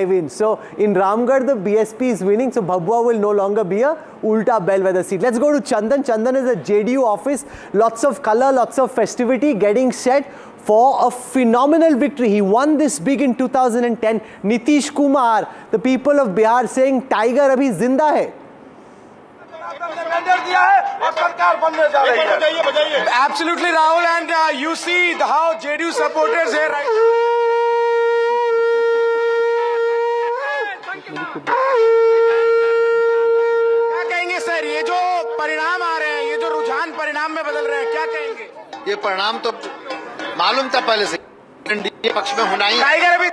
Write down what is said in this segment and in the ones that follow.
win. So in Ramgarh, the BSP is winning. So Bhabua will no longer be a Ulta Bellwether seat. Let's go to Chandan. Chandan is a JDU office. Lots of color, lots of festivity, getting set for a phenomenal victory. He won this big in 2010. Nitish Kumar, the people of Bihar saying, Tiger abhi zinda hai. Absolutely, Rahul, and you see how JDU supporters here right. क्या कहेंगे sir, ये जो परिणाम आ रहे हैं, ये जो रुझान परिणाम में बदल रहे हैं, क्या कहेंगे? ये परिणाम तो मालूम था पहले से, एनडीए पक्ष में होना ही। टाइगर अभी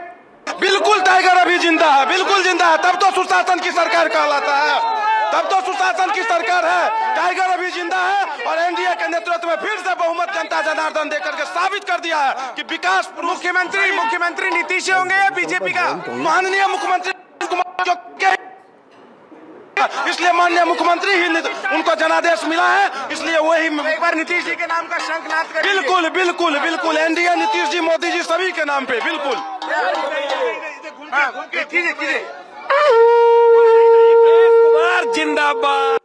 बिल्कुल, टाइगर अभी जिंदा है, बिल्कुल जिंदा है। तब तो सुशासन की सरकार कहलाता है, तब तो सुशासन की सरकार है। टाइगर अभी जिंदा है और एनडीए के नेतृत्व में फिर से बहुमत जनता जनार्दन देकर के साबित कर दिया है कि विकास मुख्यमंत्री नीतीश होंगे या बीजेपी का माननीय मुख्यमंत्री कुमार, इसलिए माननीय मुख्यमंत्री ही उनको जनादेश मिला है, इसलिए वही पर नीतीश जी के नाम का शंखनाद करेंगे। बिल्कुल बिल्कुल बिल्कुल, एनडीए नीतीश जी, मोदी जी, सभी के नाम पे बिल्कुल। कुमार जिंदाबाद,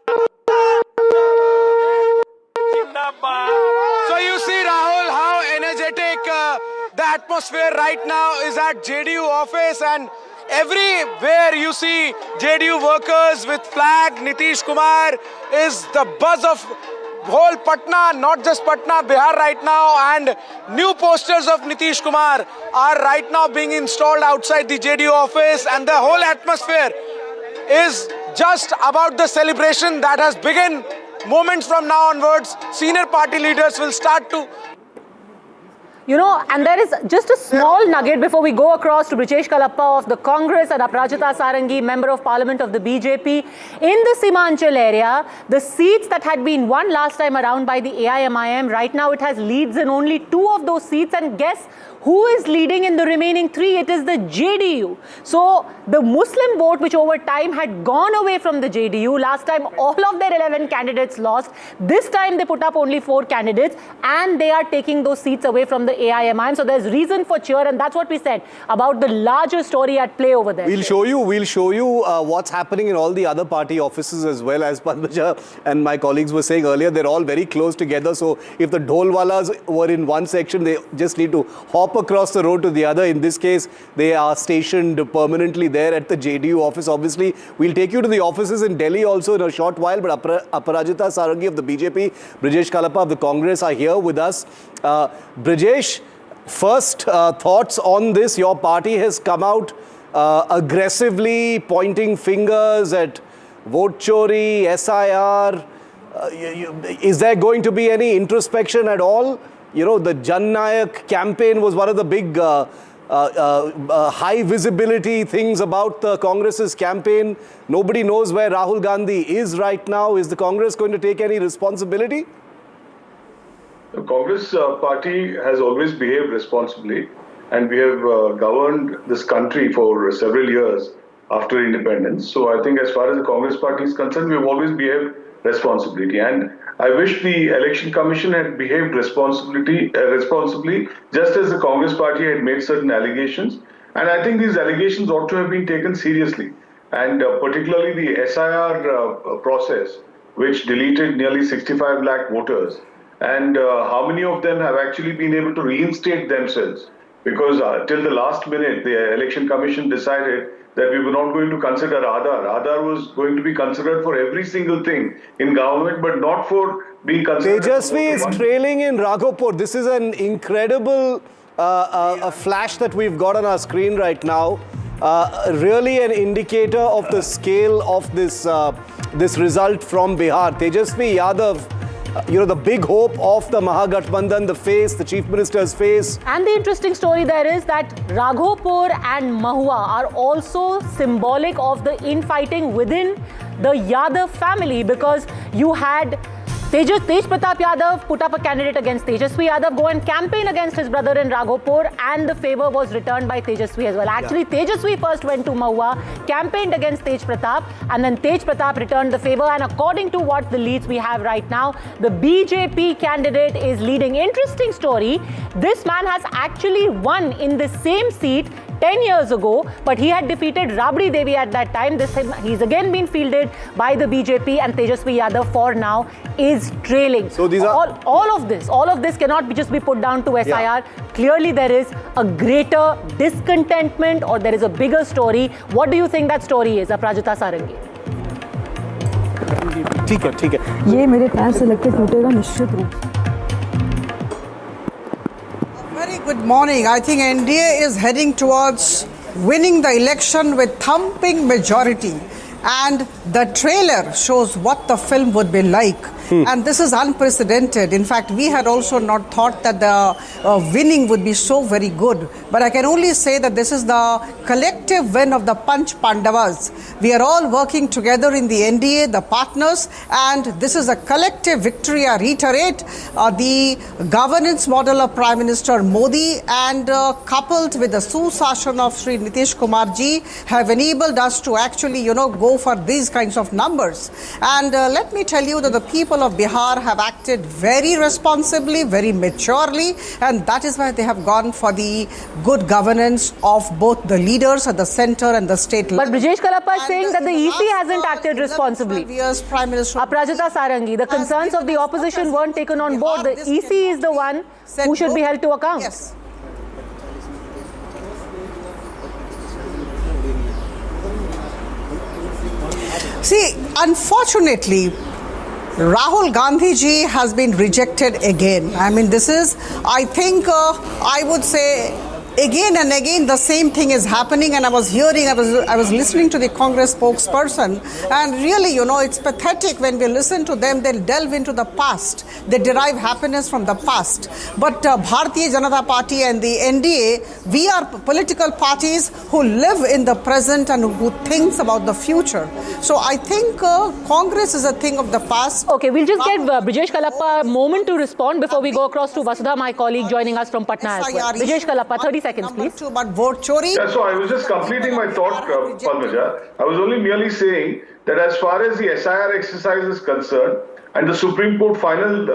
जिंदाबाद। So you see, Rahul, how energetic the atmosphere right now is at JDU office, and everywhere you see JDU workers with flag Nitish Kumar is the buzz of whole Patna, not just Patna, Bihar right now, and new posters of Nitish Kumar are right now being installed outside the JDU office, and the whole atmosphere is just about the celebration that has begun. Moments from now onwards, senior party leaders will start to... You know, and there is just a small nugget before we go across to Brijesh Kalappa of the Congress and Aparajita Sarangi, Member of Parliament of the BJP. In the Simanchal area, the seats that had been won last time around by the AIMIM, right now it has leads in only 2 of those seats, and guess who is leading in the remaining 3? It is the JDU. So the Muslim vote, which over time had gone away from the JDU, last time all of their 11 candidates lost. This time they put up only 4 candidates and they are taking those seats away from the AIMIM. So there's reason for cheer, and that's what we said about the larger story at play over there. We'll show you what's happening in all the other party offices as well. As Padmaja and my colleagues were saying earlier, they're all very close together. So if the Dholwalas were in one section, they just need to hop across the road to the other. In this case, they are stationed permanently there at the JDU office. Obviously, we'll take you to the offices in Delhi also in a short while, but Aparajita Sarangi of the BJP, Brijesh Kalappa of the Congress are here with us. Brijesh, first thoughts on this. Your party has come out aggressively pointing fingers at vote chori, SIR. Is there going to be any introspection at all? You know, the Jan Nayak campaign was one of the big high visibility things about the Congress's campaign. Nobody knows where Rahul Gandhi is right now. Is the Congress going to take any responsibility? The Congress party has always behaved responsibly, and we have governed this country for several years after independence. So I think as far as the Congress party is concerned, we have always behaved responsibly. And I wish the Election Commission had behaved responsibly, just as the Congress party had made certain allegations. And I think these allegations ought to have been taken seriously. And particularly the SIR process, which deleted nearly 65 lakh voters. And how many of them have actually been able to reinstate themselves? Because till the last minute, the Election Commission decided that we were not going to consider Aadhaar. Aadhaar was going to be considered for every single thing in government, but not for being considered. Tejashwi is trailing in Raghopur. This is an incredible a flash that we've got on our screen right now. Really an indicator of the scale of this, this result from Bihar. Tejashwi Yadav, you know, the big hope of the Mahagathbandhan, the face, the Chief Minister's face. And the interesting story there is that Raghopur and Mahua are also symbolic of the infighting within the Yadav family, because you had Tej Pratap Yadav put up a candidate against Tejashwi Yadav, go and campaign against his brother in Raghopur, and the favour was returned by Tejashwi as well. Actually, Tejashwi first went to Mahua, campaigned against Tej Pratap, and then Tej Pratap returned the favour. And according to what the leads we have right now, the BJP candidate is leading. Interesting story. This man has actually won in the same seat 10 years ago, but he had defeated Rabri Devi at that time. He's again been fielded by the BJP, and Tejashwi Yadav for now is trailing. So these are all of this cannot just be put down to SIR. Yeah. Clearly there is a greater discontentment, or there is a bigger story. What do you think that story is, Aprajita Sarangi? ठीक है ये मेरे पैर से लगके टूटेगा निश्चित रूप से. Very good morning. I think NDA is heading towards winning the election with thumping majority, and the trailer shows what the film would be like. And this is unprecedented. In fact, we had also not thought that the winning would be so very good. But I can only say that this is the collective win of the Panch Pandavas. We are all working together in the NDA, the partners, and this is a collective victory. I reiterate, the governance model of Prime Minister Modi and coupled with the Susashan of Sri Nitish Kumar ji have enabled us to actually, go for these kinds of numbers. And let me tell you that the people of Bihar have acted very responsibly, very maturely, and that is why they have gone for the good governance of both the leaders at the center and the state level. But Brijesh Kalappa is saying that the EC hasn't acted responsibly. Prime Minister Aprajita Sarangi, the concerns of the opposition weren't taken on board. The EC is the one who should be held to account. Yes. See, unfortunately, Rahul Gandhi ji has been rejected again. I mean, this is, I think, I would say, again and again the same thing is happening. And I was listening to the Congress spokesperson, and really, it's pathetic when we listen to them. They'll delve into the past. They derive happiness from the past. But Bharatiya Janata Party and the NDA, we are political parties who live in the present and who thinks about the future. So I think Congress is a thing of the past. Okay, we'll just get Brijesh Kalappa a moment to respond before we go across to Vasudha, my colleague, joining us from Patna as well. Brijesh Kalappa, 30 seconds, please. But vote chori. Yeah, so I was just completing my thought, Padmaja. I was only merely saying that as far as the SIR exercise is concerned, and the Supreme Court final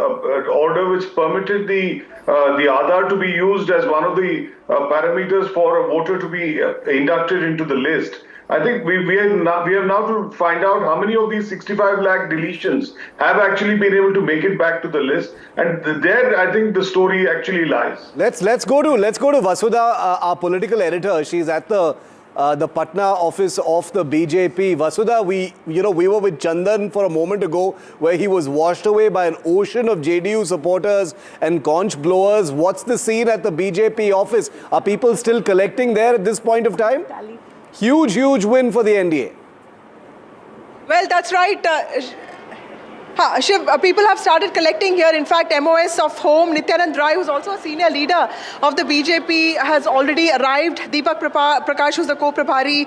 order which permitted the Aadhaar to be used as one of the parameters for a voter to be inducted into the list, I think we have now to find out how many of these 65 lakh deletions have actually been able to make it back to the list, and there I think the story actually lies. Let's go to Vasudha, our political editor. She's at the Patna office of the BJP. Vasudha, we were with Chandan for a moment ago, where he was washed away by an ocean of JDU supporters and conch blowers. What's the scene at the BJP office? Are people still collecting there at this point of time? Huge win for the NDA. Well, that's right. Shiv, people have started collecting here. In fact, MOS of Home, Nityanand Rai, who's also a senior leader of the BJP, has already arrived. Deepak Prakash, who's the co-prabhari,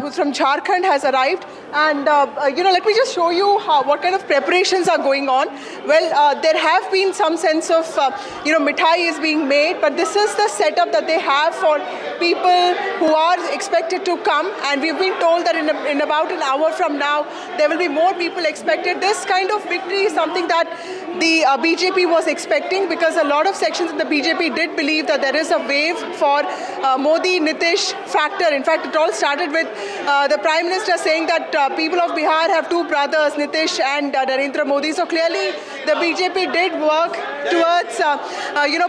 who's from Jharkhand, has arrived. And, let me just show you what kind of preparations are going on. Well, there have been some sense of, mithai is being made, but this is the setup that they have for people who are expected to come. And we've been told that in about an hour from now, there will be more people expected. This kind of victory is something that the BJP was expecting, because a lot of sections in the BJP did believe that there is a wave for Modi Nitish factor. In fact, it all started with the Prime Minister saying that people of Bihar have two brothers, Nitish and Narendra Modi. So clearly, the BJP did work towards,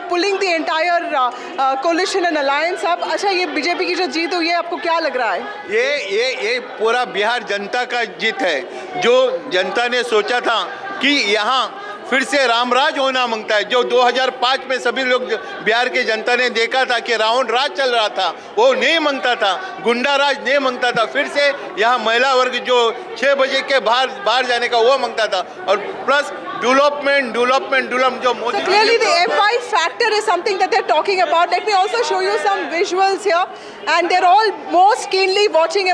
pulling the entire coalition and alliance up. अच्छा, ये BJP की जो जीत हुई है, आपको क्या लग रहा है? ये पूरा बिहार जनता का जीत है, जो जनता ने सोचा था कि यहाँ फिर से रामराज होना मांगता है। जो 2005 में सभी लोग बिहार के जनता ने देखा था कि रावण राज चल रहा था, वो नहीं मांगता था, गुंडा राज नहीं मांगता था। फिर से यहाँ महिला वर्ग जो 6 बजे के बाहर जाने का वो मांगता था, और प्लस डेवलपमेंट जो Modi. So clearly the FI factor is something that they're talking about. Let me also show you some visuals here, and they're all most keenly watching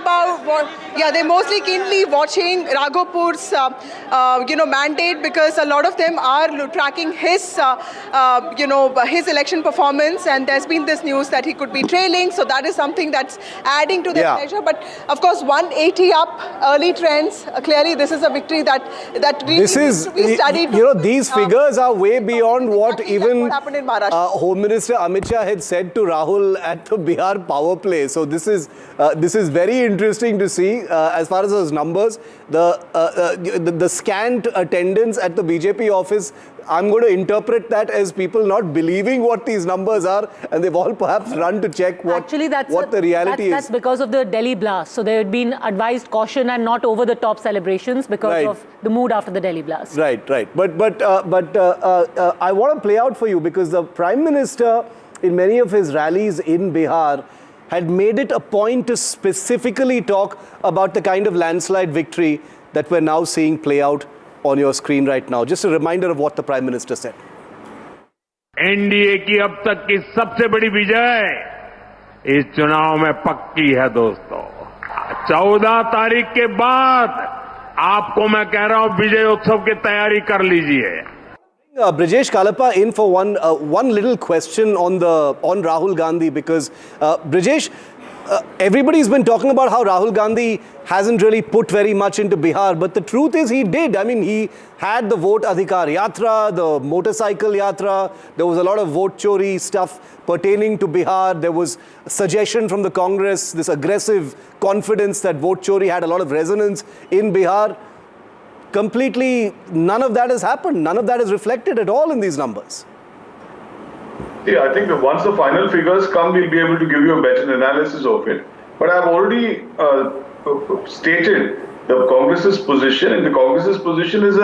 they're mostly keenly watching Raghopur's mandate, because a lot of them are tracking his his election performance, and there's been this news that he could be trailing, so that is something that's adding to their pressure. But of course, 180 up, early trends. Clearly, this is a victory that really needs to be studied. need to. You know, these figures are way beyond what exactly even what happened in Maharashtra. Home Minister Amit Shah had said to Rahul at the Bihar power play. So this is very interesting to see. As far as those numbers, the scant attendance at the BJP office, I'm going to interpret that as people not believing what these numbers are, and they've all perhaps run to check what the reality is. That's because of the Delhi blast. So they had been advised caution and not over the top celebrations because of the mood after the Delhi blast. Right. But I want to play out for you, because the Prime Minister, in many of his rallies in Bihar, had made it a point to specifically talk about the kind of landslide victory that we're now seeing play out on your screen right now. Just a reminder of what the Prime Minister said. NDA की अब तक की सबसे बड़ी विजय इस चुनाव में पक्की है दोस्तों। 14 तारीख के बाद आपको मैं कह रहा हूं विजय उत्सव की तैयारी कर लीजिए। Brijesh Kalappa in for one little question on Rahul Gandhi, because Brijesh, everybody's been talking about how Rahul Gandhi hasn't really put very much into Bihar, but the truth is he did. I mean, he had the Vote Adhikar Yatra, the motorcycle Yatra. There was a lot of vote chori stuff pertaining to Bihar. There was a suggestion from the Congress, this aggressive confidence that vote chori had a lot of resonance in Bihar. Completely, none of that has happened. None of that is reflected at all in these numbers. Yeah, I think that once the final figures come, we'll be able to give you a better analysis of it. But I've already stated the Congress's position, and the Congress's position is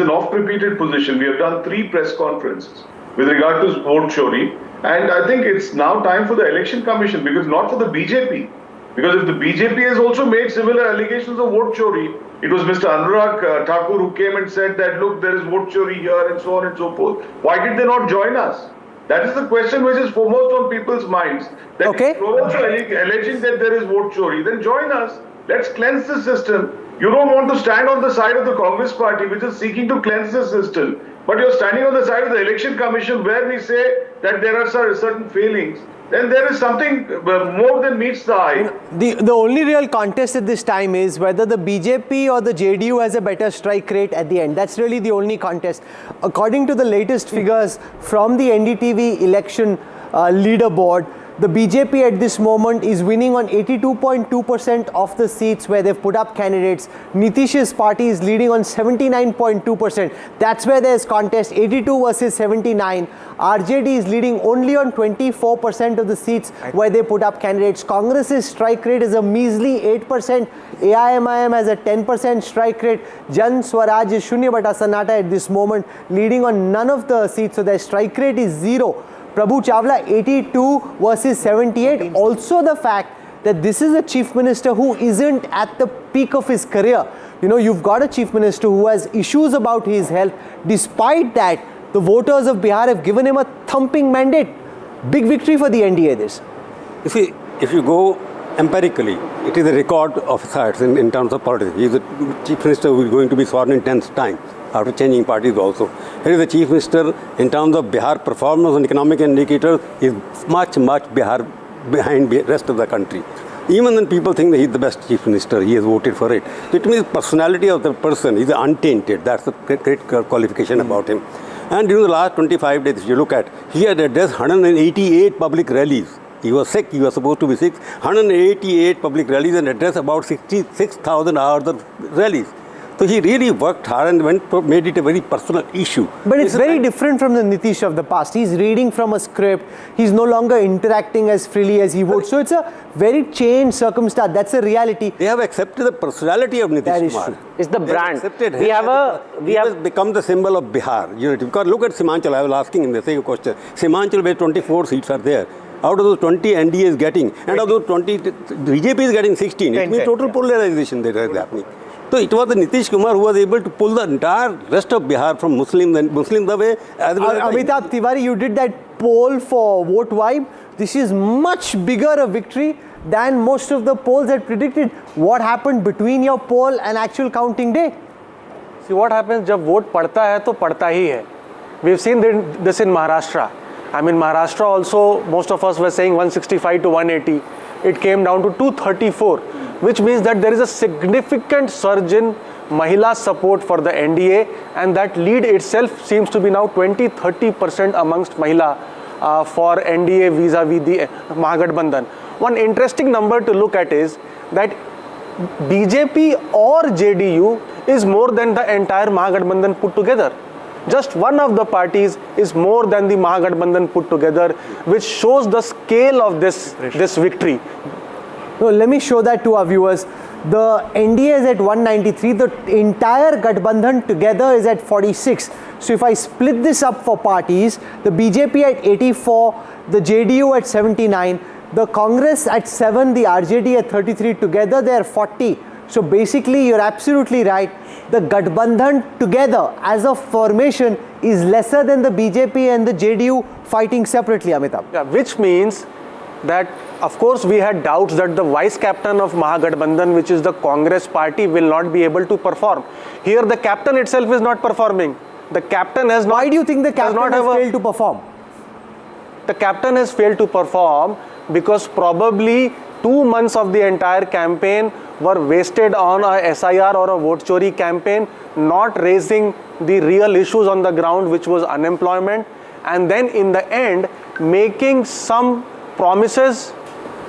an oft-repeated position. We have done 3 press conferences with regard to vote chori, and I think it's now time for the Election Commission, because not for the BJP. Because if the BJP has also made similar allegations of vote chori, it was Mr. Anurag Thakur who came and said that, look, there is vote chori here and so on and so forth. Why did they not join us? That is the question which is foremost on people's minds. That if you're also alleging that there is vote chori, then join us. Let's cleanse the system. You don't want to stand on the side of the Congress party, which is seeking to cleanse the system. But you're standing on the side of the Election Commission, where we say that there are certain failings. Then there is something more than meets the eye. The only real contest at this time is whether the BJP or the JDU has a better strike rate at the end. That's really the only contest. According to the latest figures from the NDTV election leaderboard, the BJP at this moment is winning on 82.2% of the seats where they've put up candidates. Nitish's party is leading on 79.2%. That's where there's contest, 82 versus 79. RJD is leading only on 24% of the seats where they put up candidates. Congress's strike rate is a measly 8%. AIMIM has a 10% strike rate. Jan Swaraj is Shunya Bata Sanata at this moment, leading on none of the seats. So their strike rate is 0. Prabhu Chawla 82 versus 78. Also the fact that this is a chief minister who isn't at the peak of his career. You know, you've got a chief minister who has issues about his health. Despite that, the voters of Bihar have given him a thumping mandate. Big victory for the NDA this. You see, if you go empirically, it is a record of sorts in terms of politics. He is the chief minister who is going to be sworn in 10th time after changing parties also. Here is the chief minister in terms of Bihar performance and economic indicators is much Bihar behind the rest of the country. Even when people think that he is the best chief minister, he has voted for it. So it means personality of the person is untainted. That's a great qualification about him. And during the last 25 days, if you look at, he had addressed 188 public rallies. He was sick, he was supposed to be sick. 188 public rallies and addressed about 66,000 hours of rallies. So he really worked hard and made it a very personal issue. But it's very different from the Nitish of the past. He's reading from a script. He's no longer interacting as freely as he would. So it's a very changed circumstance. That's a reality. They have accepted the personality of Nitish Kumar. True. It's the brand. We have become the symbol of Bihar unity. Because look at Simanchal. I was asking him the same question. Simanchal, where 24 seats are there. Out of those 20, NDA is getting, and out of those 20, BJP is getting 16. It means total polarization that is happening. So it was the Nitish Kumar who was able to pull the entire rest of Bihar from Muslim away. Amitabh Tiwari, you did that poll for Vote Vibe. This is much bigger a victory than most of the polls had predicted. What happened between your poll and actual counting day? See what happens जब vote पड़ता है तो पड़ता ही है. We've seen this in Maharashtra. I mean, Maharashtra also, most of us were saying 165 to 180. It came down to 234, which means that there is a significant surge in Mahila support for the NDA, and that lead itself seems to be now 20-30% amongst Mahila for NDA vis-a-vis the Mahagathbandhan. One interesting number to look at is that BJP or JDU is more than the entire Mahagathbandhan put together. Just one of the parties is more than the Mahagathbandhan put together, which shows the scale of this victory. No, let me show that to our viewers. The NDA is at 193, the entire Gathbandhan together is at 46. So if I split this up for parties, the BJP at 84, the JDU at 79, the Congress at 7, the RJD at 33, together they are 40. So basically you're absolutely right, the Gathbandhan together as a formation is lesser than the BJP and the JDU fighting separately, Amitabh. Yeah, which means that of course we had doubts that the vice captain of Mahagathbandhan, which is the Congress party, will not be able to perform. Here the captain itself is not performing. The captain has not. Why do you think the captain has failed to perform? The captain has failed to perform because probably 2 months of the entire campaign were wasted on a SIR or a vote chori campaign, not raising the real issues on the ground, which was unemployment, and then in the end making some promises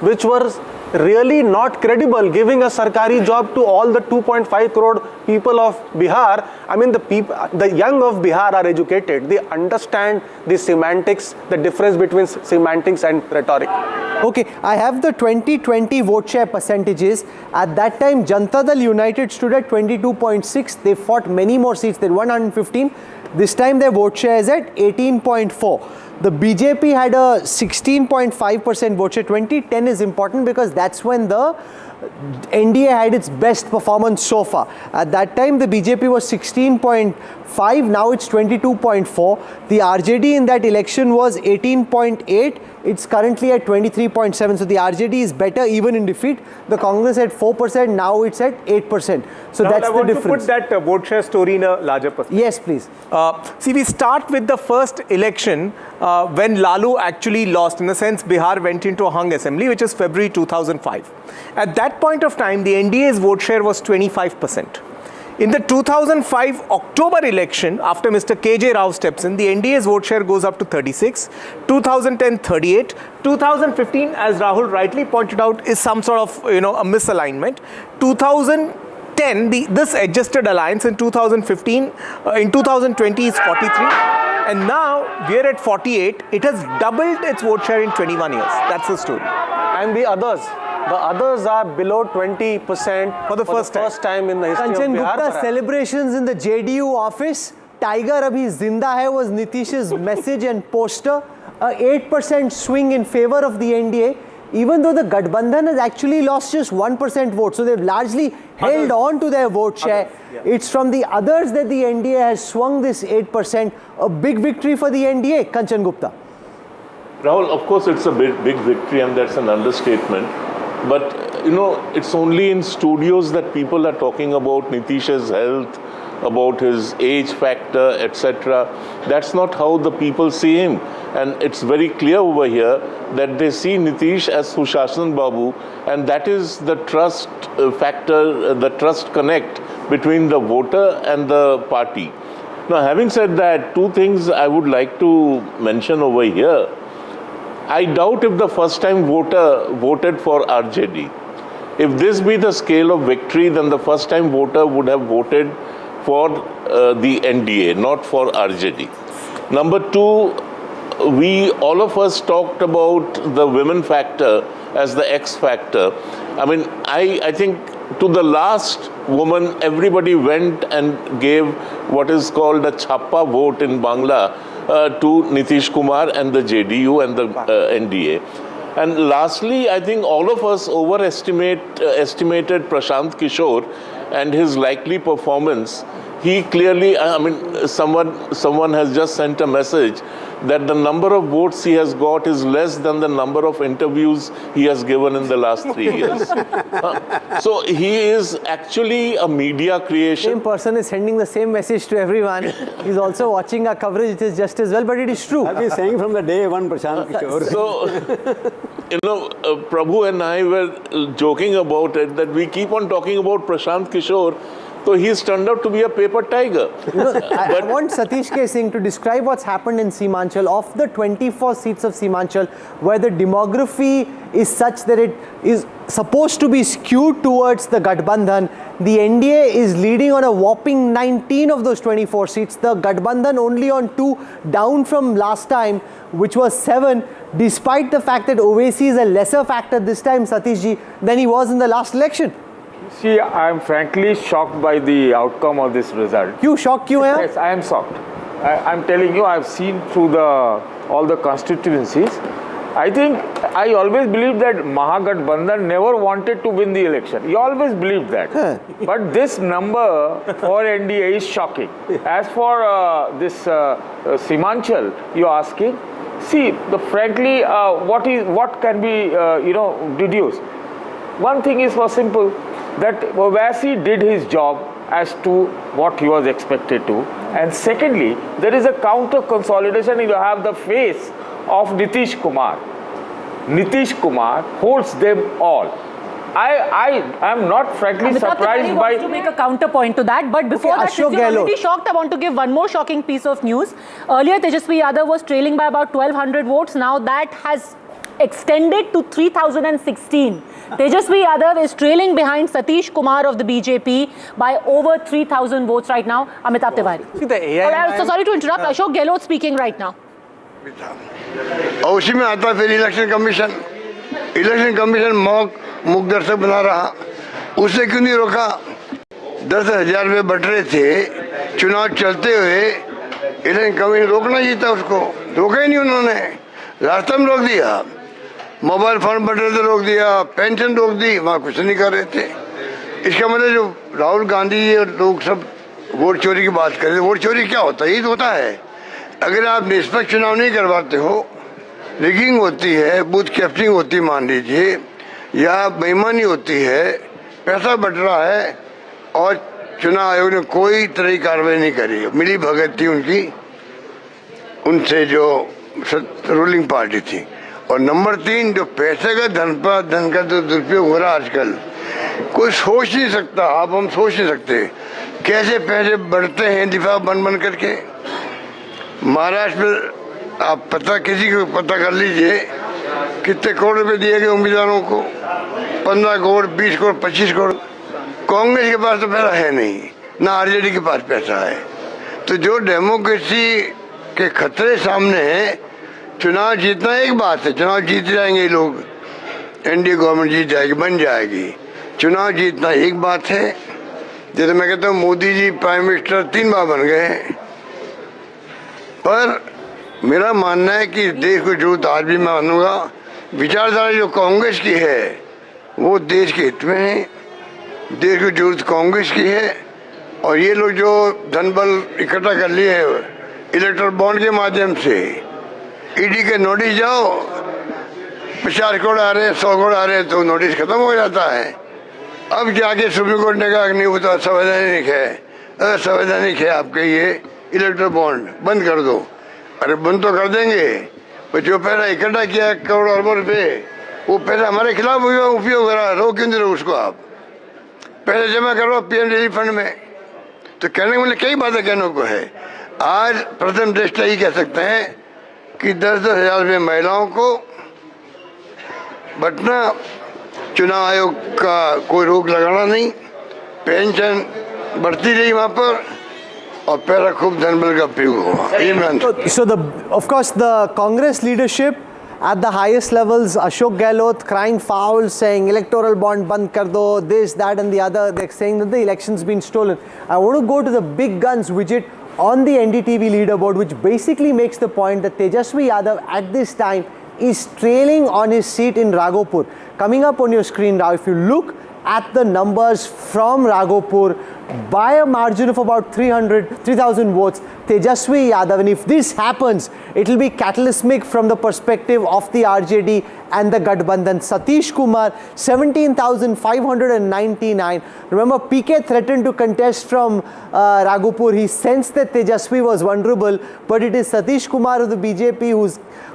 which were really not credible, giving a sarkari job to all the 2.5 crore people of Bihar. I mean, the young of Bihar are educated. They understand the semantics, the difference between semantics and rhetoric. Okay, I have the 2020 vote share percentages. At that time, Janata Dal United stood at 22.6. They fought many more seats than 115. This time their vote share is at 18.4. The BJP had a 16.5% vote share. 2010 is important because that's when the NDA had its best performance so far. At that time, the BJP was 16.5, now it's 22.4. The RJD in that election was 18.8. It's currently at 23.7. So the RJD is better even in defeat. The Congress at 4%, now it's at 8%. So now that's the difference. To put that vote share story in a larger perspective. Yes, please. See, we start with the first election when Lalu actually lost. In a sense, Bihar went into a hung assembly, which is February 2005. At that point of time, the NDA's vote share was 25%. In the 2005 October election, after Mr. KJ Rao steps in, the NDA's vote share goes up to 36, 2010 38, 2015, as Rahul rightly pointed out, is some sort of a misalignment. 2010, this adjusted alliance in 2015, in 2020 is 43, and now we're at 48. It has doubled its vote share in 21 years. That's the story. And the others are below 20% for the first time in the history Kanchan of Bihar. Gupta, celebrations in the JDU office. Tiger Abhi Zinda Hai was Nitish's message and poster. A 8% swing in favor of the NDA, even though the Gathbandhan has actually lost just 1% vote. So they've largely held on to their vote share. It's from the others that the NDA has swung this 8%. A big victory for the NDA, Kanchan Gupta. Rahul, of course it's a big victory, and that's an understatement. But, it's only in studios that people are talking about Nitish's health, about his age factor, etc. That's not how the people see him. And it's very clear over here that they see Nitish as Sushashan Babu, and that is the trust factor, the trust connect between the voter and the party. Now, having said that, two things I would like to mention over here. I doubt if the first-time voter voted for RJD. If this be the scale of victory, then the first-time voter would have voted for the NDA, not for RJD. Number two, all of us talked about the women factor as the X factor. I mean, I think to the last woman, everybody went and gave what is called a chappa vote in Bangla to Nitish Kumar and the JDU and the NDA. And lastly, I think all of us estimated Prashant Kishore and his likely performance. He clearly, someone has just sent a message that the number of votes he has got is less than the number of interviews he has given in the last 3 years. So he is actually a media creation. Same person is sending the same message to everyone. He's also watching our coverage. It is just as well, but it is true. I've been saying from the day one, Prashant Kishore. So, Prabhu and I were joking about it, that we keep on talking about Prashant Kishore, So he's turned out to be a paper tiger. I want Satish K. Singh to describe what's happened in Simanchal. Of the 24 seats of Simanchal, where the demography is such that it is supposed to be skewed towards the Gathbandhan, the NDA is leading on a whopping 19 of those 24 seats. The Gathbandhan only on 2, down from last time, which was 7, despite the fact that Owaisi is a lesser factor this time, Satish ji, than he was in the last election. See, I am frankly shocked by the outcome of this result. You shocked, you are? Yes, I am shocked. I am telling you, I have seen through all the constituencies. I think I always believed that Mahagathbandhan never wanted to win the election. You always believed that. But this number for NDA is shocking. As for this Simanchal, you are asking, see, frankly, what can be deduced? One thing is for simple, that Owaisi did his job as to what he was expected to. And secondly, there is a counter consolidation. You have the face of Nitish Kumar. Nitish Kumar holds them all. I am not frankly surprised by... to make a counterpoint to that, but before that, since you're already shocked, I want to give one more shocking piece of news. Earlier, Tejashwi Yadav was trailing by about 1,200 votes. Now that has extended to 3,016. Tejashwi Yadav is trailing behind Satish Kumar of the BJP by over 3,000 votes right now. Amitabh Tiwari. See, the AI So sorry to interrupt. Ashok Gehlot speaking right now. और उसी में आता फिर election commission मुख दर्शक बना रहा, उससे क्यों नहीं रोका? 10,000 रुपये बट रहे थे चुनाव चलते हुए, इलेक्शन कमीशन रोकना ही था, उसको रोका ही नहीं उन्होंने, रास्ते में रोक दिया। मोबाइल फोन बट रहे थे रोक दिया, पेंशन रोक दी, वहाँ कुछ नहीं कर रहे थे। इसका मतलब जो राहुल गांधी और लोग सब वोट चोरी की बात कर रहे थे, वोट चोरी क्या होता है? ये तो होता है, अगर आप निष्पक्ष चुनाव नहीं करवाते हो, रिगिंग होती है, बूथ कैप्चरिंग होती है मान लीजिए, या बेईमानी होती है, पैसा बट रहा है और चुनाव आयोग ने कोई तरह की कार्रवाई नहीं करी, मिली भगत थी उनकी, उनसे जो रूलिंग पार्टी थी। और नंबर 3, जो पैसे का धन का जो दुरुपयोग हो रहा है आजकल, कोई सोच नहीं सकता, हम सोच नहीं सकते कैसे पैसे बढ़ते हैं दिफा बन करके। महाराष्ट्र में आप किसी को पता कर लीजिए कितने करोड़ रुपए दिए गए उम्मीदवारों को, 15 करोड़, 20 करोड़, 25 करोड़। कांग्रेस के पास तो पैसा है नहीं, ना आरजेडी के पास पैसा है। तो जो डेमोक्रेसी के खतरे सामने है, चुनाव जीतना एक बात है, चुनाव जीत जाएंगे लोग, एनडीए गवर्नमेंट जीत जाएगी, बन जाएगी, चुनाव जीतना एक बात है। जैसे मैं कहता हूँ मोदी जी प्राइम मिनिस्टर 3 बार बन गए, पर मेरा मानना है कि देश को जरूरत, आज भी मैं मानूंगा, विचारधारा जो कांग्रेस की है वो देश के हित में है, देश को जरूरत कांग्रेस की है। और ये लोग जो धन बल इकट्ठा कर लिए है इलेक्ट्रल बॉन्ड के माध्यम से, ईडी के नोटिस जाओ, 50 करोड़ आ रहे हैं, 100 करोड़ आ रहे हैं, तो नोटिस खत्म हो जाता है। अब जाके सुप्रीम कोर्ट ने कहा नहीं, वो तो असंवैधानिक है, असंवैधानिक है, आपके ये इलेक्ट्रल बॉन्ड बंद कर दो। अरे बंद तो कर देंगे, पर जो पैसा इकट्ठा किया करोड़ अरबों रुपए, वो पैसा हमारे खिलाफ उपयोग करा, रोक क्यों नहीं रहे उसको? आप पैसे जमा करो पीएम रिलीफ फंड में। तो कहने के मतलब कई बातें कहने को है। आज प्रथम दृष्टया ही कह सकते हैं कि 10-10 हज़ार रुपये महिलाओं को बटना, चुनाव आयोग का कोई रोक लगाना नहीं, पेंशन बढ़ती रही वहाँ पर, और पैसा खूब धनबल का प्रयोग हुआ। So of course the Congress leadership at the highest levels, Ashok Gehlot crying foul, saying electoral bond band kar do, this, that and the other. They're saying that the election's been stolen. I want to go to the big guns widget on the NDTV leaderboard, which basically makes the point that Tejashwi Yadav at this time is trailing on his seat in Raghopur. Coming up on your screen now, if you look at the numbers from Raghopur, by a margin of about 3,000 votes, Tejashwi Yadav, and if this happens, it will be cataclysmic from the perspective of the RJD and the Gathbandhan. Satish Kumar, 17,599. Remember, PK threatened to contest from Raghopur. He sensed that Tejashwi was vulnerable, but it is Satish Kumar of the BJP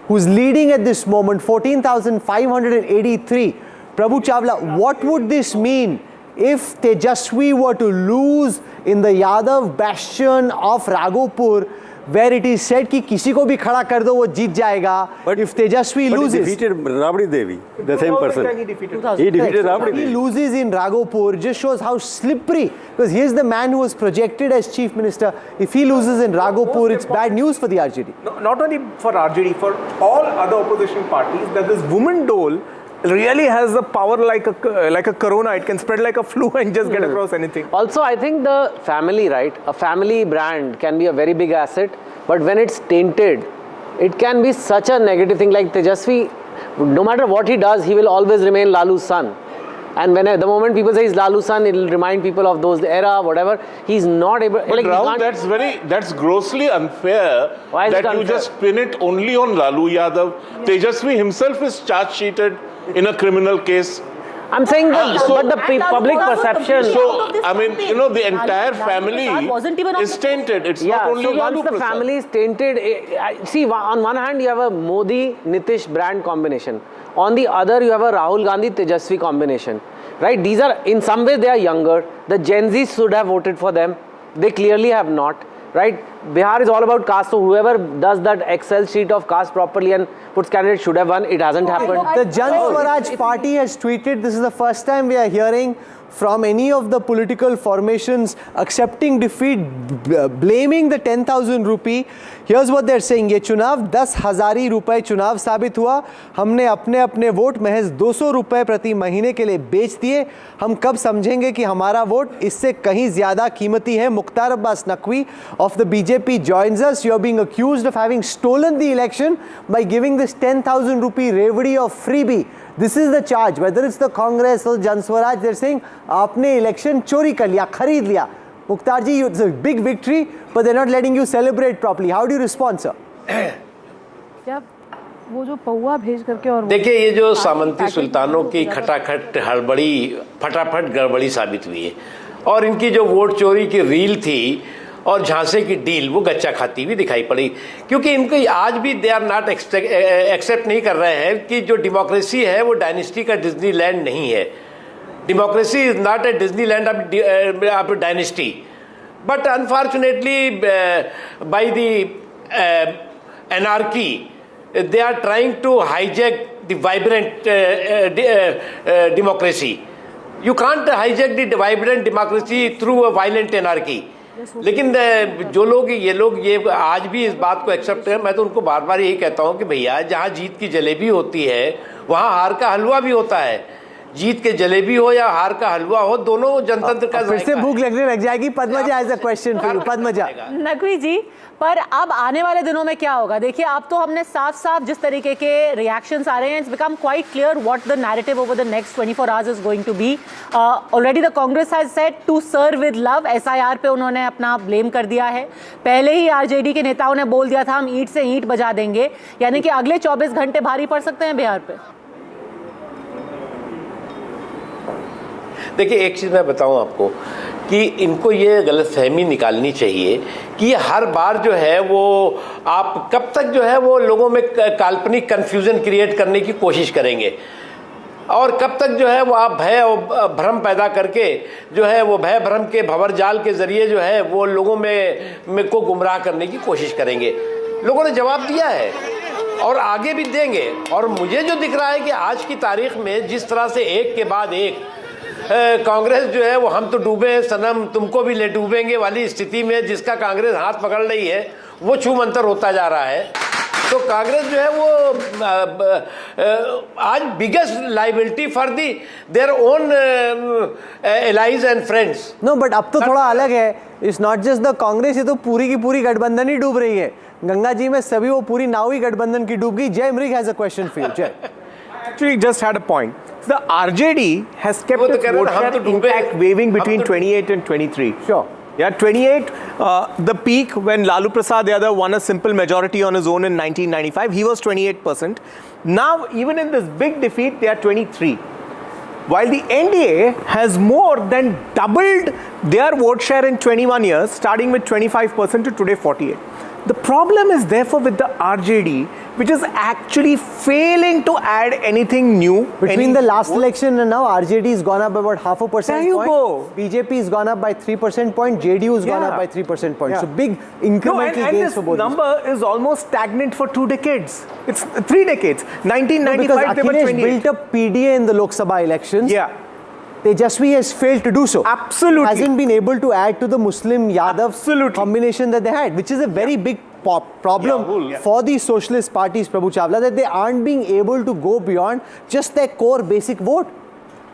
who's leading at this moment, 14,583. Prabhu Chawla, what would this mean if Tejashwi were to lose in the Yadav bastion of Raghopur, where it is said कि किसी को भी खड़ा कर दो वो जीत जाएगा. But if Tejashwi loses, he defeated Rabri Devi, the same person. He defeated Rabri Devi. He loses in Raghopur, just shows how slippery, because he is the man who was projected as chief minister. If he loses in Raghopur, it's bad news for the RJD. No, not only for RJD, for all other opposition parties, that this woman dole really has the power like a corona. It can spread like a flu and just get across anything. Also, I think the family, right? A family brand can be a very big asset, but when it's tainted, it can be such a negative thing. Like Tejashwi, no matter what he does, he will always remain Lalu's son. And when the moment people say he's Lalu's son, it will remind people of those era, whatever. He's not able. But like, Rahul, that's grossly unfair. Why is that it unfair? You just pin it only on Lalu Yadav. Tejashwi himself is charge sheeted in a criminal case. I'm saying that, but the public perception. So, I mean, the entire family is tainted. It's not only so Lalu once the family is tainted, see, on one hand, you have a Modi Nitish brand combination. On the other, you have a Rahul Gandhi Tejashwi combination. Right? These are, in some ways, they are younger. The Gen Zs should have voted for them. They clearly have not. Right? Bihar is all about caste, so whoever does that Excel sheet of caste properly and puts candidates should have won. It hasn't happened. The Jan Swaraj party has tweeted, this is the first time we are hearing from any of the political formations accepting defeat, blaming the 10,000 rupee. Here's what they're saying, ये चुनाव 10,000 रुपए चुनाव साबित हुआ. हमने अपने अपने vote महज 200 रुपए प्रति महीने के लिए बेच दिए. हम कब समझेंगे कि हमारा वोट इससे कहीं ज़्यादा कीमती है. Mukhtar Abbas Naqvi of the BJP joins us. You're being accused of having stolen the election by giving this 10,000 rupee revdi of freebie. This is the charge. Whether it's the Congress or Jan Swaraj, they're saying आपने election चोरी कर लिया, खरीद लिया. Mukhtar ji, it's a big victory, but they're not letting you celebrate properly. How do you respond, sir? क्या वो जो पौवा भेज करके और देखिए, ये जो सामंती सुल्तानों की खटाखट हड़बड़ी फटाफट गड़बड़ी साबित हुई है, और इनकी जो वोट चोरी की रील थी और झांसे की डील वो गच्चा खाती हुई दिखाई पड़ी. क्योंकि इनको आज भी दे आर नॉट एक्सेप्ट नहीं कर रहे हैं कि जो डेमोक्रेसी है वो डायनेस्टी का डिज्नीलैंड नहीं है. Democracy is not a Disneyland of dynasty. But unfortunately by the anarchy they are trying to hijack the vibrant democracy. You can't hijack the vibrant democracy through a violent anarchy. लेकिन जो लोग ये आज भी इस बात को एक्सेप्ट करें, मैं तो उनको बार बार यही कहता हूँ कि भैया जहाँ जीत की जलेबी होती है वहाँ हार का हलवा भी होता है. जीत के जलेबी हो या हार का हलवा हो, दोनों जनतंत्र का फिर से भूख लगने लग जाएगी. Padmaja has a question for you. Padmaja, Naqvi ji, पर अब आने वाले दिनों में क्या होगा? देखिए, अब तो हमने साफ साफ जिस तरीके के रिएक्शंस आ रहे हैं, it's become quite clear what the narrative over the next 24 hours is going to be. Already the Congress has said to serve with love. SIR पे उन्होंने अपना ब्लेम कर दिया है. पहले ही आरजेडी के नेताओं ने बोल दिया था हम ईंट से ईंट बजा देंगे. यानी कि अगले 24 घंटे भारी पड़ सकते हैं बिहार पे. देखिए, एक चीज़ मैं बताऊं आपको कि इनको ये गलतफहमी निकालनी चाहिए कि हर बार जो है वो आप कब तक जो है वो लोगों में काल्पनिक कन्फ्यूज़न क्रिएट करने की कोशिश करेंगे, और कब तक जो है वो आप भय और भ्रम पैदा करके जो है वो भय भ्रम के भंवर जाल के ज़रिए जो है वो लोगों में को गुमराह करने की कोशिश करेंगे. लोगों ने जवाब दिया है और आगे भी देंगे. और मुझे जो दिख रहा है कि आज की तारीख में जिस तरह से एक के बाद एक कांग्रेस जो है वो हम तो डूबे हैं सनम तुमको भी ले डूबेंगे वाली स्थिति में जिसका कांग्रेस हाथ पकड़ रही है वो छू मंतर होता जा रहा है. तो कांग्रेस जो है वो आज biggest liability for the their own allies and friends. No, but अब तो थोड़ा अलग है. It's not just the Congress, ये तो पूरी की पूरी गठबंधन ही डूब रही है. गंगा जी में सभी वो पूरी नाव ही गठबंधन की डूब गई. जय मृग has a question for you. जय, Actually just had a point. The RJD has kept its vote share intact, waving between 28 and 23. Sure. Yeah, 28, the peak when Lalu Prasad Yadav won a simple majority on his own in 1995, he was 28%. Now, even in this big defeat, they are 23. While the NDA has more than doubled their vote share in 21 years, starting with 25% to today 48. The problem is therefore with the RJD, which is actually failing to add anything new. Between the last election and now, RJD has gone up by about 0.5 percentage There you point. go. BJP has gone up by 3 percentage point. JDU has gone up by 3 percentage points. Yeah. So big incremental and gains this for both. number is almost stagnant for 2 decades. It's 3 decades. 1995 because they were Akhilesh 28. built up PDA in the Lok Sabha elections. Yeah. Tejashwi has failed to do so. Absolutely. Hasn't been able to add to the Muslim Yadav combination that they had, which is a very big problem for these socialist parties, Prabhu Chawla, that they aren't being able to go beyond just their core basic vote.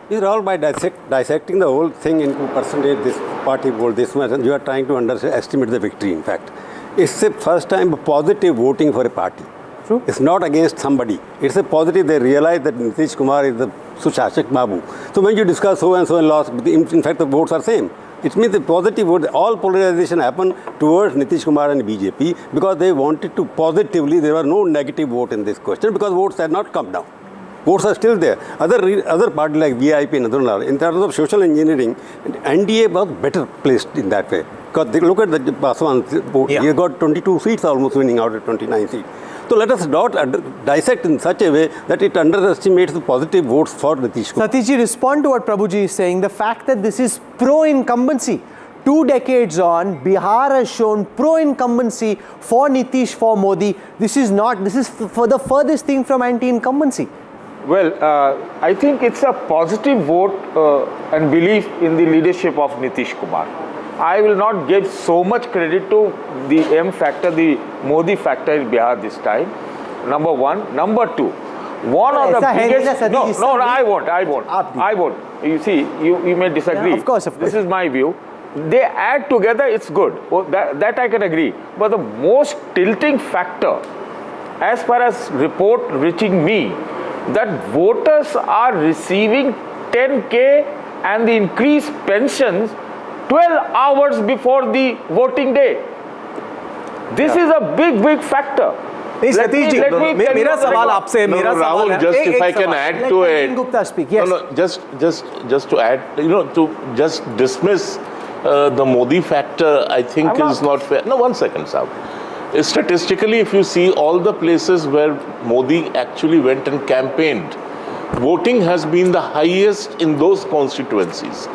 These are all by dissecting the whole thing into percentage, this party vote, this much, and you are trying to underestimate the victory, in fact. It's the first time positive voting for a party. True. It's not against somebody. It's a positive. They realize that Nitish Kumar is the Sushashak Babu. So when you discuss so and so and lost, in fact the votes are same. It means the positive vote, all polarization happened towards Nitish Kumar and BJP because they wanted to positively, there were no negative vote in this question because votes had not come down. Votes are still there. Other parties like VIP and other, in terms of social engineering, NDA was better placed in that way. Because they look at the Paswan vote, he got 22 seats almost winning out of 29 seats. So let us not dissect in such a way that it underestimates the positive votes for Nitish Kumar. Satishji, respond to what Prabhuji is saying. The fact that this is pro-incumbency. 2 decades on, Bihar has shown pro-incumbency for Nitish, for Modi. This is for the furthest thing from anti-incumbency. Well, I think it's a positive vote and belief in the leadership of Nitish Kumar. I will not give so much credit to the M factor, the Modi factor in Bihar this time. Number one. Number two, one of the biggest... No, I won't. You see, you may disagree. Yeah, of course. This is my view. They add together, it's good. That I can agree. But the most tilting factor, as far as report reaching me, that voters are receiving 10K and the increased pensions 12 hours before the voting day. This is a big factor. Rahul, just if I can add to it. Gupta speak. Yes. Just to add, to just dismiss the Modi factor, I think is not fair. No, 1 second, Saab. Statistically, if you see all the places where Modi actually went and campaigned, voting has been the highest in those constituencies.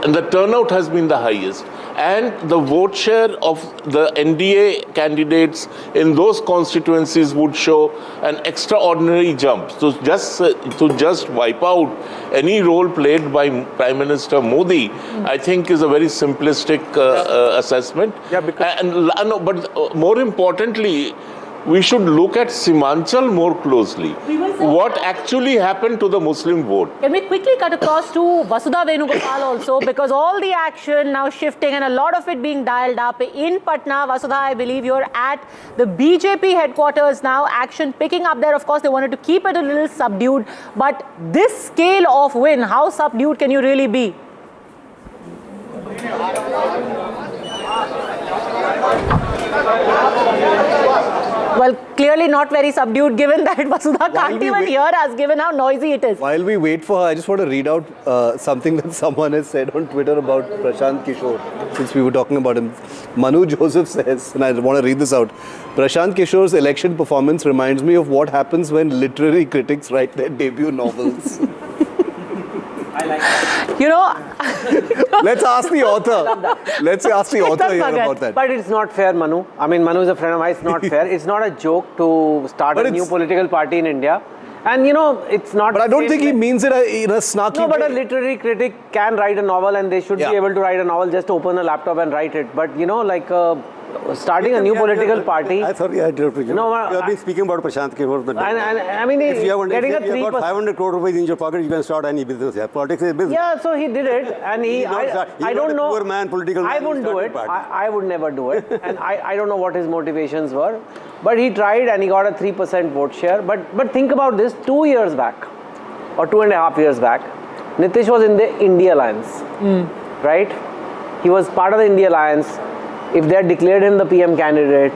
And the turnout has been the highest. And the vote share of the NDA candidates in those constituencies would show an extraordinary jump. So to just wipe out any role played by Prime Minister Modi, I think is a very simplistic assessment. Yeah, but more importantly, we should look at Simanchal more closely. What actually happened to the Muslim vote? Can we quickly cut across to Vasudha Venugopal also, because all the action now shifting and a lot of it being dialed up in Patna. Vasudha, I believe you're at the BJP headquarters now, action picking up there. Of course, they wanted to keep it a little subdued, but this scale of win, how subdued can you really be? Well, clearly not very subdued, given that Vasudha can't even hear us, given how noisy it is. While we wait for her, I just want to read out something that someone has said on Twitter about Prashant Kishore, since we were talking about him. Manu Joseph says, and I want to read this out, Prashant Kishore's election performance reminds me of what happens when literary critics write their debut novels. You know, let's ask the author. Let's ask the author here about that. But it's not fair, Manu. I mean, Manu is a friend of mine. It's not fair. It's not a joke to start a new political party in India. And it's not... But I don't think he means it in a snarky way. No, but a literary critic can write a novel and they should be able to write a novel, just open a laptop and write it. But, starting a new political party... Sorry, I interrupted you. No, you have been speaking about Prashant Kishore. I mean, if you getting a 3%... got 500 crore rupees in your pocket, you can start any business. Yeah, politics is business. Yeah, so he did it. And I don't know... poor man, political man. I wouldn't do it. I would never do it. And I don't know what his motivations were. But he tried and he got a 3% vote share. But think about this, 2 years back, or 2.5 years back, Nitish was in the India Alliance, right? He was part of the India Alliance. If they had declared him the PM candidate,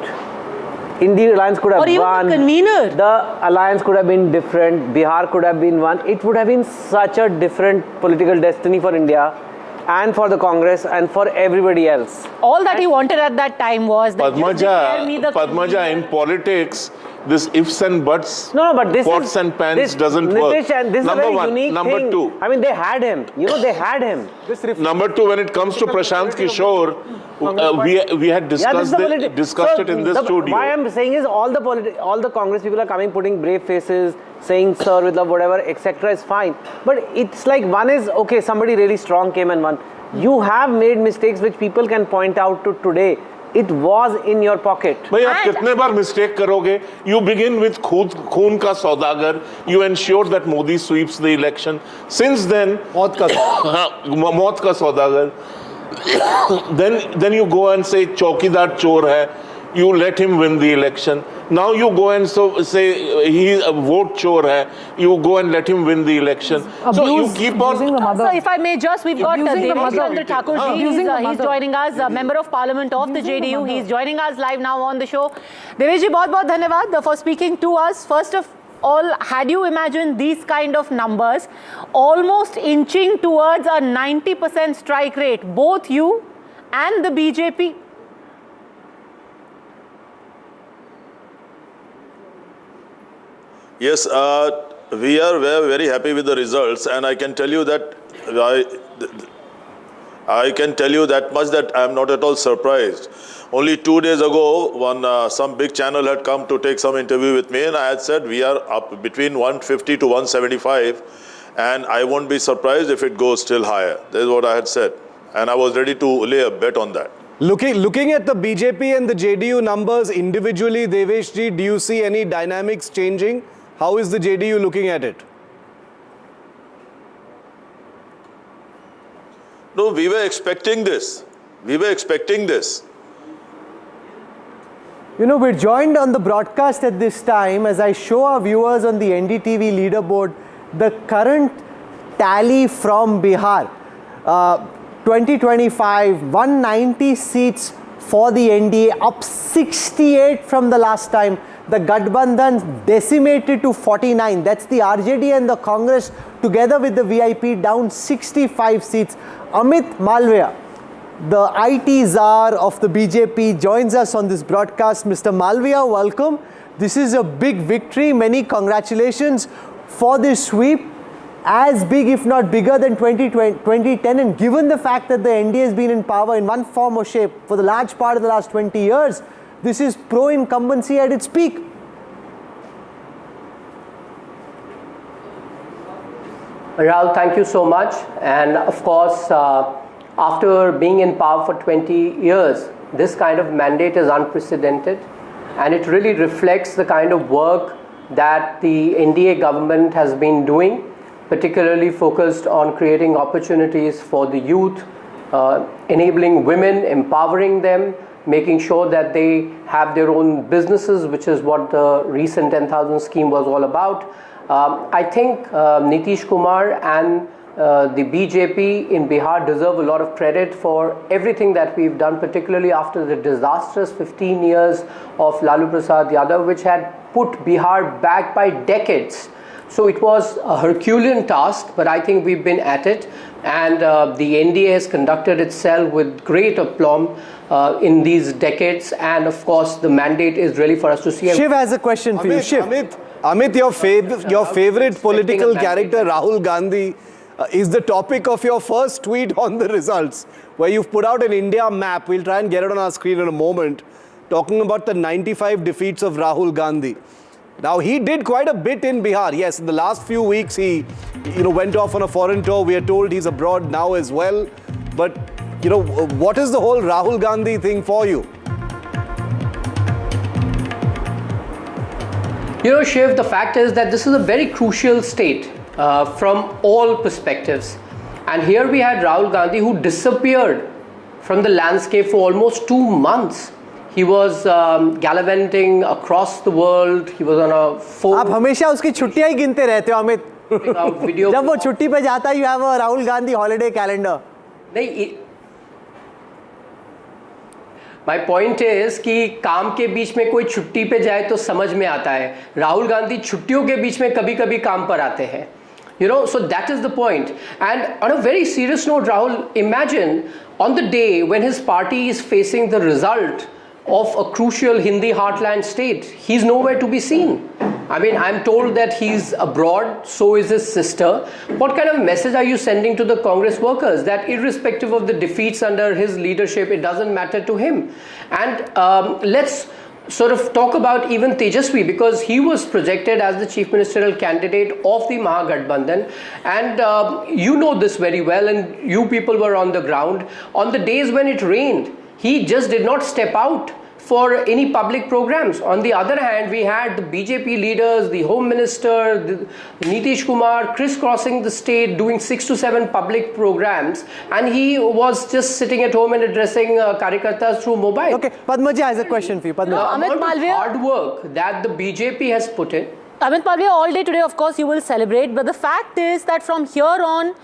India Alliance could have won. Or even the convener. The alliance could have been different. Bihar could have been one. It would have been such a different political destiny for India. and for the Congress and for everybody else. All that he wanted at that time was that Padmaja, in politics, this ifs and buts, but this pots and pans doesn't Nitish, work. And this Number is a very one. unique Number thing. two. I mean, they had him. They had him. Number two, when it comes to Prashant Kishore, we had discussed it in this studio. Why I'm saying is all the Congress people are coming, putting brave faces, saying sir with love, whatever, etc. is fine. But it's like one is, okay, somebody really strong came and won. You have made mistakes which people can point out to today. It was in your pocket. भाई आप कितने बार mistake करोगे? You begin with खून का सौदागर. You ensure that Modi sweeps the election. Since then, मौत का सौदागर. Then you go and say चौकीदार चोर है. You let him win the election. Now you go and say he a vote chore hai. You go and let him win the election. So you keep on. So if I may just, we've got Tejashwi Thakur. He's joining us, Member of Parliament of the JDU. He's joining us live now on the show. Devesh ji, बहुत धन्यवाद for speaking to us. First of all, had you imagined these kind of numbers, almost inching towards a 90% strike rate, both you and the BJP? Yes, we are very happy with the results, and I can tell you that I can tell you that much that I am not at all surprised. Only 2 days ago, some big channel had come to take some interview with me, and I had said we are up between 150 to 175, and I won't be surprised if it goes still higher. That is what I had said, and I was ready to lay a bet on that. Looking at the BJP and the JDU numbers individually, Devesh ji, do you see any dynamics changing? How is the JDU looking at it? No, we were expecting this. We're joined on the broadcast at this time as I show our viewers on the NDTV leaderboard the current tally from Bihar. 2025, 190 seats for the NDA, up 68 from the last time. The Gathbandhan decimated to 49. That's the RJD and the Congress together with the VIP down 65 seats. Amit Malviya, the IT czar of the BJP, joins us on this broadcast. Mr. Malviya, welcome. This is a big victory. Many congratulations for this sweep. As big, if not bigger than 2010, and given the fact that the NDA has been in power in one form or shape for the large part of the last 20 years, this is pro-incumbency at its peak. Rahul, thank you so much. And of course, after being in power for 20 years, this kind of mandate is unprecedented. And it really reflects the kind of work that the NDA government has been doing, particularly focused on creating opportunities for the youth, enabling women, empowering them, making sure that they have their own businesses, which is what the recent 10,000 scheme was all about. I think Nitish Kumar and the BJP in Bihar deserve a lot of credit for everything that we've done, particularly after the disastrous 15 years of Lalu Prasad Yadav, which had put Bihar back by decades. So it was a Herculean task, but I think we've been at it, and the NDA has conducted itself with great aplomb in these decades, and of course the mandate is really for us to see. Shiv has a question for you. Shiv. Amit, your favorite political character, Rahul Gandhi, is the topic of your first tweet on the results, where you've put out an India map. We'll try and get it on our screen in a moment, talking about the 95 defeats of Rahul Gandhi. Now, he did quite a bit in Bihar. Yes, in the last few weeks, he went off on a foreign tour. We are told he's abroad now as well. But, what is the whole Rahul Gandhi thing for you? Shiv, the fact is that this is a very crucial state from all perspectives. And here we had Rahul Gandhi, who disappeared from the landscape for almost 2 months. He was gallivanting across the world. He was on a phone. आप हमेशा उसकी छुट्टियां ही गिनते रहते हो अमित. जब वो छुट्टी पे जाता है, you have a Rahul Gandhi holiday calendar. नहीं, My point is कि काम के बीच में कोई छुट्टी पे जाए तो समझ में आता है. राहुल गांधी छुट्टियों के बीच में कभी-कभी काम पर आते हैं. So that is the point. And on a very serious note, Rahul, imagine on the day when his party is facing the result of a crucial Hindi heartland state, he's nowhere to be seen. I mean, I'm told that he's abroad, so is his sister. What kind of message are you sending to the Congress workers that irrespective of the defeats under his leadership, it doesn't matter to him? And let's sort of talk about even Tejashwi, because he was projected as the chief ministerial candidate of the Mahagathbandhan, and you know this very well, and you people were on the ground. On the days when it rained, he just did not step out for any public programs. On the other hand, we had the BJP leaders, the Home Minister, the Nitish Kumar crisscrossing the state, doing 6 to 7 public programs, and he was just sitting at home and addressing Karyakartas through mobile. Okay, Padmaja has a question for you. Padmaja. The amount of hard work that the BJP has put in. Amit Malviya, all day today, of course, you will celebrate, but the fact is that from here on,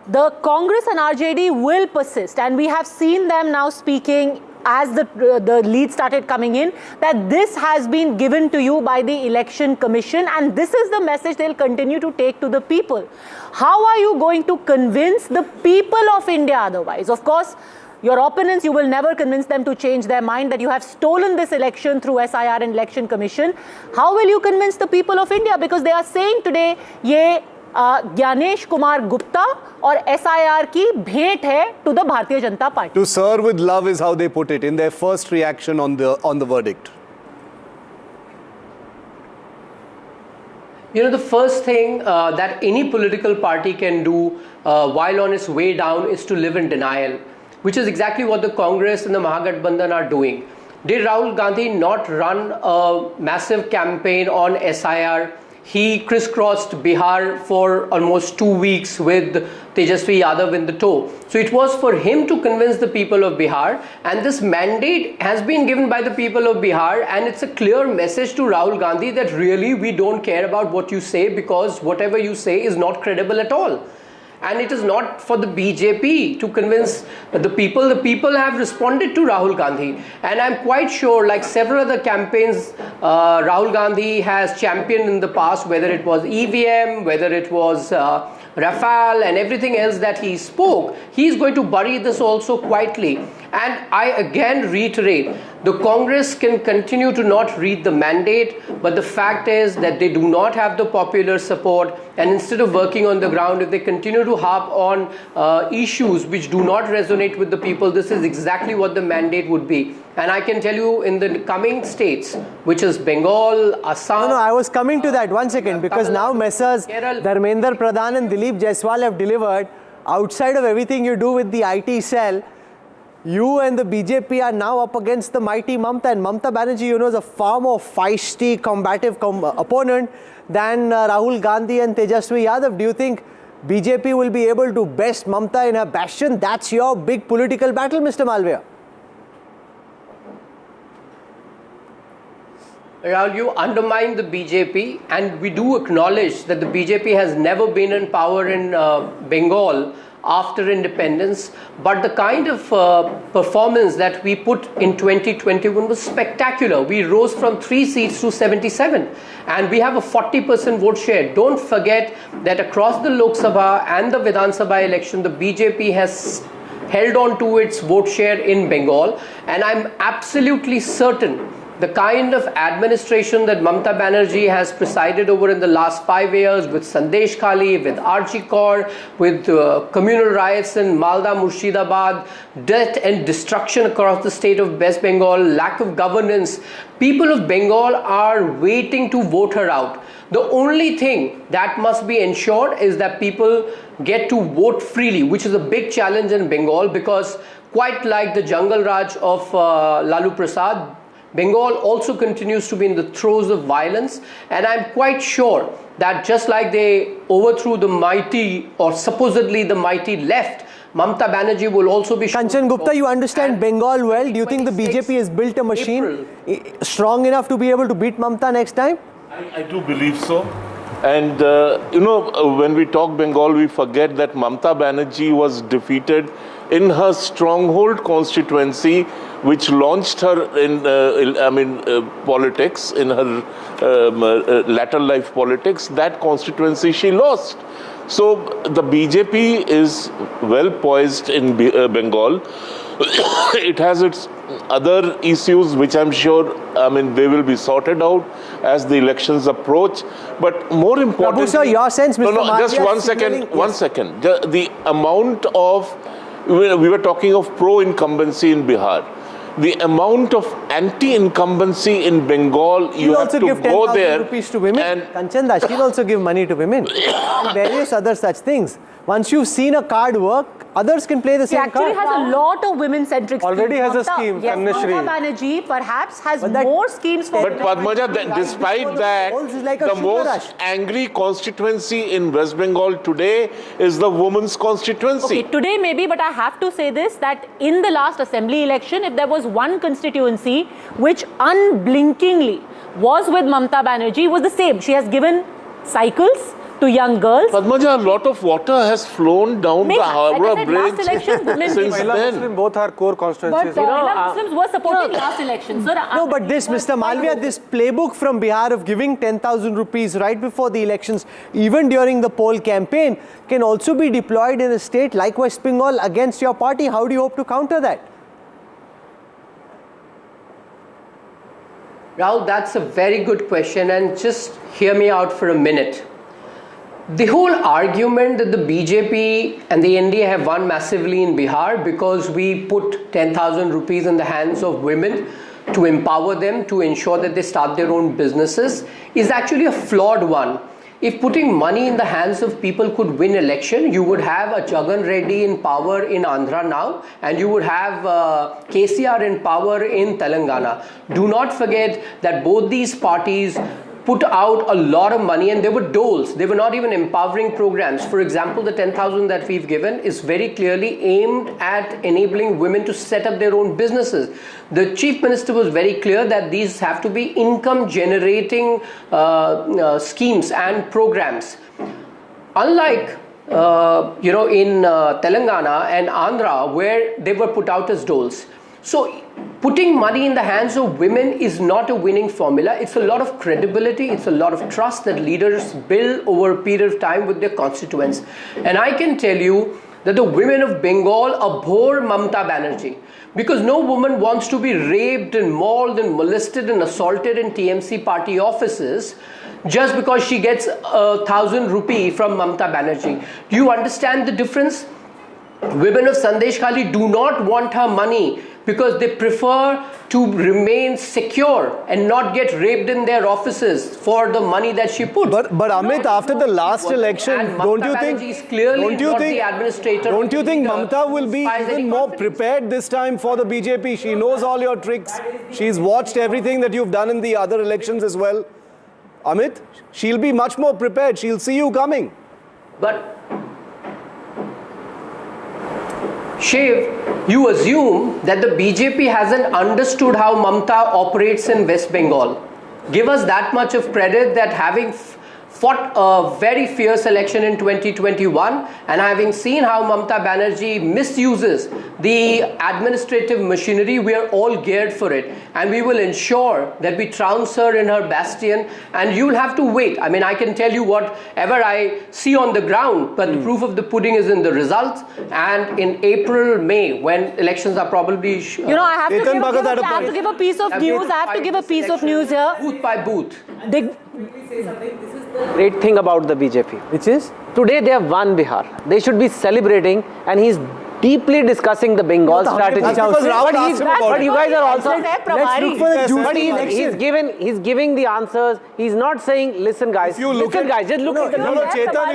the Congress and RJD will persist, and we have seen them now speaking as the lead started coming in, that this has been given to you by the Election Commission, and this is the message they'll continue to take to the people. How are you going to convince the people of India otherwise? Of course, your opponents, you will never convince them to change their mind that you have stolen this election through SIR and Election Commission. How will you convince the people of India? Because they are saying today, ye Gyanesh Kumar Gupta or SIR ki bhet hai to the Bharatiya Janata Party. To serve with love is how they put it in their first reaction on the verdict. The first thing that any political party can do while on its way down is to live in denial, which is exactly what the Congress and the Mahagathbandhan are doing. Did Rahul Gandhi not run a massive campaign on SIR? He crisscrossed Bihar for almost 2 weeks with Tejashwi Yadav in the tow. So it was for him to convince the people of Bihar, and this mandate has been given by the people of Bihar, and it's a clear message to Rahul Gandhi that really we don't care about what you say, because whatever you say is not credible at all. And it is not for the BJP to convince the people. The people have responded to Rahul Gandhi. And I'm quite sure, like several other campaigns Rahul Gandhi has championed in the past, whether it was EVM, whether it was Rafale and everything else that he spoke, he's going to bury this also quietly. And I again reiterate, the Congress can continue to not read the mandate, but the fact is that they do not have the popular support, and instead of working on the ground, if they continue to harp on issues which do not resonate with the people, this is exactly what the mandate would be. And I can tell you, in the coming states, which is Bengal, Assam... No, I was coming to that, 1 second, because now Messrs. Dharmendra Pradhan and Dilip Jaiswal have delivered. Outside of everything you do with the IT cell, you and the BJP are now up against the mighty Mamta, and Mamta Banerjee, is a far more feisty, combative opponent than Rahul Gandhi and Tejashwi Yadav. Do you think BJP will be able to best Mamta in her bastion? That's your big political battle, Mr. Malviya. Rahul, you undermine the BJP, and we do acknowledge that the BJP has never been in power in Bengal after independence, but the kind of performance that we put in 2021 was spectacular. We rose from 3 seats to 77, and we have a 40% vote share. Don't forget that across the Lok Sabha and the Vidhan Sabha election, the BJP has held on to its vote share in Bengal, and I'm absolutely certain the kind of administration that Mamta Banerjee has presided over in the last 5 years, with Sandesh Khali, with RG Kaur, with communal riots in Malda, Murshidabad, death and destruction across the state of West Bengal, lack of governance, people of Bengal are waiting to vote her out. The only thing that must be ensured is that people get to vote freely, which is a big challenge in Bengal, because quite like the Jungle Raj of Lalu Prasad, Bengal also continues to be in the throes of violence, and I'm quite sure that just like they overthrew the mighty, or supposedly the mighty left, Mamta Banerjee will also be... Kanchan Gupta, you understand Bengal well. Do you think the BJP has built a machine strong enough to be able to beat Mamta next time? I do believe so. And, when we talk Bengal, we forget that Mamata Banerjee was defeated in her stronghold constituency, which launched her in, politics, in her latter life politics. That constituency she lost. So the BJP is well poised in Bengal. It has its other issues, which I'm sure, they will be sorted out as the elections approach. But more importantly, sir, your sense, Mr. No, just Mathia, one second. One second. The amount of, we were talking of pro-incumbency in Bihar. The amount of anti-incumbency in Bengal, you have to go there. Rupees to women. And Kanchanda, she'll also give money to women. And various other such things. Once you've seen a card work, others can play the same card. She actually has a lot of women-centric schemes. Already has a scheme, Yes, Kannashri. Mamata Banerjee perhaps has more schemes for But Padmaja, despite that, the most angry constituency in West Bengal today is the women's constituency. Okay, today maybe, but I have to say this, that in the last assembly election, if there was one constituency which unblinkingly was with Mamata Banerjee, was the same. She has given cycles to young girls. Padmaja, a lot of water has flown down the Howrah Bridge since then. Both are core constituencies. But Muslims were supporting last election. So no, but this, Mr. Malviya, this playbook from Bihar of giving 10,000 rupees right before the elections, even during the poll campaign, can also be deployed in a state like West Bengal against your party. How do you hope to counter that? Rahul, that's a very good question, and just hear me out for a minute. The whole argument that the BJP and the NDA have won massively in Bihar because we put 10,000 rupees in the hands of women to empower them, to ensure that they start their own businesses, is actually a flawed one. If putting money in the hands of people could win election, you would have a Jagan Reddy in power in Andhra now, and you would have KCR in power in Telangana. Do not forget that both these parties put out a lot of money, and they were doles. They were not even empowering programs. For example, the 10,000 that we've given is very clearly aimed at enabling women to set up their own businesses. The Chief Minister was very clear that these have to be income generating schemes and programs. Unlike in Telangana and Andhra, where they were put out as doles. So putting money in the hands of women is not a winning formula. It's a lot of credibility, it's a lot of trust that leaders build over a period of time with their constituents. And I can tell you that the women of Bengal abhor Mamata Banerjee, because no woman wants to be raped and mauled and molested and assaulted in TMC party offices just because she gets 1,000 rupee from Mamata Banerjee. Do you understand the difference? Women of Sandesh Khali do not want her money because they prefer to remain secure and not get raped in their offices for the money that she put. But Amit, after the last election, don't you think Mamata will be even more prepared this time for the BJP? She knows all your tricks. She's watched everything that you've done in the other elections as well. Amit, she'll be much more prepared. She'll see you coming. But Shiv, you assume that the BJP hasn't understood how Mamata operates in West Bengal. Give us that much of credit that having fought a very fierce election in 2021 and having seen how Mamata Banerjee misuses the administrative machinery, we are all geared for it. And we will ensure that we trounce her in her bastion, and you'll have to wait. I mean, I can tell you whatever I see on the ground, but the proof of the pudding is in the results. And in April, May, when elections are probably... I have to give a piece of news. I have to give a piece of news here. Booth by booth. Great thing about the BJP, which is today they have won Bihar. They should be celebrating, and he's deeply discussing the Bengal strategy. But you guys are also. Let's look for the juicy. He's giving the answers. He's not saying, "Listen, guys. Just look at the." Chetan,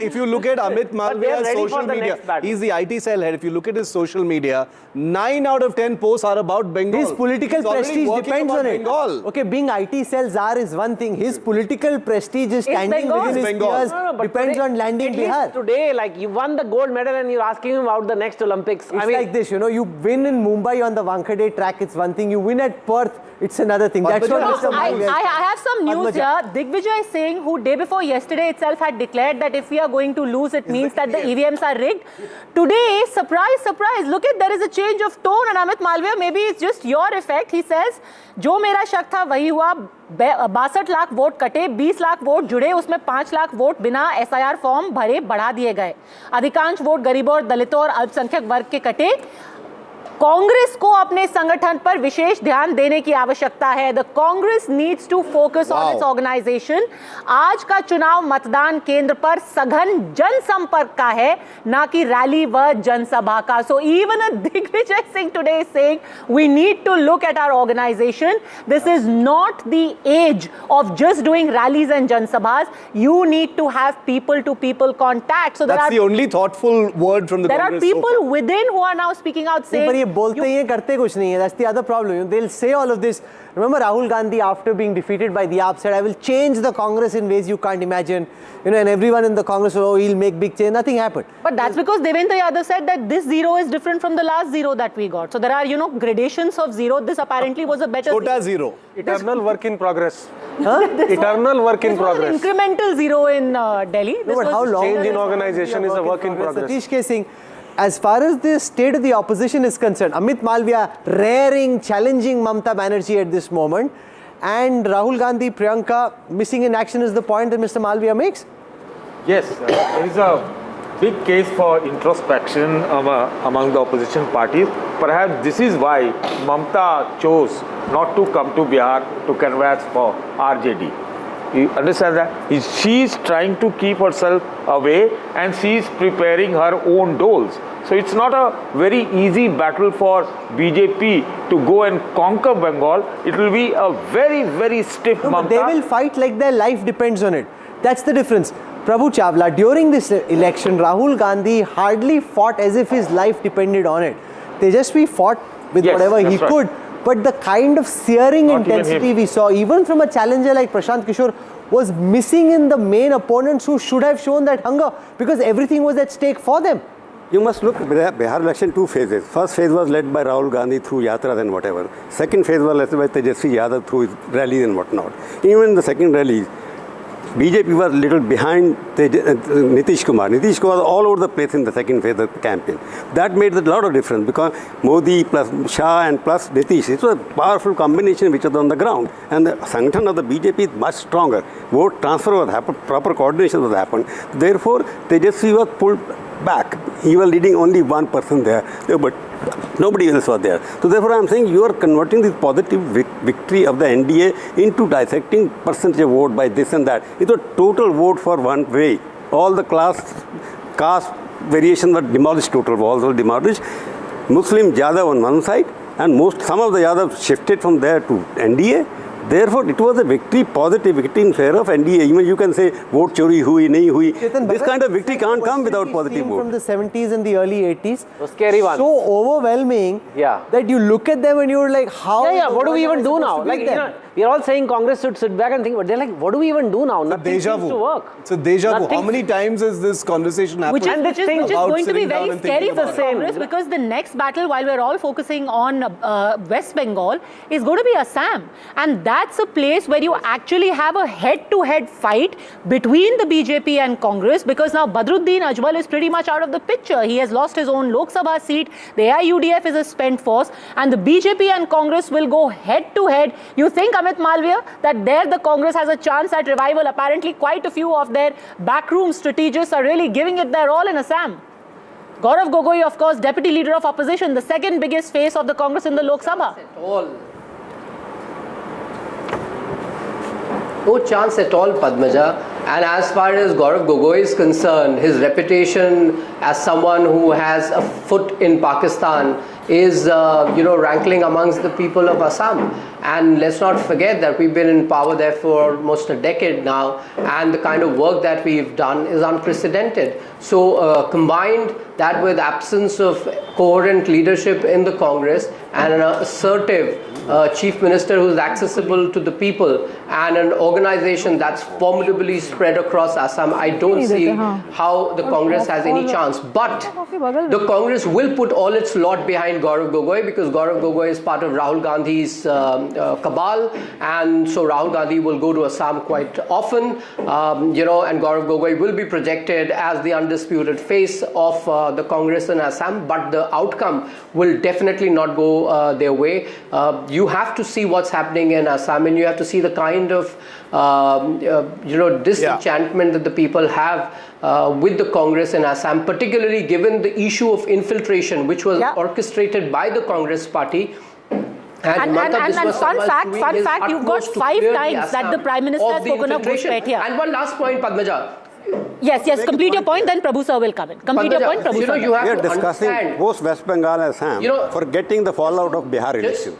if you look at Amit Malviya's social media, he's the IT cell head. If you look at his social media, 9 out of 10 posts are about Bengal. His political prestige depends on it. Okay, being IT cell czar is one thing. His political prestige is standing within his peers depends on landing Bihar. Today, like you won the gold medal, and you're asking him about the next next Olympics. It's like this, you know, you win in Mumbai on the Wankhede track, it's one thing. You win at Perth, it's another thing. That's what Mr. Malviya. I have some news here. Digvijay Singh, who day before yesterday itself had declared that if we are going to lose, it means that the EVMs are rigged. Today, surprise, surprise, look at, there is a change of tone, and Amit Malviya, maybe it's just your effect. He says, जो मेरा शक था वही हुआ, 62 lakh vote कटे, 20 lakh vote जुड़े, उसमें 5 lakh vote बिना SIR फॉर्म भरे बढ़ा दिए गए, अधिकांश वोट गरीबों और दलितों और अल्पसंख्यक वर्ग के कटे। कांग्रेस को अपने संगठन पर विशेष ध्यान देने की आवश्यकता है। The Congress needs to focus on its organisation. आज का चुनाव मतदान केंद्र पर सघन जनसंपर्क का है, ना कि रैली व जनसभा का। So even Digvijaya Singh today is saying we need to look at our organisation. This is not the age of just doing rallies and जनसभास। You need to have people to people contact. So that's the only thoughtful word from the there Congress. There are people within who are now speaking out saying बोलते ही करते कुछ नहीं है. That's the other problem. They'll say all of this. Remember Rahul Gandhi, after being defeated by the AAP, said, I will change the Congress in ways you can't imagine. You know, and everyone in the Congress said, oh, he'll make big change. Nothing happened. But that's because Devendra Yadav said that this zero is different from the last zero that we got. So there are, you know, gradations of zero. This apparently was a better zero. Eternal work in progress. Eternal work in progress. This was an incremental zero in Delhi. No, but how long? Change in organization is a work in progress. Nitish K. Singh, as far as the state of the opposition is concerned, Amit Malviya raring, challenging Mamata Banerjee at this moment, and Rahul Gandhi, Priyanka missing in action is the point that Mr. Malviya makes? Yes, there is a big case for introspection among the opposition parties. Perhaps this is why Mamata chose not to come to Bihar to canvass for RJD. You understand that? She is trying to keep herself away and she is preparing her own doles. So it's not a very easy battle for BJP to go and conquer Bengal. It will be a very, very stiff Mamata. But they will fight like their life depends on it. That's the difference. Prabhu Chawla, during this election, Rahul Gandhi hardly fought as if his life depended on it. Tejashwi fought with whatever he could. But the kind of searing intensity we saw, even from a challenger like Prashant Kishore, was missing in the main opponents who should have shown that hunger because everything was at stake for them. You must look at Bihar election 2 phases. First phase was led by Rahul Gandhi through yatras and whatever. Second phase was led by Tejashwi Yadav through his rallies and whatnot. Even in the second rally, BJP was little behind Nitish Kumar. Nitish Kumar was all over the place in the second phase of the campaign. That made a lot of difference because Modi plus Shah and plus Nitish, it was a powerful combination which was on the ground. And the sanction of the BJP is much stronger. Vote transfer was happened, proper coordination was happened. Therefore, Tejashwi was pulled back. He was leading only one person there, but nobody else was there. So therefore I am saying you are converting this positive victory of the NDA into dissecting percentage of vote by this and that. It was total vote for one way. All the caste variations were demolished, total walls were demolished. Muslim Yadav on one side and some of the Yadavs shifted from there to NDA. Therefore, it was a victory, positive victory in favor of NDA. Even you can say, vote chori hui, nahi hui. This kind of victory can't come without positive vote. From the 70s and the early 80s. Those scary ones. So overwhelming that you look at them and you're like, how? What do we even do now? Like, you know, we are all saying Congress should sit back and think, but they're like, what do we even do now? Nothing seems to work. It's a deja vu. How many times has this conversation happened? Which is going to be very scary for Congress because the next battle, while we're all focusing on West Bengal, is going to be Assam. And that's a place where you actually have a head-to-head fight between the BJP and Congress because now Badruddin Ajmal is pretty much out of the picture. He has lost his own Lok Sabha seat. The AIUDF is a spent force and the BJP and Congress will go head-to-head. You think, Amit Malviya, that there the Congress has a chance at revival? Apparently quite a few of their backroom strategists are really giving it their all in Assam. Gaurav Gogoi, of course, Deputy Leader of Opposition, the second biggest face of the Congress in the Lok Sabha. No chance at all, Padmaja. And as far as Gaurav Gogoi is concerned, his reputation as someone who has a foot in Pakistan, is rankling amongst the people of Assam. And let's not forget that we've been in power there for almost a decade now, and the kind of work that we've done is unprecedented. So combined that with absence of coherent leadership in the Congress and an assertive chief minister who's accessible to the people and an organization that's formidably spread across Assam, I don't see how the Congress has any chance. But the Congress will put all its lot behind Gaurav Gogoi, because Gaurav Gogoi is part of Rahul Gandhi's cabal, and so Rahul Gandhi will go to Assam quite often, and Gaurav Gogoi will be projected as the undisputed face of the Congress in Assam, but the outcome will definitely not go their way. You have to see what's happening in Assam, and you have to see the kind of disenchantment that the people have with the Congress in Assam, particularly given the issue of infiltration, which was orchestrated by the Congress party. And fun fact, you've got 5 times that the Prime Minister has spoken of Bushpet here. And one last point, Padmaja. Yes, complete your point, then Prabhu sir will come in. Complete your point, Prabhu sir. We are discussing both West Bengal and Assam, forgetting the fallout of Bihar election.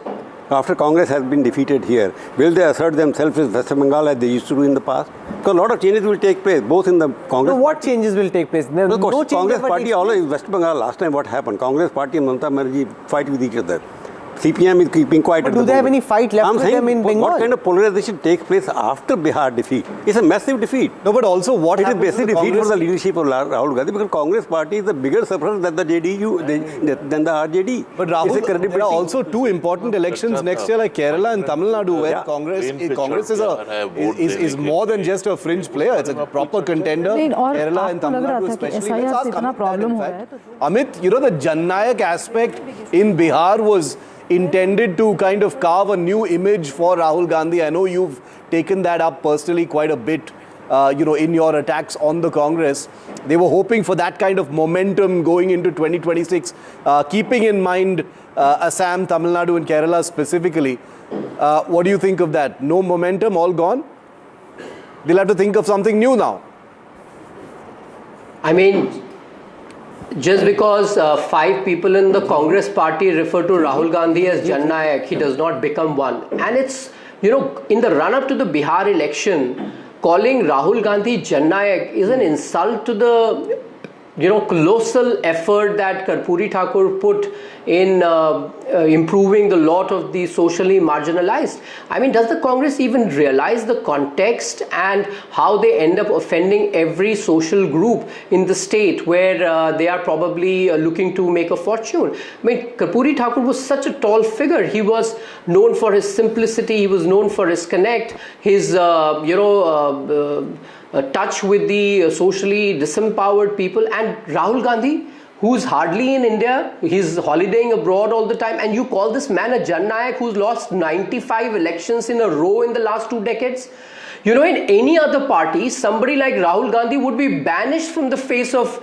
After Congress has been defeated here, will they assert themselves as West Bengal as they used to do in the past? Because a lot of changes will take place, both in the Congress. So what changes will take place? No Congress party, always West Bengal, last time what happened? Congress party and Mamata Banerjee fight with each other. CPM is keeping quiet. But do they have any fight left with them in Bengal? What kind of polarization takes place after Bihar defeat? It's a massive defeat. No, but also what it is basically defeat for the leadership of Rahul Gandhi, because Congress party is a bigger sufferer than the JDU, than the RJD. But Rahul, there are also 2 important elections next year, like Kerala and Tamil Nadu, where Congress is more than just a fringe player. It's a proper contender. Kerala and Tamil Nadu especially. Amit, the Jannayak aspect in Bihar was intended to kind of carve a new image for Rahul Gandhi. I know you've taken that up personally quite a bit, in your attacks on the Congress. They were hoping for that kind of momentum going into 2026, keeping in mind Assam, Tamil Nadu and Kerala specifically. What do you think of that? No momentum, all gone? They'll have to think of something new now. I mean, just because 5 people in the Congress party refer to Rahul Gandhi as Jannayak, he does not become one. And it's, in the run-up to the Bihar election, calling Rahul Gandhi Jannayak is an insult to the, colossal effort that Karpuri Thakur put in improving the lot of the socially marginalized. I mean, does the Congress even realize the context and how they end up offending every social group in the state where they are probably looking to make a fortune? I mean, Karpuri Thakur was such a tall figure. He was known for his simplicity. He was known for his connect, his, touch with the socially disempowered people. And Rahul Gandhi, who's hardly in India, he's holidaying abroad all the time, and you call this man a Jannayak who's lost 95 elections in a row in the last 2 decades? In any other party, somebody like Rahul Gandhi would be banished from the face of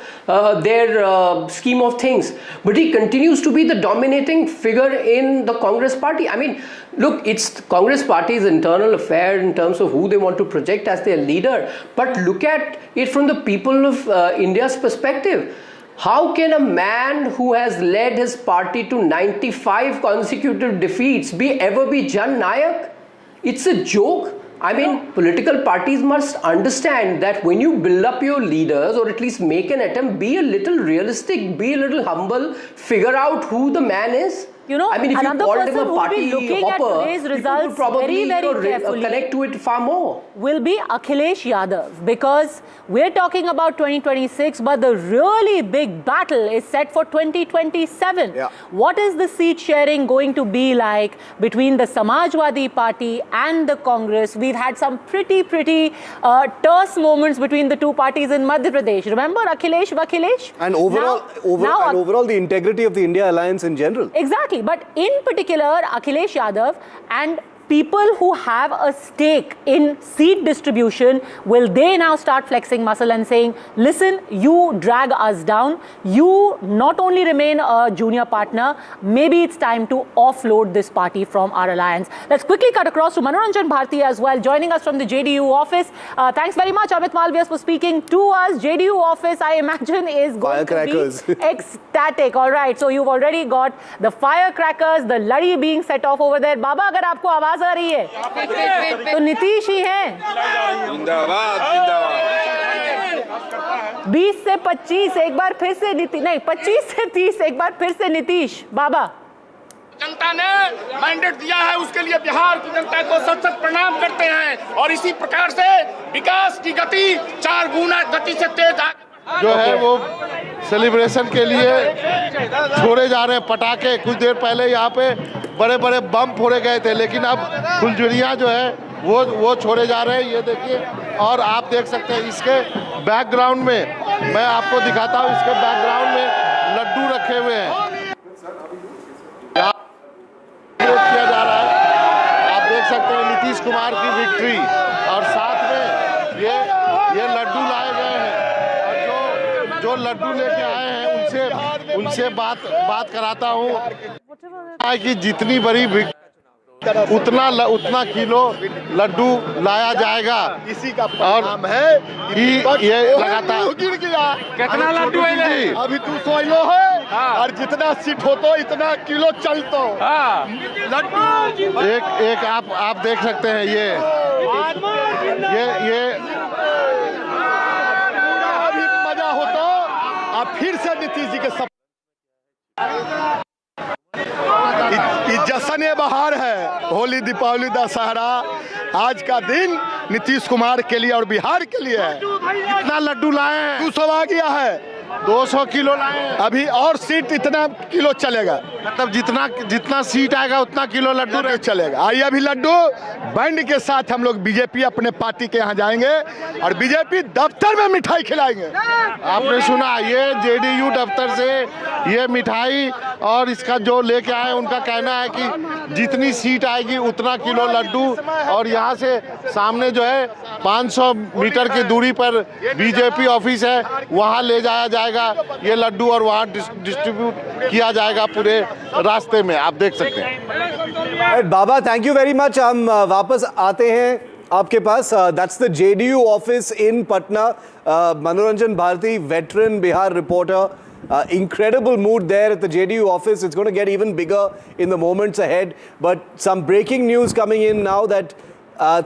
their scheme of things. But he continues to be the dominating figure in the Congress party. I mean, look, it's the Congress party's internal affair in terms of who they want to project as their leader. But look at it from the people of India's perspective. How can a man who has led his party to 95 consecutive defeats ever be Jannayak? It's a joke. I mean, political parties must understand that when you build up your leaders, or at least make an attempt, be a little realistic, be a little humble, figure out who the man is. I mean, if you called him a party hopper, people would probably connect to it far more. Will be Akhilesh Yadav, because we're talking about 2026, but the really big battle is set for 2027. Yeah. What is the seat sharing going to be like between the Samajwadi Party and the Congress? We've had some pretty terse moments between the 2 parties in Madhya Pradesh. Remember Akhilesh Vakhilesh? And overall the integrity of the India alliance in general. Exactly. But in particular, Akhilesh Yadav and people who have a stake in seat distribution, will they now start flexing muscle and saying, listen, you drag us down, you not only remain a junior partner, maybe it's time to offload this party from our alliance. Let's quickly cut across to Manoranjan Bharti as well, joining us from the JDU office. Thanks very much, Amit Malviya, for speaking to us. JDU office, I imagine, is going to be ecstatic. All right, so you've already got the firecrackers, the lari being set off over there. Baba, agar aapko awaaz आ रही है तो नीतीश ही हैं। जिंदाबाद जिंदाबाद। 20 से 25 एक बार फिर से नीतीश, नहीं 25 से 30 एक बार फिर से नीतीश। बाबा, जनता ने मैंडेट दिया है, उसके लिए बिहार की जनता को सत सत प्रणाम करते हैं और इसी प्रकार से विकास की गति 4 गुना गति से तेज जो है वो सेलिब्रेशन के लिए छोड़े जा रहे हैं पटाखे। कुछ देर पहले यहाँ पे बड़े बड़े बम फोड़े गए थे, लेकिन अब फुलझड़ियाँ जो है वो छोड़े जा रहे हैं। ये देखिए, और आप देख सकते हैं इसके बैकग्राउंड में, मैं आपको दिखाता हूँ, इसके बैकग्राउंड में लड्डू रखे हुए हैं, किया जा रहा है। आप देख सकते हैं नीतीश कुमार की विक्ट्री, और साथ में ये लड्डू लाए गए हैं, और जो लड्डू लेके आए हैं उनसे बात कराता हूँ कि जितनी बड़ी उतना किलो लड्डू लाया जाएगा। इसी का नाम है ये लगातार। कितना लड्डू है अभी 200 किलो है, और जितना सीट हो तो इतना किलो चलतो लड्डू। एक आप देख सकते हैं ये अभी मजा हो तो आप फिर से नीतीश जी के सब जश्न बहार है, होली दीपावली दशहरा, आज का दिन नीतीश कुमार के लिए और बिहार के लिए है। कितना लड्डू लाए हैं? 200 आ गया है, 200 किलो लाए हैं। अभी और सीट इतना किलो चलेगा, मतलब जितना सीट आएगा उतना किलो लड्डू चलेगा। आइए अभी लड्डू बैंड के साथ हम लोग बीजेपी अपने पार्टी के यहाँ जाएंगे और बीजेपी दफ्तर में मिठाई खिलाएंगे। आपने सुना, ये जेडीयू दफ्तर से ये मिठाई और इसका जो लेके आए उनका कहना है कि जितनी सीट आएगी उतना किलो लड्डू, और यहाँ से सामने जो है 500 मीटर की दूरी पर बीजेपी ऑफिस है, वहाँ ले जाया जाएगा ये लड्डू और वहाँ डिस्ट्रीब्यूट किया जाएगा पूरे रास्ते में। आप देख सकते हैं। बाबा, थैंक यू वेरी मच। हम वापस आते हैं आपके पास। That's the JDU office in Patna. Manoranjan Bharti, veteran Bihar reporter. Incredible mood there at the JDU office. It's going to get even bigger in the moments ahead. But some breaking news coming in now that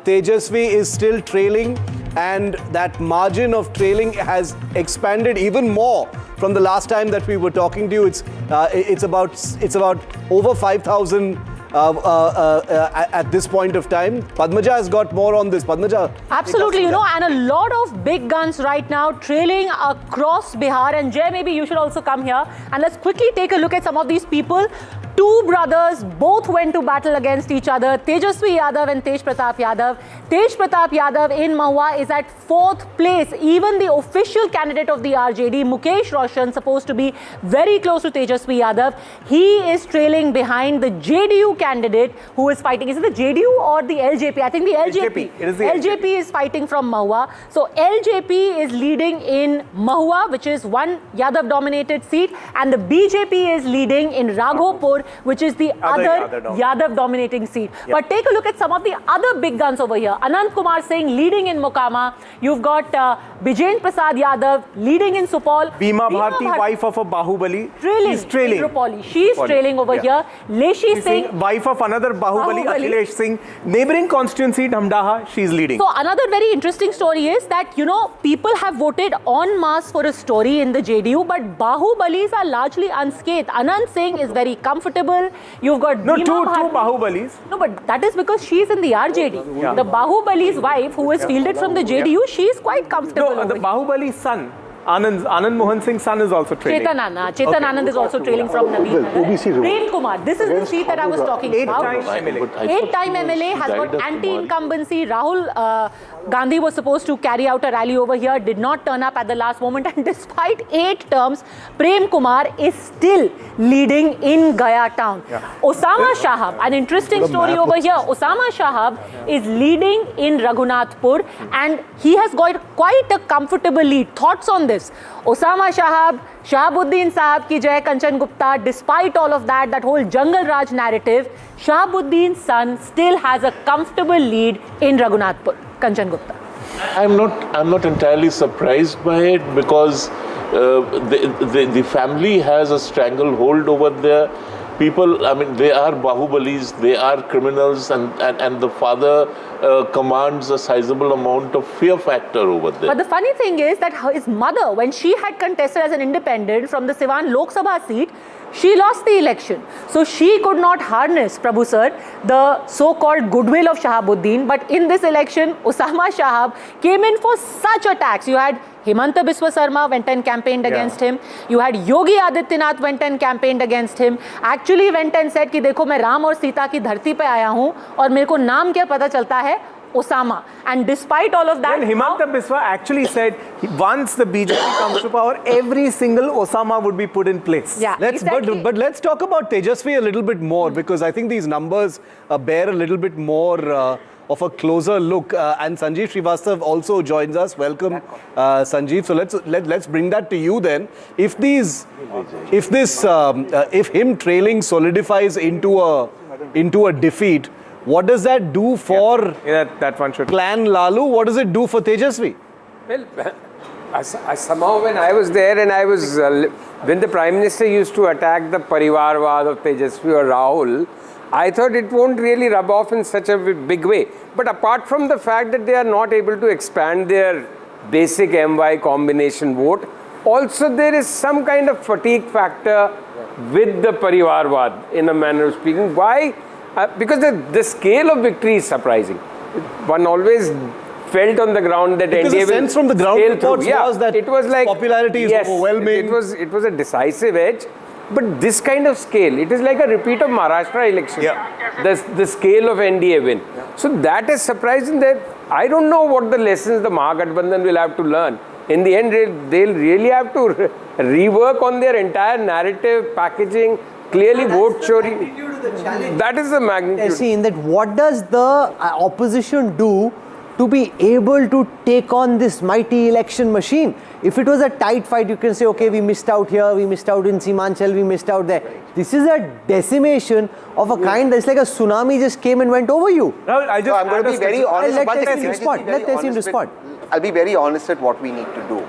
Tejashwi is still trailing, and that margin of trailing has expanded even more from the last time that we were talking to you. It's about over 5,000 at this point of time. Padmaja has got more on this. Padmaja. Absolutely, you know, and a lot of big guns right now trailing across Bihar. And Jay, maybe you should also come here and let's quickly take a look at some of these people. Two brothers, both went to battle against each other. Tejashwi Yadav and Tej Pratap Yadav. Tej Pratap Yadav in Mahua is at 4th place. Even the official candidate of the RJD, Mukesh Roshan, supposed to be very close to Tejashwi Yadav. He is trailing behind the JDU candidate who is fighting. Is it the JDU or the LJP? I think the LJP. It is the LJP is fighting from Mahua. So LJP is leading in Mahua, which is one Yadav-dominated seat, and the BJP is leading in Raghopur, which is the other Yadav-dominating seat. Yep. But take a look at some of the other big guns over here. Anant Kumar Singh leading in Mokama. You've got Bijen Prasad Yadav leading in Supal. Bhima Bharti, wife of a Bahubali. She's trailing. She's trailing over here. Leshi Singh, wife of another Bahubali, Akhilesh Singh. Neighboring constituency, Dhamdaha, she's leading. So another very interesting story is that, you know, people have voted en masse for a story in the JDU, but Bahubalis are largely unscathed. Anant Singh is very comfortable. You've got two Bahubalis. No, but that is because she's in the RJD. Yeah. The Bahubali's wife, who is fielded from the JDU, she's quite comfortable. No, the Bahubali's son, Anand Mohan Singh's son is also trailing. Chetan Anand is also trailing from Naveen. Prem Kumar, this is the seat that I was talking about. Eight-time MLA has got anti-incumbency. Rahul Gandhi was supposed to carry out a rally over here, did not turn up at the last moment, and despite 8 terms, Prem Kumar is still leading in Gaya town. Osama Shahab, an interesting story over here. Osama Shahab is leading in Raghunathpur and he has got quite a comfortable lead. Thoughts on this? Osama Shahab, Shahabuddin Sahab ki jai, Kanchan Gupta, despite all of that, that whole Jungle Raj narrative, Shahabuddin's son still has a comfortable lead in Raghunathpur. Kanchan Gupta. I'm not entirely surprised by it because the family has a stranglehold over there. People, I mean, they are Bahubalis, they are criminals, and the father commands a sizable amount of fear factor over there. But the funny thing is that his mother, when she had contested as an independent from the Siwan Lok Sabha seat, she lost the election. So she could not harness, Prabhu sir, the so-called goodwill of Shahabuddin. But in this election, Osama Shahab came in for such attacks. You had Himanta Biswa Sarma went and campaigned against him. You had Yogi Adityanath went and campaigned against him. Actually went and said कि देखो मैं राम और सीता की धरती पे आया हूँ और मेरे को नाम क्या पता चलता है Osama. And despite all of that, when Himanta Biswa actually said once the BJP comes to power, every single Osama would be put in place. Yeah, but let's talk about Tejashwi a little bit more because I think these numbers bear a little bit more of a closer look. And Sanjeev Srivastav also joins us. Welcome, Sanjeev. So let's bring that to you then. If him trailing solidifies into a defeat, what does that do for that one should Clan Lalu? What does it do for Tejashwi? Well, somehow when I was there and I was when the Prime Minister used to attack the Parivarwad of Tejashwi or Rahul, I thought it won't really rub off in such a big way. But apart from the fact that they are not able to expand their basic MY combination vote, also there is some kind of fatigue factor with the Parivarwad in a manner of speaking. Why? Because the scale of victory is surprising. One always felt on the ground that because NDA the sense from the ground reports was that it was like popularity is overwhelming. It was a decisive edge. But this kind of scale, it is like a repeat of Maharashtra election. The scale of NDA win. So that is surprising that I don't know what the lessons the Mahagathbandhan will have to learn. In the end, they'll really have to rework on their entire narrative, packaging, clearly vote chori. That is the magnitude. I see in that what does the opposition do to be able to take on this mighty election machine? If it was a tight fight, you can say, okay, we missed out here, we missed out in Simanchal, we missed out there. This is a decimation of a kind that's like a tsunami just came and went over you. I'm going to be very honest. Let Tessim respond. I'll be very honest at what we need to do.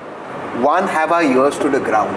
One, have our ears to the ground.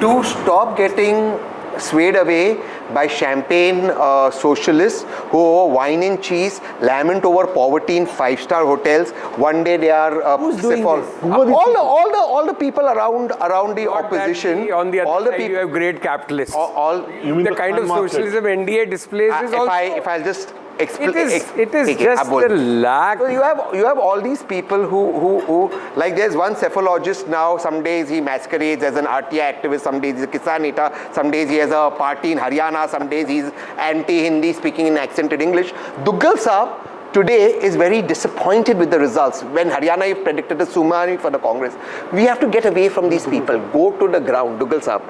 Two, stop getting swayed away by champagne socialists who over wine and cheese lament over poverty in 5-star hotels. One day they are all the people around the opposition. On the other side, you have great capitalists. The kind of socialism NDA displays is also. If I'll just explain, it is just a lack. So you have all these people who like there's one cephalogist now. Some days he masquerades as an RTI activist. Some days he's a Kisan Neta. Some days he has a party in Haryana. Some days he's anti-Hindi, speaking in accented English. Duggal Saab today is very disappointed with the results. When Haryana predicted a tsunami for the Congress, we have to get away from these people. Go to the ground. Duggal Saab.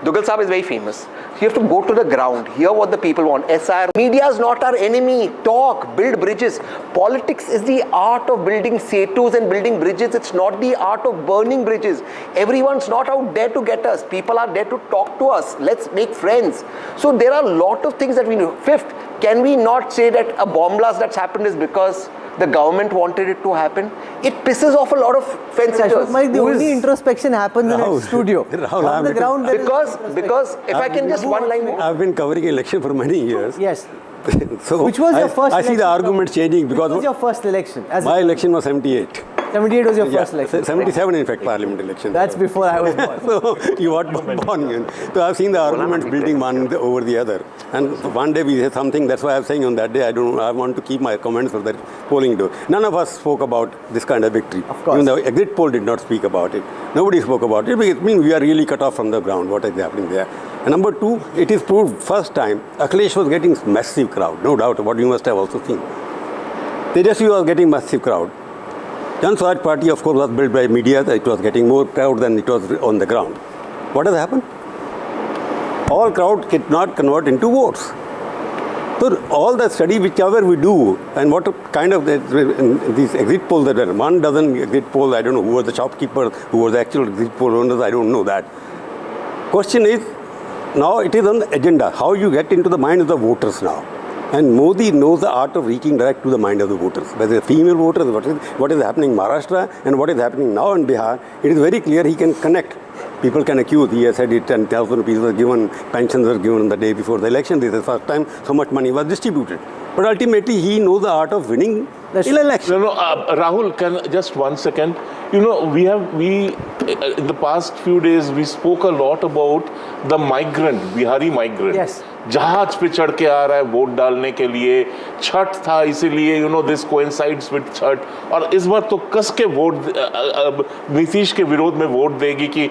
Duggal Saab is very famous. You have to go to the ground, hear what the people want. SR. Media is not our enemy. Talk, build bridges. Politics is the art of building setus and building bridges. It's not the art of burning bridges. Everyone's not out there to get us. People are there to talk to us. Let's make friends. So there are a lot of things that we do. Fifth, can we not say that a bomb blast that's happened is because the government wanted it to happen? It pisses off a lot of fence sitters. The only introspection happens in a studio. On the ground, because if I can just one line. I've been covering election for many years. Yes. So which was your first election? I see the argument changing because. What was your first election? My election was 78. 78 was your first election. 77 in fact, parliament election. That's before I was born. So you were born in. So I've seen the arguments building one over the other. And one day we said something, that's why I'm saying on that day, I want to keep my comments for that polling day. None of us spoke about this kind of victory. Of course. Even the exit poll did not speak about it. Nobody spoke about it. It means we are really cut off from the ground, what is happening there. And number two, it is proved first time, Akhilesh was getting massive crowd, no doubt, what you must have also seen. Tejashwi was getting massive crowd. Jan Swaraj Party, of course, was built by media. It was getting more crowd than it was on the ground. What has happened? All crowd cannot convert into votes. So all the study, whichever we do, and what kind of these exit polls that are, 1 dozen exit polls, I don't know who were the shopkeepers, who were the actual exit poll owners, I don't know that. Question is, now it is on the agenda, how you get into the mind of the voters now. And Modi knows the art of reaching direct to the mind of the voters. Whether female voters, what is happening in Maharashtra and what is happening now in Bihar, it is very clear he can connect. People can accuse, he has said it, 10,000 rupees were given, pensions were given the day before the election. This is the first time so much money was distributed. But ultimately, he knows the art of winning in election. Rahul, just 1 second. In the past few days, we spoke a lot about the migrant, Bihari migrant. Yes. जहाज पे चढ़ के आ रहा है vote डालने के लिए, छठ था इसीलिए this coincides with छठ, और इस बार तो कस के वोट नीतीश के विरोध में वोट देगी कि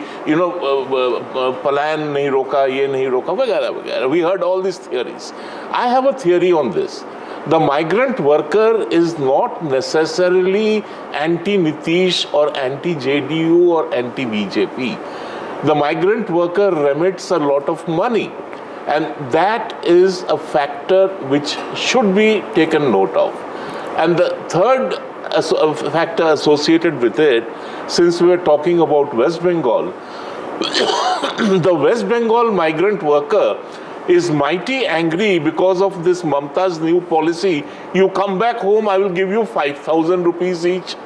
पलायन नहीं रोका, ये नहीं रोका, वगैरह वगैरह. We heard all these theories. I have a theory on this. The migrant worker is not necessarily anti-Nitish or anti-JDU or anti-BJP. The migrant worker remits a lot of money. And that is a factor which should be taken note of. And the third factor associated with it, since we were talking about West Bengal, the West Bengal migrant worker is mighty angry because of this Mamta's new policy. You come back home, I will give you 5,000 rupees each.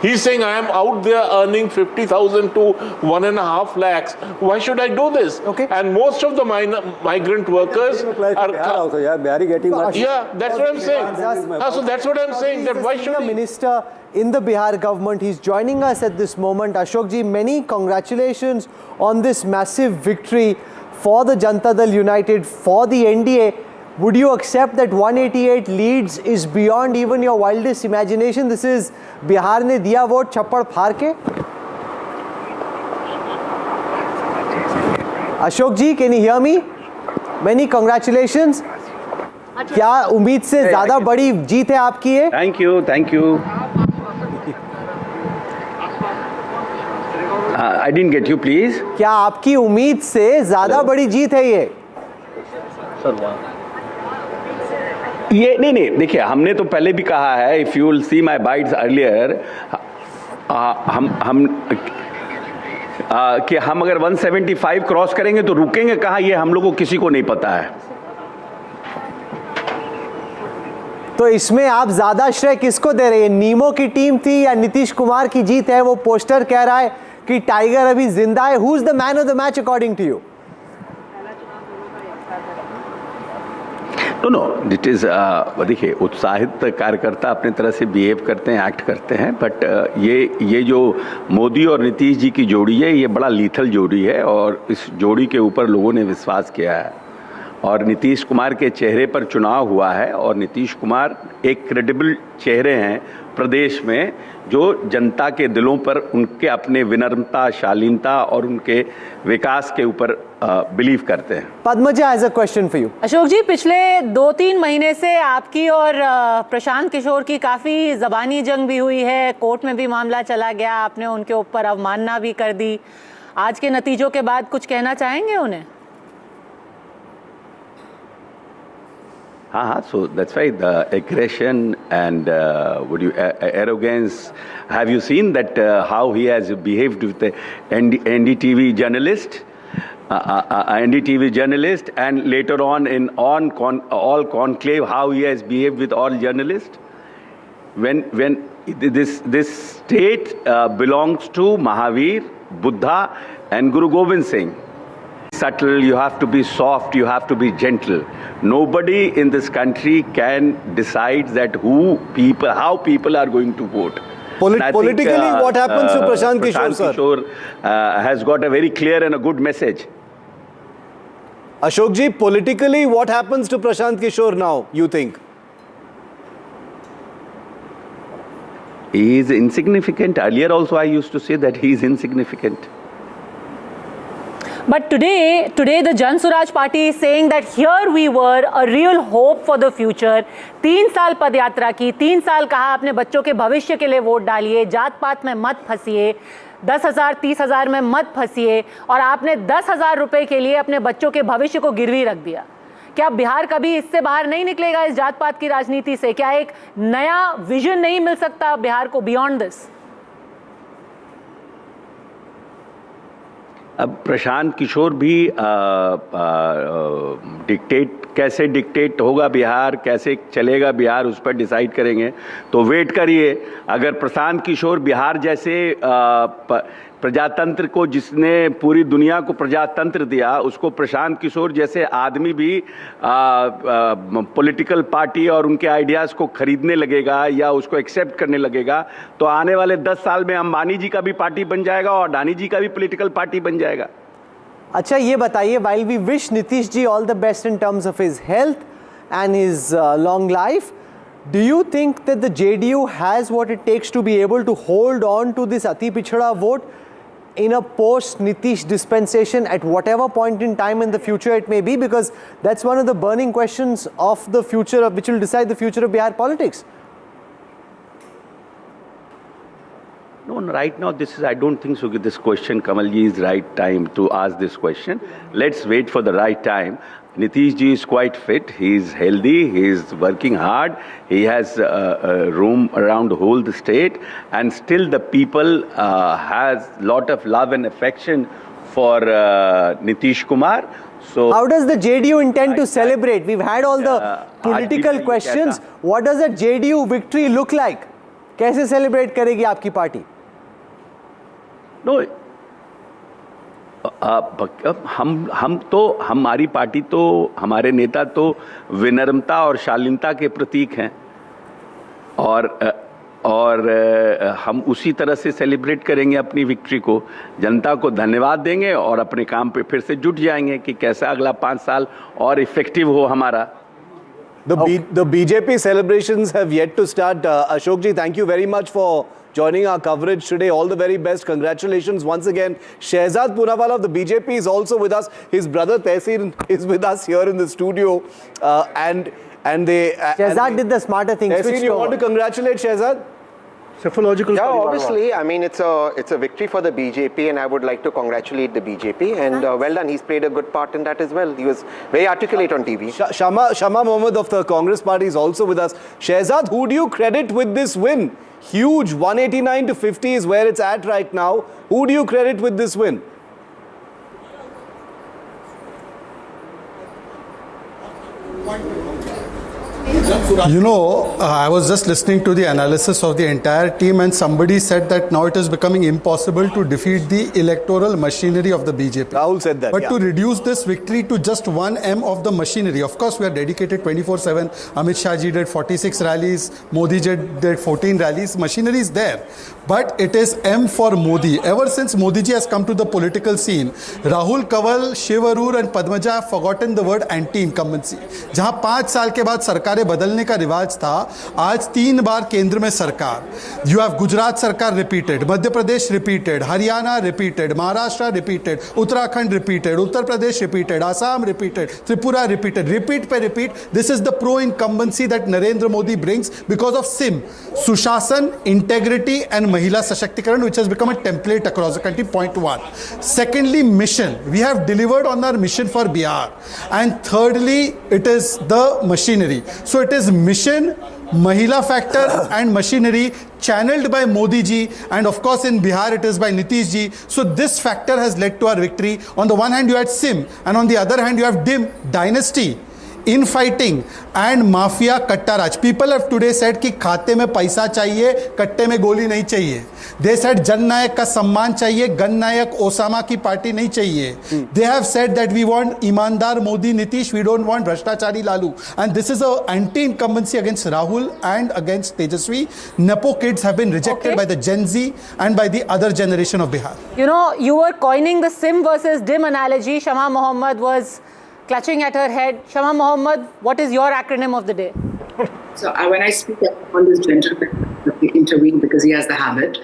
He's saying, I am out there earning 50,000 to 1.5 lakhs. Why should I do this? Okay. And most of the migrant workers are also, getting yeah, that's what I'm saying. So that's what I'm saying. That why should a minister in the Bihar government? He's joining us at this moment. Ashok ji, many congratulations on this massive victory for the Janata Dal United, for the NDA. Would you accept that 188 leads is beyond even your wildest imagination? This is Bihar ne diya vote chappad phar ke? Ashok ji, can you hear me? Many congratulations. क्या उम्मीद से ज़्यादा बड़ी जीत है आपकी ये? Thank you, thank you. I didn't get you, please. क्या आपकी उम्मीद से ज़्यादा बड़ी जीत है ये? ये नहीं देखिए, हमने तो पहले भी कहा है, if you will see my bytes earlier, कि हम अगर 175 क्रॉस करेंगे तो रुकेंगे कहाँ, ये हम लोगों को किसी को नहीं पता है. तो इसमें आप ज्यादा श्रेय किसको दे रहे हैं? नीमो की टीम थी या नीतीश कुमार की जीत है? वो पोस्टर कह रहा है कि टाइगर अभी जिंदा है. Who is the man of the match according to you? No it is देखिए, उत्साहित कार्यकर्ता अपने तरह से बिहेव करते हैं, एक्ट करते हैं, बट ये जो मोदी और नीतीश जी की जोड़ी है, ये बड़ा लीथल जोड़ी है और इस जोड़ी के ऊपर लोगों ने विश्वास किया है. और नीतीश कुमार के चेहरे पर चुनाव हुआ है और नीतीश कुमार एक क्रेडिबल चेहरे हैं प्रदेश में, जो जनता के दिलों पर उनके अपने विनम्रता, शालीनता और उनके विकास के ऊपर बिलीव करते हैं. Padmaja has a question for you. Ashok ji, पिछले 2-3 महीने से आपकी और प्रशांत किशोर की काफ़ी ज़बानी जंग भी हुई है, कोर्ट में भी मामला चला गया, आपने उनके ऊपर अवमानना भी कर दी. आज के नतीजों के बाद कुछ कहना चाहेंगे उन्हें? So that's why the aggression and arrogance. Have you seen that how he has behaved with the NDTV journalist, and later on in all conclave how he has behaved with all journalists? When this state belongs to Mahavir, Buddha, and Guru Gobind Singh. Subtle, you have to be soft, you have to be gentle. Nobody in this country can decide that how people are going to vote. Politically, what happens to Prashant Kishore, sir? Kishore has got a very clear and a good message. Ashok ji, politically, what happens to Prashant Kishore now, you think? He is insignificant. Earlier also I used to say that he is insignificant. But today the Jan Suraj Party is saying that here we were, a real hope for the future. 3 साल पद यात्रा की, 3 साल कहा अपने बच्चों के भविष्य के लिए वोट डालिए, जात पात में मत फंसिए, 10,000 30,000 में मत फंसिए, और आपने 10,000 रुपए के लिए अपने बच्चों के भविष्य को गिरवी रख दिया। क्या बिहार कभी इससे बाहर नहीं निकलेगा, इस जात पात की राजनीति से? क्या एक नया विजन नहीं मिल सकता बिहार को बियॉन्ड दिस? अब प्रशांत किशोर भी कैसे डिक्टेट होगा बिहार, कैसे चलेगा बिहार, उस पर डिसाइड करेंगे। तो वेट करिए। अगर प्रशांत किशोर बिहार जैसे प्रजातंत्र को, जिसने पूरी दुनिया को प्रजातंत्र दिया, उसको प्रशांत किशोर जैसे आदमी भी पॉलिटिकल पार्टी और उनके आइडियाज़ को खरीदने लगेगा या उसको एक्सेप्ट करने लगेगा, तो आने वाले 10 साल में अंबानी जी का भी पार्टी बन जाएगा और अडानी जी का भी पॉलिटिकल पार्टी बन जाएगा। अच्छा, ये बताइए, while we wish Nitish ji all the best in terms of his health and his long life, do you think that the JDU has what it takes to be able to hold on to this Ati Pichhada vote in a post-Nitish dispensation at whatever point in time in the future it may be? Because that's one of the burning questions of the future, which will decide the future of Bihar politics. No, right now I don't think so. This question, Kamalji, is right time to ask this question. Let's wait for the right time. Nitish ji is quite fit. He is healthy. He is working hard. He has room around the whole state, and still the people has lot of love and affection for Nitish Kumar. So how does the JDU intend to celebrate? We've had all the political questions. What does a JDU victory look like? कैसे celebrate करेगी आपकी party? No, हम तो, हमारी party तो, हमारे नेता तो विनम्रता और शालीनता के प्रतीक हैं, और हम उसी तरह से सेलिब्रेट करेंगे अपनी विक्ट्री को। जनता को धन्यवाद देंगे और अपने काम पे फिर से जुट जाएंगे कि कैसा अगला 5 साल और इफेक्टिव हो हमारा। The BJP celebrations have yet to start. Ashok ji, thank you very much for joining our coverage today. All the very best. Congratulations once again. Shehzad Poonawala of the BJP is also with us. His brother Tehsir is with us here in the studio. And they... Shehzad did the smarter thing. Tehsir, you want to congratulate Shehzad? Yeah, obviously. I mean, it's a victory for the BJP, and I would like to congratulate the BJP. And well done. He's played a good part in that as well. He was very articulate on TV. Shama Mohammed of the Congress Party is also with us. Shehzad, who do you credit with this win? Huge, 189 to 50 is where it's at right now. Who do you credit with this win? You know, I was just listening to the analysis of the entire team, and somebody said that now it is becoming impossible to defeat the electoral machinery of the BJP. Rahul said that, But to reduce this victory to just 1 M of the machinery, of course we are dedicated 24/7. Amit Shah ji did 46 rallies, Modi ji did 14 rallies, machinery is there. But it is M for Modi. Ever since Modi ji has come to the political scene, Rahul, Kanwal, Shiv Arur and Padmaja have forgotten the word anti-incumbency. जहाँ 5 साल के बाद सरकारें बदलने का रिवाज था, आज 3 बार केंद्र में सरकार। You have Gujarat sarkar repeated, Madhya Pradesh repeated, Haryana repeated, Maharashtra repeated, Uttarakhand repeated, Uttar Pradesh repeated, Assam repeated, Tripura repeated, repeat पे repeat. This is the pro incumbency that Narendra Modi brings because of sim, sushasan, integrity and mahila sashaktikaran, which has become a template across the country. Point 1. Secondly, mission. We have delivered on our mission for Bihar. And thirdly, it is the machinery. So it is mission, Mahila factor and machinery channeled by Modi ji, and of course in Bihar it is by Nitish ji. So this factor has led to our victory. On the one hand you had SIM, and on the other hand you have DIM, dynasty. infighting and mafia katta raj. People have today said कि खाते में पैसा चाहिए, कट्टे में गोली नहीं चाहिए. They said जन नायक का सम्मान चाहिए, गन नायक ओसामा की पार्टी नहीं चाहिए. They have said that we want ईमानदार Modi Nitish, we don't want भ्रष्टाचारी Lalu. And this is a anti-incumbency against Rahul and against Tejashwi. Nepo kids have been rejected by the Gen Z and by the other generation of Bihar. You know, you were coining the Sim versus Dim analogy. Shama Mohammed was clutching at her head. Shama Mohammed, what is your acronym of the day? So when I speak on this gentleman intervene because he has the habit.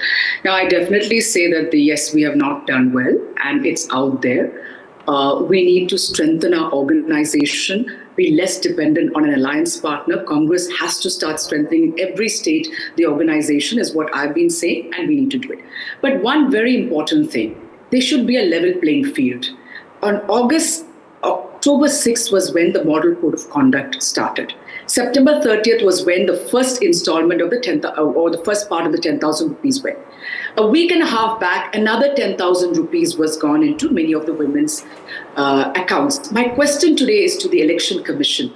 Now I definitely say that yes, we have not done well and it's out there. We need to strengthen our organization, be less dependent on an alliance partner. Congress has to start strengthening in every state the organization is what I've been saying, and we need to do it. But one very important thing, there should be a level playing field. On October 6th was when the Model Code of Conduct started. September 30th was when the first installment of the the first part of the 10,000 rupees went. A week and a half back, another 10,000 rupees was gone into many of the women's accounts. My question today is to the Election Commission.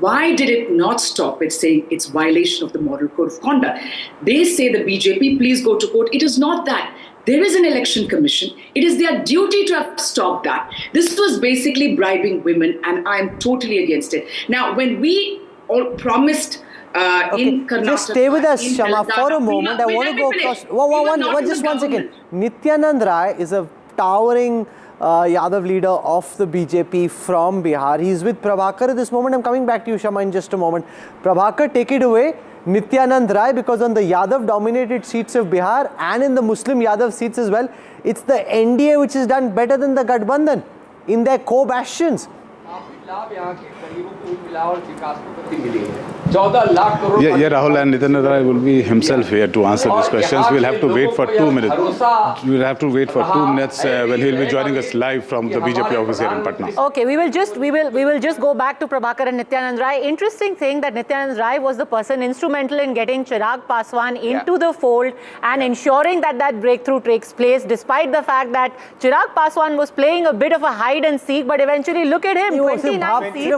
Why did it not stop it saying it's violation of the Model Code of Conduct? They say the BJP, please go to court. It is not that. There is an election commission. It is their duty to have stopped that. This was basically bribing women, and I'm totally against it. Now, when we all promised in Karnataka... Just stay with us, Shama, for a moment. I want to go across... Just one second. Nityanand Rai is a towering Yadav leader of the BJP from Bihar. He's with Prabhakar at this moment. I'm coming back to you, Shama, in just a moment. Prabhakar, take it away. Nityanand Rai, because on the Yadav-dominated seats of Bihar and in the Muslim Yadav seats as well, it's the NDA which has done better than the Gathbandhan in their co-bastions. Yeah, Rahul and Nityanand Rai will be himself here to answer these questions. We'll have to wait for 2 minutes. We'll have to wait for 2 minutes when he'll be joining us live from the BJP office here in Patna. Okay, we will just go back to Prabhakar and Nityanand Rai. Interesting thing that Nityanand Rai was the person instrumental in getting Chirag Paswan into the fold and ensuring that that breakthrough takes place, despite the fact that Chirag Paswan was playing a bit of a hide and seek, but eventually look at him, 29 seats.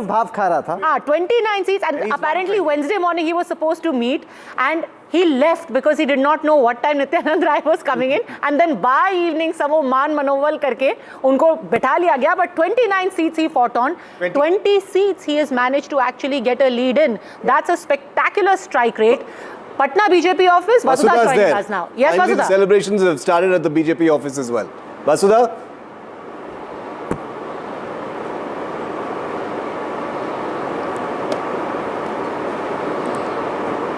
29 seats, and apparently Wednesday morning he was supposed to meet and he left because he did not know what time Nityanand Rai was coming in, and then by evening some man manoval karke unko bitha liya gaya, but 29 seats he fought on. 20 seats he has managed to actually get a lead in. That's a spectacular strike rate. Patna BJP office, Vasudha joining us now. Yes, Vasudha. The celebrations have started at the BJP office as well. Vasudha?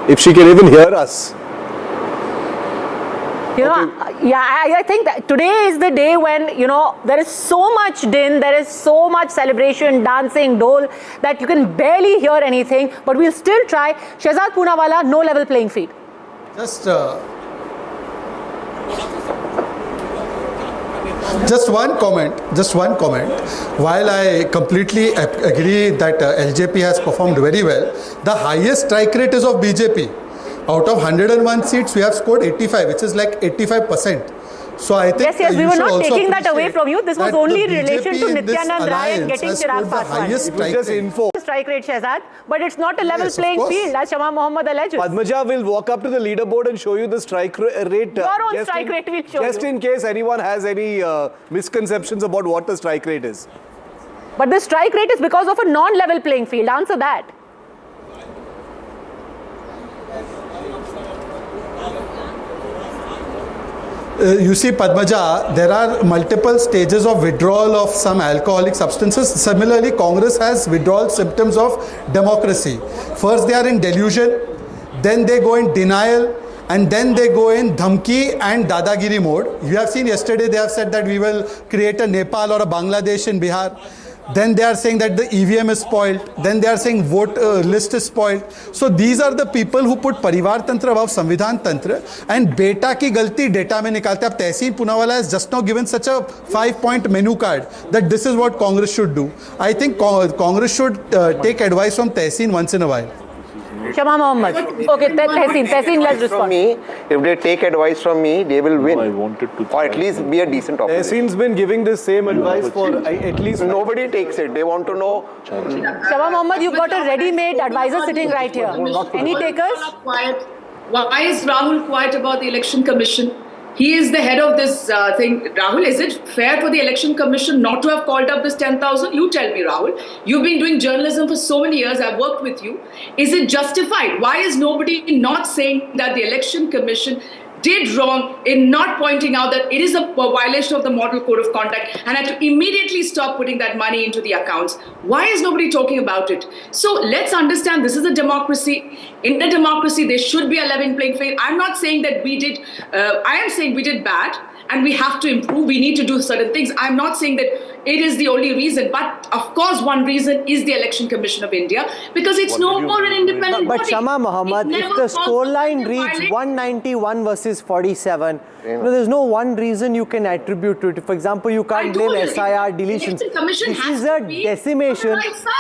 If she can even hear us. You know, I think that today is the day when, you know, there is so much din, there is so much celebration, dancing, dole, that you can barely hear anything, but we'll still try. Shehzad Poonawala, no level playing field. Just one comment. While I completely agree that LJP has performed very well, the highest strike rate is of BJP. Out of 101 seats, we have scored 85, which is like 85%. So I think yes, we were not taking that away from you. This was only in relation to Nityanand Rai and getting Chirag Paswan. Strike rate, Shehzad, but it's not a level playing field, as Shama Mohammed alleges. Padmaja will walk up to the leaderboard and show you the strike rate. Your own strike rate will show just in case anyone has any misconceptions about what the strike rate is. But the strike rate is because of a non-level playing field. Answer that. You see, Padmaja, there are multiple stages of withdrawal of some alcoholic substances. Similarly, Congress has withdrawal symptoms of democracy. First, they are in delusion, then they go in denial, and then they go in dhamki and dadagiri mode. You have seen yesterday, they have said that we will create a Nepal or a Bangladesh in Bihar. Then they are saying that the EVM is spoiled. Then they are saying vote list is spoiled. So these are the people who put Parivar Tantra above Samvidhan Tantra, and beta ki galti data mein nikalte. Ab Tehseen Poonawala has just now given such a 5-point menu card that this is what Congress should do. I think Congress should take advice from Tehseen once in a while. Shama Mohammed. Okay, Tehseen, let's respond. From me, if they take advice from me, they will win. I wanted to, or at least be a decent opposition. Tehseen's been giving this same advice for at least. Nobody takes it. They want to know. Shama Mohammed, you've got a ready-made advisor sitting right here. Any takers? Why is Rahul quiet about the Election Commission? He is the head of this thing. Rahul, is it fair for the Election Commission not to have called up this 10,000? You tell me, Rahul. You've been doing journalism for so many years. I've worked with you. Is it justified? Why is nobody not saying that the Election Commission did wrong in not pointing out that it is a violation of the Model Code of Conduct and had to immediately stop putting that money into the accounts? Why is nobody talking about it? So let's understand this is a democracy. In a democracy, there should be a level playing field. I'm not saying that we did, I am saying we did bad and we have to improve. We need to do certain things. I'm not saying that it is the only reason, but of course one reason is the Election Commission of India because it's no more an independent body. But Shama Mohammed, if the scoreline reads 191 versus 47, there's no one reason you can attribute to it. For example, you can't blame SIR deletions. This is a decimation.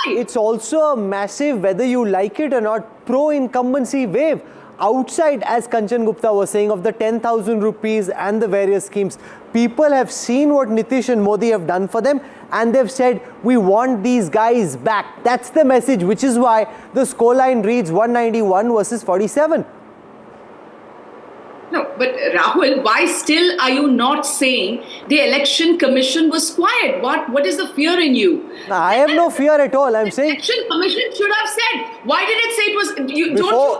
It's also a massive, whether you like it or not, pro-incumbency wave. Outside, as Kanchan Gupta was saying, of the 10,000 rupees and the various schemes, people have seen what Nitish and Modi have done for them and they've said, we want these guys back. That's the message, which is why the scoreline reads 191 versus 47. No, but Rahul, why still are you not saying the Election Commission was quiet? What is the fear in you? I have no fear at all. I'm saying Election Commission should have said. Why did it say it was?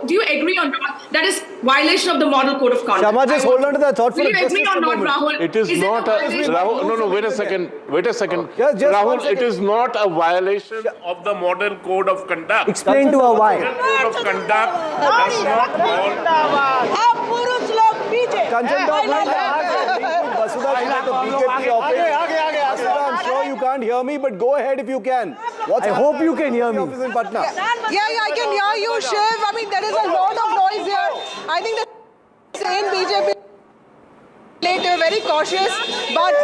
Do you agree or not? That is violation of the Model Code of Conduct. Shama, just hold on to that thought for just a moment. Rahul? It is not a Rahul. No, wait a second. Rahul, it is not a violation of the Model Code of Conduct. Explain to her why. The Code of Conduct does not call. I'm sure you can't hear me, but go ahead if you can. I hope you can hear me. Yeah, I can hear you, Shiv. I mean, there is a lot of noise here. I think the same BJP they were very cautious, but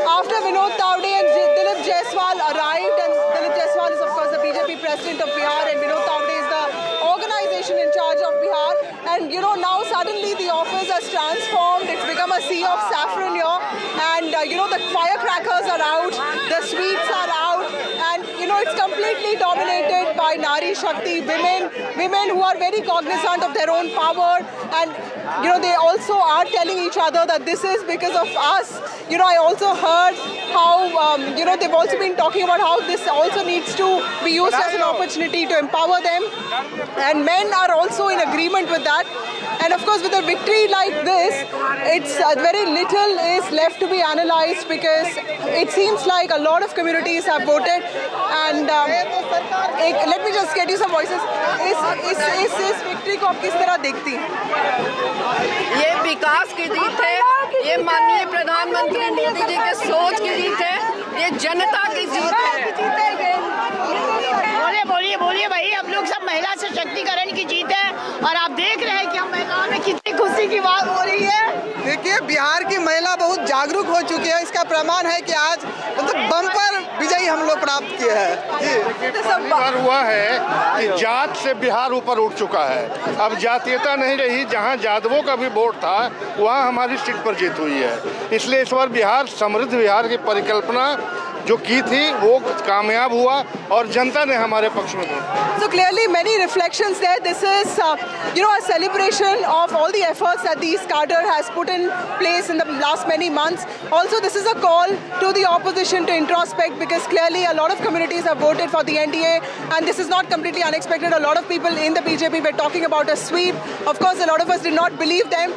after Vinod Tawde and Dilip Jaiswal arrived, and Dilip Jaiswal is of course the BJP president of Bihar and Vinod Tawde is the organization in charge of Bihar, and now suddenly the office has transformed. It's become a sea of saffron here, and the firecrackers are out, the sweets are out, and it's completely dominated by Nari Shakti, women who are very cognizant of their own power, and they also are telling each other that this is because of us. I also heard how they've also been talking about how this also needs to be used as an opportunity to empower them, and men are also in agreement with that. And of course, with a victory like this, it's very little is left to be analyzed because it seems like a lot of communities have voted. And let me just get you some voices. इस victory को आप किस तरह देखती हैं? ये विकास की जीत है, ये माननीय प्रधानमंत्री मोदी जी के सोच की जीत है, ये जनता की जीत है। बोलिए भाई, हम लोग सब महिला सशक्तिकरण की जीत है और आप देख रहे हैं कि हम महिलाओं में कितनी खुशी की बात हो रही है। देखिए, बिहार की महिला बहुत जागरूक हो चुकी है। इसका प्रमाण है कि आज बम्पर विजयी हम लोग प्राप्त किए हैं। जी, बार हुआ है कि जात से बिहार ऊपर उठ चुका है। अब जातीयता नहीं रही, जहां यादवों का भी वोट था वहां हमारी सीट पर जीत हुई है। इसलिए इस बार बिहार समृद्ध बिहार की परिकल्पना जो की थी वो कामयाब हुआ और जनता ने हमारे पक्ष में vote. So clearly many reflections there. This is a celebration of all the efforts that the cadre has put in place in the last many months. Also, this is a call to the opposition to introspect because clearly a lot of communities have voted for the NDA, and this is not completely unexpected. A lot of people in the BJP were talking about a sweep. Of course, a lot of us did not believe them,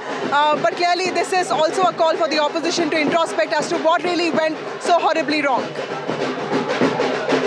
but clearly this is also a call for the opposition to introspect as to what really went so horribly wrong.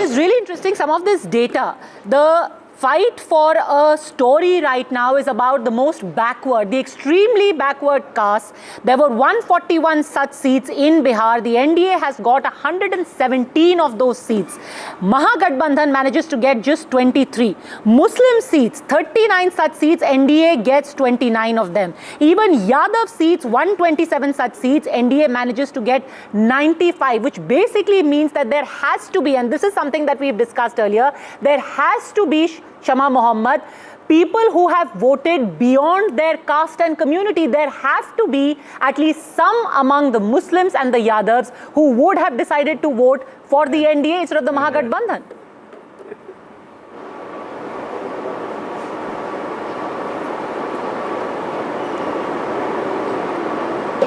It's really interesting, some of this data. The fight for a story right now is about the most backward, the extremely backward castes. There were 141 such seats in Bihar. The NDA has got 117 of those seats. Mahagathbandhan manages to get just 23. Muslim seats, 39 such seats, NDA gets 29 of them. Even Yadav seats, 127 such seats, NDA manages to get 95, which basically means that there has to be, and this is something that we've discussed earlier, there has to be Shama Mohammed, people who have voted beyond their caste and community. There have to be at least some among the Muslims and the Yadavs who would have decided to vote for the NDA instead of the Mahagathbandhan.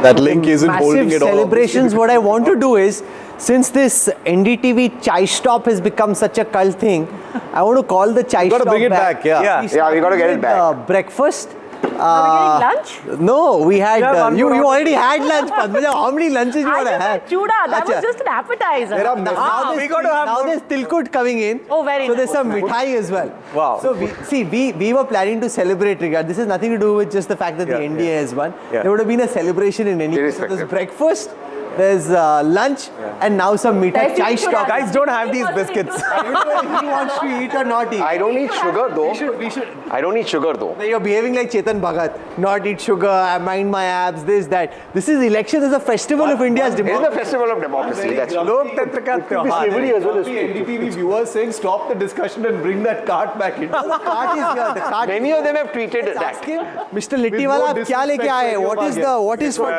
That link isn't holding it all. Celebrations. What I want to do is, since this NDTV chai stop has become such a cult thing, I want to call the chai stop back. Got to bring it back, yeah. We got to get it back. Breakfast. Are we getting lunch? No, we had. You already had lunch, Padmaja. How many lunches you want to have? Chuda, that was just an appetizer. Now there's Tilkut coming in. Oh, very So nice. there's some mithai as well. Wow. So we were planning to celebrate regard. This has nothing to do with just the fact that the NDA has won. There would have been a celebration in any case. So there's breakfast, there's lunch, and now some mithai chai stop. Guys, don't have these biscuits. I don't know if he wants to eat or not eat. I don't need sugar though. We should. I don't need sugar though. You're behaving like Chetan Bhagat. Not eat sugar, I mind my abs, this, that. This is election, is a festival of India's democracy. It is the festival of democracy. That's Loktantra ka tyohar hai. NDTV viewers saying stop the discussion and bring that cart back in. The cart is here. The cart. Many of them have tweeted that. Ask him, Mr. Littiwala, आप क्या लेके आए? What is for?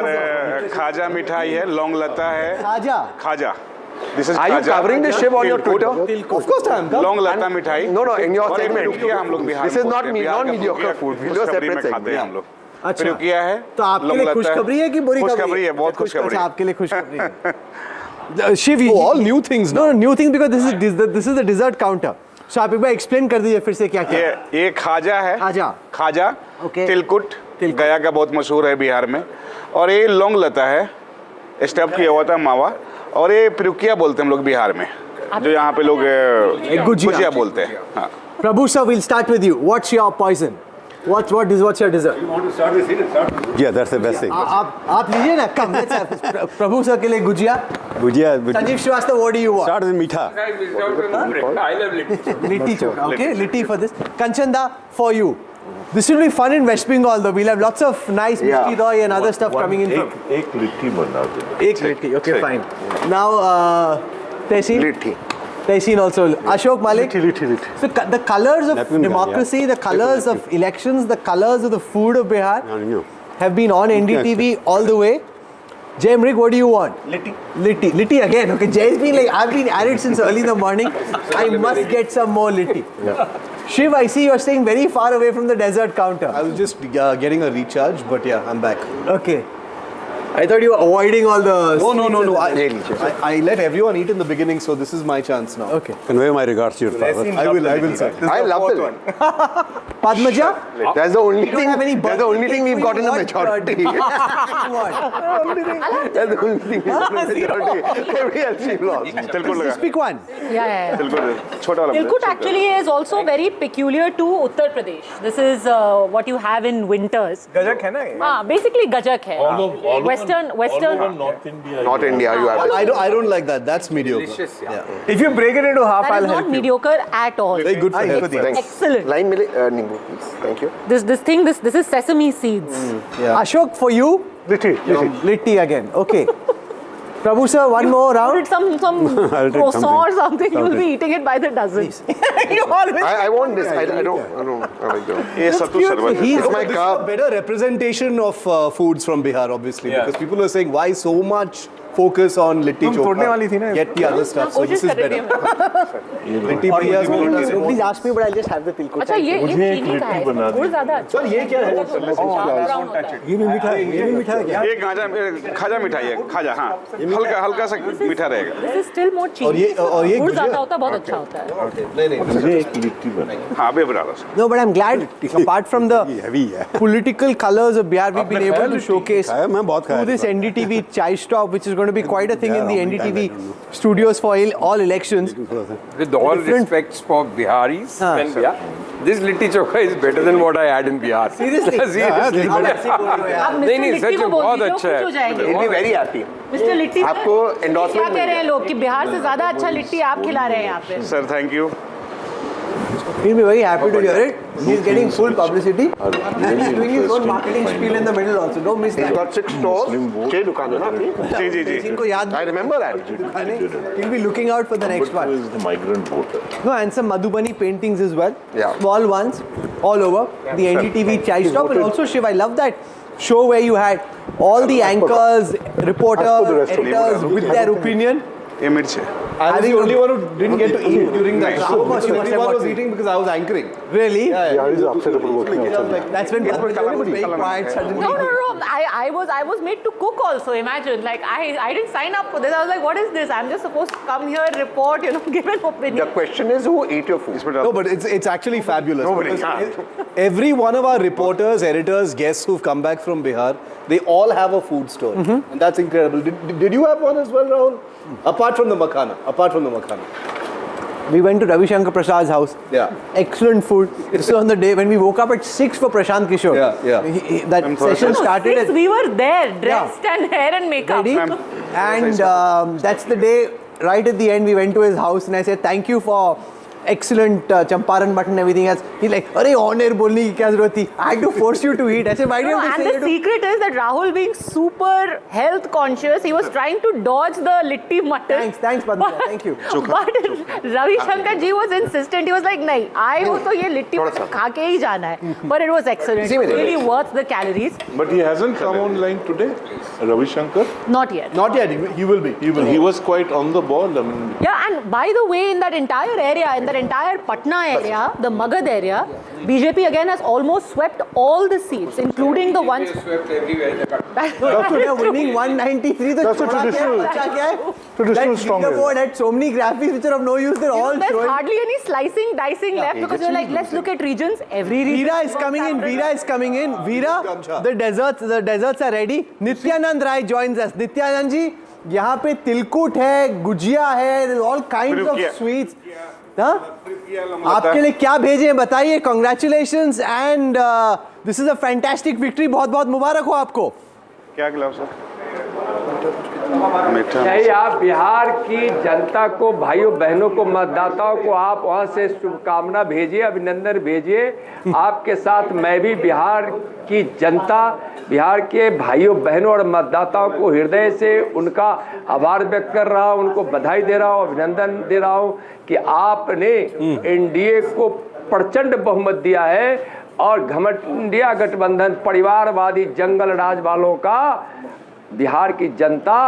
खाजा मिठाई है, लौंग लता है, खाजा. This is Are you covering this ship on your Twitter? Of course I am. लौंग लता मिठाई. No, in your segment. हम लोग Bihar This is not non-mediocre food. We do a separate segment. हम लोग. प्रियोकिया है. तो आपके लिए खुशखबरी है कि बुरी खबरी? खुशखबरी है, बहुत खुशखबरी है. आपके लिए खुशखबरी है. Shiv, all new things now. No, new things because this is the dessert counter. So आप एक बार explain कर दीजिए फिर से क्या क्या. ये खाजा है. खाजा. तिलकुट. गया का बहुत मशहूर है बिहार में. और ये लौंग लता है. स्टफ किया हुआ था मावा. और ये प्रियोकिया बोलते हैं हम लोग बिहार में. जो यहाँ पे लोग गुजिया बोलते हैं. हाँ. Prabhu sir, we'll start with you. What's your poison? What's your dessert? You want to start with it? Yeah, that's the best thing. आप लीजिए ना. Come, let's have Prabhu sir के लिए gujiya. Sanjeev Srivastava, what do you want? Start with mitha. I love litti. Litti chokha. Okay, litti for this. Kanchanda, for you. This will be fun in West Bengal though. We'll have lots of nice mishti doi and other stuff coming in from. एक लिट्टी बना देना. Ek litti. Okay, fine. Now, Tehseen. Litti. Tehseen also. Ashok Malik. Litti. So the colors of democracy, the colors of elections, the colors of the food of Bihar have been on NDTV all the way. Jay Mrik, what do you want? Litti again. Okay, Jay's been like, I've been at it since early in the morning. I must get some more litti. Shiv, I see you're staying very far away from the dessert counter. I was just getting a recharge, but yeah, I'm back. Okay. I thought you were avoiding all the... No. I let everyone eat in the beginning, so this is my chance now. Okay. Convey my regards to your father. I will, sir. I love the one. Padmaja? That's the only thing we've got in the majority. That's the only thing we've got in the majority. Everybody else we've lost. Just pick one. Yeah. Tilkut actually is also very peculiar to Uttar Pradesh. This is what you have in winters. Gajak hai na ye? Basically gajak hai. All Western. North India. Not India, you have. I don't like that. That's mediocre. Delicious, yeah. If you break it into half, That I'll is help not you. mediocre at all. Very good for health. Thanks. Excellent. Lime nimbu, please. Thank you. This is sesame seeds. Ashok, for you? Litti again. Okay. Prabhu sir, one more round. Some croissant or something. You'll be eating it by the dozen. You always. I want this. I don't like that. It's my a better representation of foods from Bihar, obviously, because people are saying, why so much focus on litti chokha? Get the other stuff. So this is better. Litti bhaiya's more. Please ask me, but I'll just have the tilkut. अच्छा ये चीनी का है गुड़ ज़्यादा अच्छा ये क्या है ये भी मीठा है क्या? ये खाजा मिठाई है. खाजा, हाँ. हल्का सा मीठा रहेगा. This is still more cheesy. और ये गुड़ ज़्यादा होता है बहुत अच्छा होता है. नहीं. हाँ, अभी बना रहा. No, but I'm glad, apart from the political colors of Bihar, we've been able to showcase through this NDTV chai stop, which is going to be quite a thing in the NDTV studios for all elections. With all respects for Biharis and Bihar, this litti chokha is better than what I had in Bihar. Seriously? नहीं सच में बहुत अच्छा है. He'll be very happy. Mister litti आपको क्या endorsement कह रहे हैं लोग कि बिहार से ज़्यादा अच्छा लिट्टी आप खिला रहे हैं यहाँ पे. Sir, thank you. He'll be very happy to hear it. He's getting full publicity. And he's doing his own marketing spiel in the middle also. Don't miss that. He's got 6 stores. 6 दुकानें ना अपनी? जी. I remember that. He'll be looking out for the next one. Is the migrant voter. No, and some Madhubani paintings as well. Yeah. Small ones, all over. The NDTV chai stop. And also, Shiv, I love that show where you had all the anchors, reporters, editors with their opinion. ये मिर्च है. I was the only one who didn't get to eat during that show. Of course, you must have Everyone was watched eating because I was anchoring. Really? Yeah, he's upset about working outside. That's when people were very quiet suddenly. No. I was made to cook also. Imagine, like I didn't sign up for this. I was like, what is this? I'm just supposed to come here, report, give an opinion. The question is, who ate your food? No, but it's actually fabulous. Nobody. Every one of our reporters, editors, guests who've come back from Bihar, they all have a food store, and that's incredible. Did you have one as well, Rahul? Apart from the makhana. We went to Ravi Shankar Prasad's house. Yeah. Excellent food. This was on the day when we woke up at 6 for Prashant Kishore. Yeah. That session started at 6, we were there, dressed and hair and makeup. ready. And that's the day, right at the end, we went to his house and I said, thank you for excellent champaran mutton and everything else. He's like, "Arey, on air bolne ki kya zarurat thi? I had to force you to eat." I said, "Why do you have to say And the secret is that Rahul, being super health conscious, he was trying to dodge the litti mutton. Thanks, Padma. Thank you. But Ravi Shankar ji was insistent. He was like, "Nahi, I ho to ye litti kha ke hi jana hai." But it was excellent. Really worth the calories. But he hasn't come online today, Ravi Shankar. Not yet. Not yet. He will be. He was quite on the ball. I mean, Yeah, and by the way, in that entire area, in that entire Patna area, the Magad area, BJP again has almost swept all the seats, including the ones. Swept everywhere. Doctor, they're winning 193. That's a traditional strong leaderboard had so many graphics which are of no use. They're all There's showing. hardly any slicing, dicing left because you're like, let's look at regions. Every region. Veera is coming in. Veera is coming in. Veera, the desserts are ready. Nityanand Rai joins us. Nityanand ji, यहाँ पे तिलकुट है, गुजिया है, all kinds of sweets. आपके लिए क्या भेजे हैं बताइए. Congratulations and this is a fantastic victory. बहुत बहुत मुबारक हो आपको. क्या खिलाओ सर? यही आप बिहार की जनता को, भाइयों बहनों को, मतदाताओं को आप वहाँ से शुभकामना भेजिए, अभिनंदन भेजिए. आपके साथ मैं भी बिहार की जनता, बिहार के भाइयों बहनों और मतदाताओं को हृदय से उनका आभार व्यक्त कर रहा हूँ, उनको बधाई दे रहा हूँ, अभिनंदन दे रहा हूँ कि आपने एनडीए को प्रचंड बहुमत दिया है और घमंडिया गठबंधन परिवारवादी जंगल राज वालों का बिहार की जनता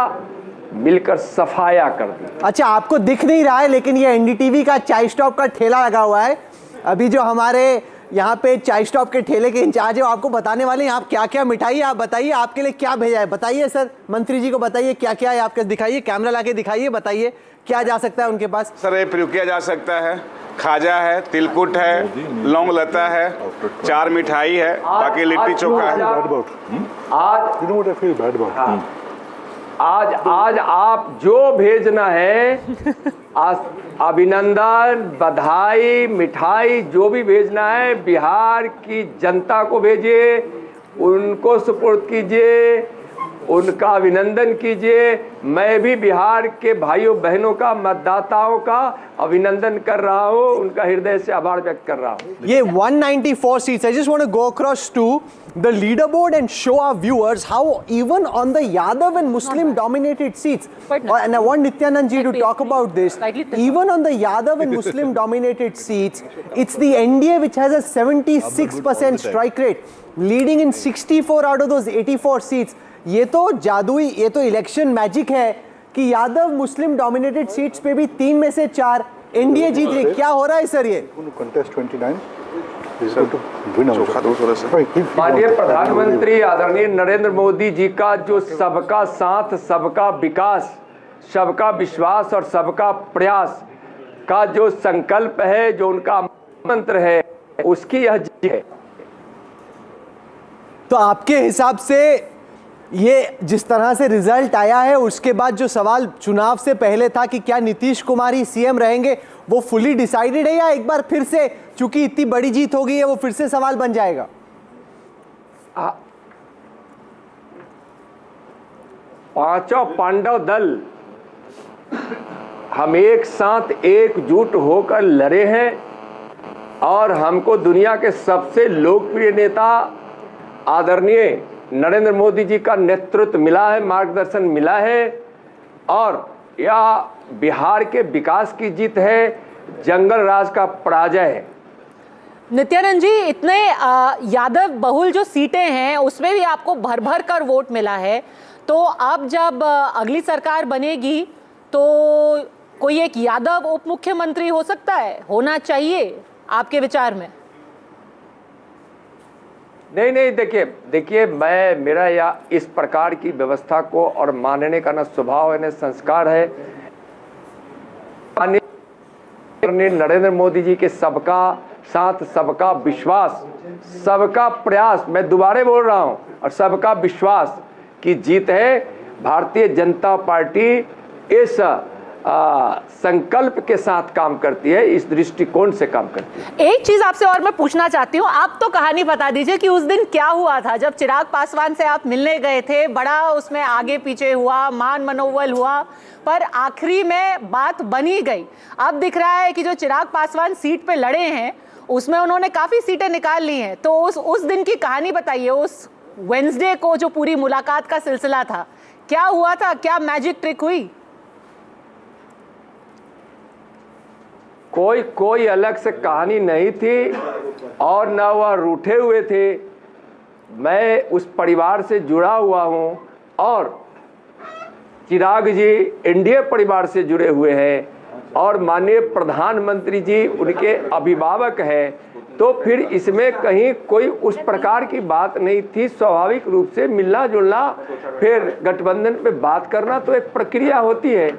मिलकर सफाया कर दी. अच्छा, आपको दिख नहीं रहा है लेकिन ये एनडीटीवी का चाय स्टॉप का ठेला लगा हुआ है. अभी जो हमारे यहाँ पे चाय स्टॉप के ठेले के इंचार्ज है वो आपको बताने वाले हैं आप क्या क्या मिठाई है. आप बताइए आपके लिए क्या भेजा है. बताइए सर, मंत्री जी को बताइए क्या क्या है आपके. दिखाइए, कैमरा लाके दिखाइए, बताइए क्या जा सकता है उनके पास. सर ये पिरुकिया जा सकता है, खाजा है, तिलकुट है, लौंग लता है, 4 मिठाई है, बाकी लिट्टी चोखा है. आज आप जो भेजना है, अभिनंदन, बधाई, मिठाई जो भी भेजना है बिहार की जनता को भेजिए, उनको सुपुर्द कीजिए, उनका अभिनंदन कीजिए. मैं भी बिहार के भाइयों बहनों का, मतदाताओं का अभिनंदन कर रहा हूं, उनका हृदय से आभार व्यक्त कर रहा हूं. ये 194 seats. I just want to go across to the leaderboard and show our viewers how even on the Yadav and Muslim dominated seats, and I want Nityanand ji to talk about this, even on the Yadav and Muslim dominated seats, it's the NDA which has a 76% strike rate, leading in 64 out of those 84 seats. ये तो जादुई, ये तो election magic है कि Yadav Muslim dominated seats पे भी 3 में से 4 एनडीए जीत रही. क्या हो रहा है सर? ये माननीय प्रधानमंत्री आदरणीय नरेंद्र मोदी जी का जो सबका साथ, सबका विकास, सबका विश्वास और सबका प्रयास का जो संकल्प है, जो उनका मंत्र है, उसकी यह जीत है. तो आपके हिसाब से ये जिस तरह से रिजल्ट आया है, उसके बाद जो सवाल चुनाव से पहले था कि क्या नीतीश कुमार ही सीएम रहेंगे, वो फुली डिसाइडेड है या एक बार फिर से चूंकि इतनी बड़ी जीत हो गई है वो फिर से सवाल बन जाएगा? पांचों पांडव दल हम एक साथ एकजुट होकर लड़े हैं और हमको दुनिया के सबसे लोकप्रिय नेता आदरणीय नरेंद्र मोदी जी का नेतृत्व मिला है, मार्गदर्शन मिला है, और यह बिहार के विकास की जीत है, जंगल राज का पराजय है। नित्यानंद जी, इतने यादव बहुल जो सीटें हैं उसमें भी आपको भर भर कर वोट मिला है, तो अब जब अगली सरकार बनेगी तो कोई एक यादव उप मुख्यमंत्री हो सकता है, होना चाहिए आपके विचार में? नहीं, देखिए मेरा या इस प्रकार की व्यवस्था को और मानने का न स्वभाव है न संस्कार है। नरेंद्र मोदी जी के सबका साथ, सबका विश्वास, सबका प्रयास, मैं दोबारा बोल रहा हूं, और सबका विश्वास की जीत है। भारतीय जनता पार्टी इस संकल्प के साथ काम करती है, इस दृष्टिकोण से काम करती है। एक चीज आपसे और मैं पूछना चाहती हूँ, आप तो कहानी बता दीजिए कि उस दिन क्या हुआ था जब चिराग पासवान से आप मिलने गए थे। बड़ा उसमें आगे पीछे हुआ, मान मनोबल हुआ, पर आखिरी में बात बनी गई। अब दिख रहा है कि जो चिराग पासवान सीट पे लड़े हैं उसमें उन्होंने काफी सीटें निकाल ली हैं। तो उस दिन की कहानी बताइए, उस वेडनेसडे को जो पूरी मुलाकात का सिलसिला था, क्या हुआ था, क्या मैजिक ट्रिक हुई? कोई अलग से कहानी नहीं थी और न वह रूठे हुए थे। मैं उस परिवार से जुड़ा हुआ हूं और चिराग जी एनडीए परिवार से जुड़े हुए हैं और माननीय प्रधानमंत्री जी उनके अभिभावक हैं, तो फिर इसमें कहीं कोई उस प्रकार की बात नहीं थी। स्वाभाविक रूप से मिलना जुलना, फिर गठबंधन पे बात करना तो एक प्रक्रिया होती है।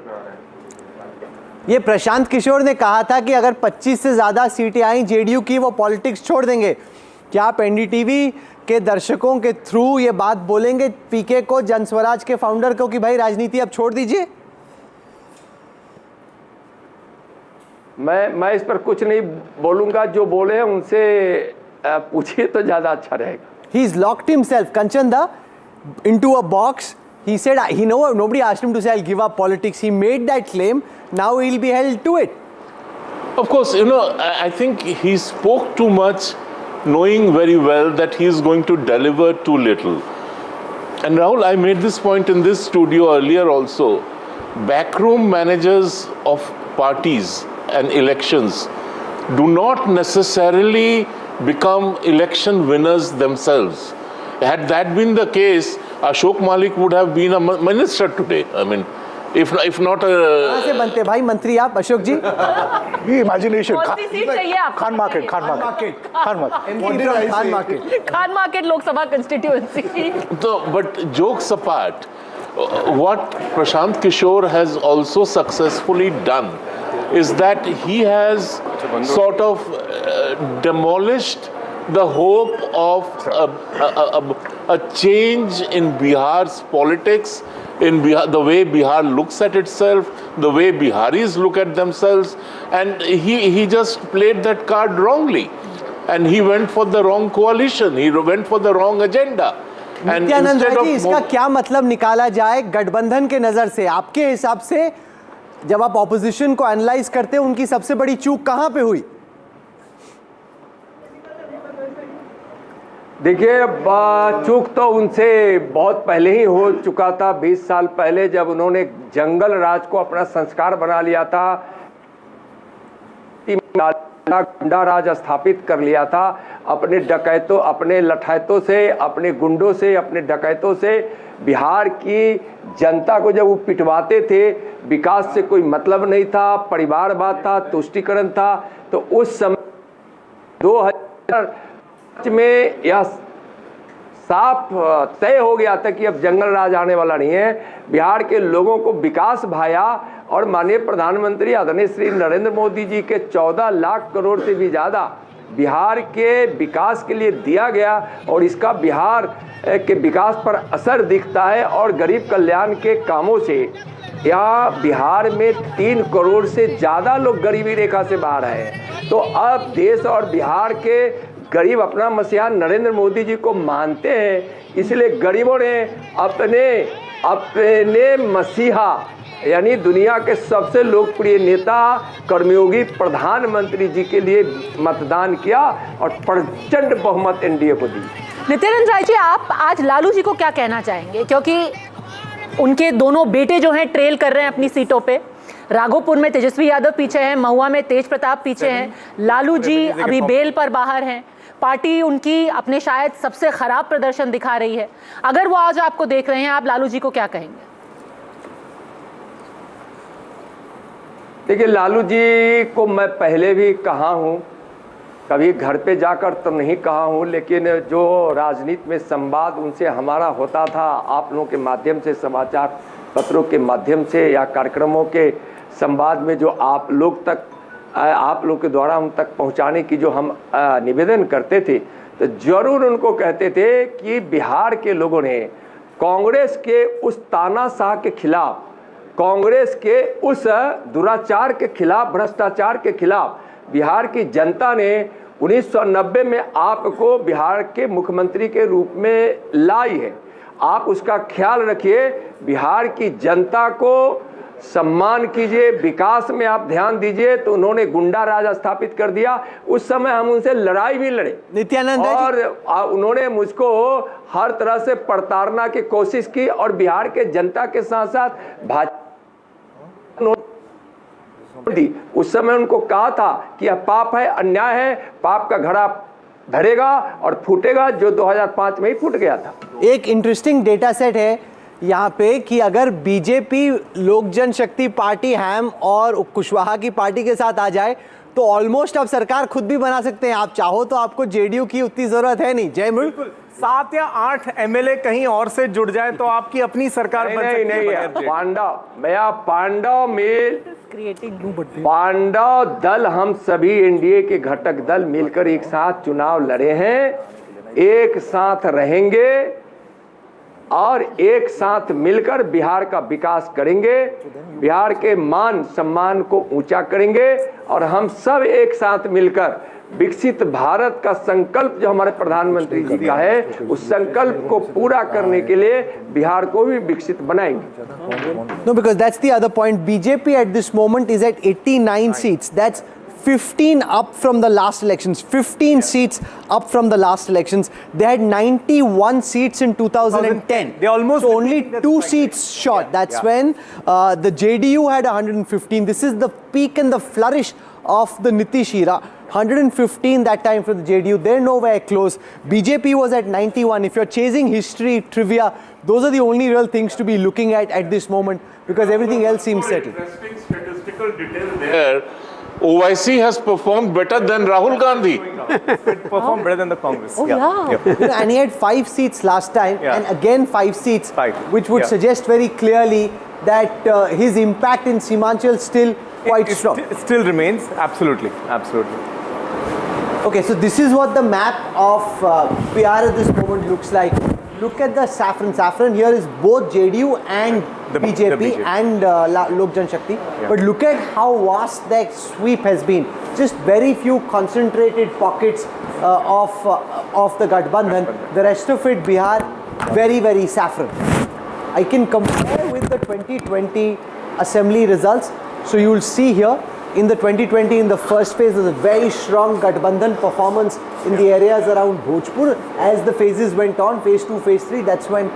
ये प्रशांत किशोर ने कहा था कि अगर 25 से ज़्यादा सीटें आई जेडीयू की, वो पॉलिटिक्स छोड़ देंगे। क्या आप एनडीटीवी के दर्शकों के थ्रू ये बात बोलेंगे पीके को, जनस्वराज के फाउंडर को, कि भाई राजनीति अब छोड़ दीजिए? मैं इस पर कुछ नहीं बोलूंगा, जो बोले हैं उनसे पूछिए तो ज़्यादा अच्छा रहेगा। He is locked himself, Kanchanda, into a box. He said, nobody asked him to say, I'll give up politics. He made that claim. Now he'll be held to it. Of course, I think he spoke too much, knowing very well that he is going to deliver too little. And Rahul, I made this point in this studio earlier also. Backroom managers of parties and elections do not necessarily become election winners themselves. Had that been the case, Ashok Malik would have been a minister today. I mean, if not a... कहाँ से बनते भाई मंत्री आप, अशोक जी? ये imagination. Khan market Lok Sabha constituency. So, but jokes apart, what Prashant Kishore has also successfully done is that he has sort of demolished the hope of a change in Bihar's politics, in Bihar, the way Bihar looks at itself, the way Biharis look at themselves, and he just played that card wrongly, and he went for the wrong coalition, he went for the wrong agenda. Nityanand ji, इसका क्या मतलब निकाला जाए गठबंधन के नजर से? आपके हिसाब से जब आप ऑपोजिशन को एनालाइज करते हैं, उनकी सबसे बड़ी चूक कहां पे हुई? देखिए, चूक तो उनसे बहुत पहले ही हो चुका था। 20 साल पहले जब उन्होंने जंगल राज को अपना संस्कार बना लिया था, गुंडा राज स्थापित कर लिया था, अपने डकैतों, अपने लठायतों से, अपने गुंडों से, अपने डकैतों से बिहार की जनता को जब वो पिटवाते थे, विकास से कोई मतलब नहीं था, परिवारवाद था, तुष्टीकरण था, तो उस समय 2000 में यह साफ तय हो गया था कि अब जंगल राज आने वाला नहीं है। बिहार के लोगों को विकास भाया और माननीय प्रधानमंत्री आदरणीय श्री नरेंद्र मोदी जी के 14 लाख करोड़ से भी ज़्यादा बिहार के विकास के लिए दिया गया, और इसका बिहार के विकास पर असर दिखता है। और गरीब कल्याण के कामों से यहाँ बिहार में 3 करोड़ से ज़्यादा लोग गरीबी रेखा से बाहर हैं। तो अब देश और बिहार के गरीब अपना मसीहा नरेंद्र मोदी जी को मानते हैं, इसलिए गरीबों ने अपने मसीहा यानी दुनिया के सबसे लोकप्रिय नेता कर्मयोगी प्रधानमंत्री जी के लिए मतदान किया और प्रचंड बहुमत एनडीए को दी। नित्यानंद राय जी, आप आज लालू जी को क्या कहना चाहेंगे, क्योंकि उनके दोनों बेटे जो हैं ट्रेल कर रहे हैं अपनी सीटों पे। राघोपुर में तेजस्वी यादव पीछे हैं, महुआ में तेज प्रताप पीछे हैं, लालू जी अभी बेल पर बाहर हैं, पार्टी उनकी अपने शायद सबसे खराब प्रदर्शन दिखा रही है। अगर वो आज आपको देख रहे हैं, आप लालू जी को क्या कहेंगे? देखिए, लालू जी को मैं पहले भी कहा हूँ, कभी घर पे जाकर तो नहीं कहा हूँ, लेकिन जो राजनीति में संवाद उनसे हमारा होता था, आप लोगों के माध्यम से, समाचार पत्रों के माध्यम से या कार्यक्रमों के संवाद में जो आप लोग के द्वारा हम तक पहुंचाने की जो हम निवेदन करते थे, तो जरूर उनको कहते थे कि बिहार के लोगों ने कांग्रेस के उस तानाशाह के खिलाफ, कांग्रेस के उस दुराचार के खिलाफ, भ्रष्टाचार के खिलाफ बिहार की जनता ने 1990 में आपको बिहार के मुख्यमंत्री के रूप में लाई है। आप उसका ख्याल रखिए, बिहार की जनता को सम्मान कीजिए, विकास में आप ध्यान दीजिए। तो उन्होंने गुंडा राज स्थापित कर दिया, उस समय हम उनसे लड़ाई भी लड़े नित्यानंद, और उन्होंने मुझको हर तरह से प्रताड़ना की कोशिश की, और बिहार के जनता के साथ साथ भाजपा दी। उस समय उनको कहा था कि यह पाप है, अन्याय है, पाप का घड़ा भरेगा और फूटेगा, जो 2005 में ही फूट गया था। एक इंटरेस्टिंग डेटा सेट है यहाँ पे कि अगर बीजेपी लोक जनशक्ति पार्टी हैम और कुशवाहा की पार्टी के साथ आ जाए तो ऑलमोस्ट आप सरकार खुद भी बना सकते हैं। आप चाहो तो आपको जेडीयू की उतनी जरूरत है नहीं। जय बिल्कुल 7 या 8 एमएलए कहीं और से जुड़ जाए तो आपकी अपनी सरकार बन सकती है। पांडव दल, हम सभी एनडीए के घटक दल मिलकर एक साथ चुनाव लड़े हैं, एक साथ रहेंगे और एक साथ मिलकर बिहार का विकास करेंगे, बिहार के मान सम्मान को ऊंचा करेंगे, और हम सब एक साथ मिलकर विकसित भारत का संकल्प जो हमारे प्रधानमंत्री जी का है, उस संकल्प को पूरा करने के लिए बिहार को भी विकसित बनाएंगे। No, because that's the other point. BJP at this moment is at 89 seats. That's 15 up from the last elections. 15 seats up from the last elections. They had 91 seats in 2010. They almost so only 2 seats short. That's when the JDU had 115. This is the peak and the flourish of the Nitish era. 115 that time for the JDU. They're nowhere close. BJP was at 91. If you're chasing history, trivia, those are the only real things to be looking at this moment, because everything else seems settled. Interesting statistical detail there. OIC has performed better than Rahul Gandhi. Performed better than the Congress. Oh, yeah. You know, and he had 5 seats last time, and again 5 seats, which would suggest very clearly that his impact in Simanchal still quite strong. It still remains, absolutely, absolutely. Okay, so this is what the map of PR at this moment looks like. Look at the saffron. Saffron here is both JDU and BJP and Lok Janshakti. But look at how vast that sweep has been. Just very few concentrated pockets of the Gathbandhan. The rest of it, Bihar, very, very saffron. I can compare with the 2020 assembly results. So you will see here, in the 2020, in the first phase, there's a very strong Gathbandhan performance in the areas around Bhojpur. As the phases went on, phase 2, phase 3, that's when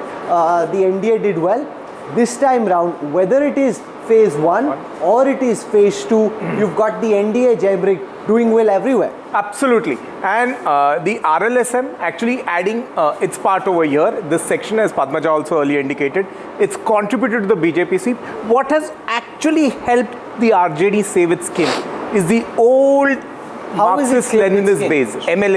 the NDA did well. This time round, whether it is phase 1 or it is phase 2, you've got the NDA jailbreak doing well everywhere. Absolutely. And the RLSM actually adding its part over here. This section, as Padmaja also earlier indicated, it's contributed to the BJP seat. What has actually helped the RJD save its skin is the old Marxist-Leninist base. ML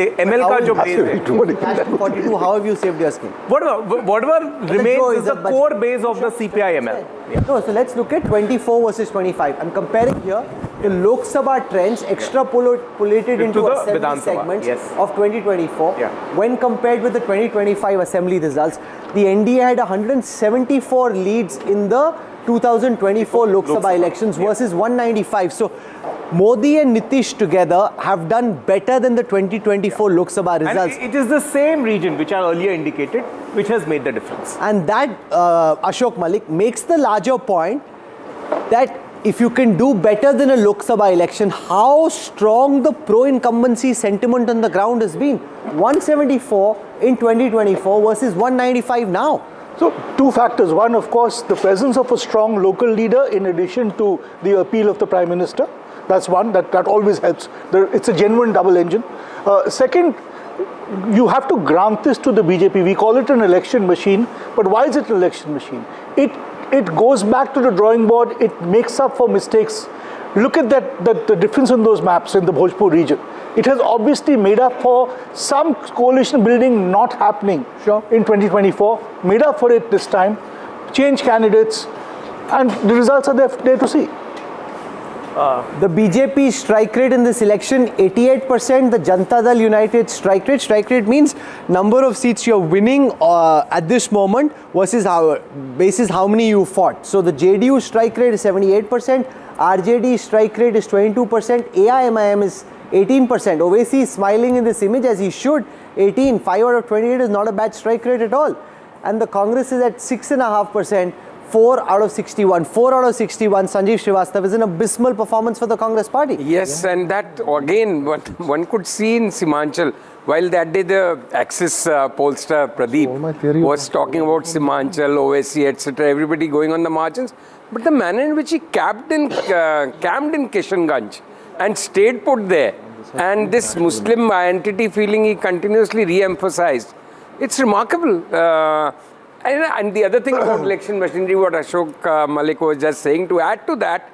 का जो base है. 42, how have you saved your skin? Whatever remains is the core base of the CPI-ML. No, so let's look at 24 versus 25. I'm comparing here the Lok Sabha trends extrapolated into the assembly segments of 2024. When compared with the 2025 assembly results, the NDA had 174 leads in the 2024 Lok Sabha elections versus 195. So Modi and Nitish together have done better than the 2024 Lok Sabha results. And it is the same region which I earlier indicated which has made the difference. And that, Ashok Malik, makes the larger point that if you can do better than a Lok Sabha election, how strong the pro-incumbency sentiment on the ground has been. 174 in 2024 versus 195 now. So, two factors. One, of course, the presence of a strong local leader in addition to the appeal of the Prime Minister. That's one, that always helps. It's a genuine double engine. Second, you have to grant this to the BJP. We call it an election machine, but why is it an election machine? It goes back to the drawing board. It makes up for mistakes. Look at the difference in those maps in the Bhojpur region. It has obviously made up for some coalition building not happening in 2024, made up for it this time, changed candidates, and the results are there to see. The BJP strike rate in this election, 88%. The Janata Dal United strike rate. Strike rate means number of seats you're winning at this moment versus basis how many you fought. So the JDU strike rate is 78%. RJD strike rate is 22%. AIMIM is 18%. Owaisi is smiling in this image as he should. 18. 5 out of 28 is not a bad strike rate at all. And the Congress is at 6.5%. 4 out of 61. 4 out of 61. Sanjeev Srivastava is an abysmal performance for the Congress party. Yes, and that again, what one could see in Simanchal, while that day the Axis pollster Pradeep was talking about Simanchal, OSC, etc., everybody going on the margins, but the manner in which he camped in Kishanganj and stayed put there, and this Muslim identity feeling he continuously re-emphasized, it's remarkable. And the other thing about election machinery, what Ashok Malik was just saying, to add to that,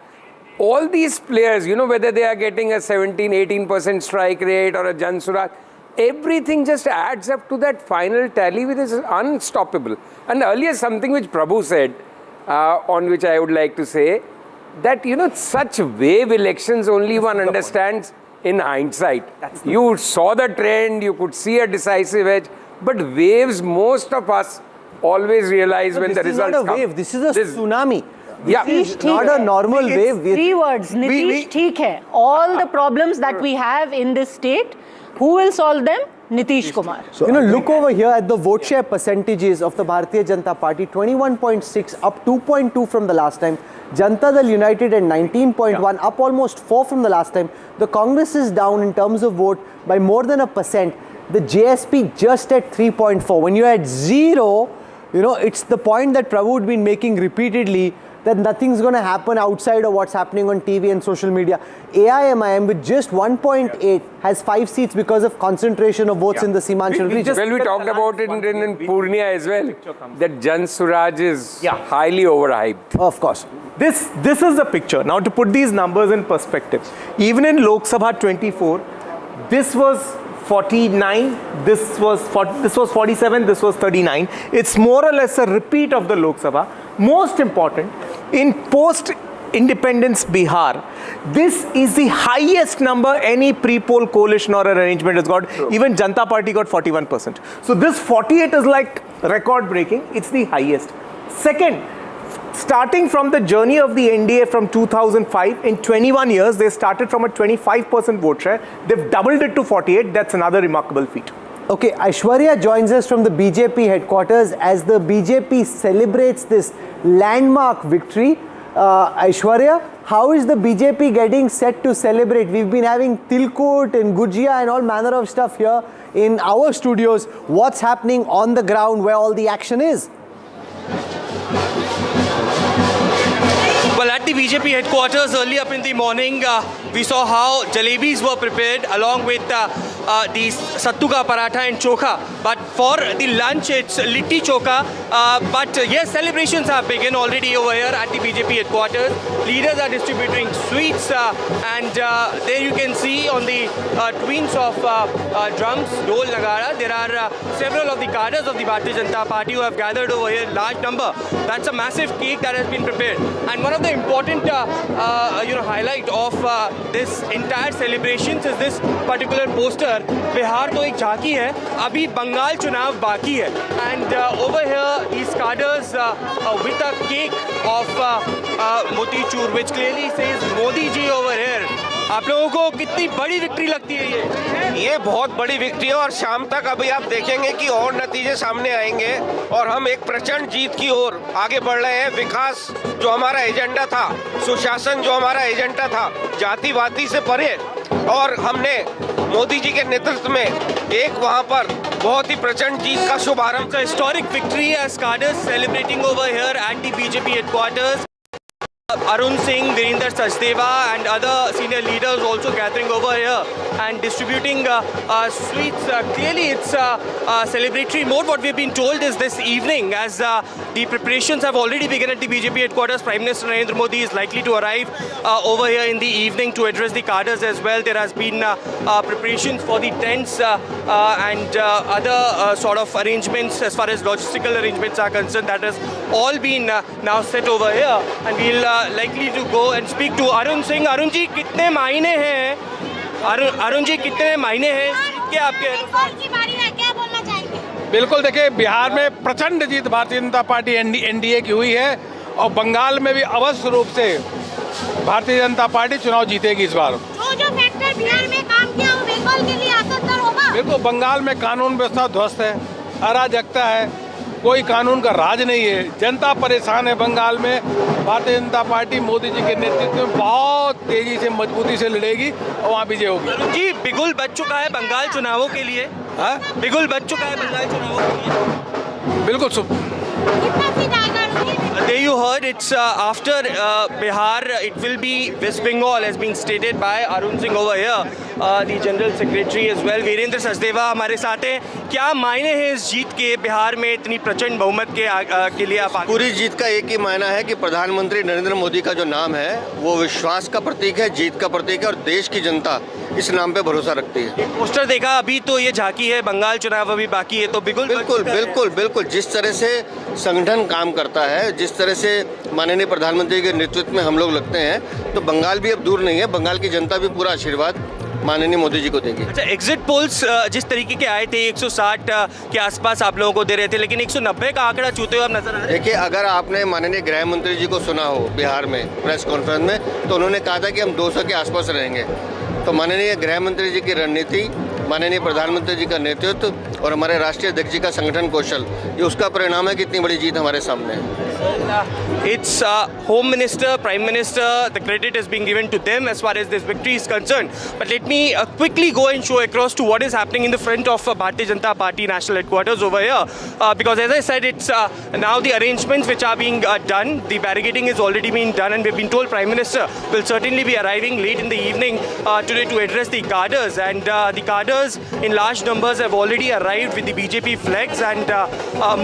all these players, whether they are getting a 17-18% strike rate or a Jan Suraj, everything just adds up to that final tally which is unstoppable. And earlier something which Prabhu said, on which I would like to say, that such wave elections only one understands in hindsight. You saw the trend, you could see a decisive edge, but waves, most of us always realize when the results come. This is not a wave, this is a tsunami. Yeah. This is not a normal wave. Three words, Nitish theek hai. All the problems that we have in this state, who will solve them? Nitish Kumar. So, look over here at the vote share percentages of the Bharatiya Janata Party, 21.6, up 2.2 from the last time. Janata Dal United at 19.1, up almost 4 from the last time. The Congress is down in terms of vote by more than 1%. The JSP just at 3.4. When you're at 0, it's the point that Prabhu had been making repeatedly, that nothing's going to happen outside of what's happening on TV and social media. AIMIM with just 1.8 has 5 seats because of concentration of votes in the Simanchal region. Well, we talked about it in Purnia as well, that Jan Suraj is highly overhyped. Of course. This is the picture. Now, to put these numbers in perspective, even in Lok Sabha 24, this was 49, this was 47, this was 39. It's more or less a repeat of the Lok Sabha. Most important, in post-independence Bihar, this is the highest number any pre-poll coalition or arrangement has got. True. Even Janata Party got 41%. So this 48 is like record-breaking. It's the highest. Second, starting from the journey of the NDA from 2005, in 21 years, they started from a 25% vote share. They've doubled it to 48. That's another remarkable feat. Okay, Aishwarya joins us from the BJP headquarters as the BJP celebrates this landmark victory. Aishwarya, how is the BJP getting set to celebrate? We've been having Tilkut and Gujia and all manner of stuff here in our studios. What's happening on the ground where all the action is? Well, at the BJP headquarters early up in the morning, we saw how jalebis were prepared along with the sattu ka paratha and chokha. But for the lunch, it's litti chokha. But yes, celebrations have begun already over here at the BJP headquarters. Leaders are distributing sweets, and there you can see on the twins of drums, dol, nagara. There are several of the cadres of the Bharatiya Janata Party who have gathered over here in large number. That's a massive cake that has been prepared. And one of the important highlight of this entire celebrations is this particular poster. Bihar to ek jhaaki hai, abhi Bengal Chunav baki hai. And over here, these cadres with a cake of motichur, which clearly says Modi ji over here. आप लोगों को कितनी बड़ी victory लगती है ये? ये बहुत बड़ी विक्ट्री है और शाम तक अभी आप देखेंगे कि और नतीजे सामने आएंगे और हम एक प्रचंड जीत की ओर आगे बढ़ रहे हैं। विकास जो हमारा एजेंडा था, सुशासन जो हमारा एजेंडा था, जातिवादी से परे, और हमने मोदी जी के नेतृत्व में एक वहां पर बहुत ही प्रचंड जीत का शुभारंभ। Historic victory as cadres celebrating over here at the BJP headquarters. Arun Singh, Virender Sachdeva and other senior leaders also gathering over here and distributing sweets. Clearly it's celebratory mode. What we've been told is this evening, as the preparations have already begun at the BJP headquarters, Prime Minister Narendra Modi is likely to arrive over here in the evening to address the cadres as well. There has been preparations for the tents and other sort of arrangements as far as logistical arrangements are concerned. That has all been now set over here, and we'll likely to go and speak to Arun Singh. Arun ji, कितने मायने हैं? अरुण जी, कितने मायने हैं क्या आपके? की बारी है, क्या बोलना चाहेंगे? बिल्कुल, देखिए बिहार में प्रचंड जीत भारतीय जनता पार्टी एनडीए की हुई है और बंगाल में भी अवश्य रूप से भारतीय जनता पार्टी चुनाव जीतेगी इस बार। जो फैक्टर बिहार में काम किया वो बंगाल के लिए असरदार होगा। बिल्कुल, बंगाल में कानून व्यवस्था ध्वस्त है, अराजकता है, कोई कानून का राज नहीं है, जनता परेशान है। बंगाल में भारतीय जनता पार्टी मोदी जी के नेतृत्व में बहुत तेजी से मजबूती से लड़ेगी और वहाँ विजय होगी। जी, बिगुल बज चुका है बंगाल चुनावों के लिए। हाँ, बिगुल बज चुका है बंगाल चुनावों के लिए। बिल्कुल। There you heard, it's after Bihar, it will be West Bengal, as being stated by Arun Singh over here, the General Secretary as well. Virendra Sachdeva हमारे साथ हैं। क्या मायने हैं इस जीत के बिहार में इतनी प्रचंड बहुमत के लिए आप? पूरी जीत का एक ही मायना है कि प्रधानमंत्री नरेंद्र मोदी का जो नाम है वो विश्वास का प्रतीक है, जीत का प्रतीक है और देश की जनता इस नाम पे भरोसा रखती है। एक पोस्टर देखा, अभी तो ये झांकी है, बंगाल चुनाव अभी बाकी है, तो बिल्कुल जिस तरह से संगठन काम करता है, जिस तरह से माननीय प्रधानमंत्री के नेतृत्व में हम लोग लगते हैं, तो बंगाल भी अब दूर नहीं है। बंगाल की जनता भी पूरा आशीर्वाद माननीय मोदी जी को देगी। अच्छा, एग्जिट पोल्स जिस तरीके के आए थे 160 के आसपास आप लोगों को दे रहे थे, लेकिन 190 का आंकड़ा छूते हुए आप नजर आ रहे हैं। देखिए, अगर आपने माननीय गृह मंत्री जी को सुना हो बिहार में प्रेस कॉन्फ्रेंस में, तो उन्होंने कहा था कि हम 200 के आसपास रहेंगे। तो माननीय गृह मंत्री जी की रणनीति, माननीय प्रधानमंत्री जी का नेतृत्व और हमारे राष्ट्रीय अध्यक्ष जी का संगठन कौशल, ये उसका परिणाम है कि इतनी बड़ी जीत हमारे सामने है। It's Home Minister, Prime Minister, the credit is being given to them as far as this victory is concerned. But let me quickly go and show across to what is happening in the front of Bharatiya Janata Party national headquarters over here. Because as I said, it's now the arrangements which are being done. The barricading has already been done, and we've been told Prime Minister will certainly be arriving late in the evening today to address the cadres. And the cadres in large numbers have already arrived with the BJP flags and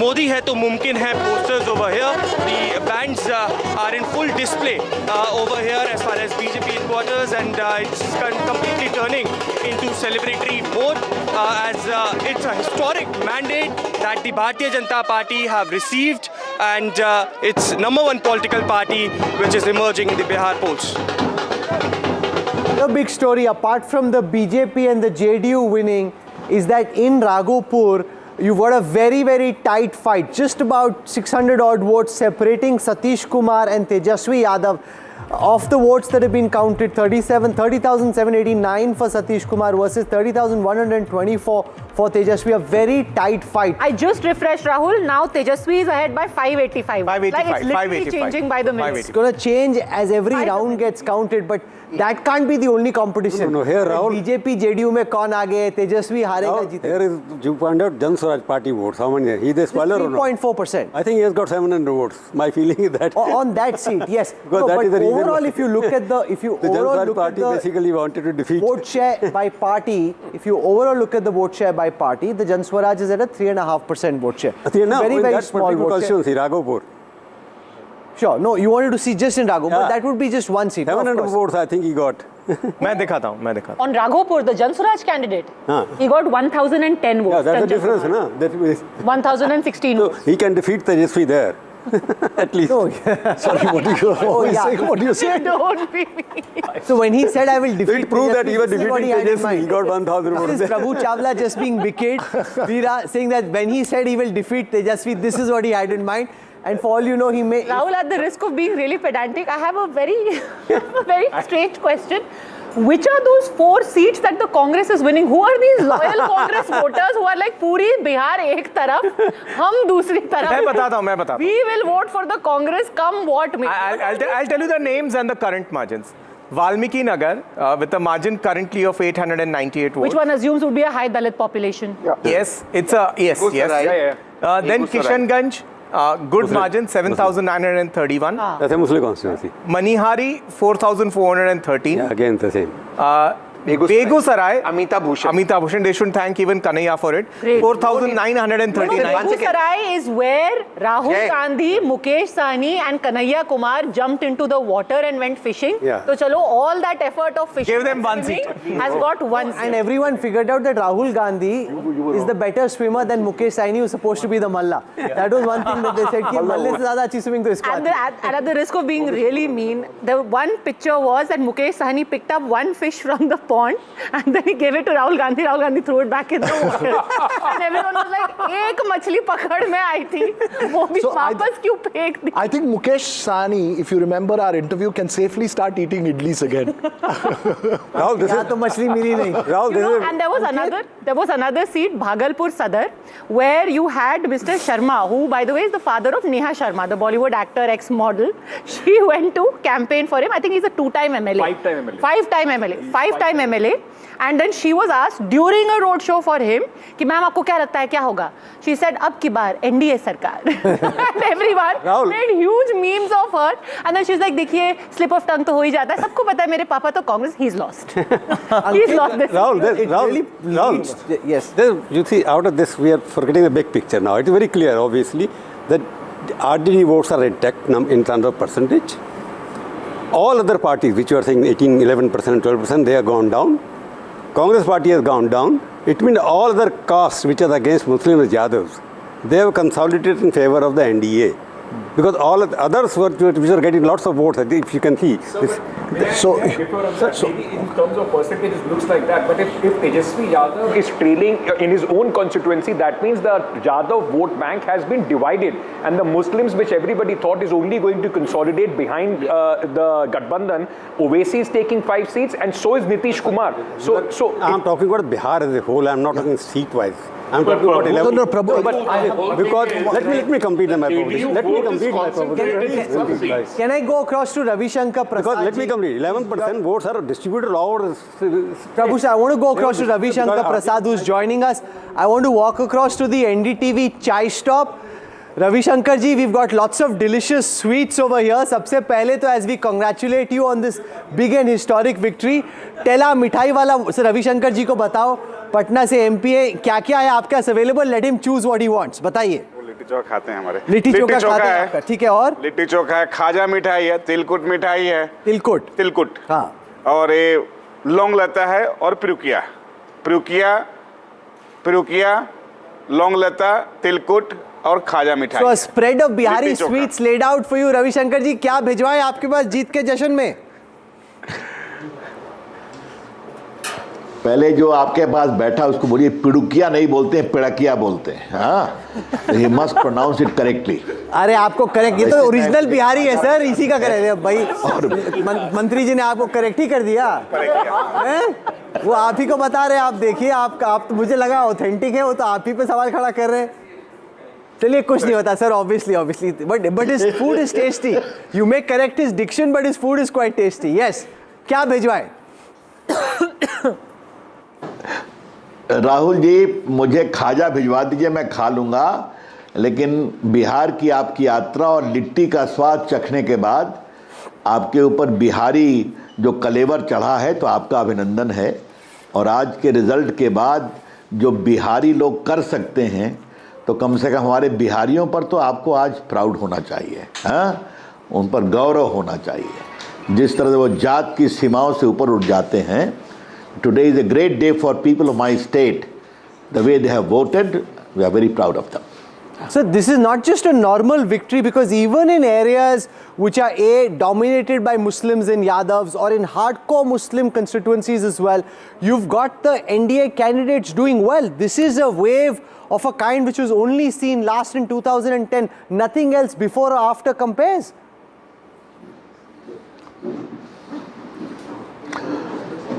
Modi hai to mumkin hai posters over here. The bands are in full display over here as far as BJP headquarters, and it's completely turning into celebratory mode as it's a historic mandate that the Bharatiya Janata Party have received, and it's #1 political party which is emerging in the Bihar polls. The big story, apart from the BJP and the JDU winning, is that in Raghopur, you've got a very, very tight fight. Just about 600 odd votes separating Nitish Kumar and Tejashwi Yadav. Of the votes that have been counted, 30,789 for Nitish Kumar versus 30,124 for Tejashwi. A very tight fight. I just refreshed, Rahul. Now Tejashwi is ahead by 585. Like it's literally changing by the minute. It's going to change as every round gets counted, but that can't be the only competition. No, here, Rahul. BJP, JDU में कौन आगे? Tejashwi हारेगा जीतेगा. Here is, you find out Jan Swaraj party votes. How many? He the spoiler or not? 3.4%. I think he has got 700 votes. My feeling is that. On that seat, yes. Because that is the reason. Overall, if you look at the, The Jan Swaraj party basically wanted to defeat. Vote share by party, if you overall look at the vote share by party, the Jan Swaraj is at a 3.5% vote share. Very, very small vote share. Raghopur. Sure. No, you wanted to see just in Raghopur, but that would be just one seat. 700 votes, I think he got. मैं दिखाता हूँ. On Raghopur, the Jan Swaraj candidate, he got 1,010 votes. Yeah, that's the difference, na? That is 1,016 votes. He can defeat Tejashwi there. At least. No, yeah. Sorry, what do you say? Don't be me. So when he said I will defeat, it proved that even defeating Tejashwi, he got 1,000 votes. This is Prabhu Chawla just being wicked. Veera saying that when he said he will defeat Tejashwi, this is what he had in mind. And for all you know, he may... Rahul, at the risk of being really pedantic, I have a very strange question. which are those 4 seats that the Congress is winning? Who are these loyal Congress voters who are like, पूरी बिहार एक तरफ, हम दूसरी तरफ? मैं बताता हूँ. We will vote for the Congress, come what may. I'll tell you the names and the current margins. Valmiki Nagar, with a margin currently of 898 votes. Which one assumes would be a high Dalit population? Yeah. Yes, it's a yes. Then Kishanganj, good Muslim. margin 7,931. That's a Muslim constituency. Manihari 4,413. Yeah, again the same. Begusarai, Amita Bhushan, they should thank even Kanhaiya for it. 4,939. Begusarai is where Rahul Gandhi, Mukesh Sahni and Kanhaiya Kumar jumped into the water and went fishing. Yeah. So chalo, all that effort of fishing Gave them one seat. has got one seat. And everyone figured out that Rahul Gandhi is the better swimmer than Mukesh Sahni, who's supposed to be the Malla. That was one thing that they said, कि Malle से ज़्यादा अच्छी swimming तो इसको And at the risk of being really mean, the one picture was that Mukesh Sahni picked up one fish from the pond and then he gave it to Rahul Gandhi. Rahul Gandhi threw it back in the water. And everyone was like, एक मछली पकड़ में आई थी, वो भी वापस क्यों फेंक दी? I think Mukesh Sahni, if you remember our interview, can safely start eating idlis again. Rahul, this is तो मछली मिली नहीं. Rahul, and there was another seat, Bhagalpur Sadar, where you had Mr. Sharma, who by the way is the father of Neha Sharma, the Bollywood actor, ex-model. She went to campaign for him. I think he's a 2-time MLA. 5-time MLA. And then she was asked during a road show for him कि ma'am आपको क्या लगता है क्या होगा? She said अब की बार NDA सरकार. And everyone made huge memes of her. And then she's like देखिए slip of tongue तो हो ही जाता है. सबको पता है मेरे पापा तो Congress, he's lost. He's lost this. Rahul, yes. You see, out of this, we are forgetting the big picture now. It is very clear, obviously, that RDD votes are intact in terms of percentage. All other parties, which you are saying 18, 11%, 12%, they have gone down. Congress party has gone down. It means all other castes which are against Muslims and Yadavs, they have consolidated in favor of the NDA. Because all others which are getting lots of votes, if you can see. Maybe in terms of percentages, it looks like that. But if Tejashwi Yadav is trailing in his own constituency, that means the Yadav vote bank has been divided. And the Muslims, which everybody thought is only going to consolidate behind the Gathbandhan, Owaisi is taking 5 seats, and so is Nitish Kumar. So I'm talking about Bihar as a whole. I'm not talking seat-wise. I'm talking about 11. No, Prabhu. Because let me complete my proposition. Let me complete my proposition. Can I go across to Ravi Shankar Prasad? Because let me complete. 11% votes are distributed all over. Prabhu, sir, I want to go across to Ravi Shankar Prasad, who's joining us. I want to walk across to the NDTV chai stop. Ravi Shankar ji, we've got lots of delicious sweets over here. Sabse pehle to, as we congratulate you on this big and historic victory, tell mithai wala Sir Ravi Shankar ji ko batao, Patna से MP है, क्या-क्या है आपके पास available? Let him choose what he wants. बताइए. लिट्टी चोखा खाते हैं हमारे. लिट्टी चोखा खाते हैं. ठीक है. और लिट्टी चोखा है, खाजा मिठाई है, तिलकुट मिठाई है. तिलकुट. हाँ. और ये लौंग लता है और पिरुकिया, लौंग लता, तिलकुट और खाजा मिठाई. So a spread of Bihari sweets laid out for you. Ravi Shankar ji, क्या भिजवाएं आपके पास जीत के जश्न में? पहले जो आपके पास बैठा उसको बोलिए पिड़ुकिया नहीं बोलते हैं, पिड़किया बोलते हैं. हाँ, he must pronounce it correctly. अरे आपको करेक्ट, ये तो ओरिजिनल बिहारी है सर, इसी का करेक्ट भाई. मंत्री जी ने आपको करेक्ट ही कर दिया. वो आप ही को बता रहे. आप देखिए, आप मुझे लगा ऑथेंटिक है, वो तो आप ही पे सवाल खड़ा कर रहे हैं. चलिए, कुछ नहीं होता sir, obviously, but his food is tasty. You may correct his diction, but his food is quite tasty. Yes. क्या भिजवाएं? राहुल जी, मुझे खाजा भिजवा दीजिए, मैं खा लूँगा. लेकिन बिहार की आपकी यात्रा और लिट्टी का स्वाद चखने के बाद आपके ऊपर बिहारी जो कलेवर चढ़ा है, तो आपका अभिनंदन है. और आज के रिज़ल्ट के बाद जो बिहारी लोग कर सकते हैं, तो कम से कम हमारे बिहारियों पर तो आपको आज प्राउड होना चाहिए. हाँ, उन पर गौरव होना चाहिए. जिस तरह से वो जात की सीमाओं से ऊपर उठ जाते हैं. Today is a great day for people of my state. The way they have voted, we are very proud of them. So this is not just a normal victory, because even in areas which are dominated by Muslims and Yadavs, or in hardcore Muslim constituencies as well, you've got the NDA candidates doing well. This is a wave of a kind which was only seen last in 2010. Nothing else before or after compares.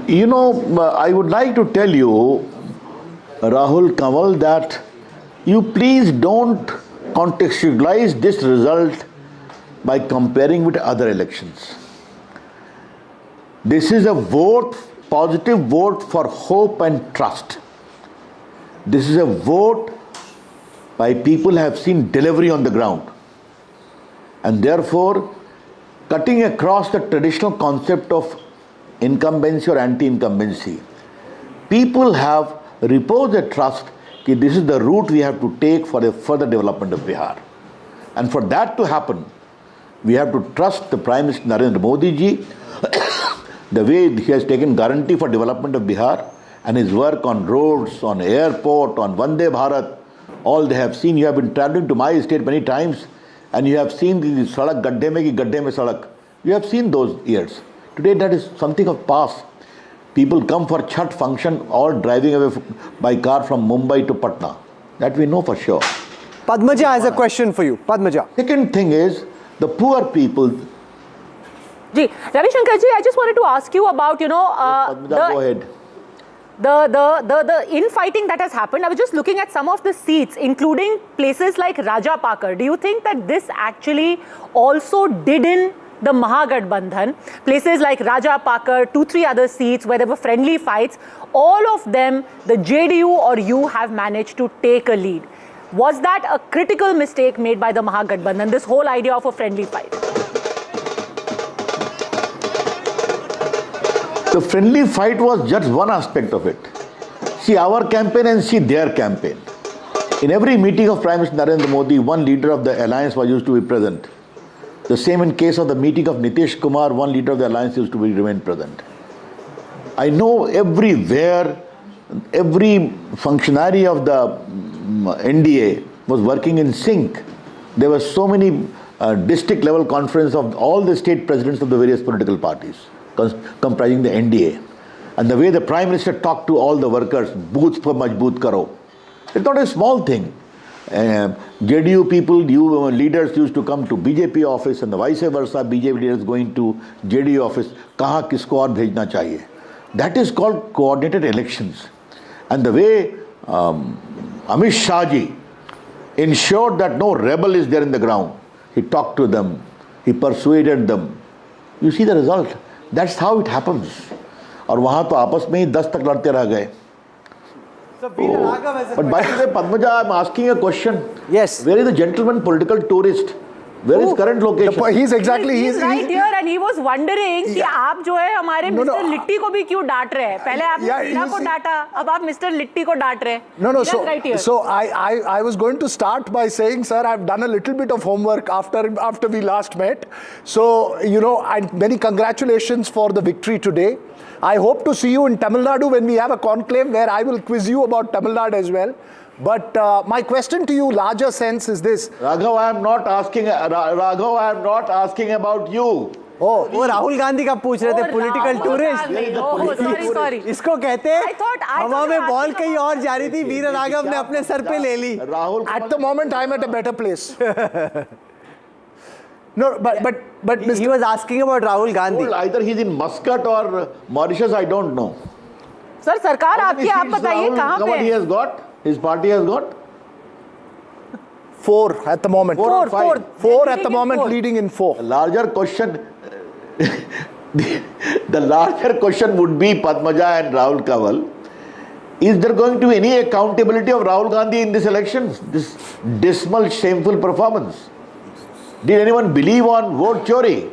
You know, I would like to tell you, Rahul Kanwal, that you please don't contextualize this result by comparing with other elections. This is a vote, positive vote for hope and trust. This is a vote by people who have seen delivery on the ground. And therefore, cutting across the traditional concept of incumbency or anti-incumbency, people have reposed their trust that this is the route we have to take for the further development of Bihar. And for that to happen, we have to trust the Prime Minister Narendra Modi ji, the way he has taken guarantee for development of Bihar and his work on roads, on airport, on Vande Bharat, all they have seen. You have been traveling to my state many times and you have seen the sadak gadde mein sadak. You have seen those years. Today that is something of past. People come for Chhath function all driving away by car from Mumbai to Patna. That we know for sure. Padmaja has a question for you. Padmaja. Second thing is the poor people. Ji, Ravi Shankar ji, I just wanted to ask you about, Go ahead. The infighting that has happened. I was just looking at some of the seats, including places like Rajapakar. Do you think that this actually also did in the Mahagathbandhan? Places like Rajapakar, 2-3 other seats where there were friendly fights, all of them, the JDU or you have managed to take a lead. Was that a critical mistake made by the Mahagathbandhan, this whole idea of a friendly fight? The friendly fight was just one aspect of it. See our campaign and see their campaign. In every meeting of Prime Minister Narendra Modi, one leader of the alliance was used to be present. The same in case of the meeting of Nitish Kumar, one leader of the alliance used to remain present. I know everywhere, every functionary of the NDA was working in sync. There were so many district level conference of all the state presidents of the various political parties comprising the NDA. And the way the Prime Minister talked to all the workers, booth per majboot karo. It's not a small thing. JDU people, leaders used to come to BJP office and the vice versa, BJP leaders going to JDU office, kaha kisko aur bhejna chahiye. That is called coordinated elections. And the way Amit Shah ji ensured that no rebel is there in the ground. He talked to them, he persuaded them. You see the result. That's how it happens. और वहाँ तो आपस में ही 10 तक लड़ते रह गए. But by the way, Padmaja, I'm asking a question. Yes. Where is the gentleman political tourist? Where is current location? He's right here and he was wondering कि आप जो है हमारे Mr. Litti को भी क्यों डांट रहे हैं? पहले आपने मीरा को डांटा, अब आप Mr. Litti को डांट रहे हैं. So I was going to start by saying, sir, I've done a little bit of homework after we last met. So, and many congratulations for the victory today. I hope to see you in Tamil Nadu when we have a conclave where I will quiz you about Tamil Nadu as well. But my question to you, larger sense, is this. Raghav, I am not asking about you. Oh, वो राहुल गांधी का पूछ रहे थे, political tourist. Sorry. इसको कहते हैं हवा में बॉल कहीं और जा रही थी, वीर राघव ने अपने सर पे ले ली. At the moment, I'm at a better place. No, but he was asking about Rahul Gandhi. Well, either he's in Muscat or Mauritius, I don't know. Sir, सरकार आपकी आप बताइए कहाँ पे? He has got. His party has got 4 at the moment. 4 at the moment, leading in 4. The larger question would be, Padmaja and Rahul Kanwal, is there going to be any accountability of Rahul Gandhi in this election? This dismal, shameful performance. Did anyone believe on vote chori?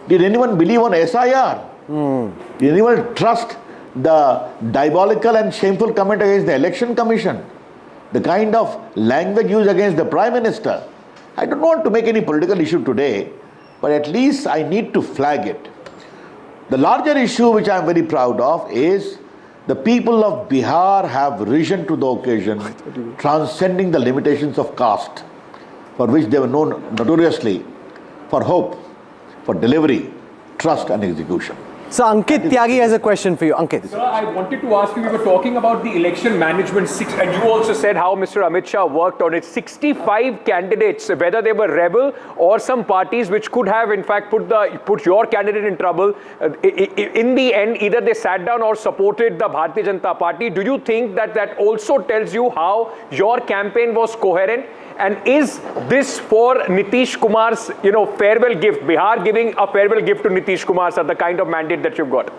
Did anyone believe on SIR? Did anyone trust the diabolical and shameful comment against the election commission? The kind of language used against the Prime Minister? I don't want to make any political issue today, but at least I need to flag it. The larger issue which I am very proud of is the people of Bihar have risen to the occasion, transcending the limitations of caste, for which they were known notoriously, for hope, for delivery, trust and execution. So Ankit Tyagi has a question for you. Ankit. Sir, I wanted to ask you, we were talking about the election management, and you also said how Mr. Amit Shah worked on it. 65 candidates, whether they were rebel or some parties which could have in fact put your candidate in trouble. In the end, either they sat down or supported the Bharatiya Janata Party. Do you think that also tells you how your campaign was coherent? And is this for Nitish Kumar's, farewell gift? Bihar giving a farewell gift to Nitish Kumar, sir, the kind of mandate that you've got?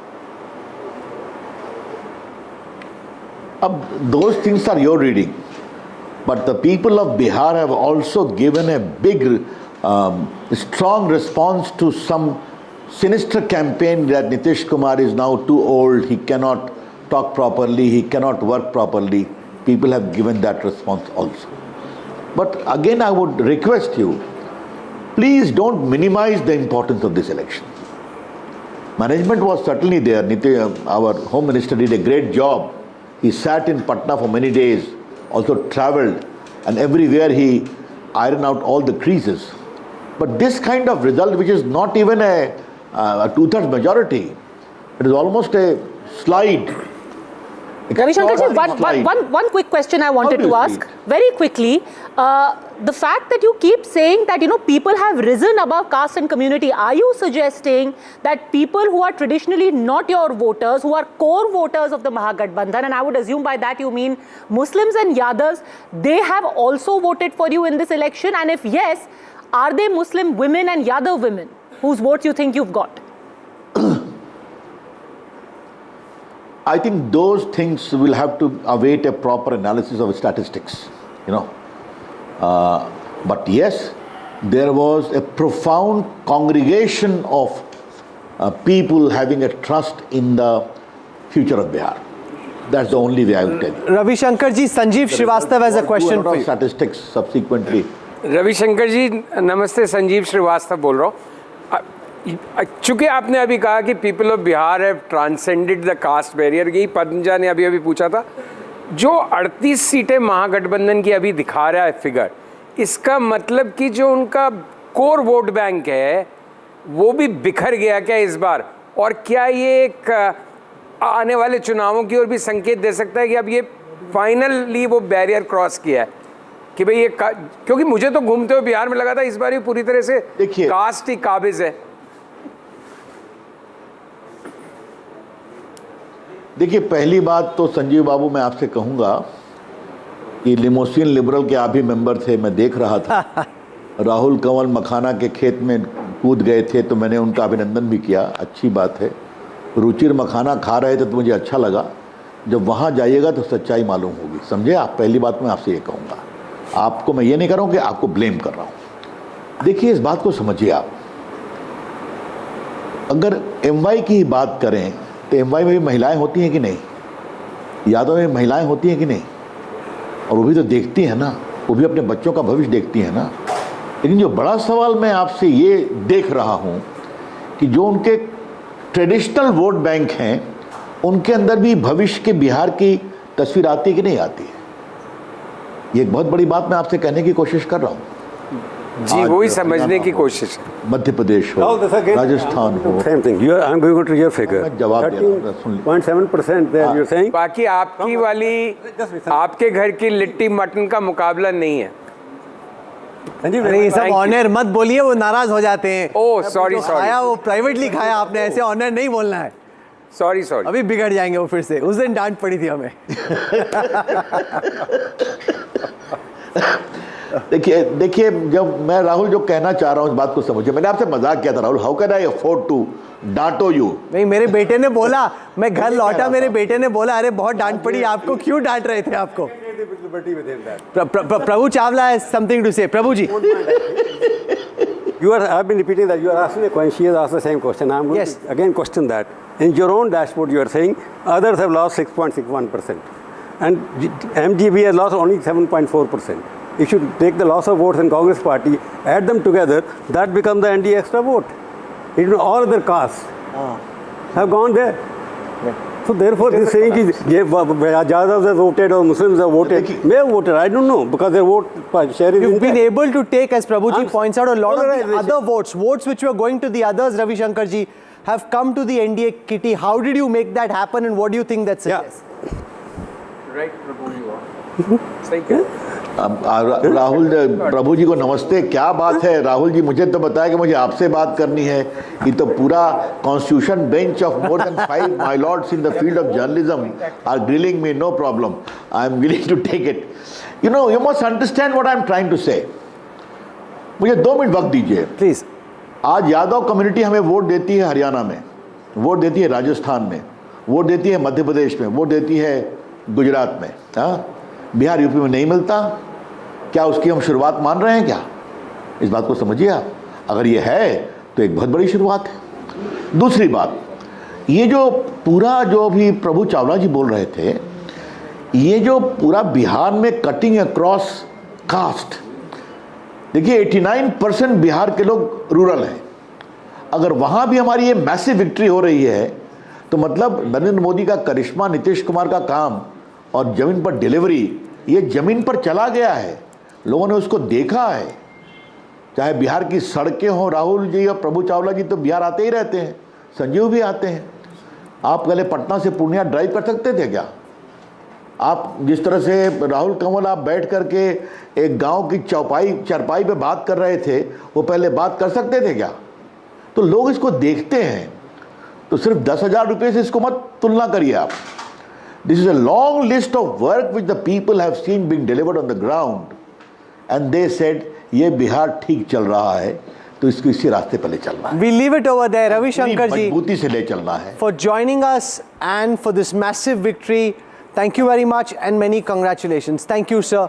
Those things are your reading. But the people of Bihar have also given a big, strong response to some sinister campaign that Nitish Kumar is now too old, he cannot talk properly, he cannot work properly. People have given that response also. But again, I would request you, please don't minimize the importance of this election. Management was certainly there. Our Home Minister did a great job. He sat in Patna for many days, also travelled, and everywhere he ironed out all the creases. But this kind of result, which is not even a 2/3 majority, it is almost a slide. Ravi Shankar ji, one quick question I wanted to ask very quickly. The fact that you keep saying that people have risen above caste and community, are you suggesting that people who are traditionally not your voters, who are core voters of the Mahagathbandhan, and I would assume by that you mean Muslims and Yadavs, they have also voted for you in this election? And if yes, are they Muslim women and Yadav women whose votes you think you've got? I think those things will have to await a proper analysis of statistics, But yes, there was a profound congregation of people having a trust in the future of Bihar. That's the only way I will tell you. Ravi Shankar ji, Sanjeev Srivastava has a question for you. Statistics subsequently. Ravi Shankar ji नमस्ते, संजीव श्रीवास्तव बोल रहा हूँ. चूंकि आपने अभी कहा कि people of Bihar have transcended the caste barrier, यही पद्मजा ने अभी पूछा था. जो 38 सीटें महागठबंधन की अभी दिखा रहा है फिगर, इसका मतलब कि जो उनका कोर वोट बैंक है वो भी बिखर गया क्या इस बार? और क्या ये एक आने वाले चुनावों की ओर भी संकेत दे सकता है कि अब ये फाइनली वो बैरियर क्रॉस किया है कि भाई ये क्योंकि मुझे तो घूमते हुए बिहार में लगा था इस बार ये पूरी तरह से कास्ट ही काबिज है. देखिए, पहली बात तो संजीव बाबू मैं आपसे कहूँगा कि लिमोसिन लिबरल के आप भी मेंबर थे, मैं देख रहा था. राहुल कंवल मखाना के खेत में कूद गए थे तो मैंने उनका अभिनंदन भी किया, अच्छी बात है. रुचिर मखाना खा रहे थे तो मुझे अच्छा लगा. जब वहाँ जाइएगा तो सच्चाई मालूम होगी, समझे आप. पहली बात मैं आपसे ये कहूँगा, आपको मैं ये नहीं कर रहा हूँ कि आपको ब्लेम कर रहा हूँ. देखिए, इस बात को समझिए आप. अगर MY की ही बात करें तो MY में भी महिलाएं होती हैं कि नहीं, यादव में महिलाएं होती हैं कि नहीं, और वो भी तो देखती हैं ना, वो भी अपने बच्चों का भविष्य देखती हैं ना. लेकिन जो बड़ा सवाल मैं आपसे ये देख रहा हूँ कि जो उनके ट्रेडिशनल वोट बैंक हैं उनके अंदर भी भविष्य के बिहार की तस्वीर आती है कि नहीं आती है. ये एक बहुत बड़ी बात मैं आपसे कहने की कोशिश कर रहा हूँ. जी, वही समझने की कोशिश. मध्य प्रदेश हो, राजस्थान हो, same thing. I am going to your figure. जवाब दे रहा हूं. 0.7% there you're saying. बाकी आपकी वाली आपके घर की लिट्टी मटन का मुकाबला नहीं है. अरे ये सब ऑनर मत बोलिए, वो नाराज हो जाते हैं. Oh sorry. खाया वो प्राइवेटली खाया आपने, ऐसे ऑनर नहीं बोलना है. सॉरी. अभी बिगड़ जाएंगे वो फिर से. उस दिन डांट पड़ी थी हमें. देखिए, जब मैं राहुल जो कहना चाह रहा हूँ इस बात को समझिए. मैंने आपसे मजाक किया था Rahul, how can I afford to डांटो यू. नहीं, मेरे बेटे ने बोला, मैं घर लौटा, मेरे बेटे ने बोला अरे बहुत डांट पड़ी आपको, क्यों डांट रहे थे आपको. प्रभु Chawla has something to say. Prabhu ji. I've been repeating that you are asking a question. She has asked the same question. I'm going to again question that. In your own dashboard, you are saying others have lost 6.61%, and MGB has lost only 7.4%. If you take the loss of votes in Congress party, add them together, that becomes the NDA extra vote. All other castes have gone there. So therefore, this saying that Yadavs have voted or Muslims have voted, may have voted, I don't know, because their vote share is. You've been able to take, as Prabhuji points out, a lot of the other votes which were going to the others, Ravi Shankar ji, have come to the NDA kitty. How did you make that happen, and what do you think that suggests? Right, Prabhu, you are. Thank you. Rahul प्रभु जी को नमस्ते। क्या बात है राहुल जी, मुझे तो बताया कि मुझे आपसे बात करनी है। ये तो पूरा constitution bench of more than 5 my lords in the field of journalism are grilling me, no problem, I am willing to take it. You know, you must understand what I am trying to say. मुझे 2 minute वक्त दीजिए please. आज Yadav community हमें vote देती है हरियाणा में, vote देती है राजस्थान में, वोट देती है मध्य प्रदेश में, वोट देती है गुजरात में। हाँ, बिहार यूपी में नहीं मिलता। क्या उसकी हम शुरुआत मान रहे हैं क्या? इस बात को समझिए आप। अगर ये है तो एक बहुत बड़ी शुरुआत है। दूसरी बात, ये जो पूरा जो अभी प्रभु चावला जी बोल रहे थे, ये जो पूरा बिहार में कटिंग अक्रॉस कास्ट, देखिए 89% बिहार के लोग रूरल हैं। अगर वहाँ भी हमारी ये मैसिव विक्ट्री हो रही है तो मतलब नरेंद्र मोदी का करिश्मा, नीतीश कुमार का काम और जमीन पर डिलीवरी, ये जमीन पर चला गया है, लोगों ने उसको देखा है। चाहे बिहार की सड़कें हों, राहुल जी और प्रभु चावला जी तो बिहार आते ही रहते हैं, संजीव भी आते हैं। आप पहले पटना से पूर्णिया ड्राइव कर सकते थे क्या? आप जिस तरह से राहुल कंवल आप बैठ करके एक गांव की चरपाई पे बात कर रहे थे, वो पहले बात कर सकते थे क्या? तो लोग इसको देखते हैं, तो सिर्फ 10,000 रुपये से इसको मत तुलना करिए आप। This is a long list of work which the people have seen being delivered on the ground, and they said ये बिहार ठीक चल रहा है तो इसको इसी रास्ते पर ले चलना है। We leave it over there, Ravi Shankar ji, मजबूती से ले चलना है। For joining us and for this massive victory, thank you very much and many congratulations. Thank you, sir.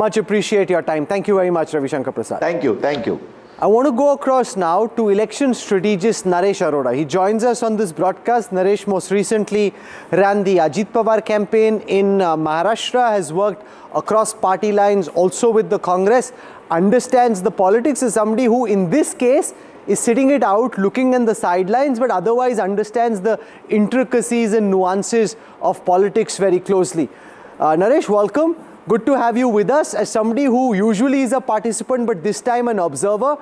Much appreciate your time. Thank you very much, Ravi Shankar Prasad. Thank you, thank you. I want to go across now to election strategist Naresh Arora. He joins us on this broadcast. Naresh most recently ran the Ajit Pawar campaign in Maharashtra, has worked across party lines, also with the Congress, understands the politics, is somebody who in this case is sitting it out, looking in the sidelines, but otherwise understands the intricacies and nuances of politics very closely. Naresh, welcome. Good to have you with us as somebody who usually is a participant but this time an observer.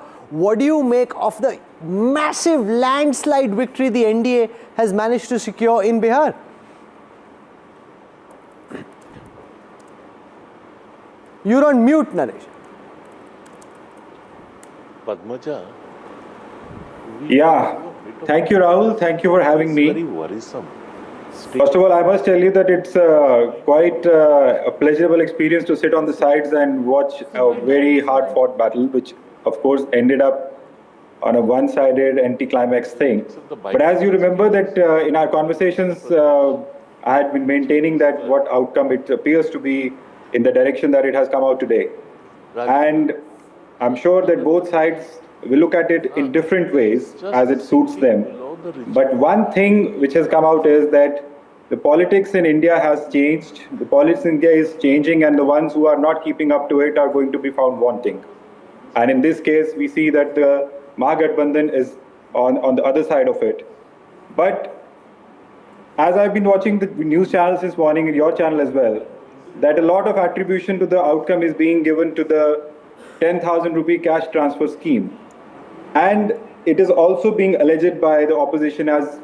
What do you make of the massive landslide victory the NDA has managed to secure in Bihar? You're on mute, Naresh. Padmaja. Yeah. Thank you, Rahul. Thank you for having me. Very worrisome. First of all, I must tell you that it's quite a pleasurable experience to sit on the sides and watch a very hard-fought battle, which of course ended up on a one-sided anti-climax thing. But as you remember that in our conversations, I had been maintaining that what outcome it appears to be in the direction that it has come out today. And I'm sure that both sides will look at it in different ways as it suits them. But one thing which has come out is that the politics in India has changed. The politics in India is changing, and the ones who are not keeping up to it are going to be found wanting. And in this case, we see that the Mahagathbandhan is on the other side of it. But as I've been watching the news channels this morning, and your channel as well, that a lot of attribution to the outcome is being given to the 10,000 rupee cash transfer scheme. And it is also being alleged by the opposition, as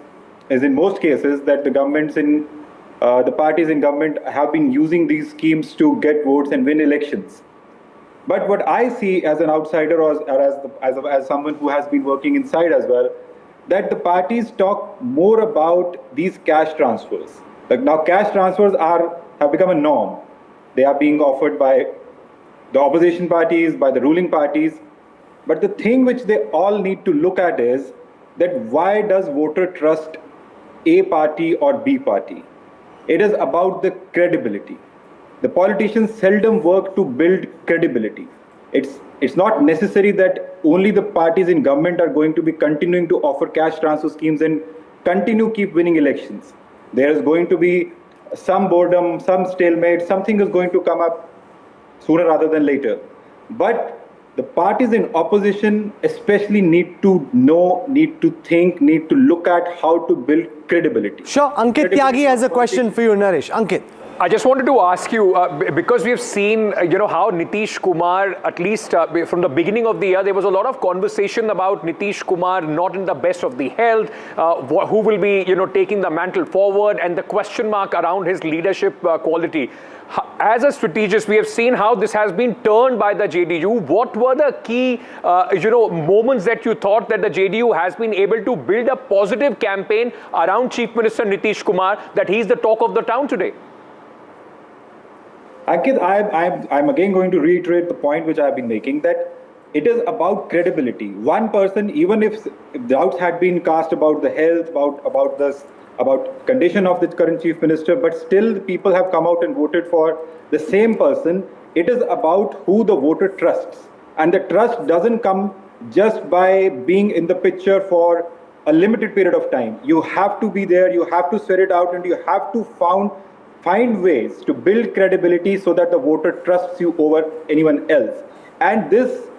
in most cases, that the governments in the parties in government have been using these schemes to get votes and win elections. But what I see as an outsider, or as someone who has been working inside as well, that the parties talk more about these cash transfers. Like now, cash transfers have become a norm. They are being offered by the opposition parties, by the ruling parties. But the thing which they all need to look at is that why does voter trust A party or B party? It is about the credibility. The politicians seldom work to build credibility. It's not necessary that only the parties in government are going to be continuing to offer cash transfer schemes and keep winning elections. There is going to be some boredom, some stalemate, something is going to come up sooner rather than later. But the parties in opposition especially need to know, need to think, need to look at how to build credibility. Sure, Ankit Tyagi has a question for you, Naresh. Ankit. I just wanted to ask you, because we've seen, how Nitish Kumar, at least from the beginning of the year, there was a lot of conversation about Nitish Kumar not in the best of the health, who will be, taking the mantle forward, and the question mark around his leadership quality. As a strategist, we have seen how this has been turned by the JDU. What were the key, moments that you thought that the JDU has been able to build a positive campaign around Chief Minister Nitish Kumar, that he's the talk of the town today? Ankit, I'm again going to reiterate the point which I've been making, that it is about credibility. One person, even if doubts had been cast about the health, about condition of the current chief minister, but still people have come out and voted for the same person. It is about who the voter trusts. And the trust doesn't come just by being in the picture for a limited period of time. You have to be there, you have to sweat it out, and you have to find ways to build credibility so that the voter trusts you over anyone else. And this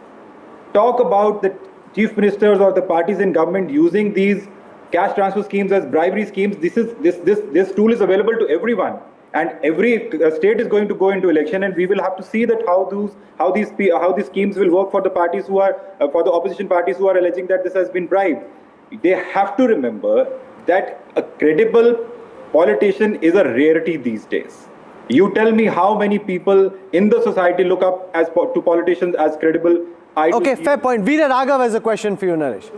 talk about the chief ministers or the parties in government using these cash transfer schemes as bribery schemes, this tool is available to everyone, and every state is going to go into election, and we will have to see that how these schemes will work for the parties who are for the opposition parties who are alleging that this has been bribed. They have to remember that a credible politician is a rarity these days. You tell me how many people in the society look up to politicians as credible. Okay, fair point. Veera Raghav has a question for you, Naresh.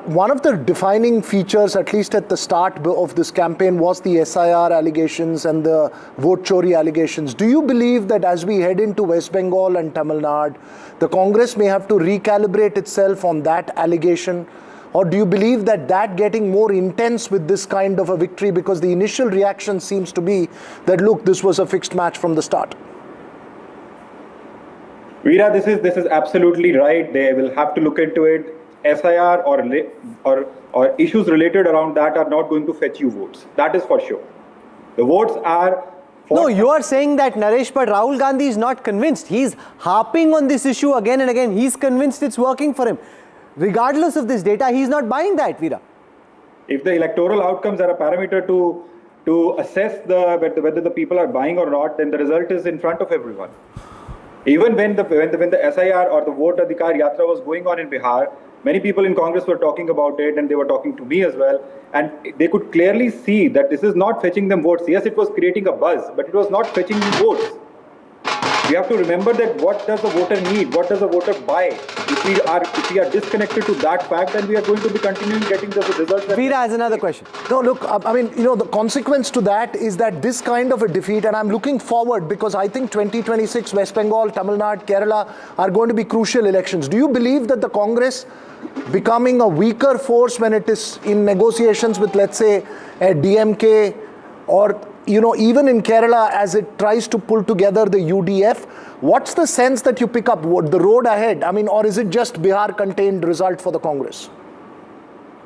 One of the defining features, at least at the start of this campaign, was the SIR allegations and the vote chori allegations. Do you believe that as we head into West Bengal and Tamil Nadu, the Congress may have to recalibrate itself on that allegation? Or do you believe that getting more intense with this kind of a victory, because the initial reaction seems to be that, look, this was a fixed match from the start? Veera, this is absolutely right. They will have to look into it. SIR or issues related around that are not going to fetch you votes. That is for sure. The votes are... No, you are saying that, Naresh, but Rahul Gandhi is not convinced. He's harping on this issue again and again. He's convinced it's working for him. Regardless of this data, he's not buying that, Veera. If the electoral outcomes are a parameter to assess whether the people are buying or not, then the result is in front of everyone. Even when the SIR or the Vote Adhikar Yatra was going on in Bihar, many people in Congress were talking about it, and they were talking to me as well. And they could clearly see that this is not fetching them votes. Yes, it was creating a buzz, but it was not fetching them votes. We have to remember that what does the voter need? What does the voter buy? If we are disconnected to that fact, then we are going to be continuing getting the results. Veera has another question. No, look, I mean, the consequence to that is that this kind of a defeat, and I'm looking forward because I think 2026, West Bengal, Tamil Nadu, Kerala are going to be crucial elections. Do you believe that the Congress becoming a weaker force when it is in negotiations with, let's say, a DMK or even in Kerala as it tries to pull together the UDF, what's the sense that you pick up? What the road ahead? I mean, or is it just Bihar contained result for the Congress?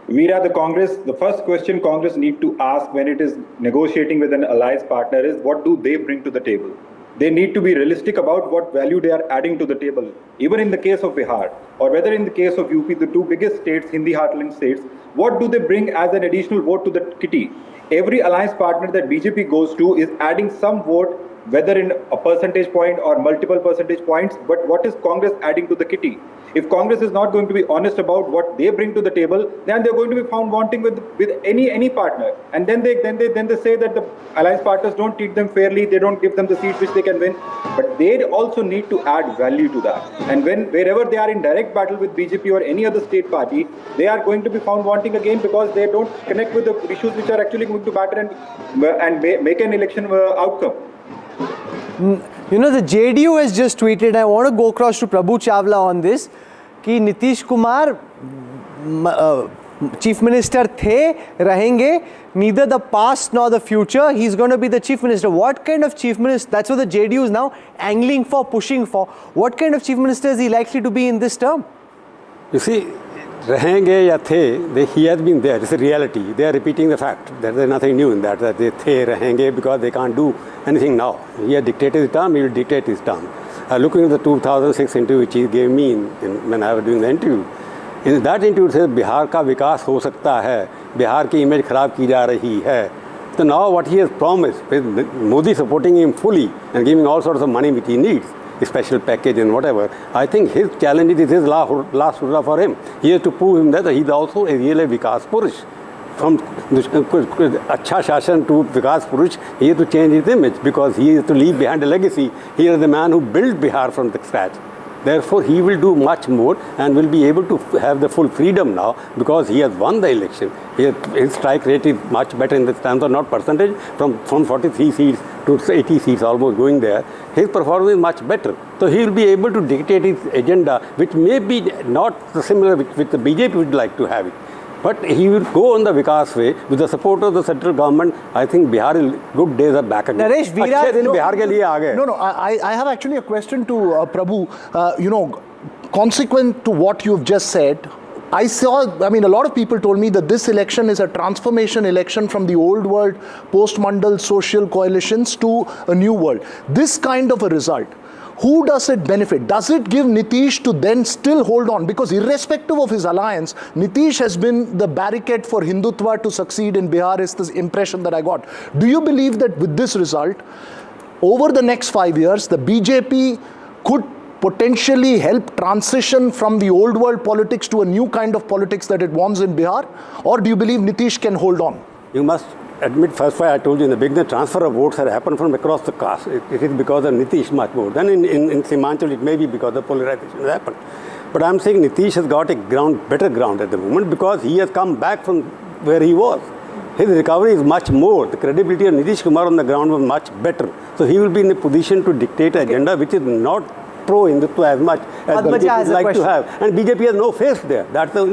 Veera, the first question Congress need to ask when it is negotiating with an alliance partner is, what do they bring to the table? They need to be realistic about what value they are adding to the table. Even in the case of Bihar, or whether in the case of UP, the two biggest states, Hindi heartland states, what do they bring as an additional vote to the kitty? Every alliance partner that BJP goes to is adding some vote, whether in a percentage point or multiple percentage points, but what is Congress adding to the kitty? If Congress is not going to be honest about what they bring to the table, then they're going to be found wanting with any partner. And then they say that the alliance partners don't treat them fairly, they don't give them the seats which they can win. But they also need to add value to that. And wherever they are in direct battle with BJP or any other state party, they are going to be found wanting again because they don't connect with the issues which are actually going to matter and make an election outcome. The JDU has just tweeted, I want to go across to Prabhu Chawla on this, कि Nitish Kumar Chief Minister the, rahenge, neither the past nor the future, he's going to be the Chief Minister. What kind of Chief Minister, that's what the JDU is now angling for, pushing for. What kind of Chief Minister is he likely to be in this term? You see, rahenge ya the, he has been there. It's a reality. They are repeating the fact. There is nothing new in that they rahenge because they can't do anything now. He has dictated his term, he will dictate his term. Looking at the 2006 interview which he gave me when I was doing the interview, in that interview it says Bihar का विकास हो सकता है, बिहार की image खराब की जा रही है, So now what he has promised, with Modi supporting him fully and giving all sorts of money which he needs, a special package and whatever, I think his challenge is his last hurrah for him. He has to prove him that he is also a real Vikas Purush. From Acha Shashan to Vikas Purush, he has to change his image because he has to leave behind a legacy. He is the man who built Bihar from the scratch. Therefore, he will do much more and will be able to have the full freedom now because he has won the election. His strike rate is much better in the terms of not percentage, from 43 seats to 80 seats almost going there. His performance is much better. So he will be able to dictate his agenda, which may be not similar with the BJP would like to have it. But he will go on the Vikas way with the support of the central government. I think Bihar good days are back again. Naresh, No, I have actually a question to Prabhu. Consequent to what you've just said, a lot of people told me that this election is a transformation election from the old world, post-Mandal social coalitions to a new world. This kind of a result, who does it benefit? Does it give Nitish to then still hold on? Because irrespective of his alliance, Nitish has been the barricade for Hindutva to succeed in Bihar, is the impression that I got. Do you believe that with this result, over the next 5 years, the BJP could potentially help transition from the old world politics to a new kind of politics that it wants in Bihar? Or do you believe Nitish can hold on? You must admit, first why I told you in the beginning, transfer of votes have happened from across the caste. It is because of Nitish much more. Then in Simanchal, it may be because the polarization has happened. But I'm saying Nitish has got a better ground at the moment because he has come back from where he was. His recovery is much more. The credibility of Nitish Kumar on the ground was much better. So he will be in a position to dictate an agenda which is not pro-Hindutva as much as BJP would like to have. And BJP has no face there. That's the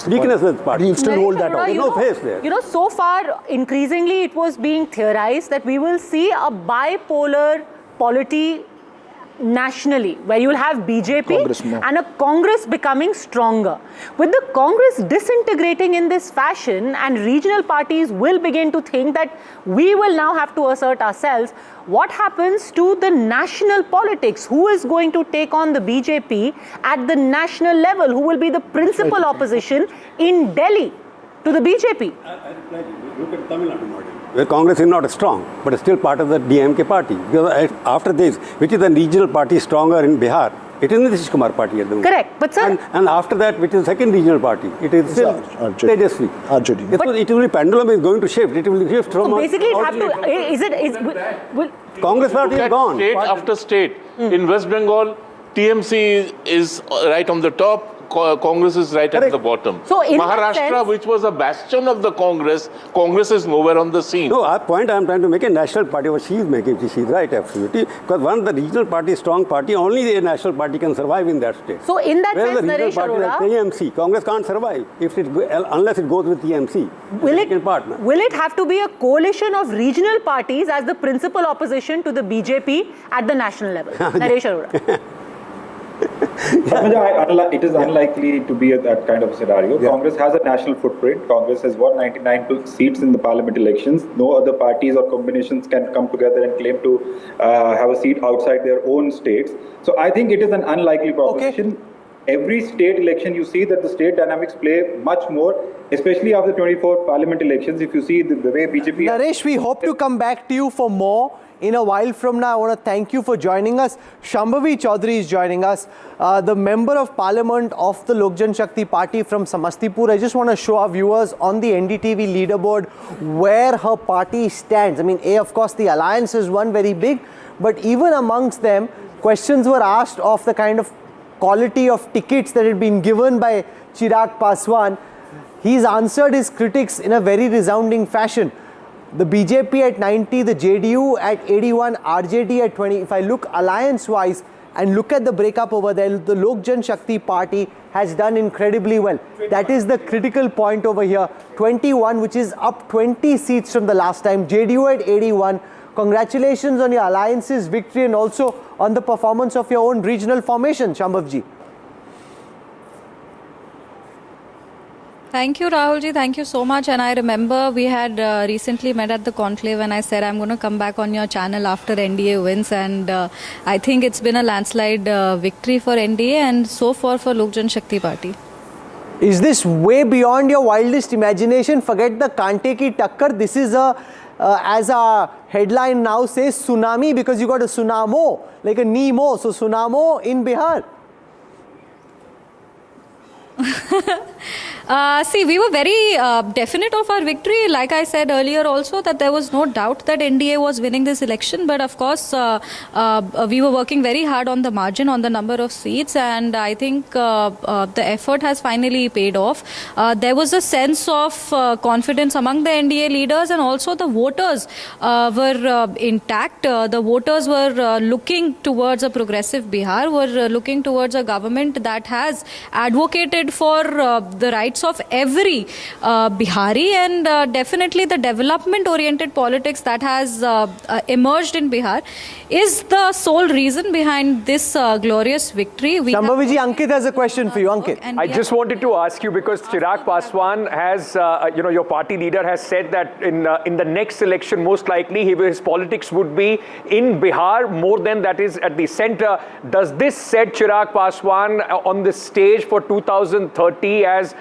weakness of the party. You still hold that out. There's no face there. So far, increasingly, it was being theorized that we will see a bipolar polity nationally, where you will have BJP and a Congress becoming stronger. With the Congress disintegrating in this fashion, and regional parties will begin to think that we will now have to assert ourselves, what happens to the national politics? Who is going to take on the BJP at the national level? Who will be the principal opposition in Delhi to the BJP? Look at Tamil Nadu model, where Congress is not strong, but still part of the DMK party. Because after this, which is the regional party stronger in Bihar, it is the Nitish Kumar party at the moment. Correct, but sir... And after that, which is the second regional party, it is still Tejashwi. It will be pendulum is going to shift. It will shift from... So basically, it have to... Will Congress party is gone. State after state. In West Bengal, TMC is right on the top. Congress is right at the bottom. So in Maharashtra, which was a bastion of the Congress is nowhere on the scene. No, our point I'm trying to make a national party, what she's making, she's right, absolutely. Because once the regional party is strong party, only a national party can survive in that state. So in that sense, the regional Naresh party Arora, like TMC, Congress can't survive unless it goes with TMC. Will it have to be a coalition of regional parties as the principal opposition to the BJP at the national level? Naresh Arora. It is unlikely to be that kind of scenario. Yeah. Congress has a national footprint. Congress has won 99 seats in the parliament elections. No other parties or combinations can come together and claim to have a seat outside their own states. So I think it is an unlikely proposition. Okay. Every state election, you see that the state dynamics play much more, especially after the 24 parliament elections. If you see the way BJP... Naresh, we hope to come back to you for more. In a while from now, I want to thank you for joining us. Shambhavi Chaudhary is joining us, the Member of Parliament of the Lok Jan Shakti Party from Samastipur. I just want to show our viewers on the NDTV leaderboard where her party stands. I mean, of course, the alliance is one very big, but even amongst them, questions were asked of the kind of quality of tickets that had been given by Chirag Paswan. He's answered his critics in a very resounding fashion. The BJP at 90, the JDU at 81, RJD at 20. If I look alliance-wise and look at the breakup over there, the Lok Jan Shakti Party has done incredibly well. That is the critical point over here. 21, which is up 20 seats from the last time. JDU at 81. Congratulations on your alliance's victory and also on the performance of your own regional formation, Shambhavji. Thank you, Rahulji. Thank you so much. And I remember we had recently met at the conclave and I said I'm going to come back on your channel after NDA wins. And I think it's been a landslide victory for NDA and so far for Lok Jan Shakti Party. Is this way beyond your wildest imagination? Forget the Kante ki takkar. This is a as our headline now says, tsunami, because you got a tsunamo, like a Nemo. So tsunamo in Bihar. See, we were very definite of our victory. Like I said earlier also, that there was no doubt that NDA was winning this election. But of course, we were working very hard on the margin, on the number of seats. And I think the effort has finally paid off. There was a sense of confidence among the NDA leaders, and also the voters were intact. The voters were looking towards a progressive Bihar, were looking towards a government that has advocated for the rights of every Bihari, and definitely the development-oriented politics that has emerged in Bihar is the sole reason behind this glorious victory. Shambhaviji, Ankit has a question for you. Ankit. I just wanted to ask you, because Chirag Paswan has, your party leader has said that in the next election, most likely his politics would be in Bihar more than that is at the center. Does this set Chirag Paswan on the stage for 2030 as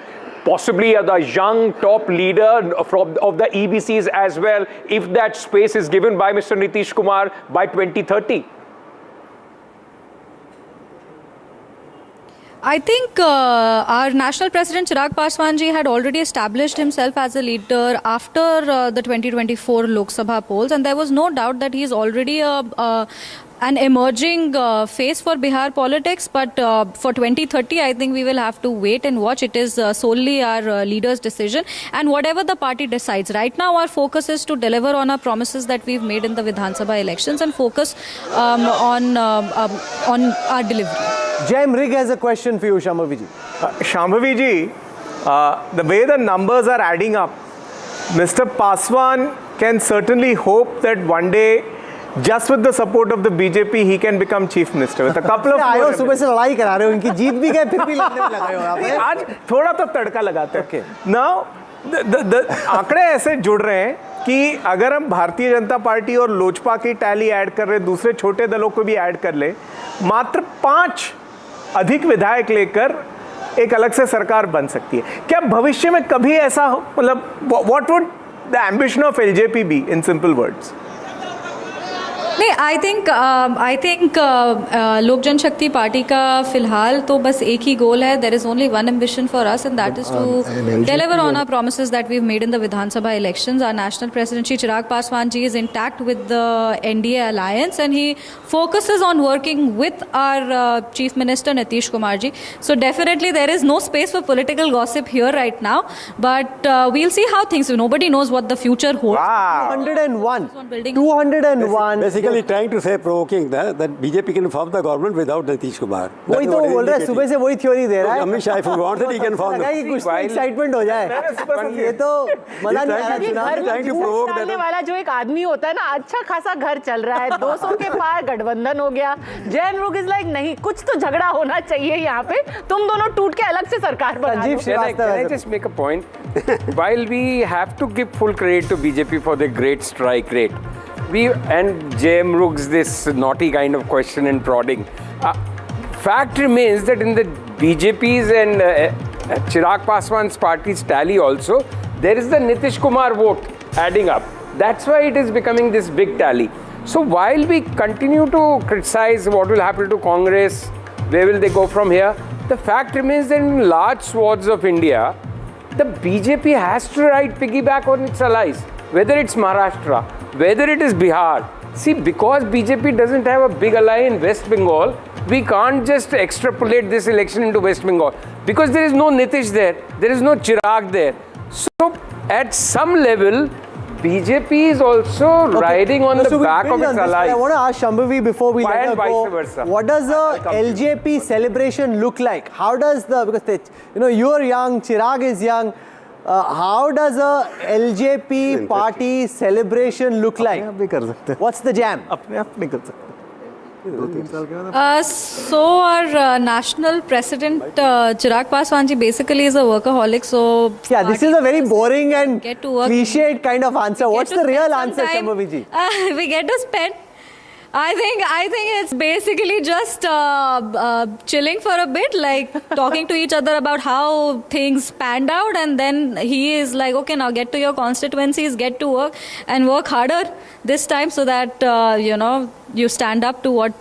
possibly the young top leader of the EBCs as well, if that space is given by Mr. Nitish Kumar by 2030? I think our national president Chirag Paswan ji had already established himself as a leader after the 2024 Lok Sabha polls, and there was no doubt that he is already an emerging face for Bihar politics. But for 2030, I think we will have to wait and watch. It is solely our leader's decision, and whatever the party decides. Right now, our focus is to deliver on our promises that we've made in the Vidhan Sabha elections and focus on our delivery. Jem Rig has a question for you, Shambhaviji. Shambhaviji, the way the numbers are adding up, Mr. Paswan can certainly hope that one day, just with the support of the BJP, he can become chief minister with a couple of more. सुबह से लड़ाई करा रहे हो, इनकी जीत भी गए, फिर भी लड़ने में लगाए हो आप। आज थोड़ा तो तड़का लगाते हैं। Now, the आंकड़े ऐसे जुड़ रहे हैं कि अगर हम भारतीय जनता पार्टी और लोजपा की टैली ऐड कर रहे, दूसरे छोटे दलों को भी ऐड कर ले, मात्र 5 अधिक विधायक लेकर एक अलग से सरकार बन सकती है। क्या भविष्य में कभी ऐसा, मतलब what would the ambition of LJP be in simple words? नहीं, आई थिंक लोक जनशक्ति पार्टी का फिलहाल तो बस एक ही गोल है. There is only one ambition for us and that is to deliver on our promises that we've made in the Vidhan Sabha elections. Our national president Shri Chirag Paswan ji is intact with the NDA alliance and he focuses on working with our chief minister Nitish Kumar ji. So definitely there is no space for political gossip here right now, but we'll see how things. Nobody knows what the future holds. Wow. 201. Basically trying to say, provoking that BJP can form the government without Nitish Kumar. वही तो बोल रहा है, सुबह से वही theory दे रहा है. Amit Shah, if he wants it, he can form. लगा कि कुछ एक्साइटमेंट हो जाए. ये तो मजा नहीं आ रहा. trying to provoke that. वाला जो एक आदमी होता है ना, अच्छा खासा घर चल रहा है, 200 के पार गठबंधन हो गया. जैन रुग इज लाइक नहीं, कुछ तो झगड़ा होना चाहिए यहाँ पे. तुम दोनों टूट के अलग से सरकार बना लो. Can I just make a point? While we have to give full credit to BJP for their great strike rate, and JM Rug's this naughty kind of question and prodding. Fact remains that in the BJP's and Chirag Paswan's party's tally also, there is the Nitish Kumar vote adding up. That's why it is becoming this big tally. So while we continue to criticize what will happen to Congress, where will they go from here, the fact remains that in large swaths of India, the BJP has to ride piggyback on its allies, whether it's Maharashtra, whether it is Bihar. See, because BJP doesn't have a big ally in West Bengal, we can't just extrapolate this election into West Bengal. Because there is no Nitish there, there is no Chirag there. So, at some level, BJP is also riding on the back of its allies. I want to ask Shambhavi before we let her go, versa. what does the LJP celebration look like? How does because you're young, Chirag is young. How does a LJP party celebration look like? What's the jam? So our national president Chirag Paswan ji basically is a workaholic. So yeah, this is a very boring and cliched kind of answer. What's the real answer, Shambhavi ji? We get to spend I think it's basically just chilling for a bit, like talking to each other about how things panned out, and then he is like, okay, now get to your constituencies, get to work and work harder this time, so that you stand up to what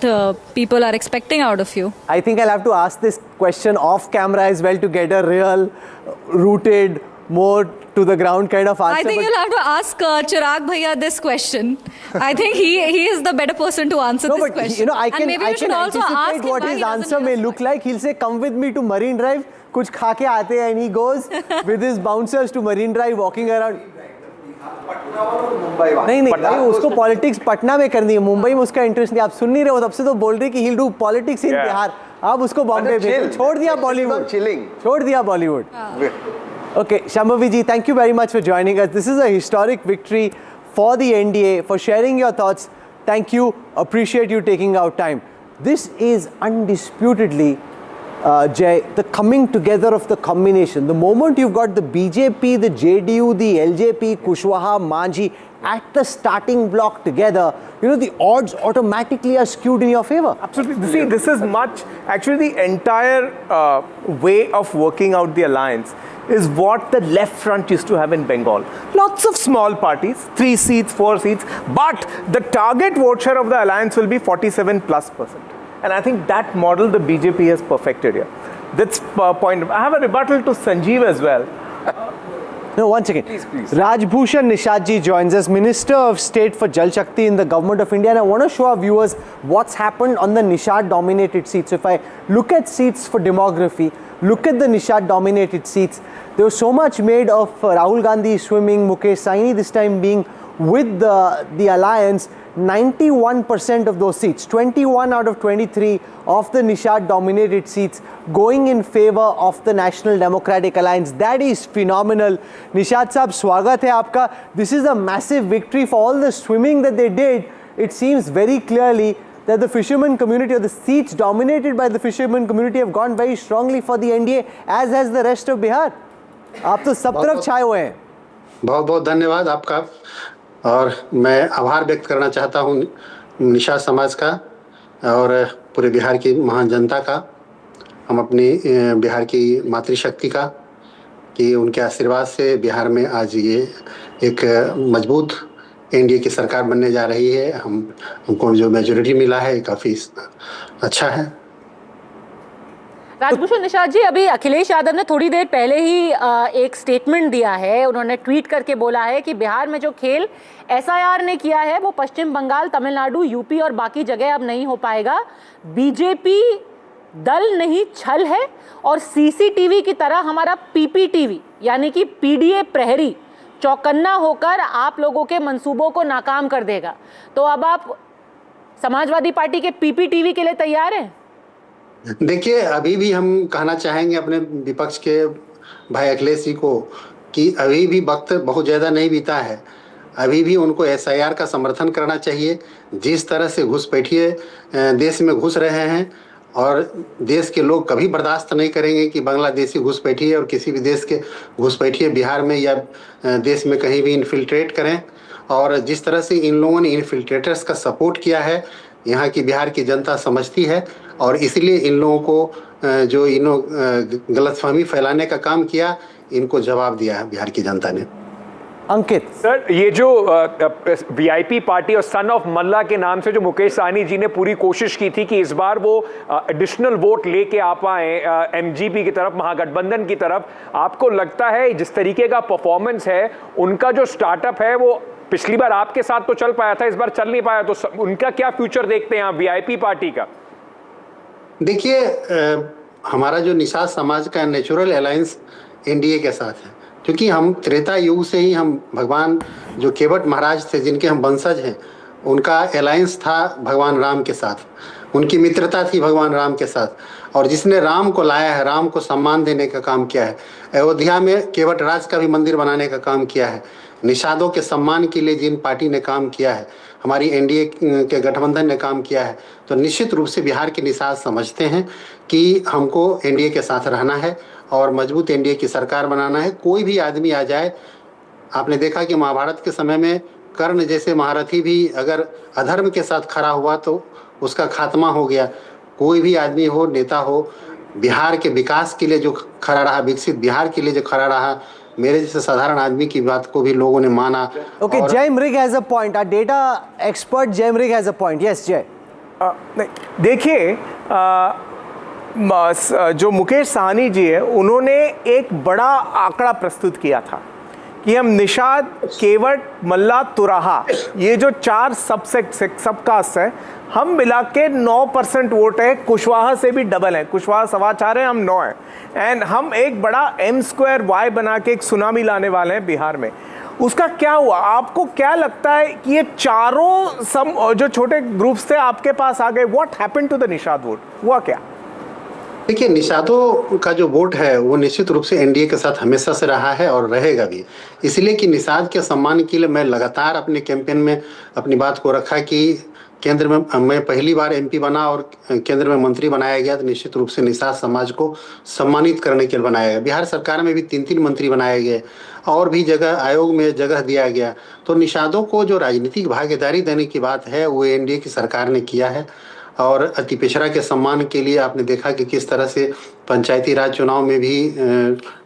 people are expecting out of you. I think I'll have to ask this question off camera as well to get a real rooted, more to the ground kind of answer. I think you'll have to ask Chirag Bhaiya this question. I think he is the better person to answer this question. I can anticipate what his answer may look like. He'll say, come with me to Marine Drive, kuch kha ke aate hain, and he goes with his bouncers to Marine Drive, walking around. नहीं भाई, उसको politics Patna में करनी है, मुंबई में उसका interest नहीं. आप सुन नहीं रहे हो, तब से तो बोल रहे कि he'll do politics in Bihar. आप उसको बॉम्बे भेजो, छोड़ दिया बॉलीवुड, छोड़ दिया Bollywood. Okay, Shambhavi ji, thank you very much for joining us. This is a historic victory for the NDA, for sharing your thoughts. Thank you. Appreciate you taking out time. This is undisputedly, Jay, the coming together of the combination. The moment you've got the BJP, the JDU, the LJP, Kushwaha, Manjhi at the starting block together, the odds automatically are skewed in your favor. Absolutely. See, this is much, actually the entire way of working out the alliance is what the left front used to have in Bengal. Lots of small parties, 3 seats, 4 seats, but the target vote share of the alliance will be 47+%. And I think that model the BJP has perfected here. That's point. I have a rebuttal to Sanjeev as well. No, one second. Please. Rajbhushan Nishadji joins us, Minister of State for Jal Shakti in the Government of India. And I want to show our viewers what's happened on the Nishad-dominated seats. So if I look at seats for demography, look at the Nishad-dominated seats. There was so much made of Rahul Gandhi swimming, Mukesh Saini this time being with the alliance. 91% of those seats, 21 out of 23 of the Nishad-dominated seats going in favor of the National Democratic Alliance. That is phenomenal. Nishad Saab, swagat hai aapka. This is a massive victory for all the swimming that they did. It seems very clearly that the fishermen community, or the seats dominated by the fishermen community, have gone very strongly for the NDA, as has the rest of Bihar. आप तो सब तरफ छाए हुए हैं. बहुत बहुत धन्यवाद आपका, और मैं आभार व्यक्त करना चाहता हूं निषाद समाज का और पूरे बिहार की महान जनता का, हम अपनी बिहार की मातृशक्ति का, कि उनके आशीर्वाद से बिहार में आज ये एक मजबूत एनडीए की सरकार बनने जा रही है. हमको जो मेजोरिटी मिला है काफ़ी अच्छा है. राजभूषण निषाद जी, अभी अखिलेश यादव ने थोड़ी देर पहले ही एक स्टेटमेंट दिया है. उन्होंने ट्वीट करके बोला है कि बिहार में जो खेल एसआईआर ने किया है वो पश्चिम बंगाल, तमिलनाडु, यूपी और बाकी जगह अब नहीं हो पाएगा. बीजेपी दल नहीं छल है, और सीसीटीवी की तरह हमारा पीपीटीवी यानी कि पीडीए प्रहरी चौकन्ना होकर आप लोगों के मंसूबों को नाकाम कर देगा. तो अब आप समाजवादी पार्टी के पीपीटीवी के लिए तैयार हैं? देखिए, अभी भी हम कहना चाहेंगे अपने विपक्ष के भाई अखिलेश जी को कि अभी भी वक्त बहुत ज़्यादा नहीं बीता है. अभी भी उनको एसआईआर का समर्थन करना चाहिए. जिस तरह से घुसपैठिए देश में घुस रहे हैं, और देश के लोग कभी बर्दाश्त नहीं करेंगे कि बांग्लादेशी घुसपैठिए और किसी भी देश के घुसपैठिए बिहार में या देश में कहीं भी इन्फिल्ट्रेट करें. और जिस तरह से इन लोगों ने इन्फिल्ट्रेटर्स का सपोर्ट किया है, यहाँ की बिहार की जनता समझती है, और इसलिए इन लोगों को जो गलतफहमी फैलाने का काम किया, इनको जवाब दिया है बिहार की जनता ने. अंकित सर, ये जो वीआईपी पार्टी और सन ऑफ मल्ला के नाम से जो मुकेश साहनी जी ने पूरी कोशिश की थी कि इस बार वो एडिशनल वोट लेके आ पाए एमजीपी की तरफ, महागठबंधन की तरफ, आपको लगता है जिस तरीके का परफॉर्मेंस है उनका, जो स्टार्टअप है वो पिछली बार आपके साथ तो चल पाया था, इस बार चल नहीं पाया, तो उनका क्या फ्यूचर देखते हैं आप वीआईपी पार्टी का? देखिए, हमारा जो निषाद समाज का नेचुरल अलायंस एनडीए के साथ है, क्योंकि हम त्रेता युग से ही हम भगवान जो केवट महाराज थे, जिनके हम वंशज हैं, उनका अलायंस था भगवान राम के साथ. उनकी मित्रता थी भगवान राम के साथ, और जिसने राम को लाया है, राम को सम्मान देने का काम किया है. अयोध्या में केवट राज का भी मंदिर बनाने का काम किया है. निषादों के सम्मान के लिए जिन पार्टी ने काम किया है, हमारी एनडीए के गठबंधन ने काम किया है, तो निश्चित रूप से बिहार के निषाद समझते हैं कि हमको एनडीए के साथ रहना है और मजबूत एनडीए की सरकार बनाना है. कोई भी आदमी आ जाए, आपने देखा कि महाभारत के समय में कर्ण जैसे महारथी भी अगर अधर्म के साथ खड़ा हुआ तो उसका खात्मा हो गया। कोई भी आदमी हो, नेता हो, बिहार के विकास के लिए जो खड़ा रहा, विकसित बिहार के लिए जो खड़ा रहा, मेरे जैसे साधारण आदमी की बात को भी लोगों ने माना। Okay, Jay Mrig has a point. Our data expert Jay Mrig has a point. Yes, Jay. देखिए, जो मुकेश साहनी जी है, उन्होंने एक बड़ा आंकड़ा प्रस्तुत किया था कि हम निषाद, केवट, मल्ला, तुराहा, ये जो 4 सबकास्ट है, हम मिला के 9% वोट है। कुशवाहा से भी डबल है, कुशवाहा 4.25 है, हम 9 है। एंड हम एक बड़ा M2Y बना के एक सुनामी लाने वाले हैं बिहार में। उसका क्या हुआ? आपको क्या लगता है कि ये चारों जो छोटे ग्रुप्स थे आपके पास आ गए? What happened to the Nishad vote? हुआ क्या? देखिए, निषादों का जो वोट है वो निश्चित रूप से एनडीए के साथ हमेशा से रहा है और रहेगा भी। इसलिए कि निषाद के सम्मान के लिए मैं लगातार अपने कैंपेन में अपनी बात को रखा कि केंद्र में मैं पहली बार एमपी बना और केंद्र में मंत्री बनाया गया, तो निश्चित रूप से निषाद समाज को सम्मानित करने के लिए बनाया गया। बिहार सरकार में भी 3 मंत्री बनाए गए और भी जगह आयोग में जगह दिया गया। तो निषादों को जो राजनीतिक भागीदारी देने की बात है वो एनडीए की सरकार ने किया है। और अति पिछड़ा के सम्मान के लिए आपने देखा कि किस तरह से पंचायती राज चुनाव में भी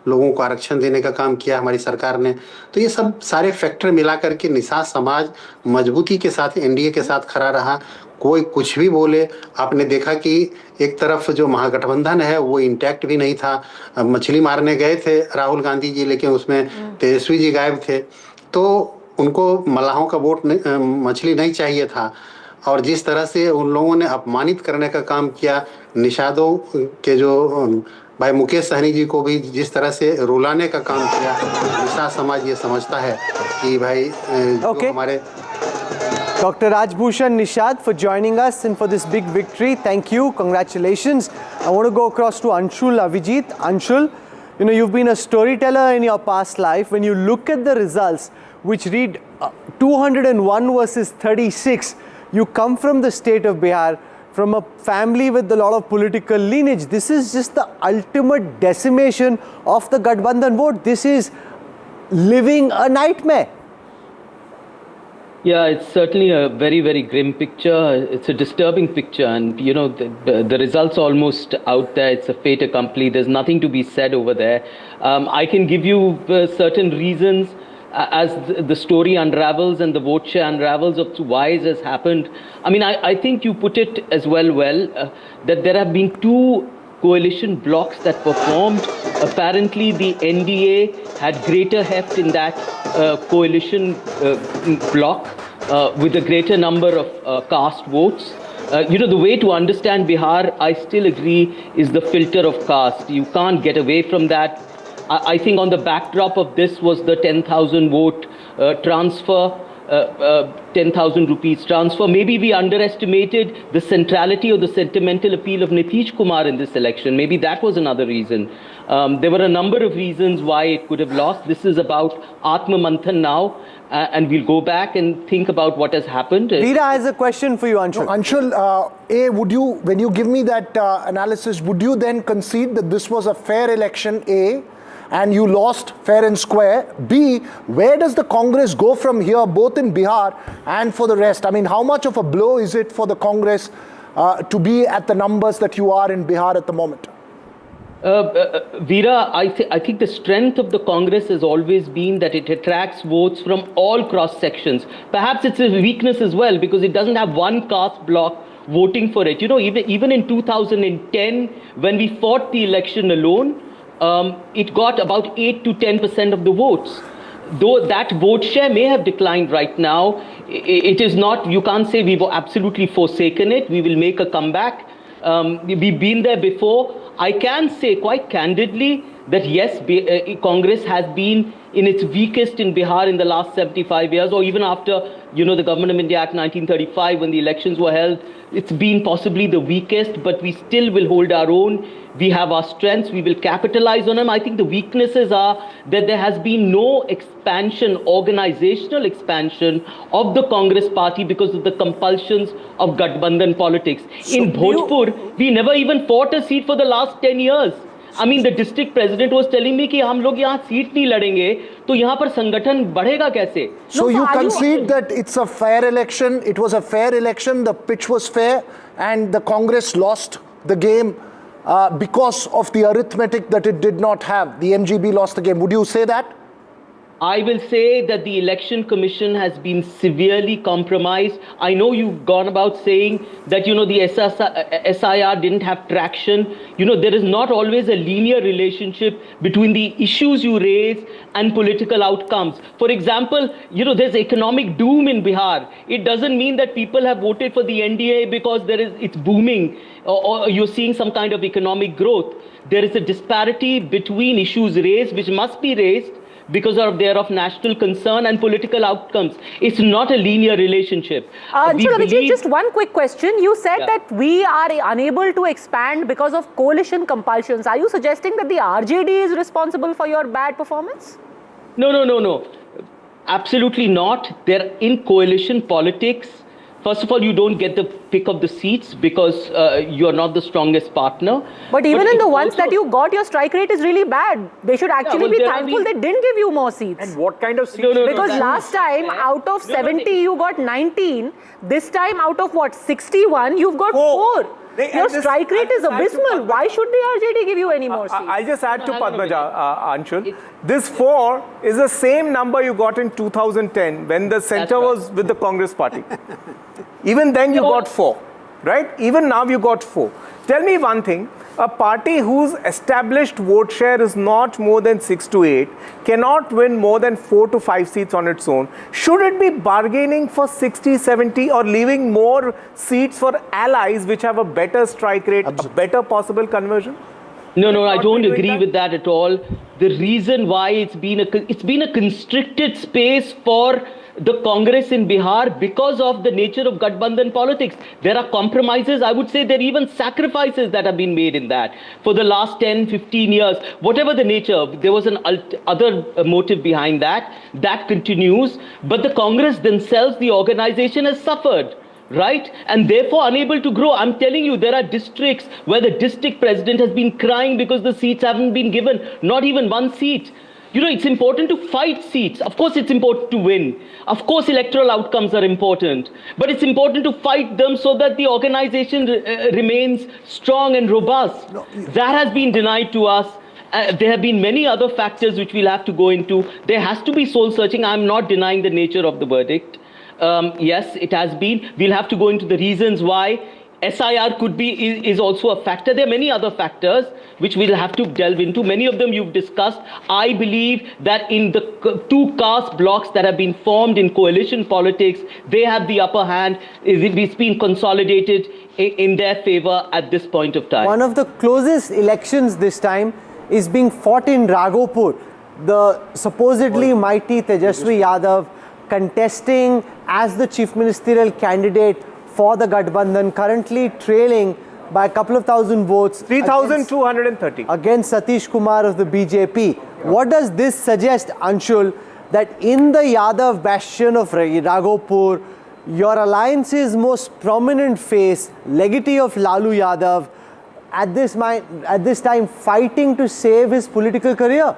लोगों को आरक्षण देने का काम किया हमारी सरकार ने। तो ये सब सारे फैक्टर मिला करके निषाद समाज मजबूती के साथ एनडीए के साथ खड़ा रहा। कोई कुछ भी बोले, आपने देखा कि एक तरफ जो महागठबंधन है वो इंटैक्ट भी नहीं था। मछली मारने गए थे राहुल गांधी जी, लेकिन उसमें तेजस्वी जी गायब थे। तो उनको मल्लाहों का वोट मछली नहीं चाहिए था। और जिस तरह से उन लोगों ने अपमानित करने का काम किया, निषादों के जो भाई मुकेश सहनी जी को भी जिस तरह से रुलाने का काम किया, निषाद समाज ये समझता है कि भाई हमारे Dr. Rajbhushan Nishad for joining us and for this big victory. Thank you. Congratulations. I want to go across to Anshul Avijit. Anshul, you know, you've been a storyteller in your past life. When you look at the results, which read 201 versus 36, you come from the state of Bihar, from a family with a lot of political lineage. This is just the ultimate decimation of the Gathbandhan vote. This is living a nightmare. Yeah, it's certainly a very, very grim picture. It's a disturbing picture, and you know the results almost out there. It's a fait accompli. There's nothing to be said over there. I can give you certain reasons as the story unravels and the vote share unravels of why this has happened. I mean, I think you put it as well that there have been 2 coalition blocks that were formed. Apparently, the NDA had greater heft in that coalition block with a greater number of caste votes. You know, the way to understand Bihar, I still agree, is the filter of caste. You can't get away from that. I think on the backdrop of this was the 10,000 vote transfer, 10,000 rupees transfer. Maybe we underestimated the centrality or the sentimental appeal of Nitish Kumar in this election. Maybe that was another reason. There were a number of reasons why it could have lost. This is about Atma Manthan now, and we'll go back and think about what has happened. Veera has a question for you, Anshul. No, Anshul, would you, when you give me that analysis, would you then concede that this was a fair election, A, and you lost fair and square? B, where does the Congress go from here, both in Bihar and for the rest? I mean, how much of a blow is it for the Congress to be at the numbers that you are in Bihar at the moment? Veera, I think the strength of the Congress has always been that it attracts votes from all cross sections. Perhaps it's a weakness as well because it doesn't have one caste block voting for it. You know, even in 2010, when we fought the election alone, it got about 8 to 10% of the votes. Though that vote share may have declined right now, it is not, you can't say we've absolutely forsaken it. We will make a comeback. We've been there before. I can say quite candidly that yes, Congress has been in its weakest in Bihar in the last 75 years, or even after, you know, the Government of India Act 1935 when the elections were held. It's been possibly the weakest, but we still will hold our own. We have our strengths, we will capitalize on them. I think the weaknesses are that there has been no expansion, organizational expansion of the Congress party because of the compulsions of Gathbandhan politics. In Bhojpur, we never even fought a seat for the last 10 years. I mean, the district president was telling me कि हम लोग यहाँ seat नहीं लड़ेंगे, तो यहाँ पर संगठन बढ़ेगा कैसे? So you concede that it's a fair election, it was a fair election, the pitch was fair, and the Congress lost the game because of the arithmetic that it did not have. The MGB lost the game. Would you say that? I will say that the Election Commission has been severely compromised. I know you've gone about saying that, you know, the SIR didn't have traction. You know, there is not always a linear relationship between the issues you raise and political outcomes. For example, you know, there's economic doom in Bihar. It doesn't mean that people have voted for the NDA because it's booming or you're seeing some kind of economic growth. There is a disparity between issues raised, which must be raised, because they're of national concern and political outcomes. It's not a linear relationship. Just one quick question. You said that we are unable to expand because of coalition compulsions. Are you suggesting that the RJD is responsible for your bad performance? No. Absolutely not. They're in coalition politics. First of all, you don't get the pick of the seats because you're not the strongest partner. But even in the ones that you got, your strike rate is really bad. They should actually be thankful they didn't give you more seats. And what kind of seats? Because last time, out of 70, you got 19. This time, out of what, 61, you've got 4. Your strike rate is abysmal. Why should the RJD give you any more seats? I'll just add to Padmaja, Anshul. This 4 is the same number you got in 2010 when the center was with the Congress party. Even then you got 4, right? Even now you got 4. Tell me one thing. A party whose established vote share is not more than 6 to 8 cannot win more than 4 to 5 seats on its own. Should it be bargaining for 60, 70 or leaving more seats for allies which have a better strike rate, a better possible conversion? No, I don't agree with that at all. The reason why it's been a constricted space for the Congress in Bihar because of the nature of Gathbandhan politics. There are compromises. I would say there are even sacrifices that have been made in that for the last 10, 15 years. Whatever the nature, there was an other motive behind that. That continues. But the Congress themselves, the organization has suffered. Right? And therefore unable to grow. I'm telling you, there are districts where the district president has been crying because the seats haven't been given. Not even one seat. You know, it's important to fight seats. Of course, it's important to win. Of course, electoral outcomes are important. But it's important to fight them so that the organization remains strong and robust. That has been denied to us. There have been many other factors which we'll have to go into. There has to be soul searching. I'm not denying the nature of the verdict. Yes, it has been. We'll have to go into the reasons why. SIR is also a factor. There are many other factors which we'll have to delve into. Many of them you've discussed. I believe that in the 2 caste blocks that have been formed in coalition politics, they have the upper hand. It's been consolidated in their favor at this point of time. One of the closest elections this time is being fought in Raghopur. The supposedly mighty Tejashwi Yadav contesting as the chief ministerial candidate for the Gathbandhan, currently trailing by a couple of thousand votes. 3,230. Against Nitish Kumar of the BJP. What does this suggest, Anshul, that in the Yadav bastion of Raghopur, your alliance's most prominent face, legatee of Lalu Yadav, at this time fighting to save his political career?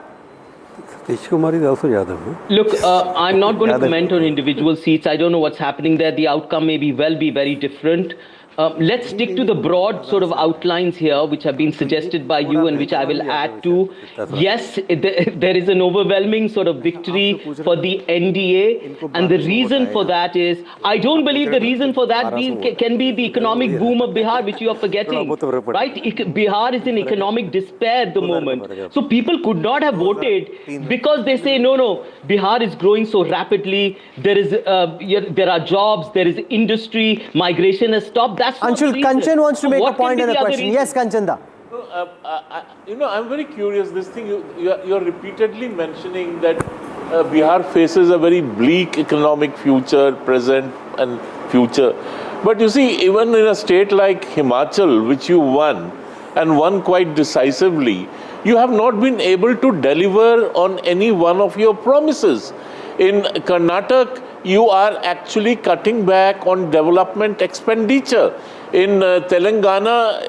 Nitish Kumar is also Yadav. No? Look, I'm not going to comment on individual seats. I don't know what's happening there. The outcome may be very different. Let's stick to the broad sort of outlines here, which have been suggested by you and which I will add to. Yes, there is an overwhelming sort of victory for the NDA. And the reason for that is, I don't believe the reason for that can be the economic boom of Bihar, which you are forgetting. Right? Bihar is in economic despair at the moment. So people could not have voted because they say, no, Bihar is growing so rapidly. There are jobs, there is industry, migration has stopped. Anshul, Kanchan wants to make a point and a question. Yes, Kanchanda. I'm very curious. This thing, you're repeatedly mentioning that Bihar faces a very bleak economic future, present and future. But you see, even in a state like Himachal, which you won, and won quite decisively, you have not been able to deliver on any one of your promises. In Karnataka, you are actually cutting back on development expenditure. In Telangana,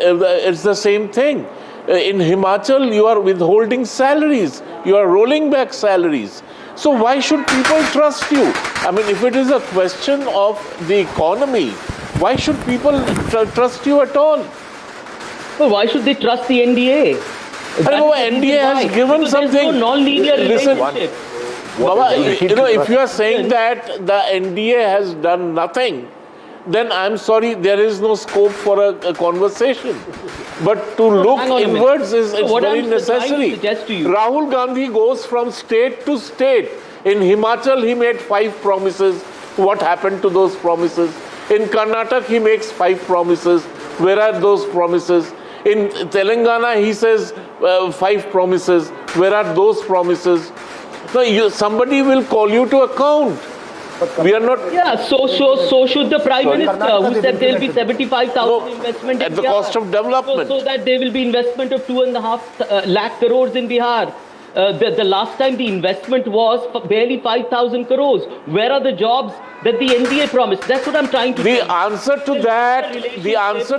it's the same thing. In Himachal, you are withholding salaries. You are rolling back salaries. So why should people trust you? I mean, if it is a question of the economy, why should people trust you at all? Well, why should they trust the NDA? I know NDA has given because something. There's no non-linear relationship. Baba, if you are saying that the NDA has done nothing, then I'm sorry, there is no scope for a conversation. But to look inwards is very necessary. Rahul Gandhi goes from state to state. In Himachal, he made 5 promises. What happened to those promises? In Karnataka, he makes 5 promises. Where are those promises? In Telangana, he says 5 promises. Where are those promises? No, somebody will call you to account. We are not. Yeah, so should the Prime Minister, who said there will be 75,000 investment at the cost of development. So that there will be investment of 2.5 lakh crores in Bihar. The last time the investment was for barely 5,000 crores. Where are the jobs that the NDA promised? That's what I'm trying to say. The answer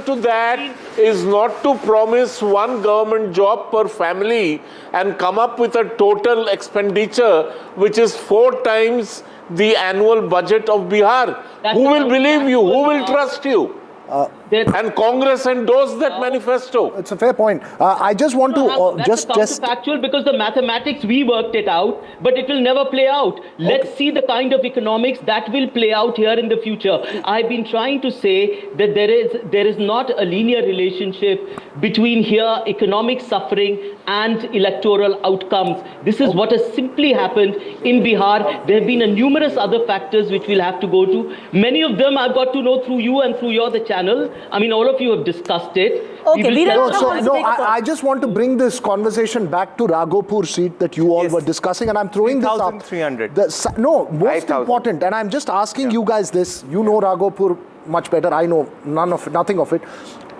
to that is not to promise one government job per family and come up with a total expenditure which is 4 times the annual budget of Bihar. Who will believe you? Who will trust you? And Congress endorsed that manifesto. It's a fair point. I just want to just counterfactual because the mathematics we worked it out, but it will never play out. Let's see the kind of economics that will play out here in the future. I've been trying to say that there is not a linear relationship between here economic suffering and electoral outcomes. This is what has simply happened in Bihar. There have been numerous other factors which we'll have to go to. Many of them I've got to know through you and through the channel. I mean, all of you have discussed it. Okay, I just want to bring this conversation back to Raghopur seat that you all were discussing, and I'm throwing this up. 3,300. No, most important, and I'm just asking you guys this. You know Raghopur much better. I know nothing of it.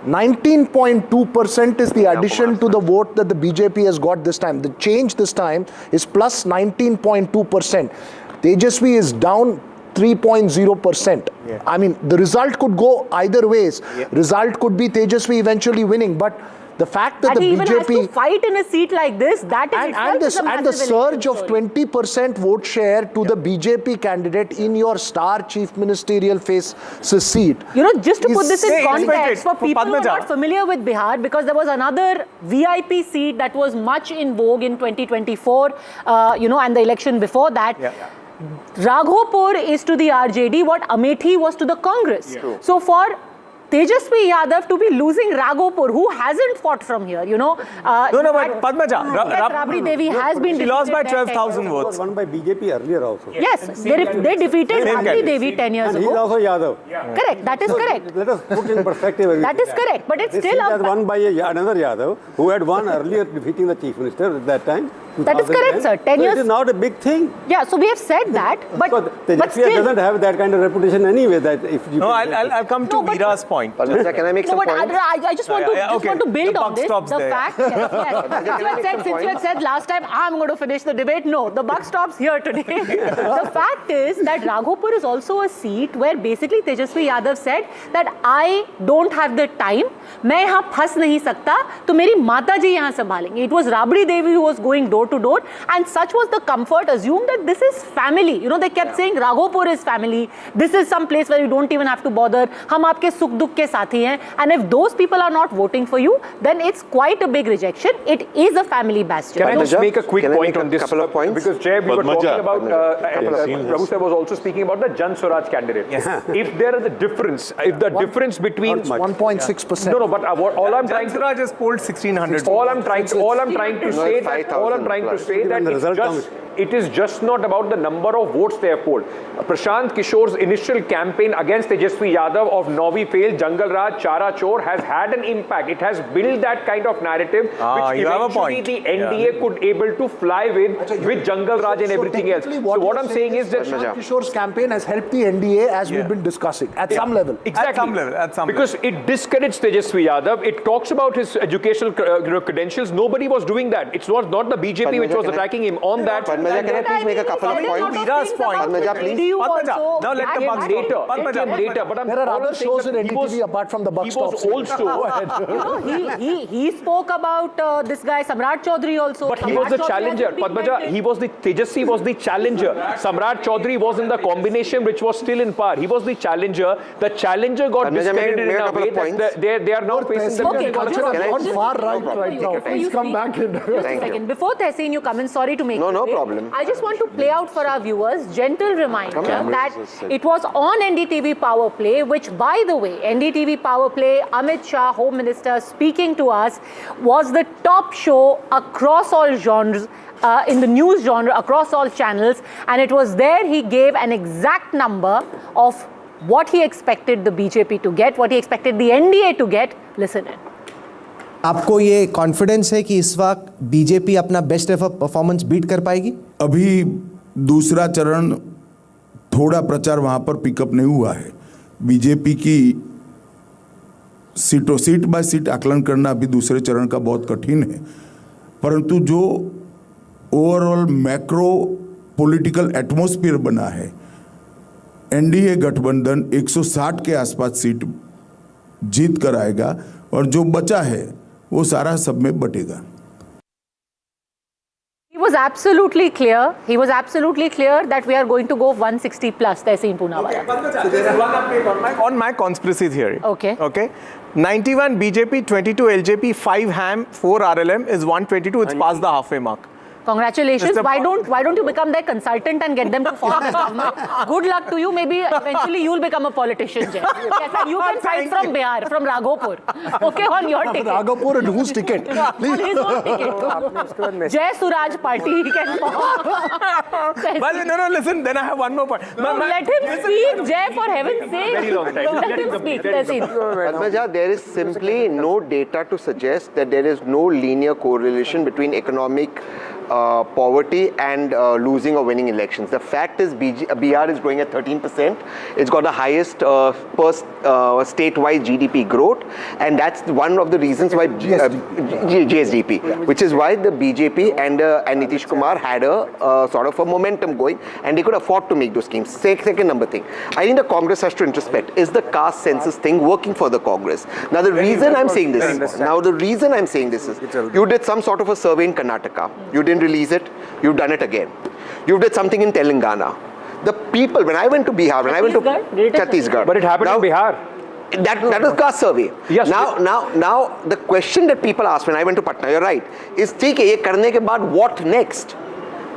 19.2% is the addition to the vote that the BJP has got this time. The change this time is plus 19.2%. Tejashwi is down 3.0%. I mean, the result could go either ways. Result could be Tejashwi eventually winning, but the fact that the he BJP even has to fight in a seat like this, that and the surge of 20% vote share to the BJP candidate in your star chief ministerial face seat. You know, just to put this in context for people who are not familiar with Bihar, because there was another VIP seat that was much in vogue in 2024, and the election before that. Raghopur is to the RJD what Amethi was to the Congress. So for Tejashwi Yadav to be losing Raghopur, who hasn't fought from here, No, but Padmaja, Rabri Devi has been defeated. She lost by 12,000 votes. Won by BJP earlier also. Yes, they defeated Rabri Devi 10 years ago. He's also Yadav. Correct, that is correct. Let us put in perspective. That is correct, but it's still up. Won by another Yadav who had won earlier, defeating the chief minister at that time. That is correct, sir. 10 years. It is not a big thing. Yeah, so we have said that, but Tejashwi doesn't have that kind of reputation anyway. That if you I'll come to Veera's point. Can I make some points? I just want to build on this. The fact, since you had said last time, I'm going to finish the debate. No, the buck stops here today. The fact is that Raghopur is also a seat where basically Tejashwi Yadav said that I don't have the time. मैं यहाँ फंस नहीं सकता, तो मेरी माता जी यहाँ संभालेंगे. It was Rabri Devi who was going door to door, and such was the comfort. Assume that this is family. They kept saying Raghopur is family. This is some place where you don't even have to bother. हम आपके सुख दुख के साथी हैं. And if those people are not voting for you, then it's quite a big rejection. It is a family bastion. Can I just make a quick point on this? Couple of points? Because Jay, we were talking about, Prabhu Sir was also speaking about the Jan Swaraj candidate. If there is a difference, if the difference between 1.6%. No, but all I'm trying to Swaraj has polled 1,600. All I'm trying to say that it is just not about the number of votes they have polled. Prashant Kishore's initial campaign against Tejashwi Yadav of Novi failed, Jangal Raj, Chara Chor has had an impact. It has built that kind of narrative which eventually the NDA could able to fly with Jangal Raj and everything else. So what I'm saying is that Prashant Kishore's campaign has helped the NDA as we've been discussing at some level. Exactly. Because it discredits Tejashwi Yadav. It talks about his educational credentials. Nobody was doing that. It's not the BJP which was attacking him on that. Padmaja, can I please make a couple of points? Mira's point. Padmaja, please. Padmaja, now let the buck later. Padmaja, later. But there are other shows in NDTV apart from the buck stops. He was also. He spoke about this guy Samrat Chaudhary also. But he was the challenger. Padmaja, Tejaswi was the challenger. Samrat Chaudhary was in the combination which was still in power. He was the challenger. The challenger got discredited in a way that they are now facing the culture. On far right now. Please come back in. Just a second. Before Tehseen, you come in. Sorry to make no problem. I just want to play out for our viewers. Gentle reminder that it was on NDTV Power Play, which, by the way, NDTV Power Play, Amit Shah, Home Minister, speaking to us, was the top show across all genres. In the news genre, across all channels, and it was there he gave an exact number of what he expected the BJP to get, what he expected the NDA to get. Listen in. आपको ये confidence है कि इस वक्त BJP अपना best ever performance beat कर पाएगी? अभी दूसरा चरण थोड़ा प्रचार वहां पर पिकअप नहीं हुआ है। बीजेपी की सीट बाय सीट आकलन करना अभी दूसरे चरण का बहुत कठिन है, परंतु जो ओवरऑल मैक्रो पॉलिटिकल एटमॉस्फेयर बना है, एनडीए गठबंधन 160 के आसपास सीट जीत कर आएगा और जो बचा है वो सारा सब में बटेगा। He was absolutely clear. He was absolutely clear that we are going to go 160 plus. Tehseen Poonawala. So there is one update on my conspiracy theory. Okay. 91 BJP, 22 LJP, 5 HAM, 4 RLM is 122. It's past the halfway mark. Congratulations. Why don't you become their consultant and get them to form the government? Good luck to you. Maybe eventually you'll become a politician, Jay. Yes, and you can fight from Bihar, from Raghopur. Okay, on your ticket. Raghopur and whose ticket? On his own ticket. Jay Suraj Party, he can form. But no, listen, then I have one more point. Let him speak, Jay, for heaven's sake. Very long time. Let him speak. Padmaja, there is simply no data to suggest that there is no linear correlation between economic poverty and losing or winning elections. The fact is Bihar is growing at 13%. It's got the highest statewide GDP growth, and that's one of the reasons why GSDP, which is why the BJP and Nitish Kumar had a sort of a momentum going, and they could afford to make those schemes. Second number thing, I think the Congress has to introspect. Is the caste census thing working for the Congress? Now the reason I'm saying this is, you did some sort of a survey in Karnataka. You didn't release it, you've done it again. You did something in Telangana. The people, when I went to Bihar, when I went to Chhattisgarh. But it happened in Bihar. That was caste survey. Yes. Now the question that people ask when I went to Patna, you're right, is ठीक है ये करने के बाद what next?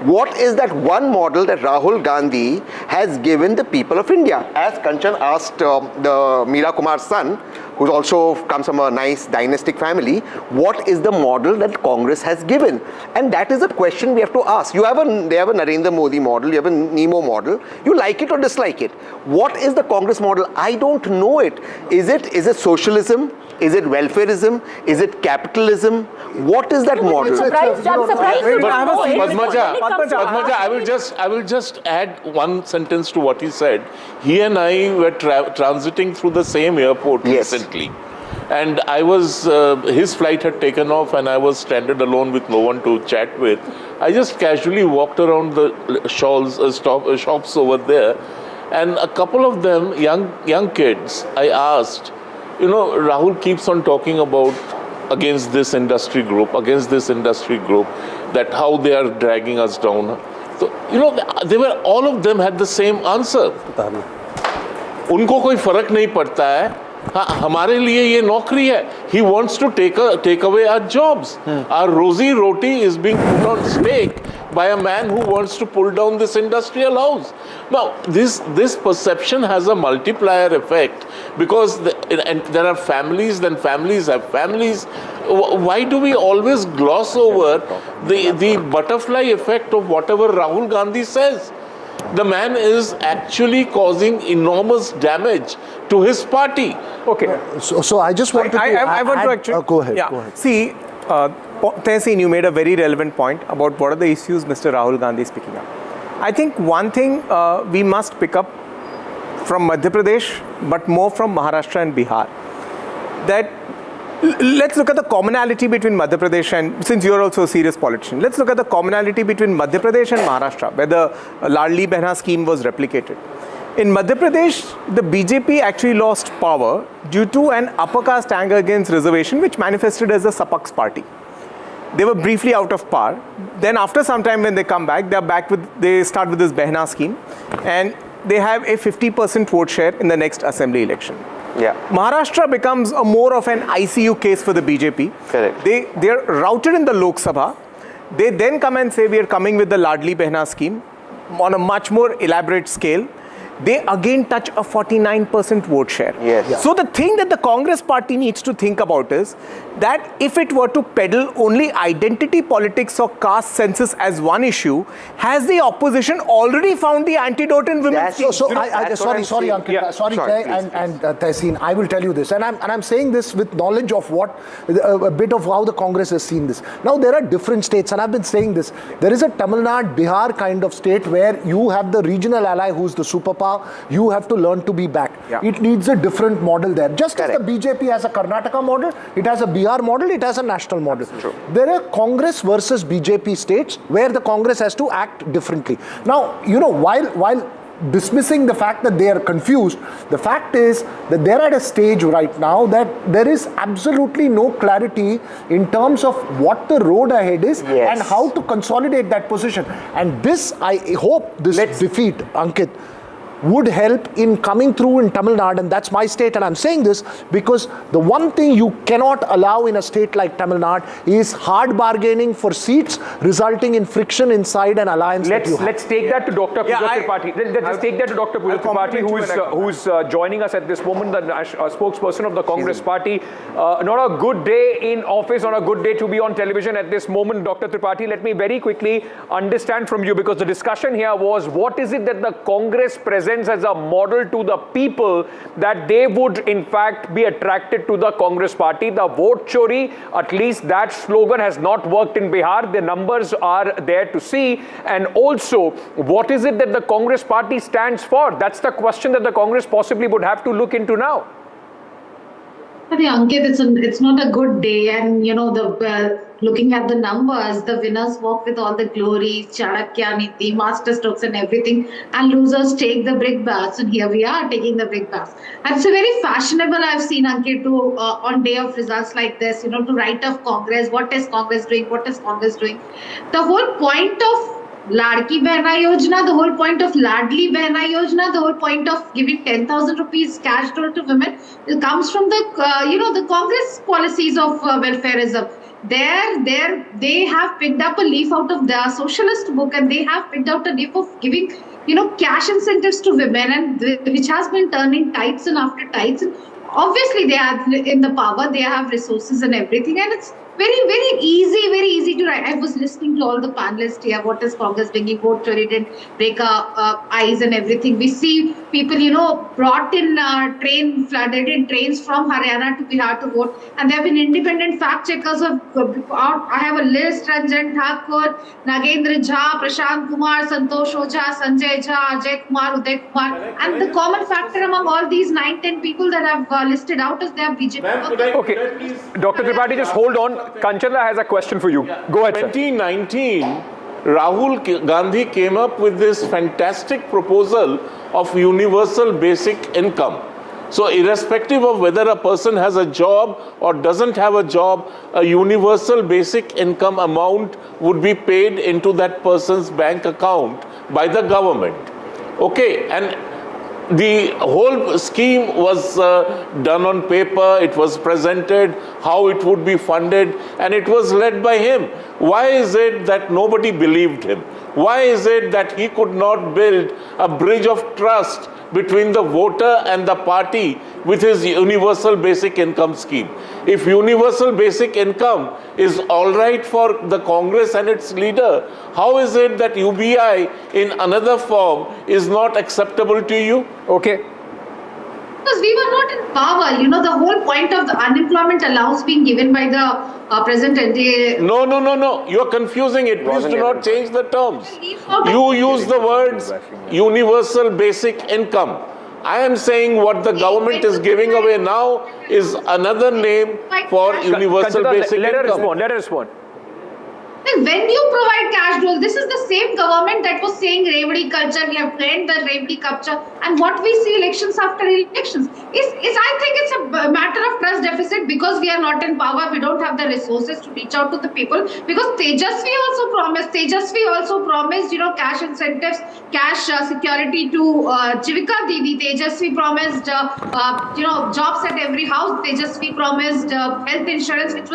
What is that one model that Rahul Gandhi has given the people of India? As Kanchan asked the Meera Kumar's son, who also comes from a nice dynastic family, what is the model that Congress has given? And that is a question we have to ask. They have a Narendra Modi model, you have a Nemo model. You like it or dislike it. What is the Congress model? I don't know it. Is it socialism? Is it welfareism? Is it capitalism? What is that model? I'm surprised. Padmaja, I will just add one sentence to what he said. He and I were transiting through the same airport recently. And I was, his flight had taken off and I was stranded alone with no one to chat with. I just casually walked around the shops over there, and a couple of them, young kids, I asked, Rahul keeps on talking about against this industry group, that how they are dragging us down. So, all of them had the same answer. उनको कोई फर्क नहीं पड़ता है, हाँ हमारे लिए ये नौकरी है. He wants to take away our jobs. Our rosy roti is being put on stake by a man who wants to pull down this industrial house. Now, this perception has a multiplier effect because there are families, then families have families. Why do we always gloss over the butterfly effect of whatever Rahul Gandhi says? The man is actually causing enormous damage to his party. Okay. So I just want to I want to actually... go ahead. See, Tehseen, you made a very relevant point about what are the issues Mr. Rahul Gandhi is picking up. I think one thing we must pick up from Madhya Pradesh, but more from Maharashtra and Bihar, that Let's look at the commonality between Madhya Pradesh and, since you're also a serious politician, let's look at the commonality between Madhya Pradesh and Maharashtra, where the Ladli Behna scheme was replicated. In Madhya Pradesh, the BJP actually lost power due to an upper caste anger against reservation, which manifested as the Sapaks party. They were briefly out of power. Then after some time when they come back, they start with this Behna scheme, and they have a 50% vote share in the next assembly election. Yeah. Maharashtra becomes a more of an ICU case for the BJP. Correct. They are routed in the Lok Sabha. They then come and say we are coming with the Ladli Behna scheme on a much more elaborate scale. They again touch a 49% vote share. Yes. Yeah. So the thing that the Congress party needs to think about is that if it were to peddle only identity politics or caste census as one issue, has the opposition already found the antidote in women's sorry, Ankit, Yeah. sorry, Jay and Tehseen, I will tell you this, and I'm saying this with knowledge of what a bit of how the Congress has seen this. Now there are different states, and I've been saying this. There is a Tamil Nadu, Bihar kind of state where you have the regional ally who's the superpower. You have to learn to be back. Yeah. It needs a different model there. Just as the BJP has a Karnataka model, it has a Bihar model, it has a national model. There are Congress versus BJP states where the Congress has to act differently. Now, you know, while dismissing the fact that they are confused, the fact is that they're at a stage right now that there is absolutely no clarity in terms of what the road ahead is and how to consolidate that position. And this, I hope, this defeat, Ankit, would help in coming through in Tamil Nadu, and that's my state, and I'm saying this because the one thing you cannot allow in a state like Tamil Nadu is hard bargaining for seats, resulting in friction inside an alliance. Let's take that to Dr. Puja Tripathi. Let's take that to Dr. Puja Tripathi, who's joining us at this moment, the spokesperson of the Congress party. Not a good day in office, not a good day to be on television at this moment, Dr. Tripathi. Let me very quickly understand from you, because the discussion here was, what is it that the Congress presents as a model to the people that they would in fact be attracted to the Congress party? The vote chori, at least that slogan has not worked in Bihar. The numbers are there to see. And also, what is it that the Congress party stands for? That's the question that the Congress possibly would have to look into now. I think, Ankit, it's not a good day, and you know, looking at the numbers, the winners walk with all the glories, Chanakya Niti, master strokes and everything, and losers take the brick baths, and here we are taking the brick baths. And it's a very fashionable, I've seen, Ankit, to on day of results like this, you know, to write off Congress. What is Congress doing? What is Congress doing? The whole point of Ladki Behna Yojana, the whole point of Ladli Behna Yojana, the whole point of giving 10,000 rupees cash to women, it comes from the the Congress policies of welfareism. They have picked up a leaf out of their socialist book, and they have picked out a leaf of giving cash incentives to women, and which has been turning tights and after tights. And obviously, they are in the power, they have resources and everything, and it's very easy to write. I was listening to all the panelists here. What is Congress bringing? Vote chori didn't break our eyes and everything. We see people, brought in flooded in trains from Haryana to Bihar to vote. And there have been independent fact checkers of, I have a list: Ranjan Thakur, Nagendra Jha, Prashant Kumar, Santosh Ojha, Sanjay Jha, Ajay Kumar, Uday Kumar. And the common factor among all these 9-10 people that I've listed out is their BJP. Okay, Dr. Tripathi, just hold on. Kanchana has a question for you. Go ahead, 2019, Rahul Gandhi came up with this fantastic proposal of universal basic income. So irrespective of whether a person has a job or doesn't have a job, a universal basic income amount would be paid into that person's bank account by the government. Okay, and the whole scheme was done on paper, it was presented, how it would be funded, and it was led by him. Why is it that nobody believed him? Why is it that he could not build a bridge of trust between the voter and the party with his universal basic income scheme? If universal basic income is all right for the Congress and its leader, how is it that UBI in another form is not acceptable to you? Okay. Because we were not in power. The whole point of the unemployment allowance being given by the present NDA. No. You're confusing it. Please do not change the terms. You use the words universal basic income. I am saying what the government is giving away now is another name for universal basic income. Let her respond. When you provide cash dole, this is the same government that was saying Revdi culture, we have trained the Revdi culture, and what we see elections after elections is I think it's a matter of trust deficit because we are not in power, we don't have the resources to reach out to the people, because Tejashwi also promised, cash incentives, cash security to Jivika Didi. Tejashwi promised, jobs at every house. Tejashwi promised health insurance, which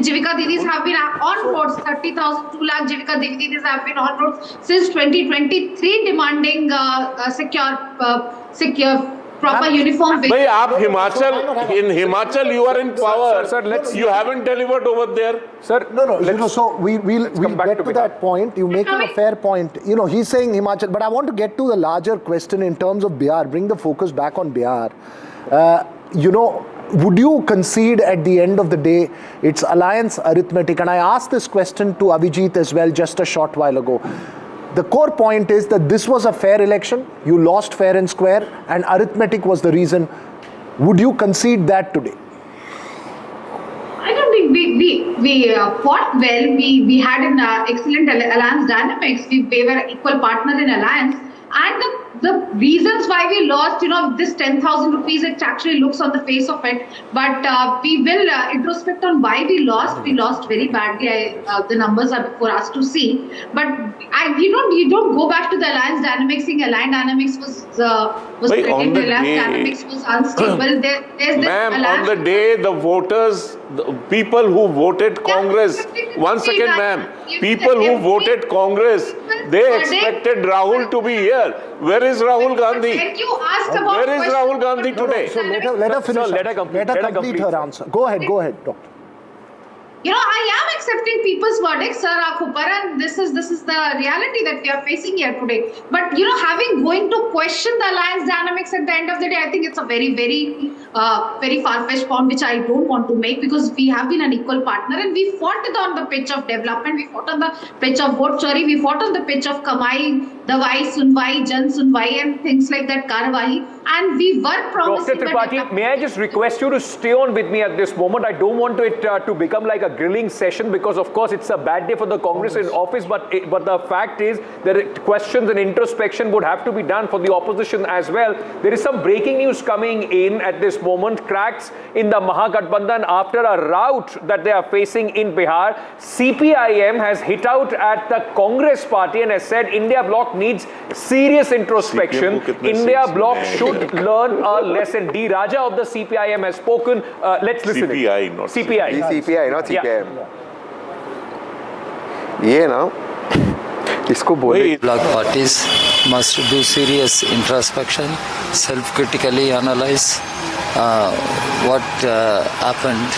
Jivika Didis have been on roads. 30,000, 2 lakh Jivika Didis have been on roads since 2023 demanding secure proper uniform. Bhai, in Himachal you are in power. Sir, you haven't delivered over there. Sir, no. So we'll get to that point. You make a fair point. He's saying Himachal, but I want to get to the larger question in terms of Bihar. Bring the focus back on Bihar. Would you concede at the end of the day it's alliance arithmetic? And I asked this question to Abhijit as well just a short while ago. The core point is that this was a fair election. You lost fair and square, and arithmetic was the reason. Would you concede that today? I don't think we fought well. We had an excellent alliance dynamics. We were an equal partner in alliance. And the reasons why we lost, this 10,000 rupees, it actually looks on the face of it. But we will introspect on why we lost. We lost very badly. The numbers are for us to see. But you don't go back to the alliance dynamics. Saying alliance dynamics was threatened. Alliance dynamics was unstable. Ma'am, on the day the voters, the people who voted Congress, once again, ma'am, people who voted Congress, they expected Rahul to be here. Where is Rahul Gandhi? Where is Rahul Gandhi today? So let her finish. Let her complete her answer. Go ahead, doctor. I am accepting people's verdicts, Sir Raghopur, and this is the reality that we are facing here today. But going to question the alliance dynamics at the end of the day, I think it's a very, very, very far-fetched point, which I don't want to make, because we have been an equal partner and we fought on the pitch of development, we fought on the pitch of vote chori, we fought on the pitch of kamai, dawai, sunwai, jan sunwai, and things like that, karwahi, and we were promising. Dr. Tripathi, may I just request you to stay on with me at this moment? I don't want it to become like a grilling session, because of course it's a bad day for the Congress in office, but the fact is that questions and introspection would have to be done for the opposition as well. There is some breaking news coming in at this moment. Cracks in the Mahagathbandhan after a rout that they are facing in Bihar. CPIM has hit out at the Congress party and has said India bloc needs serious introspection. India bloc should learn a lesson. D. Raja of the CPIM has spoken. Let's listen. CPI, not CPI. CPI, not CPIM. Bloc parties must do serious introspection, self-critically analyze what happened,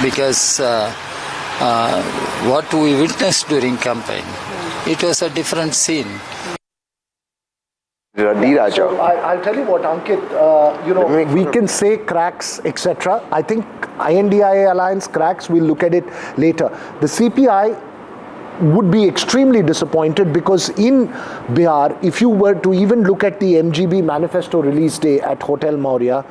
because what we witnessed during campaign, it was a different scene. So I'll tell you what, Ankit, we can say cracks, etc. I think INDIA alliance cracks, we'll look at it later. The CPI would be extremely disappointed, because in Bihar, if you were to even look at the MGB manifesto release day at Hotel Maurya,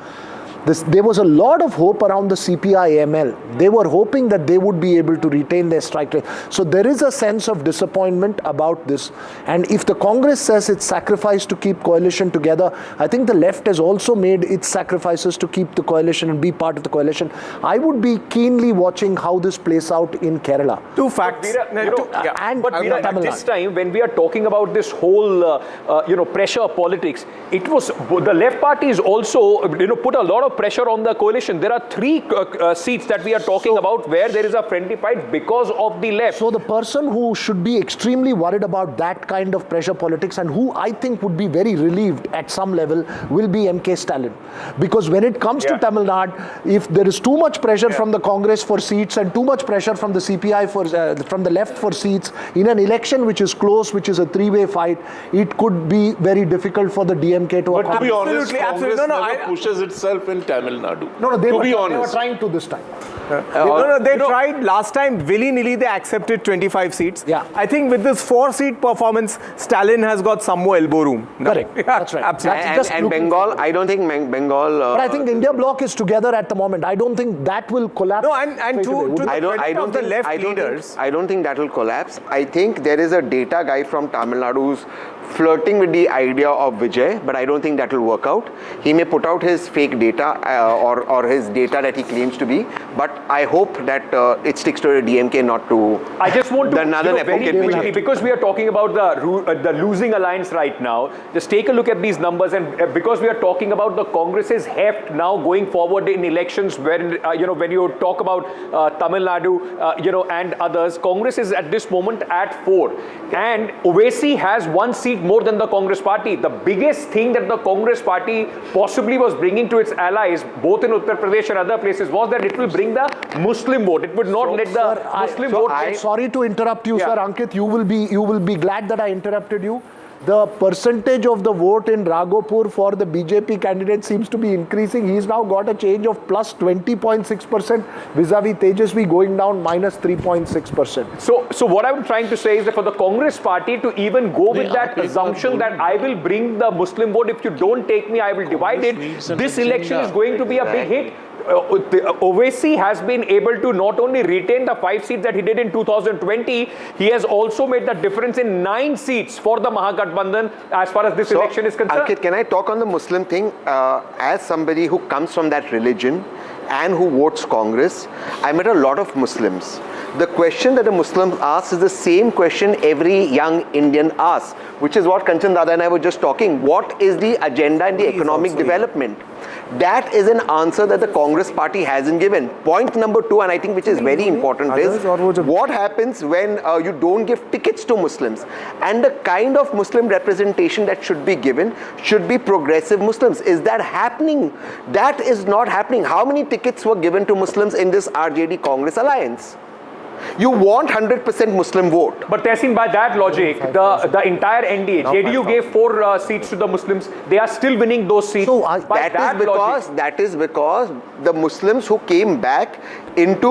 there was a lot of hope around the CPI-ML. They were hoping that they would be able to retain their strike rate. So there is a sense of disappointment about this. And if the Congress says it's sacrifice to keep coalition together, I think the left has also made its sacrifices to keep the coalition and be part of the coalition. I would be keenly watching how this plays out in Kerala. Two facts. At this time, when we are talking about this whole, pressure politics, it was the left parties also, put a lot of pressure on the coalition. There are 3 seats that we are talking about where there is a friendly fight because of the left. So the person who should be extremely worried about that kind of pressure politics, and who I think would be very relieved at some level, will be MK Stalin. Because when it comes to Tamil Nadu, if there is too much pressure from the Congress for seats and too much pressure from the CPI from the left for seats, in an election which is close, which is a 3-way fight, it could be very difficult for the DMK to accomplish. But to be honest, Congress never pushes itself in Tamil Nadu. No, they to were, be they honest. were trying to this time. They tried last time willy-nilly. They accepted 25 seats. Yeah. I think with this 4-seat performance, Stalin has got some more elbow room. Correct. That's right. Absolutely. And Bengal, I don't think Bengal. But I think India bloc is together at the moment. I don't think that will collapse. No, and to I don't the think, left I don't leaders. Think, I don't think that will collapse. I think there is a data guy from Tamil Nadu who's flirting with the idea of Vijay, but I don't think that will work out. He may put out his fake data or his data that he claims to be, but I hope that it sticks to the DMK, not to. I just want to very quickly, because we are talking about the losing alliance right now. Just take a look at these numbers, and because we are talking about the Congress's heft now going forward in elections, when when you talk about Tamil Nadu, and others, Congress is at this moment at 4, and Owaisi has 1 seat more than the Congress party. The biggest thing that the Congress party possibly was bringing to its allies, both in Uttar Pradesh and other places, was that it will bring the Muslim vote. It would not let the Muslim vote. Sorry to interrupt you, sir. Ankit, you will be glad that I interrupted you. The percentage of the vote in Raghopur for the BJP candidate seems to be increasing. He's now got a change of plus 20.6% vis-a-vis Tejashwi going down minus 3.6%. So what I'm trying to say is that for the Congress party to even go with that assumption that I will bring the Muslim vote, if you don't take me, I will divide it, this election is going to be a big hit. Owaisi has been able to not only retain the 5 seats that he did in 2020, he has also made the difference in 9 seats for the Mahagathbandhan as far as this election is concerned. Ankit, can I talk on the Muslim thing? As somebody who comes from that religion and who votes Congress, I met a lot of Muslims. The question that a Muslim asks is the same question every young Indian asks, which is what Kanchan Dada and I were just talking. What is the agenda in the economic development? That is an answer that the Congress party hasn't given. Point number 2, and I think which is very important, is what happens when you don't give tickets to Muslims. And the kind of Muslim representation that should be given should be progressive Muslims. Is that happening? That is not happening. How many tickets were given to Muslims in this RJD Congress alliance? You want 100% Muslim vote. But Tehsin, by that logic, the entire NDA, JDU gave 4 seats to the Muslims. They are still winning those seats. So that is because the Muslims who came back into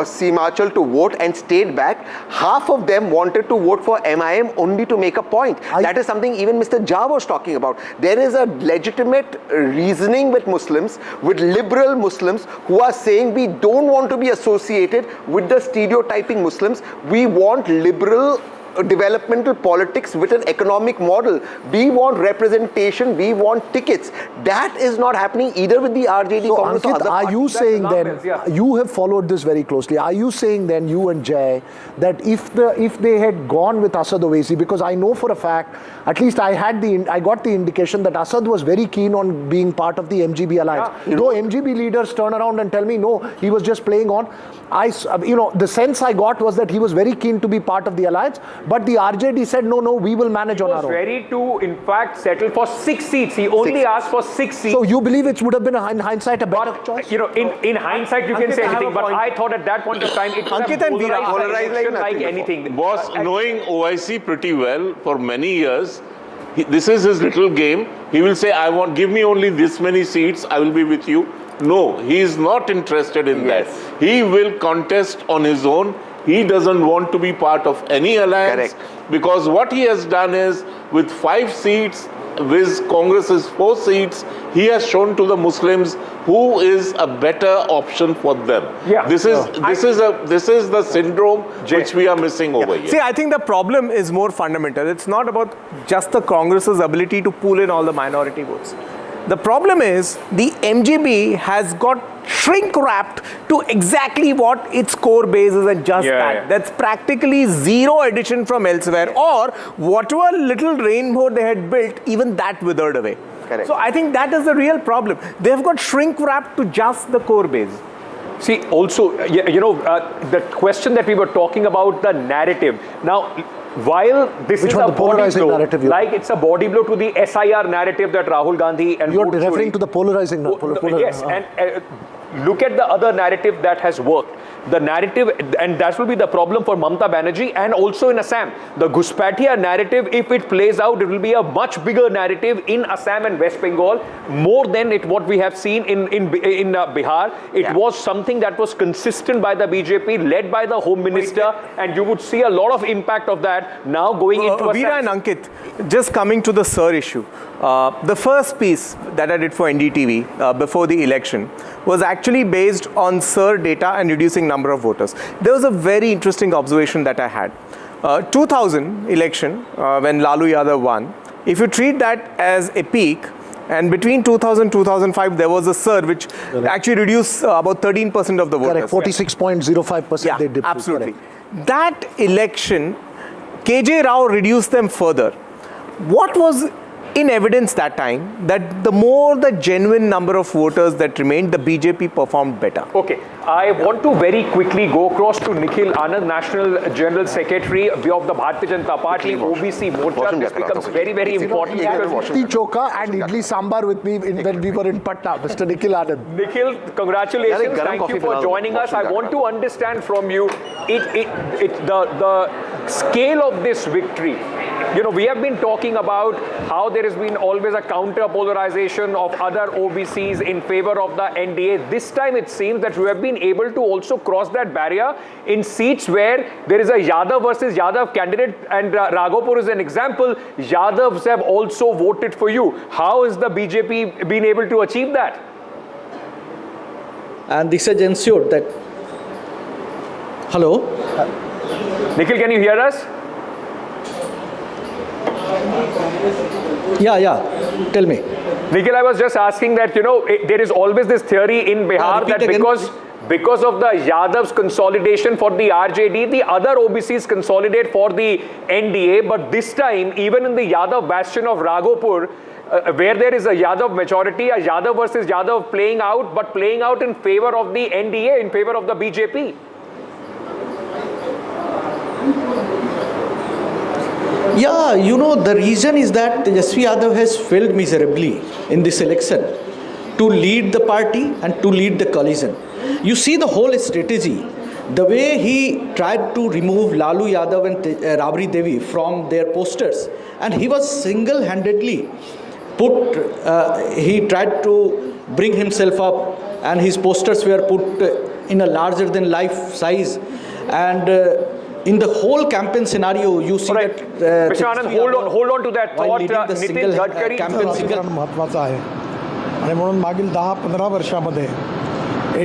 Simachal to vote and stayed back, half of them wanted to vote for MIM only to make a point. That is something even Mr. Jha was talking about. There is a legitimate reasoning with Muslims, with liberal Muslims who are saying we don't want to be associated with the stereotyping Muslims. We want liberal developmental politics with an economic model. We want representation, we want tickets. That is not happening either with the RJD Congress or other are you saying then, you have followed this very closely, are you saying then, you and Jay, that if they had gone with Asad Owaisi, because I know for a fact, at least I got the indication that Asad was very keen on being part of the MGB alliance. Though MGB leaders turn around and tell me, no, he was just playing on. The sense I got was that he was very keen to be part of the alliance, but the RJD said, no, we will manage on our own. He was ready to, in fact, settle for 6 seats. He only asked for 6 seats. So you believe it would have been, in hindsight, a better choice? In hindsight, you can say anything, but I thought at that point of time, it would have polarized like anything. Boss, knowing OIC pretty well for many years, this is his little game. He will say, give me only this many seats, I will be with you. No, he is not interested in that. He will contest on his own. He doesn't want to be part of any alliance. Because what he has done is, with 5 seats, with Congress's 4 seats, he has shown to the Muslims who is a better option for them. This is the syndrome which we are missing over here. See, I think the problem is more fundamental. It's not about just the Congress's ability to pull in all the minority votes. The problem is the MGB has got shrink-wrapped to exactly what its core base is, and just that. That's practically zero addition from elsewhere, or whatever little rainbow they had built, even that withered away. So I think that is the real problem. They've got shrink-wrapped to just the core base. See, also, the question that we were talking about, the narrative. Now, while this is a body blow, like it's a body blow to the SIR narrative that Rahul Gandhi and you're referring to the polarizing narrative. Yes, and look at the other narrative that has worked. the narrative, and that will be the problem for Mamata Banerjee and also in Assam. The Ghuspatia narrative, if it plays out, it will be a much bigger narrative in Assam and West Bengal, more than what we have seen in Bihar. It was something that was consistent by the BJP, led by the Home Minister, and you would see a lot of impact of that now going into Assam. Veera and Ankit, just coming to the Sir issue. The first piece that I did for NDTV before the election was actually based on Sir data and reducing number of voters. There was a very interesting observation that I had. 2000 election, when Lalu Yadav won, if you treat that as a peak, and between 2000 and 2005, there was a surge which actually reduced about 13% of the voters. Correct, 46.05% they dipped. Absolutely. That election, KJ Rao reduced them further. What was in evidence that time that the more the genuine number of voters that remained, the BJP performed better? Okay, I want to very quickly go across to Nikhil Anand, National General Secretary of the Bharatiya Janata Party, OBC Morcha. This becomes very, very important. He had Litti Chokha and Idli Sambar with me when we were in Patna, Mr. Nikhil Anand. Nikhil, congratulations. Thank you for joining us. I want to understand from you the scale of this victory. You know, we have been talking about how there has been always a counter polarization of other OBCs in favor of the NDA. This time it seems that we have been able to also cross that barrier in seats where there is a Yadav versus Yadav candidate, and Raghopur is an example. Yadavs have also voted for you. How has the BJP been able to achieve that? And this has ensured that... Hello? Nikhil, can you hear us? Yeah. Tell me. Nikhil, I was just asking that, you know, there is always this theory in Bihar that because of the Yadav's consolidation for the RJD, the other OBCs consolidate for the NDA. But this time, even in the Yadav bastion of Raghopur, where there is a Yadav majority, a Yadav versus Yadav playing out, but playing out in favor of the NDA, in favor of the BJP. Yeah, you know, the reason is that Tejashwi Yadav has failed miserably in this election to lead the party and to lead the coalition. You see the whole strategy, the way he tried to remove Lalu Yadav and Rabri Devi from their posters, and he was single-handedly he tried to bring himself up, and his posters were put in a larger-than-life size, and in the whole campaign scenario, you see that... Mr. Anand, hold on to that thought. Nitish Gadkari... महत्त्वाचं आहे आणि म्हणून मागील 10-15 वर्षामध्ये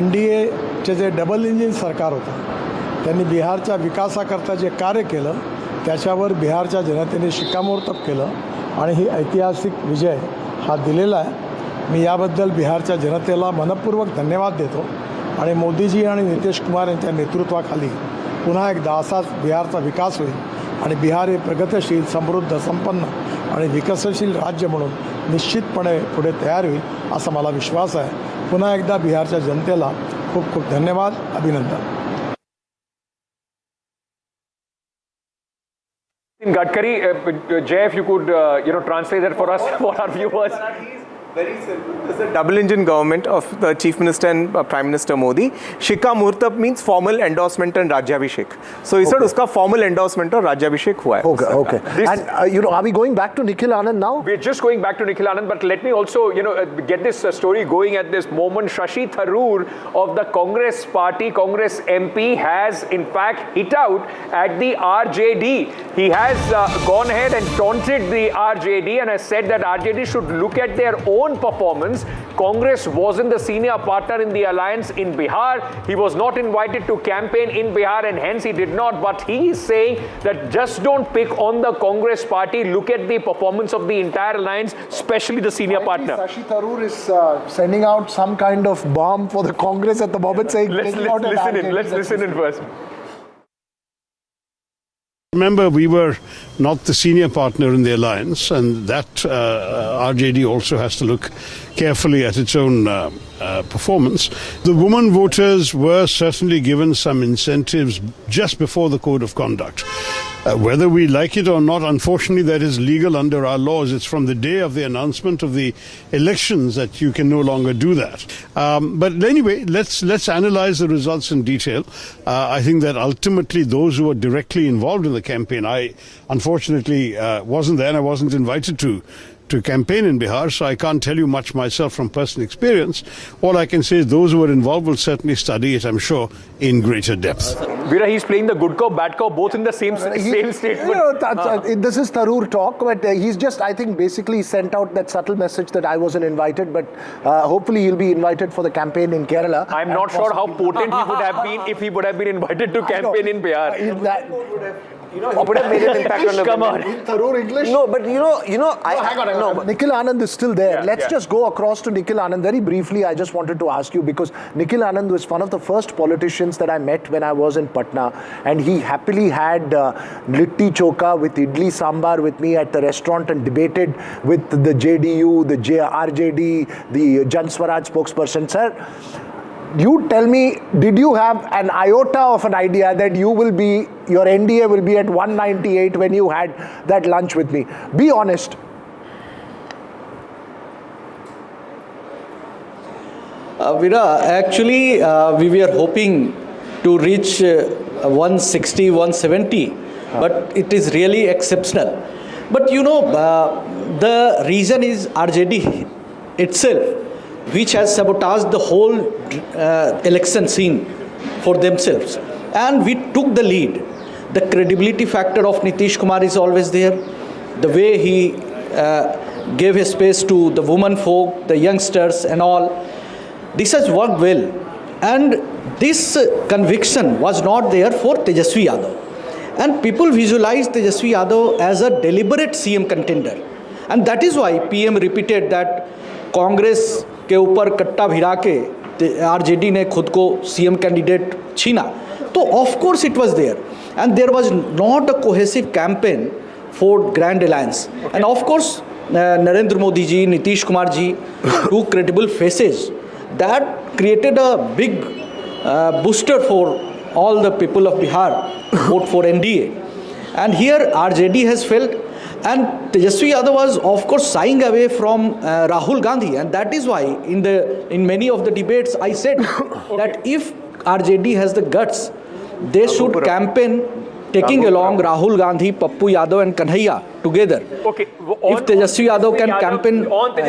NDAचे जे double engine सरकार होतं त्यांनी बिहारच्या विकासाकरता जे कार्य केलं त्याच्यावर बिहारच्या जनतेने शिक्कामोर्तब केलं आणि ही ऐतिहासिक विजय हा दिलेला आहे. मी याबद्दल बिहारच्या जनतेला मनपूर्वक धन्यवाद देतो आणि मोदीजी आणि नितीश कुमार यांच्या नेतृत्वाखाली पुन्हा एकदा असाच बिहारचा विकास होईल आणि बिहार हे प्रगतशील, समृद्ध, संपन्न आणि विकसनशील राज्य म्हणून निश्चितपणे पुढे तयार होईल असा मला विश्वास आहे. पुन्हा एकदा बिहारच्या जनतेला खूप खूप धन्यवाद, अभिनंदन. Gadkari, Jay, if you could translate that for us, for our viewers. Very simple. This is a double-engine government of the Chief Minister and Prime Minister Modi. Shikkamurtab means formal endorsement and Rajyabhishek. So he said uska formal endorsement or Rajyabhishek hua hai. Okay. And are we going back to Nikhil Anand now? We're just going back to Nikhil Anand, but let me also get this story going at this moment. Shashi Tharoor of the Congress Party, Congress MP, has in fact hit out at the RJD. He has gone ahead and taunted the RJD and has said that RJD should look at their own performance. Congress wasn't the senior partner in the alliance in Bihar. He was not invited to campaign in Bihar and hence he did not. But he is saying that just don't pick on the Congress party. Look at the performance of the entire alliance, especially the senior partner. Shashi Tharoor is sending out some kind of bomb for the Congress at the moment, saying... Let's listen in first. Remember, we were not the senior partner in the alliance, and that RJD also has to look carefully at its own performance. The women voters were certainly given some incentives just before the code of conduct. Whether we like it or not, unfortunately, that is legal under our laws. It's from the day of the announcement of the elections that you can no longer do that. But anyway, let's analyze the results in detail. I think that ultimately those who were directly involved in the campaign, I unfortunately wasn't there and I wasn't invited to campaign in Bihar, so I can't tell you much myself from personal experience. All I can say is those who were involved will certainly study it, I'm sure, in greater depth. Veera, he's playing the good cop, bad cop, both in the same statement. This is Tharoor talk, but he's just, I think, basically sent out that subtle message that I wasn't invited, but hopefully he'll be invited for the campaign in Kerala. I'm not sure how potent he would have been if he would have been invited to campaign in Bihar. Would have made an impact on the Come on. Tharoor English? No, but hang on. No, Nikhil Anand is still there. Let's just go across to Nikhil Anand. Very briefly, I just wanted to ask you, because Nikhil Anand was one of the first politicians that I met when I was in Patna, and he happily had litti choka with idli sambar with me at the restaurant and debated with the JDU, the RJD, the Jan Swaraj spokesperson. Sir, you tell me, did you have an iota of an idea that your NDA will be at 198 when you had that lunch with me? Be honest. Veera, actually, we were hoping to reach 160, 170, but it is really exceptional. But the reason is RJD itself, which has sabotaged the whole election scene for themselves. And we took the lead. The credibility factor of Nitish Kumar is always there. The way he gave his space to the women folk, the youngsters and all. This has worked well. And this conviction was not there for Tejashwi Yadav. And people visualized Tejashwi Yadav as a deliberate CM contender. And that is why PM repeated that Congress के ऊपर कट्टा भिड़ा के RJD ने खुद को CM candidate छीना. तो of course it was there and there was not a cohesive campaign for grand alliance. And of course Narendra Modi ji, Nitish Kumar ji, two credible faces that created a big booster for all the people of Bihar vote for NDA. And here RJD has failed. And Tejashwi Yadav was, of course, shying away from Rahul Gandhi, and that is why in many of the debates I said that if RJD has the guts, they should campaign taking along Rahul Gandhi, Pappu Yadav and Kanhaiya together. Okay. If Tejashwi Yadav can campaign,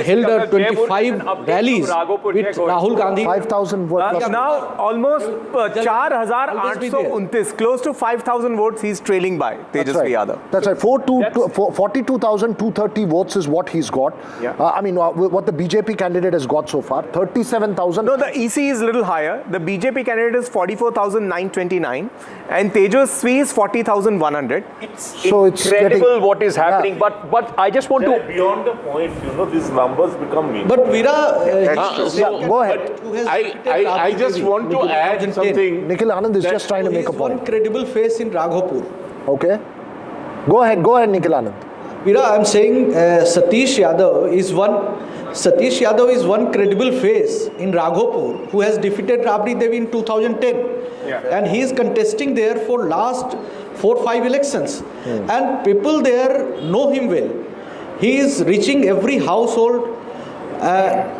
held 25 rallies with Rahul Gandhi. 5,000 votes. Now almost 4,829, close to 5,000 votes he's trailing by Tejashwi Yadav. That's right. 42,230 votes is what he's got. I mean, what the BJP candidate has got so far. 37,000. No, the EC is a little higher. The BJP candidate is 44,929 and Tejashwi is 40,100. It's incredible what is happening, but I just want to... Beyond the point, these numbers become meaningless. But Veera... go ahead. I just want to add something. Nikhil Anand is just trying to make a point. One credible face in Raghopur. Okay. Go ahead, Nikhil Anand. Veera, I'm saying Satish Yadav is one credible face in Raghopur who has defeated Rabri Devi in 2010. And he is contesting there for last 4-5 elections. And people there know him well. He is reaching every household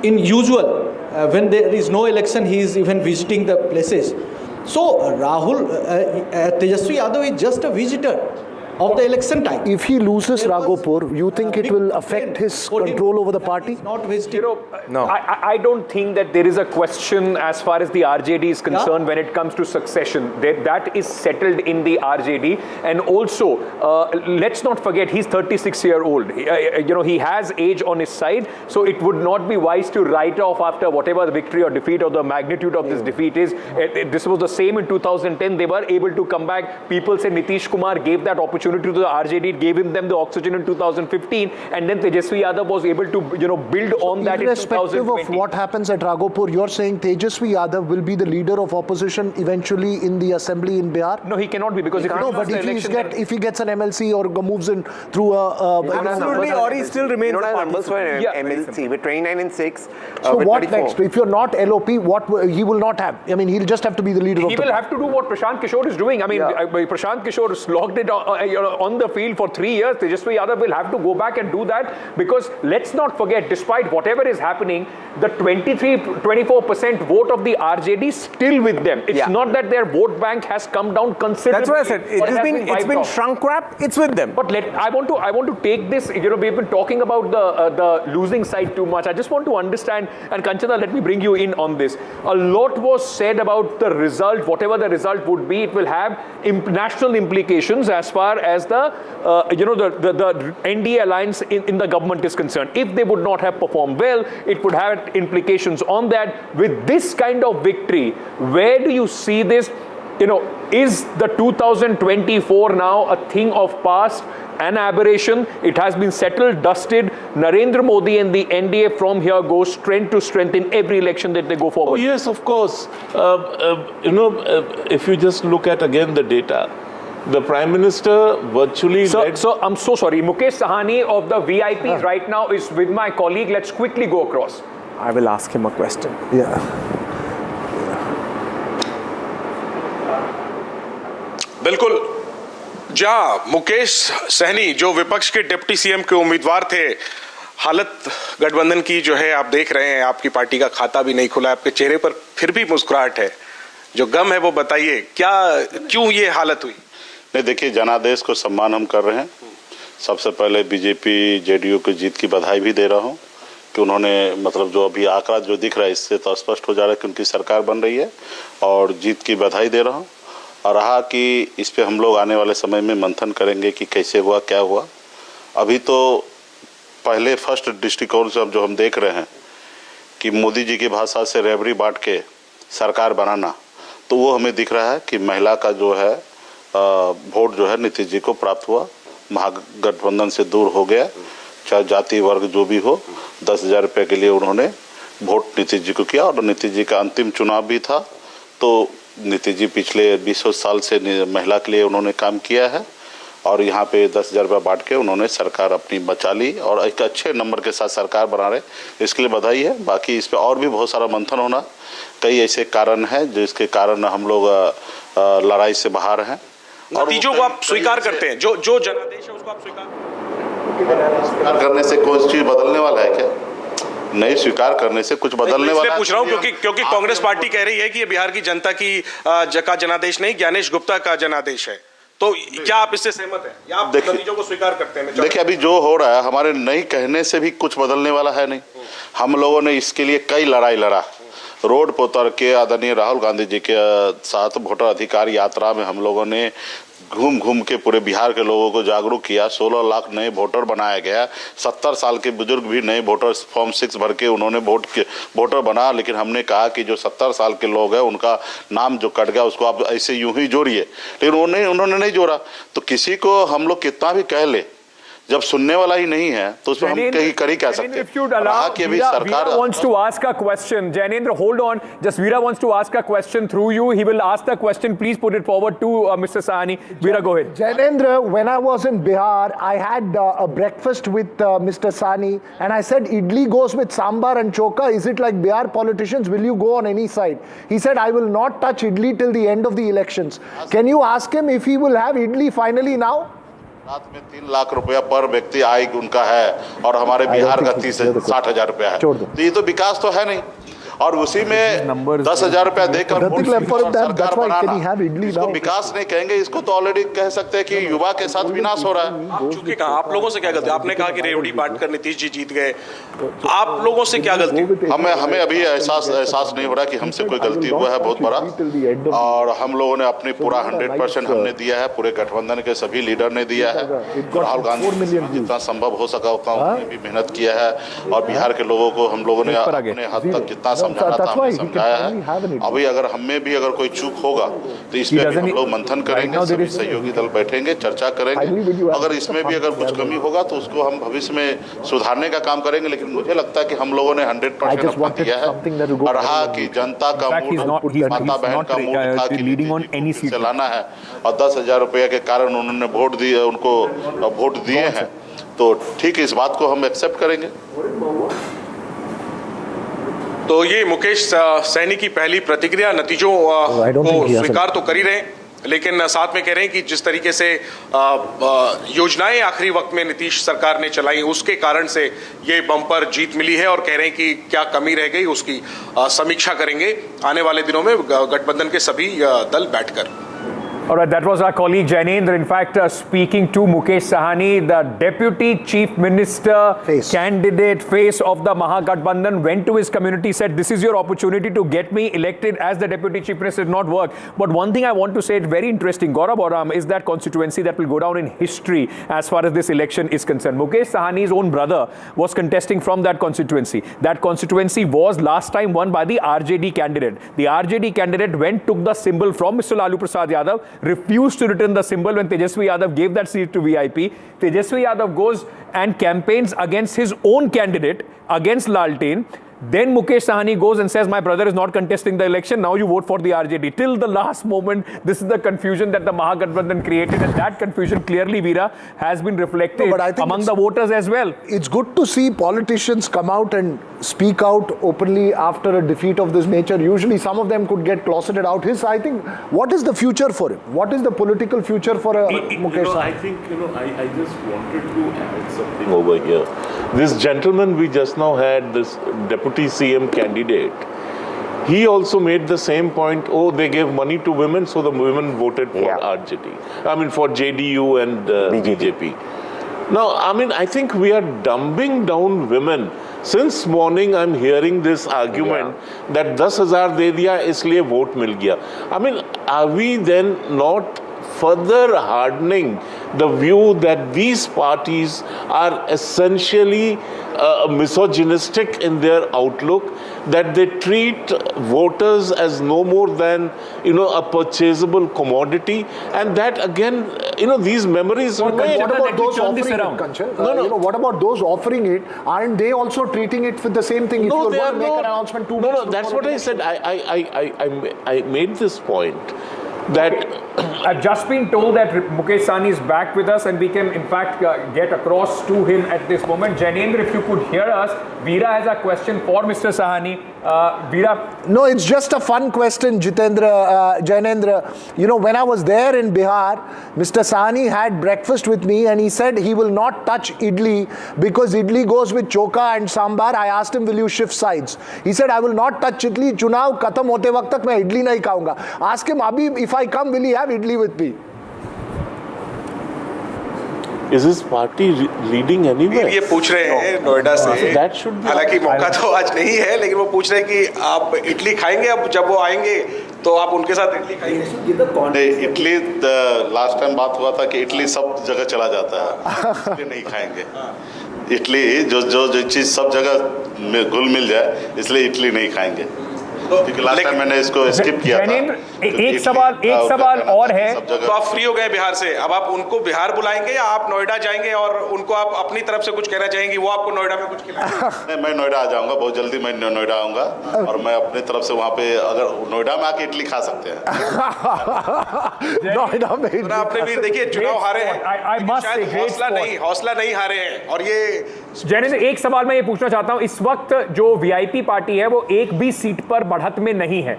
in usual. When there is no election, he is even visiting the places. So Tejashwi Yadav is just a visitor of the election time. If he loses Raghopur, you think it will affect his control over the party? Not visiting. No. I don't think that there is a question as far as the RJD is concerned when it comes to succession. That is settled in the RJD. And also, let's not forget, he's 36-year-old. He has age on his side. So it would not be wise to write off after whatever the victory or defeat or the magnitude of this defeat is. This was the same in 2010. They were able to come back. People say Nitish Kumar gave that opportunity to the RJD, gave him them the oxygen in 2015, and then Tejashwi Yadav was able to build on that in 2020. Irrespective of what happens at Raghopur, you're saying Tejashwi Yadav will be the leader of opposition eventually in the assembly in Bihar? No, he cannot be, because if he gets an MLC or moves in through or he still remains a numbers for MLC with 29 and 6. So what next? If you're not LOP, he will not have? I mean, he'll just have to be the leader of the party. He will have to do what Prashant Kishore is doing. I mean, Prashant Kishore slogged it on the field for 3 years, Tejashwi Yadav will have to go back and do that, because let's not forget, despite whatever is happening, the 23-24% vote of the RJD still with them. It's not that their vote bank has come down considerably. That's what I said. It's been shrunk wrap. It's with them. But I want to take this. We've been talking about the losing side too much. I just want to understand. And Kanchana, let me bring you in on this. A lot was said about the result. Whatever the result would be, it will have national implications as far as the NDA alliance in the government is concerned. If they would not have performed well, it would have implications on that. With this kind of victory, where do you see this? Is the 2024 now a thing of past, an aberration? It has been settled, dusted. Narendra Modi and the NDA from here go strength to strength in every election that they go forward. Oh, yes, of course. If you just look at again the data, the Prime Minister virtually led... So I'm so sorry. Mukesh Sahani of the VIPs right now is with my colleague. Let's quickly go across. I will ask him a question. बिल्कुल, जहां मुकेश सहनी जो विपक्ष के deputy CM के उम्मीदवार थे, हालत गठबंधन की जो है आप देख रहे हैं, आपकी पार्टी का खाता भी नहीं खुला, आपके चेहरे पर फिर भी मुस्कुराहट है, जो गम है वो बताइए, क्यों ये हालत हुई? नहीं, देखिए, जनादेश को सम्मान हम कर रहे हैं। सबसे पहले बीजेपी जेडीयू की जीत की बधाई भी दे रहा हूं कि उन्होंने मतलब जो अभी आंकड़ा जो दिख रहा है इससे तो स्पष्ट हो जा रहा है कि उनकी सरकार बन रही है, और जीत की बधाई दे रहा हूं। और रहा कि इस पे हम लोग आने वाले समय में मंथन करेंगे कि कैसे हुआ, क्या हुआ। अभी तो पहले फर्स्ट दृष्टिकोण से अब जो हम देख रहे हैं कि मोदी जी की भाषा से रेवड़ी बांट के सरकार बनाना, तो वो हमें दिख रहा है कि महिला का जो है वोट जो है नीतीश जी को प्राप्त हुआ, महागठबंधन से दूर हो गया, चाहे जाति वर्ग जो भी हो। 10,000 रुपये के लिए उन्होंने वोट नीतीश जी को किया, और नीतीश जी का अंतिम चुनाव भी था, तो नीतीश जी पिछले 20 साल से महिला के लिए उन्होंने काम किया है, और यहाँ पे 10,000 रुपये बांट के उन्होंने सरकार अपनी बचा ली और एक अच्छे नंबर के साथ सरकार बना रहे, इसके लिए बधाई है। बाकी इस पे और भी बहुत सारा मंथन होना, कई ऐसे कारण हैं जिसके कारण हम लोग लड़ाई से बाहर हैं। नतीजों को आप स्वीकार करते हैं, जो जनादेश है उसको आप स्वीकार करने से कोई चीज बदलने वाला है क्या? नहीं, स्वीकार करने से कुछ बदलने वाला है? पूछ रहा हूँ क्योंकि कांग्रेस पार्टी कह रही है कि ये बिहार की जनता की का जनादेश नहीं, ज्ञानेश गुप्ता का जनादेश है, तो क्या आप इससे सहमत हैं या आप नतीजों को स्वीकार करते हैं? देखिए, अभी जो हो रहा है हमारे नहीं कहने से भी कुछ बदलने वाला है नहीं। हम लोगों ने इसके लिए कई लड़ाई लड़ा, रोड पर उतर के आदरणीय राहुल गांधी जी के साथ वोटर अधिकार यात्रा में हम लोगों ने घूम घूम के पूरे बिहार के लोगों को जागरूक किया। 16 लाख नए वोटर बनाया गया, 70 साल के बुजुर्ग भी नए वोटर फॉर्म 6 भर के उन्होंने वोटर बना। लेकिन हमने कहा कि जो 70 साल के लोग हैं उनका नाम जो कट गया उसको आप ऐसे यूं ही जोड़िए, लेकिन उन्होंने नहीं जोड़ा। तो किसी को हम लोग कितना भी कह ले, जब सुनने वाला ही नहीं है तो उसमें हम कहीं कर ही कह सकते हैं कि अभी सरकार wants to ask a question. Jainendra, hold on. Just Veera wants to ask a question through you. He will ask the question. Please put it forward to Mr. Sahani. Veera, go ahead. Jainendra, when I was in Bihar, I had a breakfast with Mr. Sahani, and I said, idli goes with sambar and choka. Is it like Bihar politicians? Will you go on any side? He said, I will not touch idli till the end of the elections. Can you ask him if he will have idli finally now? रात में 3 लाख रुपया पर व्यक्ति आय उनका है, और हमारे बिहार का 60,000 रुपया है, तो ये तो विकास तो है नहीं। और उसी में 10,000 रुपया देकर सरकार बनाना, इसको विकास नहीं कहेंगे, इसको तो ऑलरेडी कह सकते हैं कि युवा के साथ विनाश हो रहा है। चूंकि कहा आप लोगों से क्या गलती? आपने कहा कि रेवड़ी बांट कर नीतीश जी जीत गए, आप लोगों से क्या गलती? हमें अभी एहसास नहीं हो रहा कि हमसे कोई गलती हुआ है बहुत बड़ा, और हम लोगों ने अपनी पूरा 100% हमने दिया है, पूरे गठबंधन के सभी लीडर ने दिया है। राहुल गांधी जितना संभव हो सका उतना उन्होंने भी मेहनत किया है, और बिहार के लोगों को हम लोगों ने अपने हद तक जितना समझाना था हमने समझाया है। अभी अगर हमें भी अगर कोई चूक होगा तो इसमें भी हम लोग मंथन करेंगे, सभी सहयोगी दल बैठेंगे, चर्चा करेंगे। अगर इसमें भी अगर कुछ कमी होगा तो उसको हम भविष्य में सुधारने का काम करेंगे। लेकिन मुझे लगता है कि हम लोगों ने 100% अपना दिया है, और रहा कि जनता का मूड, माता बहन का मूड था कि नीतीश से लाना है, और 10,000 रुपये के कारण उन्होंने वोट दिए, उनको वोट दिए हैं, तो ठीक इस बात को हम एक्सेप्ट करेंगे। तो ये मुकेश सहनी की पहली प्रतिक्रिया, नतीजों को स्वीकार तो कर ही रहे। लेकिन साथ में कह रहे हैं कि जिस तरीके से योजनाएं आखिरी वक्त में नीतीश सरकार ने चलाई उसके कारण से ये बम्पर जीत मिली है, और कह रहे हैं कि क्या कमी रह गई उसकी समीक्षा करेंगे आने वाले दिनों में गठबंधन के सभी दल बैठकर। All right, that was our colleague Jainendra. In fact, speaking to Mukesh Sahani, the Deputy Chief Minister candidate face of the Mahagathbandhan went to his community, said, "This is your opportunity to get me elected as the Deputy Chief Minister." It did not work. But one thing I want to say, it's very interesting. Gaurav is that constituency that will go down in history as far as this election is concerned. Mukesh Sahani's own brother was contesting from that constituency. That constituency was last time won by the RJD candidate. The RJD candidate took the symbol from Mr. Lalu Prasad Yadav, refused to return the symbol when Tejashwi Yadav gave that seat to VIP. Tejashwi Yadav goes and campaigns against his own candidate, against Lalten. Then Mukesh Sahani goes and says, my brother is not contesting the election, now you vote for the RJD. Till the last moment, this is the confusion that the Mahagathbandhan created, and that confusion clearly, Veera, has been reflected among the voters as well. It's good to see politicians come out and speak out openly after a defeat of this nature. Usually some of them could get closeted out. I think, what is the future for him? What is the political future for Mukesh Sahani? I think, I just wanted to add something over here. This gentleman we just now had, this Deputy CM candidate, he also made the same point. Oh, they gave money to women, so the women voted for RJD. I mean, for JDU and BJP. Now, I think we are dumbing down women. Since morning, I'm hearing this argument that 10,000 de diya, isliye vote mil gaya. Are we then not further hardening the view that these parties are essentially misogynistic in their outlook, that they treat voters as no more than a purchasable commodity, and that again these memories remain. What about those offering it, what about those offering it? Aren't they also treating it with the same thing? If No, you're they going are to make not. an announcement No, that's what I said. I made this point that I've just been told that Mukesh Sahani is back with us, and we can in fact get across to him at this moment. Jainendra, if you could hear us, Veera has a question for Mr. Sahani. Veera? No, it's just a fun question, Jainendra. When I was there in Bihar, Mr. Sahani had breakfast with me and he said he will not touch idli because idli goes with choka and sambar. I asked him, will you shift sides? He said, I will not touch idli. Chunav khatam hote waqt tak main idli nahi khaunga. Ask him, Abhi, if I come, will he have idli with me? Is his party leading anywhere? ये पूछ रहे हैं नोएडा से, हालांकि मौका तो आज नहीं है, लेकिन वो पूछ रहे हैं कि आप इडली खाएंगे, अब जब वो आएंगे तो आप उनके साथ इडली खाएंगे? इडली लास्ट टाइम बात हुआ था कि इडली सब जगह चला जाता है, इसलिए नहीं खाएंगे। इडली जो चीज़ सब जगह घुल मिल जाए, इसलिए इडली नहीं खाएंगे। क्योंकि लास्ट टाइम मैंने इसको स्किप किया था। एक सवाल और है। तो आप फ्री हो गए बिहार से, अब आप उनको बिहार बुलाएंगे या आप नोएडा जाएंगे और उनको आप अपनी तरफ से कुछ कहना चाहेंगे, वो आपको नोएडा में कुछ खिलाएंगे? नहीं, मैं नोएडा आ जाऊंगा, बहुत जल्दी मैं नोएडा आऊंगा और मैं अपनी तरफ से वहाँ पे अगर नोएडा में आके इडली खा सकते हैं। नोएडा में आपने भी देखिए चुनाव हारे हैं, हौसला नहीं हारे हैं। और ये जैनेंद्र, एक सवाल मैं ये पूछना चाहता हूँ, इस वक्त जो वीआईपी पार्टी है वो एक भी सीट पर बढ़त में नहीं है,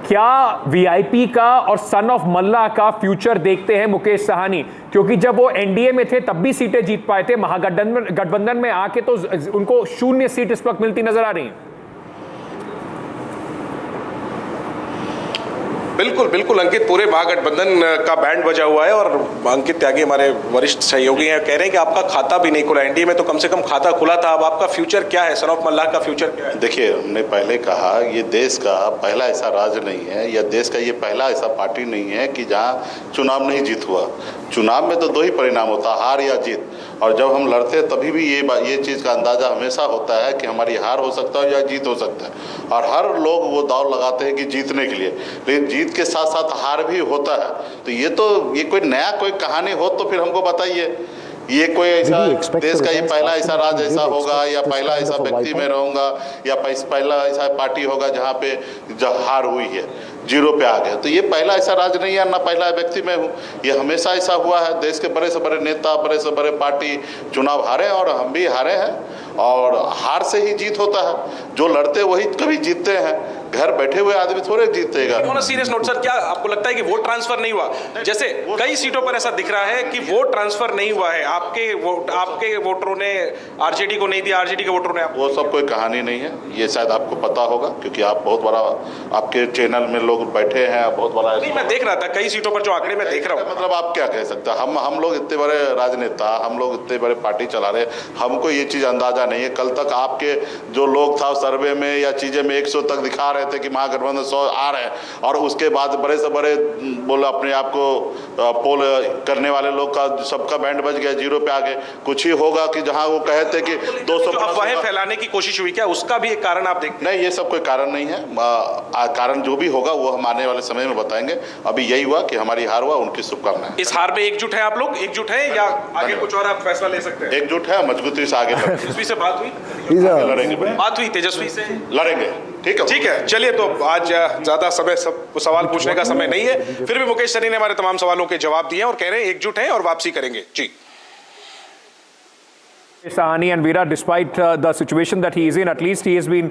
क्या वीआईपी का और सन ऑफ मल्ला का फ्यूचर देखते हैं मुकेश साहनी? क्योंकि जब वो एनडीए में थे तब भी सीटें जीत पाए थे, महागठबंधन में आके तो उनको 0 सीट इस वक्त मिलती नजर आ रही है। बिल्कुल अंकित, पूरे महागठबंधन का बैंड बजा हुआ है और अंकित त्यागी हमारे वरिष्ठ सहयोगी हैं, कह रहे हैं कि आपका खाता भी नहीं खुला, एनडीए में तो कम से कम खाता खुला था, अब आपका फ्यूचर क्या है, सन ऑफ मल्लाह का फ्यूचर क्या है? देखिए, हमने पहले कहा ये देश का पहला ऐसा राज्य नहीं है या देश का ये पहला ऐसा पार्टी नहीं है कि जहाँ चुनाव नहीं जीत हुआ। चुनाव में तो 2 ही परिणाम होता, हार या जीत, और जब हम लड़ते हैं तभी भी ये चीज़ का अंदाज़ा हमेशा होता है कि हमारी हार हो सकता है या जीत हो सकता है, और हर लोग वो दाव लगाते हैं कि जीतने के लिए, लेकिन जीत के साथ साथ हार भी होता है। तो ये कोई नया कोई कहानी हो तो फिर हमको बताइए, ये कोई ऐसा देश का ये पहला ऐसा राज्य ऐसा होगा या पहला ऐसा व्यक्ति में रहूँगा या पहला ऐसा पार्टी होगा जहाँ पे हार हुई है, 0 पे आ गया, तो ये पहला ऐसा राज्य नहीं है, ना पहला व्यक्ति में हूँ, ये हमेशा ऐसा हुआ है। देश के बड़े से बड़े नेता, बड़े से बड़े पार्टी चुनाव हारे और हम भी हारे हैं, और हार से ही जीत होता है, जो लड़ते वही कभी जीतते हैं। घर बैठे हुए आदमी थोड़े जीतेगा। On a serious note sir, क्या आपको लगता है कि वोट ट्रांसफर नहीं हुआ? जैसे कई सीटों पर ऐसा दिख रहा है कि वोट ट्रांसफर नहीं हुआ है, आपके वोटरों ने आरजेडी को नहीं दिया, आरजेडी के वोटरों ने वो सब कोई कहानी नहीं है, ये शायद आपको पता होगा क्योंकि आप बहुत बड़ा आपके चैनल में लोग बैठे हैं, बहुत बड़ा। नहीं, मैं देख रहा था कई सीटों पर जो आंकड़े मैं देख रहा हूँ। मतलब आप क्या कह सकते हैं? हम लोग इतने बड़े राजनेता, हम लोग इतने बड़े पार्टी चला रहे, हमको ये चीज अंदाजा नहीं है। कल तक आपके जो लोग था सर्वे में या चीजें में 100 तक दिखा रहे थे कि महागठबंधन 100 आ रहे हैं, और उसके बाद बड़े से बड़े बोला अपने आप को पोल करने वाले लोग का सबका बैंड बज गया, 0 पे आ गए। कुछ ही होगा कि जहां वो कहे थे कि 200 अफवाहें फैलाने की कोशिश हुई, क्या उसका भी एक कारण आप देखते? नहीं, ये सब कोई कारण नहीं है। कारण जो भी होगा वो हम आने वाले समय में बताएंगे। अभी यही हुआ कि हमारी हार हुआ, उनकी शुभकामनाएं। इस हार में एकजुट है आप लोग? एकजुट है या आगे कुछ और आप फैसला ले सकते हैं? एकजुट है, मजबूती से आगे तेजस्वी से बात हुई? लड़ेंगे, बात हुई तेजस्वी से? लड़ेंगे। ठीक है, चलिए, तो आज ज्यादा समय सवाल पूछने का समय नहीं है, फिर भी मुकेश सहनी ने हमारे तमाम सवालों के जवाब दिए और कह रहे हैं एकजुट हैं और वापसी करेंगे। जी Sahani and Veera, despite the situation that he is in, at least he has been,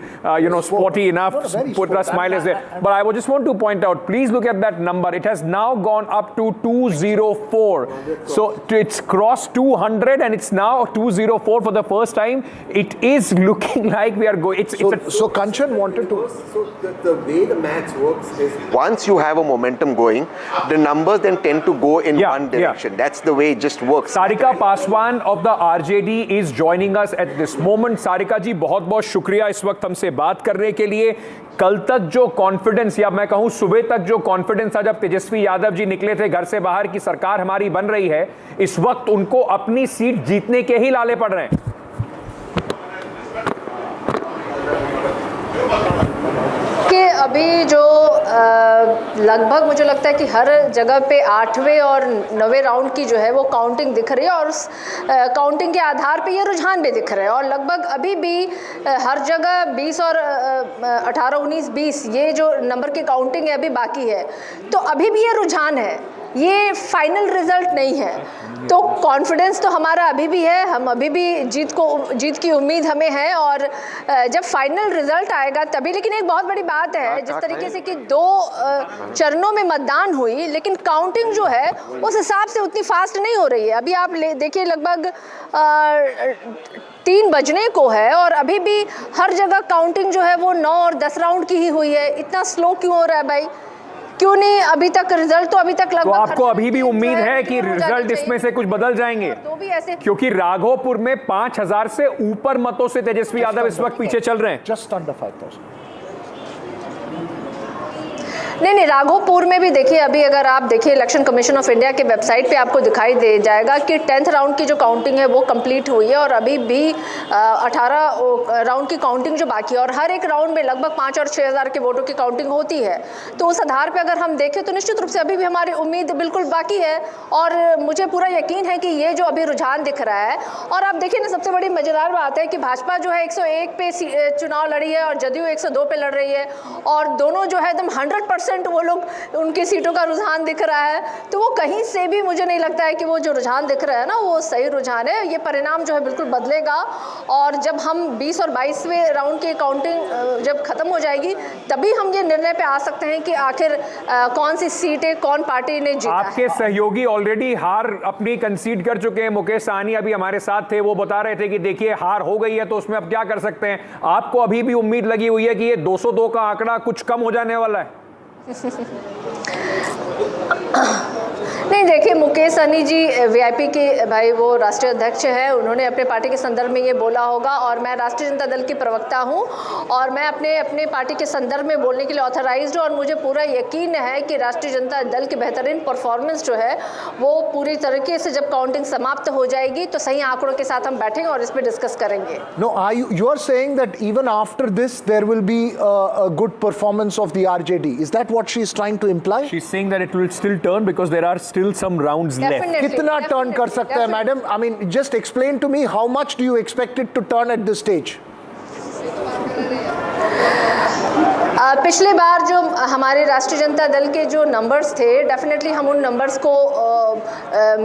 sporty enough, put a smile as there. But I just want to point out, please look at that number. It has now gone up to 204. So it's crossed 200 and it's now 204 for the first time. It is looking like we are going. So Kanchan wanted to. So the way the maths works is once you have a momentum going, the numbers then tend to go in one direction. That's the way it just works. Sarika Paswan of the RJD is joining us at this moment. Sarika जी, बहुत बहुत शुक्रिया इस वक्त हमसे बात करने के लिए। कल तक जो कॉन्फिडेंस, या मैं कहूं सुबह तक जो कॉन्फिडेंस था जब तेजस्वी यादव जी निकले थे घर से बाहर की सरकार हमारी बन रही है, इस वक्त उनको अपनी सीट जीतने के ही लाले पड़ रहे हैं। कि अभी जो लगभग मुझे लगता है कि हर जगह पे 8वें और 9वें राउंड की जो है वो काउंटिंग दिख रही है, और उस काउंटिंग के आधार पे ये रुझान भी दिख रहे हैं, और लगभग अभी भी हर जगह 20 और 18, 19, 20 ये जो नंबर की काउंटिंग है अभी बाकी है, तो अभी भी ये रुझान है, ये फाइनल रिजल्ट नहीं है। तो कॉन्फिडेंस तो हमारा अभी भी है, हम अभी भी जीत की उम्मीद हमें है, और जब फाइनल रिजल्ट आएगा तभी। लेकिन एक बहुत बड़ी बात है, जिस तरीके से कि 2 चरणों में मतदान हुई, लेकिन काउंटिंग जो है उस हिसाब से उतनी फास्ट नहीं हो रही है। अभी आप देखिए लगभग 3 बजने को है और अभी भी हर जगह काउंटिंग जो है वो 9 और 10 राउंड की ही हुई है। इतना स्लो क्यों हो रहा है भाई? क्यों नहीं अभी तक रिजल्ट? तो अभी तक लगभग, तो आपको अभी भी उम्मीद है कि रिजल्ट इसमें से कुछ बदल जाएंगे? तो भी ऐसे, क्योंकि राघोपुर में 5000 से ऊपर मतों से तेजस्वी यादव इस वक्त पीछे चल रहे हैं। Just under 5,000. नहीं, राघोपुर में भी देखिए, अभी अगर आप देखिए इलेक्शन कमीशन ऑफ इंडिया के वेबसाइट पे आपको दिखाई दे जाएगा कि 10th राउंड की जो काउंटिंग है वो कंप्लीट हुई है, और अभी भी 18 राउंड की काउंटिंग जो बाकी है, और हर एक राउंड में लगभग 5 और 6 हज़ार के वोटों की काउंटिंग होती है। तो उस आधार पर अगर हम देखें तो निश्चित रूप से अभी भी हमारी उम्मीद बिल्कुल बाकी है, और मुझे पूरा यकीन है कि ये जो अभी रुझान दिख रहा है। और आप देखिए ना, सबसे बड़ी मजेदार बात है कि भाजपा जो है 101 पे चुनाव लड़ी है और जदयू 102 पे लड़ रही है, और दोनों जो है एकदम 100% वो लोग, उनकी सीटों का रुझान दिख रहा है। तो वो कहीं से भी मुझे नहीं लगता है कि वो जो रुझान दिख रहा है ना वो सही रुझान है। ये परिणाम जो है बिल्कुल बदलेगा, और जब हम 20 और 22वें राउंड की काउंटिंग जब खत्म हो जाएगी तभी हम ये निर्णय पे आ सकते हैं कि आखिर कौन सी सीटें कौन पार्टी ने जीता। आपके सहयोगी ऑलरेडी हार अपनी कंसीड कर चुके हैं। मुकेश सहनी अभी हमारे साथ थे, वो बता रहे थे कि देखिए हार हो गई है तो उसमें अब क्या कर सकते हैं। आपको अभी भी उम्मीद लगी हुई है कि ये 202 का आंकड़ा कुछ कम हो जाने वाला है? नहीं, देखिए मुकेश सहनी जी वीआईपी के भाई, वो राष्ट्रीय अध्यक्ष हैं, उन्होंने अपने पार्टी के संदर्भ में ये बोला होगा, और मैं राष्ट्रीय जनता दल की प्रवक्ता हूं और मैं अपने पार्टी के संदर्भ में बोलने के लिए ऑथराइज्ड हूं, और मुझे पूरा यकीन है कि राष्ट्रीय जनता दल की बेहतरीन परफॉर्मेंस जो है वो पूरी तरीके से जब काउंटिंग समाप्त हो जाएगी तो सही आंकड़ों के साथ हम बैठेंगे और इस पर डिस्कस करेंगे। No, you are saying that even after this there will be a good performance of the RJD. Is that what she is trying to imply? She's saying that it will still turn because there are still some rounds left. कितना turn कर सकता है madam? I mean, just explain to me how much do you expect it to turn at this stage? पिछले बार जो हमारे राष्ट्रीय जनता दल के जो नंबर्स थे, डेफिनेटली हम उन नंबर्स को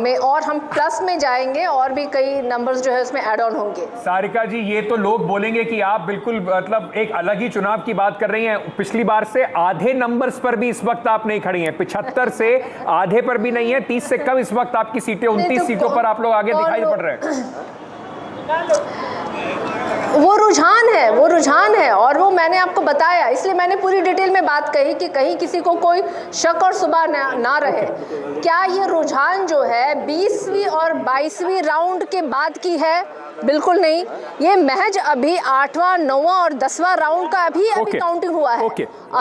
में और हम प्लस में जाएंगे और भी कई नंबर्स जो है उसमें ऐड ऑन होंगे। सारिका जी, ये तो लोग बोलेंगे कि आप बिल्कुल मतलब एक अलग ही चुनाव की बात कर रही हैं। पिछली बार से आधे नंबर्स पर भी इस वक्त आप नहीं खड़ी हैं, 75 से आधे पर भी नहीं है, 30 से कम इस वक्त आपकी सीटें, 29 सीटों पर आप लोग आगे दिखाई पड़ रहे हैं। वो रुझान है और वो मैंने आपको बताया, इसलिए मैंने पूरी डिटेल में बात कही कि कहीं किसी को कोई शक और सुबह ना रहे। क्या ये रुझान जो है 20वीं और 22वीं राउंड के बाद की है? बिल्कुल नहीं, ये महज अभी 8वां, 9वां और 10वां राउंड का अभी काउंटिंग हुआ है।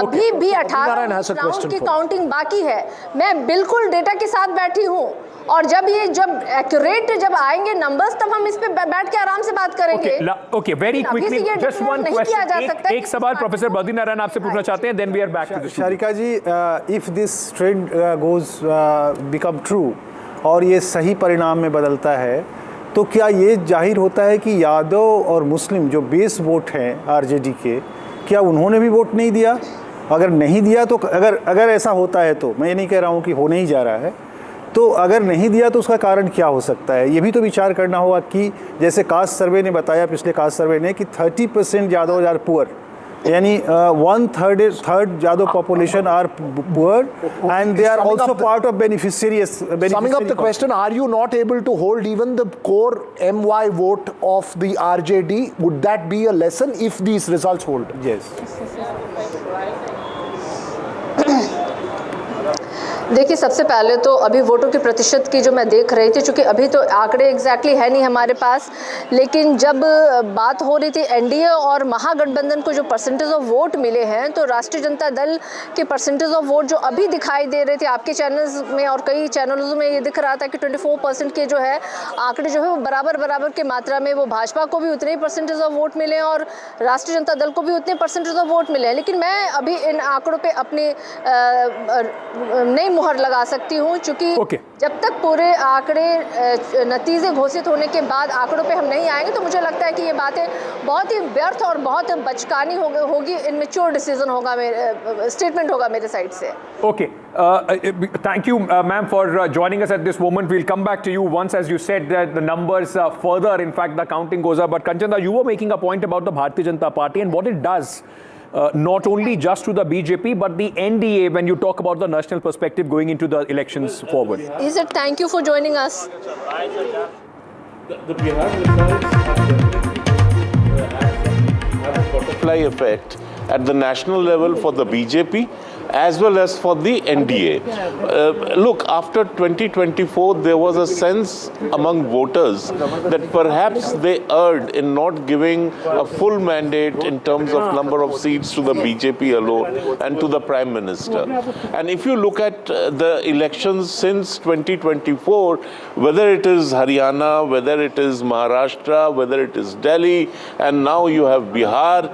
अभी भी 18 राउंड की काउंटिंग बाकी है। मैं बिल्कुल डेटा के साथ बैठी हूँ और जब एक्यूरेट जब आएंगे नंबर्स तब हम इस पे बैठ के आराम से बात करेंगे। Okay, very quickly just one question, एक सवाल प्रोफेसर बद्रीनारायण आपसे पूछना चाहते हैं, then we are back to the Sarika ji, if this trend goes become true और ये सही परिणाम में बदलता है, तो क्या ये जाहिर होता है कि यादव और मुस्लिम जो बेस वोट हैं आरजेडी के, क्या उन्होंने भी वोट नहीं दिया? अगर नहीं दिया तो अगर ऐसा होता है, तो मैं ये नहीं कह रहा हूँ कि होने ही जा रहा है, तो अगर नहीं दिया तो उसका कारण क्या हो सकता है? ये भी तो विचार करना होगा कि जैसे कास्ट सर्वे ने बताया, पिछले कास्ट सर्वे ने, कि 30% यादव आर पुअर, यानी 1/3 Yadav population are poor and they are also part of beneficiaries. Summing up the question, are you not able to hold even the core MY vote of the RJD? Would that be a lesson if these results hold? Yes. देखिए, सबसे पहले तो अभी वोटों के प्रतिशत की जो मैं देख रही थी, चूँकि अभी तो आंकड़े एग्जैक्टली है नहीं हमारे पास, लेकिन जब बात हो रही थी एनडीए और महागठबंधन को जो परसेंटेज ऑफ वोट मिले हैं, तो राष्ट्रीय जनता दल के परसेंटेज ऑफ वोट जो अभी दिखाई दे रहे थे आपके चैनल्स में और कई चैनल्स में, ये दिख रहा था कि 24% के जो है आंकड़े जो है वो बराबर के मात्रा में वो भाजपा को भी उतने ही परसेंटेज ऑफ वोट मिले और राष्ट्रीय जनता दल को भी उतने परसेंटेज ऑफ वोट मिले हैं। लेकिन मैं अभी इन आंकड़ों पर अपनी नई मुहर लगा सकती हूं, क्योंकि जब तक पूरे आंकड़े नतीजे घोषित होने के बाद आंकड़ों पे हम नहीं आएंगे, तो मुझे लगता है कि ये बातें बहुत ही व्यर्थ और बहुत बचकानी होगी, इनमेच्योर डिसीजन होगा, स्टेटमेंट होगा मेरे साइड से। Okay, thank you, ma'am, for joining us at this moment. We'll come back to you once, as you said, that the numbers further, in fact, the counting goes up. But Kanchana, you were making a point about the Bharatiya Janata Party and what it does. Not only just to the BJP, but the NDA when you talk about the national perspective going into the elections forward. Is it? Thank you for joining us. The Bihar results have a butterfly effect at the national level for the BJP as well as for the NDA. Look, after 2024, there was a sense among voters that perhaps they erred in not giving a full mandate in terms of number of seats to the BJP alone and to the Prime Minister. And if you look at the elections since 2024, whether it is Haryana, whether it is Maharashtra, whether it is Delhi, and now you have Bihar,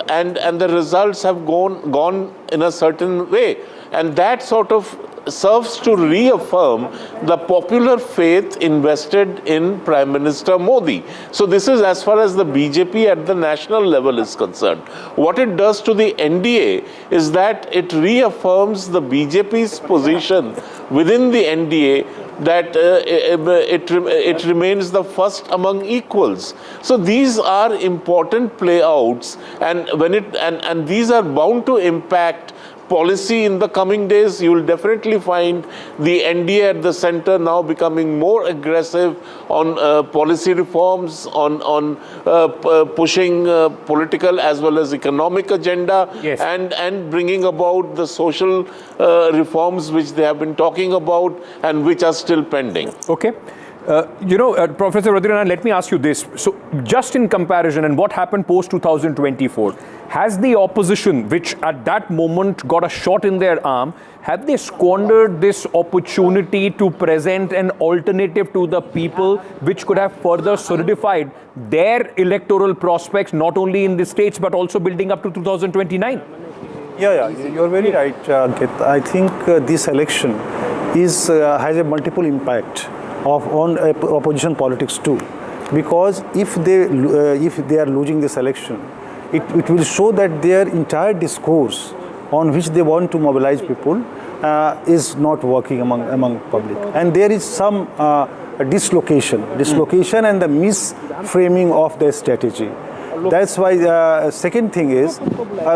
and the results have gone in a certain way, and that sort of serves to reaffirm the popular faith invested in Prime Minister Modi. So this is as far as the BJP at the national level is concerned. What it does to the NDA is that it reaffirms the BJP's position within the NDA that it remains the first among equals. So these are important playouts, and and these are bound to impact policy in the coming days. You will definitely find the NDA at the center now becoming more aggressive on policy reforms, on pushing political as well as economic agenda, yes, and bringing about the social reforms which they have been talking about and which are still pending. Okay. Professor Bhadranath, let me ask you this. So, just in comparison and what happened post-2024, has the opposition, which at that moment got a shot in their arm, have they squandered this opportunity to present an alternative to the people which could have further solidified their electoral prospects, not only in the states but also building up to 2029? Yeah, you're very right, Ankit. I think this election has a multiple impact on opposition politics too, because if they are losing this election, it will show that their entire discourse on which they want to mobilize people is not working among public. And there is some dislocation and the misframing of their strategy. That's why second thing is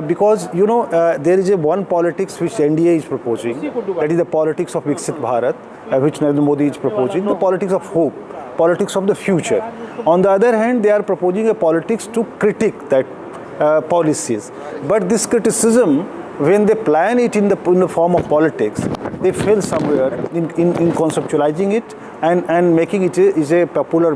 because there is one politics which NDA is proposing, that is the politics of Viksit Bharat, which Narendra Modi is proposing, the politics of hope, politics of the future. On the other hand, they are proposing a politics to critique that policies. But this criticism, when they plan it in the form of politics, they fail somewhere in conceptualizing it and making it is a popular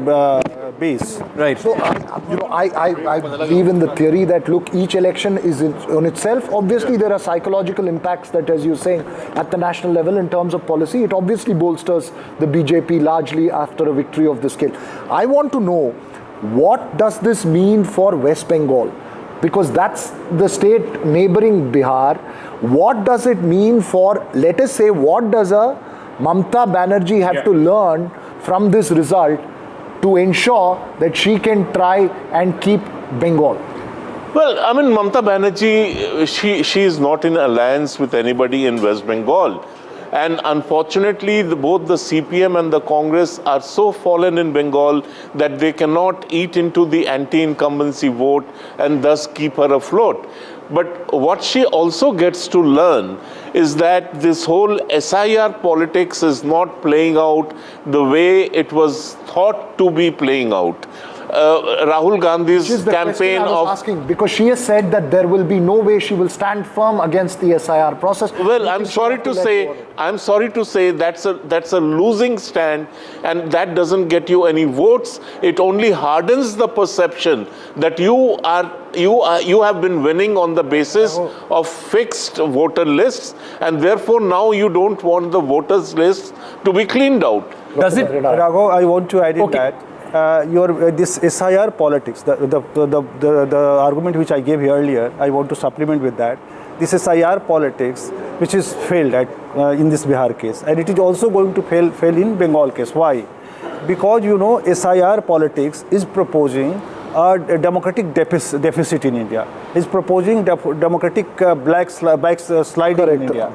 base. Right. So, I believe in the theory that, look, each election is on itself. Obviously, there are psychological impacts that, as you're saying, at the national level in terms of policy, it obviously bolsters the BJP largely after a victory of this scale. I want to know, what does this mean for West Bengal? Because that's the state neighboring Bihar. What does it mean for, let us say, what does a Mamata Banerjee have to learn from this result to ensure that she can try and keep Bengal? Well, I mean, Mamata Banerjee, she is not in alliance with anybody in West Bengal. And unfortunately, both the CPM and the Congress are so fallen in Bengal that they cannot eat into the anti-incumbency vote and thus keep her afloat. But what she also gets to learn is that this whole SIR politics is not playing out the way it was thought to be playing out. Rahul Gandhi's campaign I was asking, because she has said that there will be no way she will stand firm against the SIR process. Well, I'm sorry to say that's a losing stand, and that doesn't get you any votes. It only hardens the perception that you have been winning on the basis of fixed voter lists, and therefore now you don't want the voters list to be cleaned out. Does it, Raghav? I want to add in that. This SIR politics, the argument which I gave here earlier, I want to supplement with that. This SIR politics, which is failed in this Bihar case, and it is also going to fail in Bengal case. Why? Because SIR politics is proposing a democratic deficit in India. Is proposing democratic sliding in India.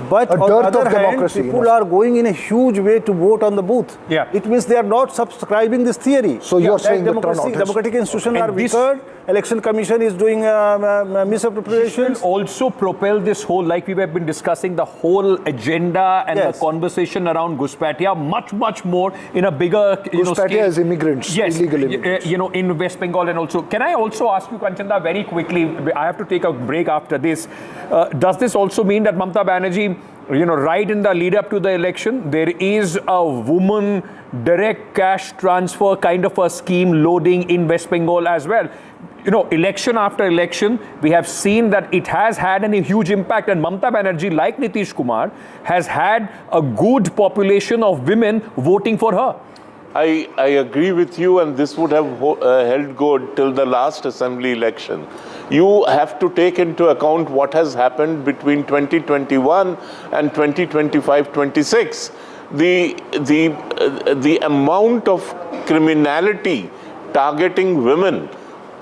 But on the other hand, people are going in a huge way to vote on the booth. Yeah. It means they are not subscribing this theory. So you're saying democratic institutions are weaker, election commission is doing misappropriation. This will also propel this whole, like we have been discussing, the whole agenda and the conversation around Ghuspatia much more in a bigger Ghuspatia is immigrants, illegal immigrants. In West Bengal. And also, can I also ask you, Kanchanda, very quickly, I have to take a break after this. Does this also mean that Mamata Banerjee, right in the lead up to the election, there is a woman direct cash transfer kind of a scheme loading in West Bengal as well? Election after election, we have seen that it has had a huge impact, and Mamata Banerjee, like Nitish Kumar, has had a good population of women voting for her. I agree with you, and this would have held good till the last assembly election. You have to take into account what has happened between 2021 and 2025-26. The amount of criminality targeting women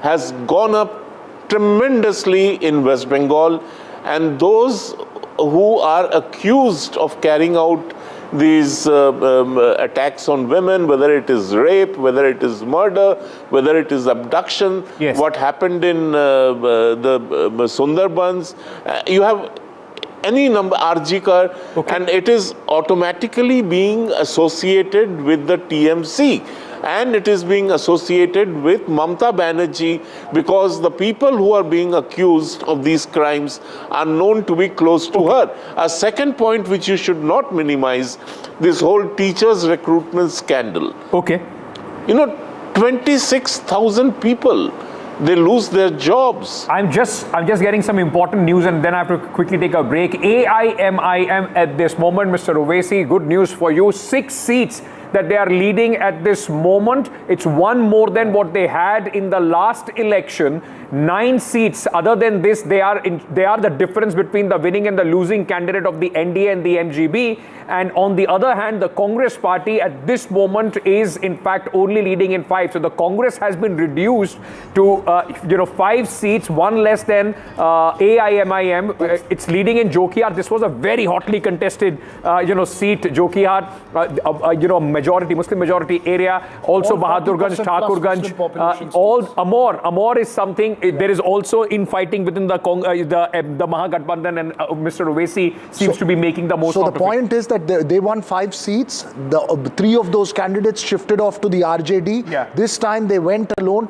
has gone up tremendously in West Bengal, and those who are accused of carrying out these attacks on women, whether it is rape, whether it is murder, whether it is abduction, what happened in the Sundarbans, you have any number, Arjikar, and it is automatically being associated with the TMC. And it is being associated with Mamata Banerjee because the people who are being accused of these crimes are known to be close to her. A second point which you should not minimize, this whole teachers recruitment scandal. 26,000 people, they lose their jobs. I'm just getting some important news, and then I have to quickly take a break. AIMIM at this moment, Mr. Owaisi, good news for you. 6 seats that they are leading at this moment. It's one more than what they had in the last election. 9 seats. Other than this, they are the difference between the winning and the losing candidate of the NDA and the MGB. And on the other hand, the Congress party at this moment is in fact only leading in 5. So the Congress has been reduced to 5 seats, one less than AIMIM. It's leading in Jokihar. This was a very hotly contested seat, Jokihar, majority Muslim majority area. Also Bahadurganj, Thakurganj, all Amor is something. There is also infighting within the Mahagathbandhan, and Mr. Owaisi seems to be making the most. So the point is that they won 5 seats. 3 of those candidates shifted off to the RJD. Yeah. This time they went alone.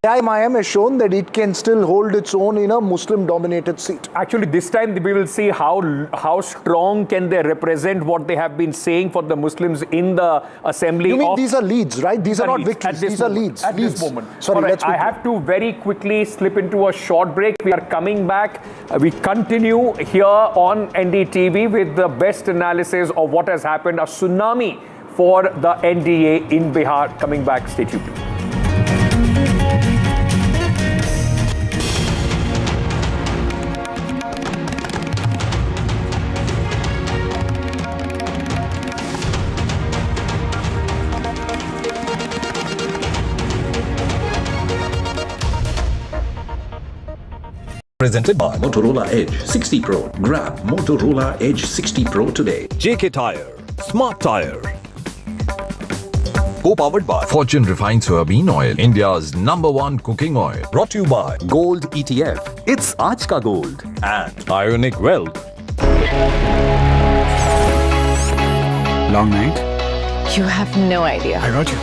AIMIM has shown that it can still hold its own in a Muslim-dominated seat. Actually, this time we will see how strong can they represent what they have been saying for the Muslims in the assembly. You mean these are leads, right? These are not victories. These are leads. At this moment. Sorry, right, I have to very quickly slip into a short break. We are coming back. We continue here on NDTV with the best analysis of what has happened. A tsunami for the NDA in Bihar. Coming back. Stay tuned. Presented by Motorola Edge 60 Pro. Grab Motorola Edge 60 Pro today. JK Tire, Smart Tire. Co-powered by Fortune Refined Soybean Oil, India's #1 cooking oil. Brought to you by Gold ETF. It's Aaj Ka Gold. And Ionic Weld. Long night? You have no idea. I got you.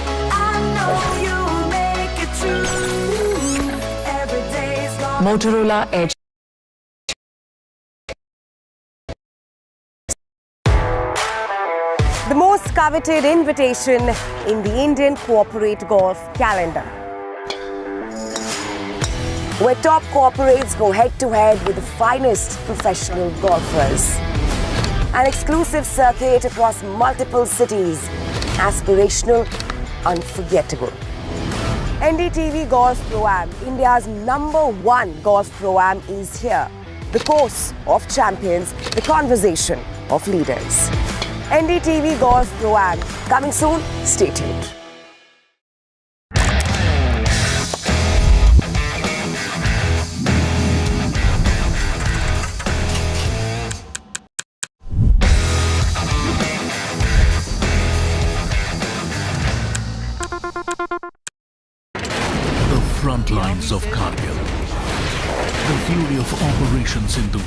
Motorola Edge. The most coveted invitation in the Indian corporate golf calendar, where top corporates go head-to-head with the finest professional golfers. An exclusive circuit across multiple cities. Aspirational, unforgettable. NDTV Golf Pro-Am, India's #1 golf Pro-Am, is here. The course of champions, the conversation of leaders. NDTV Golf Pro-Am, coming soon. Stay tuned. Front lines of Kargil, the fury of Operation Sindhu,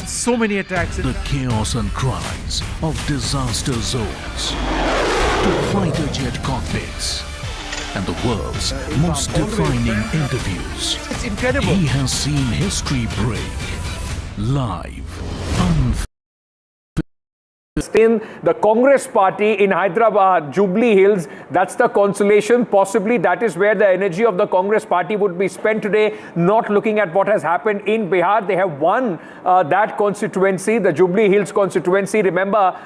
so many attacks, the chaos and cries of disaster zones, to fighter jet cockpits, and the world's most defining interviews. It's incredible. He has seen history break live, in the Congress party in Hyderabad, Jubilee Hills. That's the consolation. Possibly that is where the energy of the Congress party would be spent today, not looking at what has happened in Bihar. They have won that constituency, the Jubilee Hills constituency. Remember,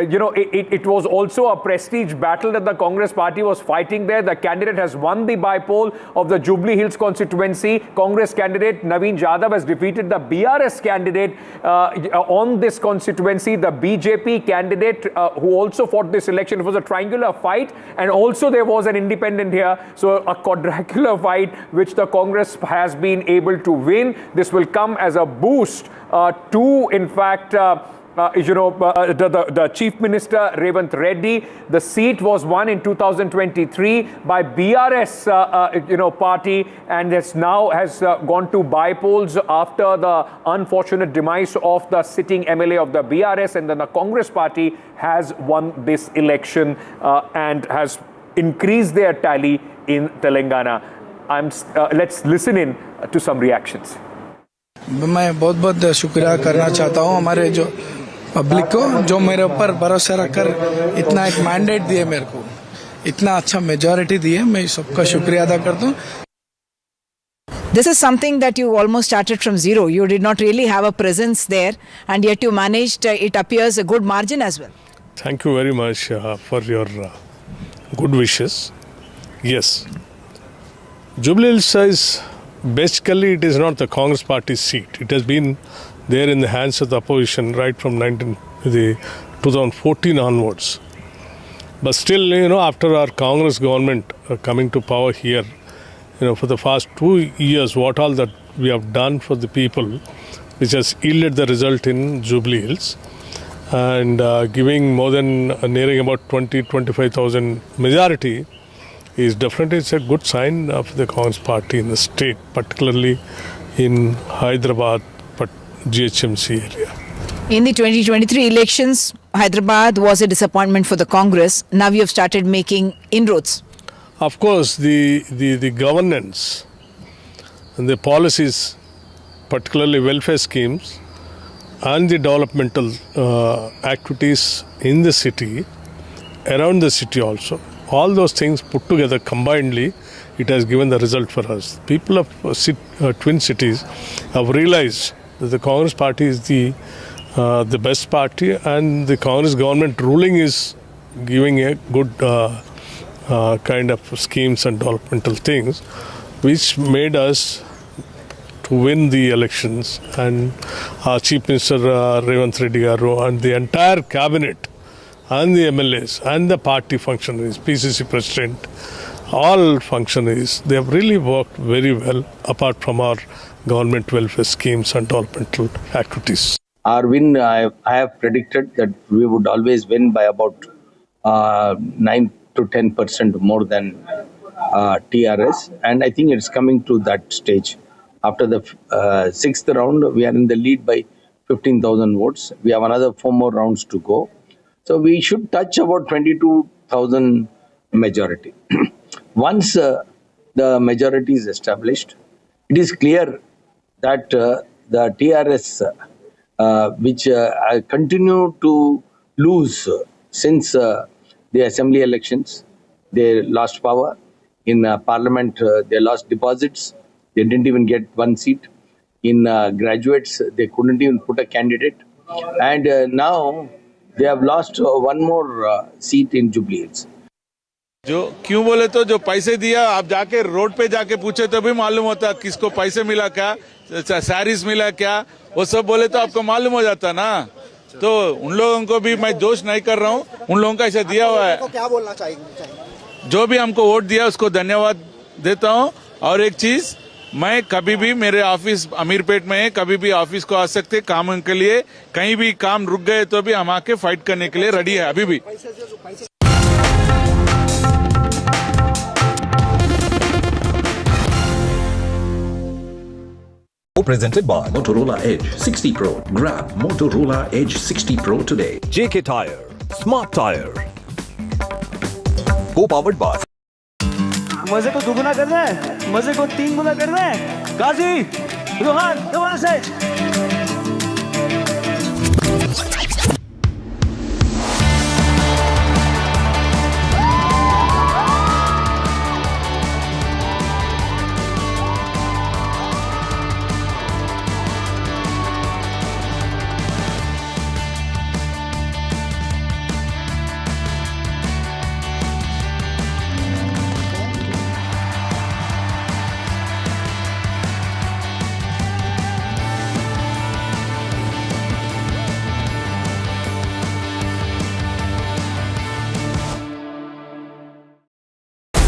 it was also a prestige battle that the Congress party was fighting there. The candidate has won the by-poll of the Jubilee Hills constituency. Congress candidate Naveen Yadav has defeated the BRS candidate on this constituency. The BJP candidate who also fought this election. It was a triangular fight, and also there was an independent here. So a quadrangular fight which the Congress has been able to win. This will come as a boost to, in fact, the Chief Minister Revant Reddy. The seat was won in 2023 by BRS party, and has gone to by-polls after the unfortunate demise of the sitting MLA of the BRS, and then the Congress party has won this election and has increased their tally in Telangana. Let's listen in to some reactions. मैं बहुत बहुत शुक्रिया करना चाहता हूँ हमारे जो public को, जो मेरे ऊपर भरोसा रखकर इतना एक मैंडेट दिए, मेरे को इतना अच्छा मेजॉरिटी दी है, मैं सबका शुक्रिया अदा करता हूँ. This is something that you almost started from zero. You did not really have a presence there, and yet you managed, it appears, a good margin as well. Thank you very much for your good wishes. Yes, Jubilee Hills is basically, it is not the Congress party seat. It has been there in the hands of the opposition right from 2014 onwards. But still, after our Congress government coming to power here, for the past 2 years, what all that we have done for the people, which has yielded the result in Jubilee Hills, and giving more than nearing about 20-25,000 majority, is definitely it's a good sign of the Congress party in the state, particularly in Hyderabad, GHMC area. In the 2023 elections, Hyderabad was a disappointment for the Congress. Now you have started making inroads. Of course, the governance and the policies, particularly welfare schemes, and the developmental activities in the city, around the city also, all those things put together combinedly, it has given the result for us. People of twin cities have realized that the Congress party is the best party, and the Congress government ruling is giving a good kind of schemes and developmental things, which made us to win the elections. And our Chief Minister Revanth Reddy Garu and the entire cabinet and the MLAs and the party functionaries, PCC President, all functionaries, they have really worked very well apart from our government welfare schemes and developmental activities. Our win, I have predicted that we would always win by about 9 to 10% more than TRS, and I think it's coming to that stage. After the 6th round, we are in the lead by 15,000 votes. We have another 4 more rounds to go. So we should touch about 22,000 majority. Once the majority is established, it is clear that the TRS, which continue to lose since the assembly elections, they lost power. In parliament, they lost deposits. They didn't even get 1 seat. In graduates, they couldn't even put a candidate. And now they have lost 1 more seat in Jubilee Hills. जो क्यों बोले तो जो पैसे दिया आप जाके road पे जाके पूछे तो भी मालूम होता किसको पैसे मिला क्या, सैरीज मिला क्या, वो सब बोले तो आपको मालूम हो जाता ना. तो उन लोगों को भी मैं दोष नहीं कर रहा हूँ, उन लोगों का ऐसा दिया हुआ है. क्या बोलना चाहिए? जो भी हमको वोट दिया उसको धन्यवाद देता हूँ. और एक चीज, मैं कभी भी, मेरे ऑफिस अमीरपेट में है, कभी भी ऑफिस को आ सकते काम के लिए, कहीं भी काम रुक गए तो भी हम आके फाइट करने के लिए रेडी है अभी भी. Presented by Motorola Edge 60 Pro. Grab Motorola Edge 60 Pro today. JK Tire, Smart Tire. Co-powered by मजे को दुगुना करना है, मजे को 3 गुना करना है. गाजी, रोहन, दोबारा से.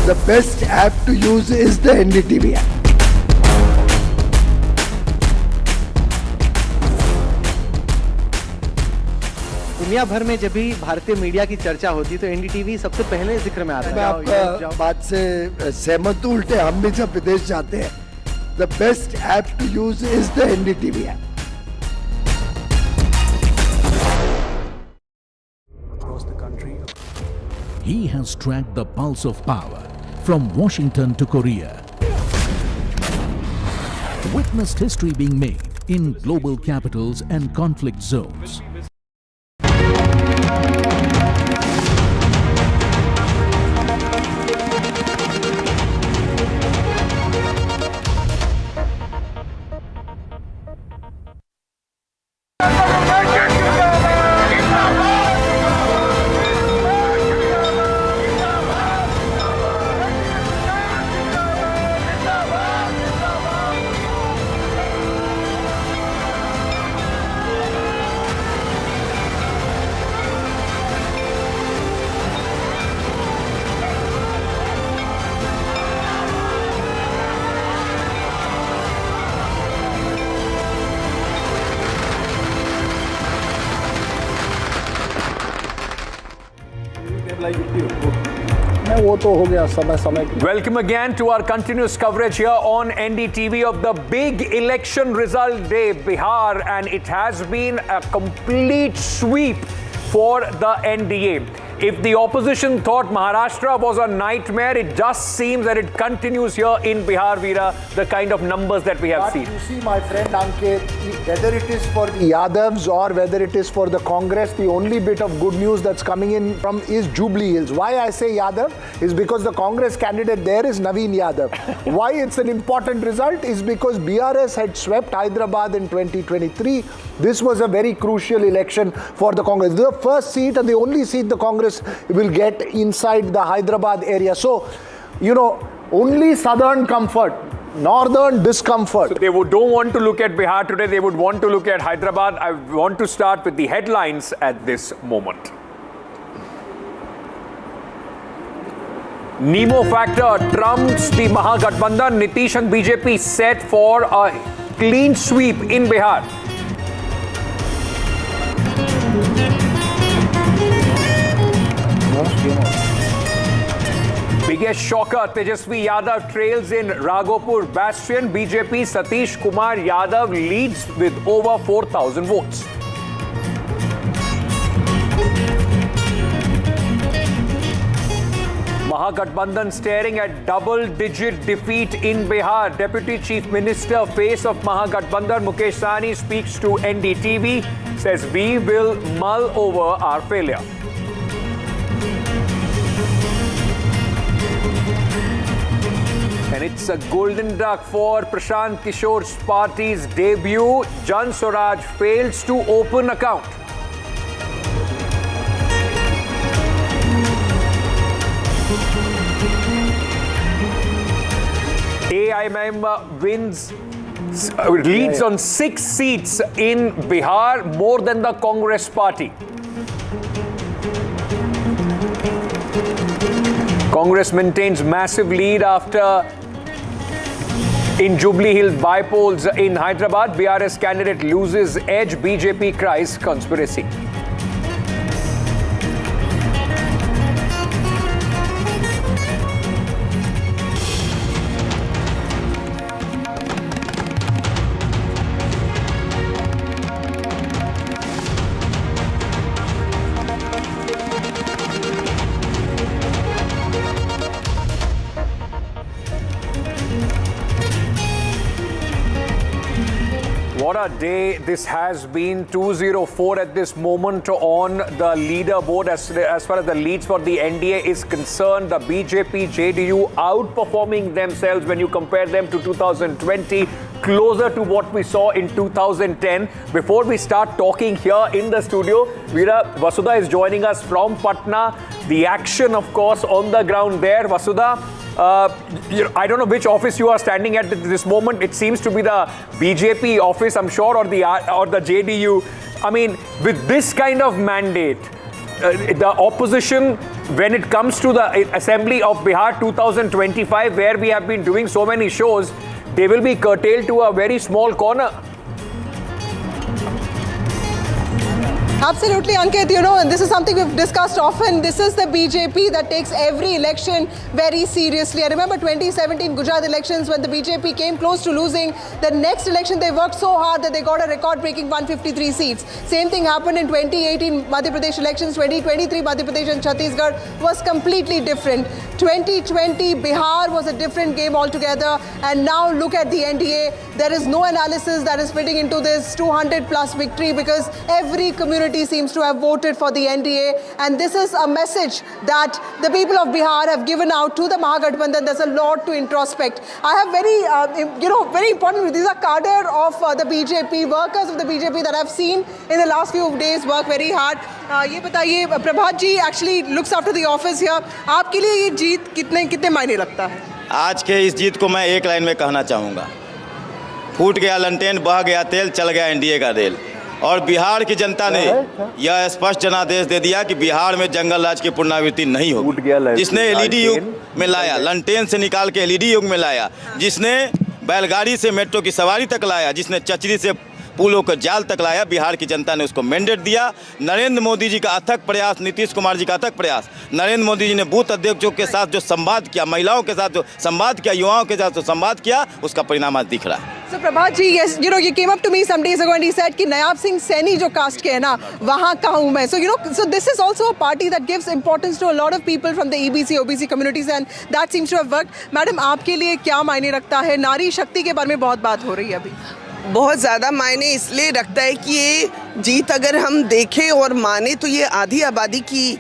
The best app to use is the NDTV app. दुनिया भर में जब भी भारतीय मीडिया की चर्चा होती तो एनडीटीवी सबसे पहले जिक्र में आता है. मैं आपका बात से सहमत हूं. उल्टे हम भी जब विदेश जाते हैं, the best app to use is the NDTV app. Across the country, he has tracked the pulse of power from Washington to Korea. Witnessed history being made in global capitals and conflict zones. वो तो हो गया समय Welcome again to our continuous coverage here on NDTV of the big election result day, Bihar, and it has been a complete sweep for the NDA. If the opposition thought Maharashtra was a nightmare, it just seems that it continues here in Bihar, Veera, the kind of numbers that we have seen. You see, my friend Ankit, whether it is for the Yadavs or whether it is for the Congress, the only bit of good news that's coming in from is Jubilee Hills. Why I say Yadav is because the Congress candidate there is Naveen Yadav. Why it's an important result is because BRS had swept Hyderabad in 2023. This was a very crucial election for the Congress. The first seat and the only seat the Congress will get inside the Hyderabad area. So, you know, only southern comfort, northern discomfort. So they don't want to look at Bihar today, they would want to look at Hyderabad. I want to start with the headlines at this moment. Nemo factor trumps the Mahagathbandhan. Nitish and BJP set for a clean sweep in Bihar. Biggest shocker, Tejashwi Yadav trails in Raghopur bastion. BJP Nitish Kumar Yadav leads with over 4,000 votes. Mahagathbandhan staring at double-digit defeat in Bihar. Deputy Chief Minister, face of Mahagathbandhan, Mukesh Sahni, speaks to NDTV, says we will mull over our failure. And it's a golden duck for Prashant Kishore's party's debut. Jan Swaraj fails to open account. AIMM leads on 6 seats in Bihar, more than the Congress party. Congress maintains massive lead after in Jubilee Hills by-polls in Hyderabad. BRS candidate loses edge. BJP cries conspiracy. What a day this has been. 204 at this moment on the leaderboard. As far as the leads for the NDA is concerned, the BJP, JDU outperforming themselves when you compare them to 2020, closer to what we saw in 2010. Before we start talking here in the studio, Veera, Vasudha is joining us from Patna. The action, of course, on the ground there. Vasudha, I don't know which office you are standing at this moment. It seems to be the BJP office, I'm sure, or the JDU. I mean, with this kind of mandate, the opposition, when it comes to the Assembly of Bihar 2025, where we have been doing so many shows, they will be curtailed to a very small corner. Absolutely, Ankit. You know, and this is something we've discussed often. This is the BJP that takes every election very seriously. I remember 2017 Gujarat elections when the BJP came close to losing. The next election, they worked so hard that they got a record-breaking 153 seats. Same thing happened in 2018 Madhya Pradesh elections. 2023 Madhya Pradesh and Chhattisgarh was completely different. 2020 Bihar was a different game altogether. And now look at the NDA. There is no analysis that is fitting into this 200-plus victory because every community seems to have voted for the NDA, and this is a message that the people of Bihar have given out to the Mahagathbandhan. There's a lot to introspect. I have very important, these are cadre of the BJP, workers of the BJP that I've seen in the last few days work very hard. ये बताइए, प्रभात जी actually looks after the office here. आपके लिए ये जीत कितने मायने रखता है? आज के इस जीत को मैं एक लाइन में कहना चाहूँगा, फूट गया लंटेन, बह गया तेल, चल गया एनडीए का रेल। और बिहार की जनता ने यह स्पष्ट जनादेश दे दिया कि बिहार में जंगल राज की पुनरावृत्ति नहीं होगी। जिसने एलईडी युग में लाया, लंटेन से निकाल के एलईडी युग में लाया, जिसने बैलगाड़ी से मेट्रो की सवारी तक लाया, जिसने चचरी से पुलों का जाल तक लाया। बिहार की जनता ने उसको मैंडेट दिया। नरेंद्र मोदी जी का अथक प्रयास, नीतीश कुमार जी का अथक प्रयास, नरेंद्र मोदी जी ने बूथ अध्यक्षों के साथ जो संवाद किया, महिलाओं के साथ जो संवाद किया, युवाओं के साथ जो संवाद किया, उसका परिणाम आज दिख रहा है। So Prabhat ji, yes, you came up to me some days ago and he said कि नयाब सिंह सैनी जो कास्ट के है ना, वहाँ का हूँ मैं. So so this is also a party that gives importance to a lot of people from the EBC, OBC communities and that seems to have worked. Madam, आपके लिए क्या मायने रखता है? नारी शक्ति के बारे में बहुत बात हो रही है अभी. बहुत ज़्यादा मायने इसलिए रखता है कि ये जीत अगर हम देखें और माने तो ये आधी आबादी की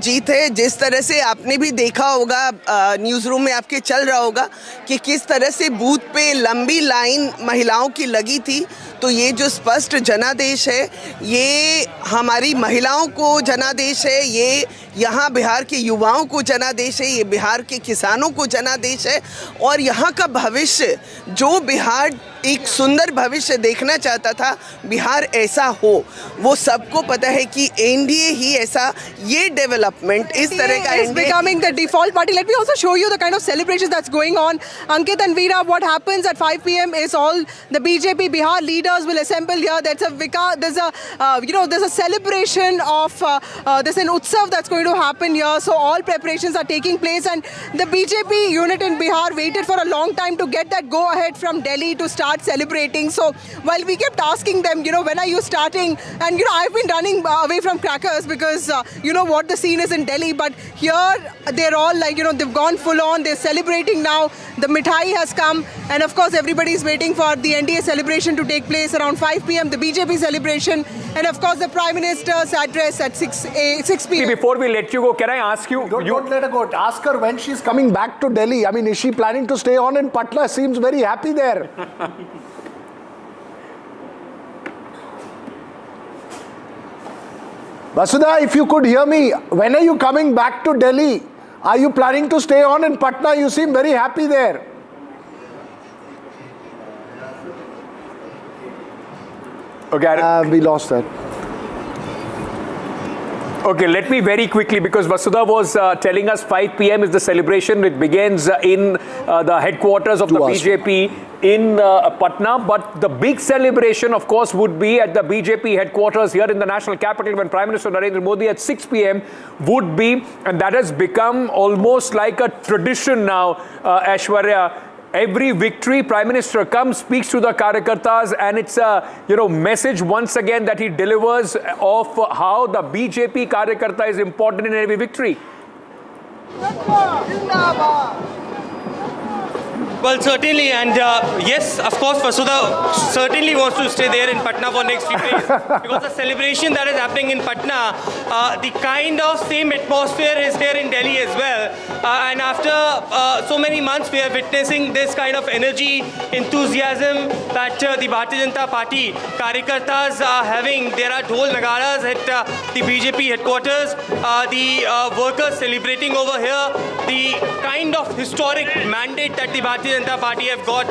जीत है। जिस तरह से आपने भी देखा होगा, न्यूज़ रूम में आपके चल रहा होगा कि किस तरह से बूथ पे लंबी लाइन महिलाओं की लगी थी। तो ये जो स्पष्ट जनादेश है, ये हमारी महिलाओं को जनादेश है, ये यहाँ बिहार के युवाओं को जनादेश है, ये बिहार के किसानों को जनादेश है और यहाँ का भविष्य, जो बिहार एक सुंदर भविष्य देखना चाहता था, बिहार ऐसा हो, वो सबको पता है कि एनडीए ही ऐसा, ये डेवलपमेंट इस तरह का is becoming the default party. Let me also show you the kind of celebrations that's going on. Ankit and Veera, what happens at 5 p.m. is all the BJP Bihar leaders will assemble here. There's a celebration of there's an utsav that's going to happen here. So all preparations are taking place and the BJP unit in Bihar waited for a long time to get that go ahead from Delhi to start celebrating. So while we kept asking them, when are you starting? And I've been running away from crackers because what the scene is in Delhi, but here they're all like, they've gone full on, they're celebrating now. The mithai has come and of course everybody's waiting for the NDA celebration to take place around 5 p.m. the BJP celebration and of course the Prime Minister's address at 6 p.m. Before we let you go, can I ask you? Don't let her go. Ask her when she's coming back to Delhi. I mean, is she planning to stay on in Patna? Seems very happy there. Vasudha, if you could hear me, when are you coming back to Delhi? Are you planning to stay on in Patna? You seem very happy there. Okay, we lost that. Okay, let me very quickly, because Vasudha was telling us 5 p.m. is the celebration. It begins in the headquarters of the BJP in Patna. But the big celebration, of course, would be at the BJP headquarters here in the national capital when Prime Minister Narendra Modi at 6 p.m. would be, and that has become almost like a tradition now, Aishwarya. Every victory, Prime Minister comes, speaks to the Karyakartas, and it's a message once again that he delivers of how the BJP Karyakarta is important in every victory. Well, certainly, and yes, of course, Vasudha certainly wants to stay there in Patna for next few days because the celebration that is happening in Patna, the kind of same atmosphere is here in Delhi as well. And after so many months, we are witnessing this kind of energy, enthusiasm that the Bharatiya Janata Party Karyakartas are having. There are dhol nagaras at the BJP headquarters, the workers celebrating over here, the kind of historic mandate that the Bharatiya Janata Party have got,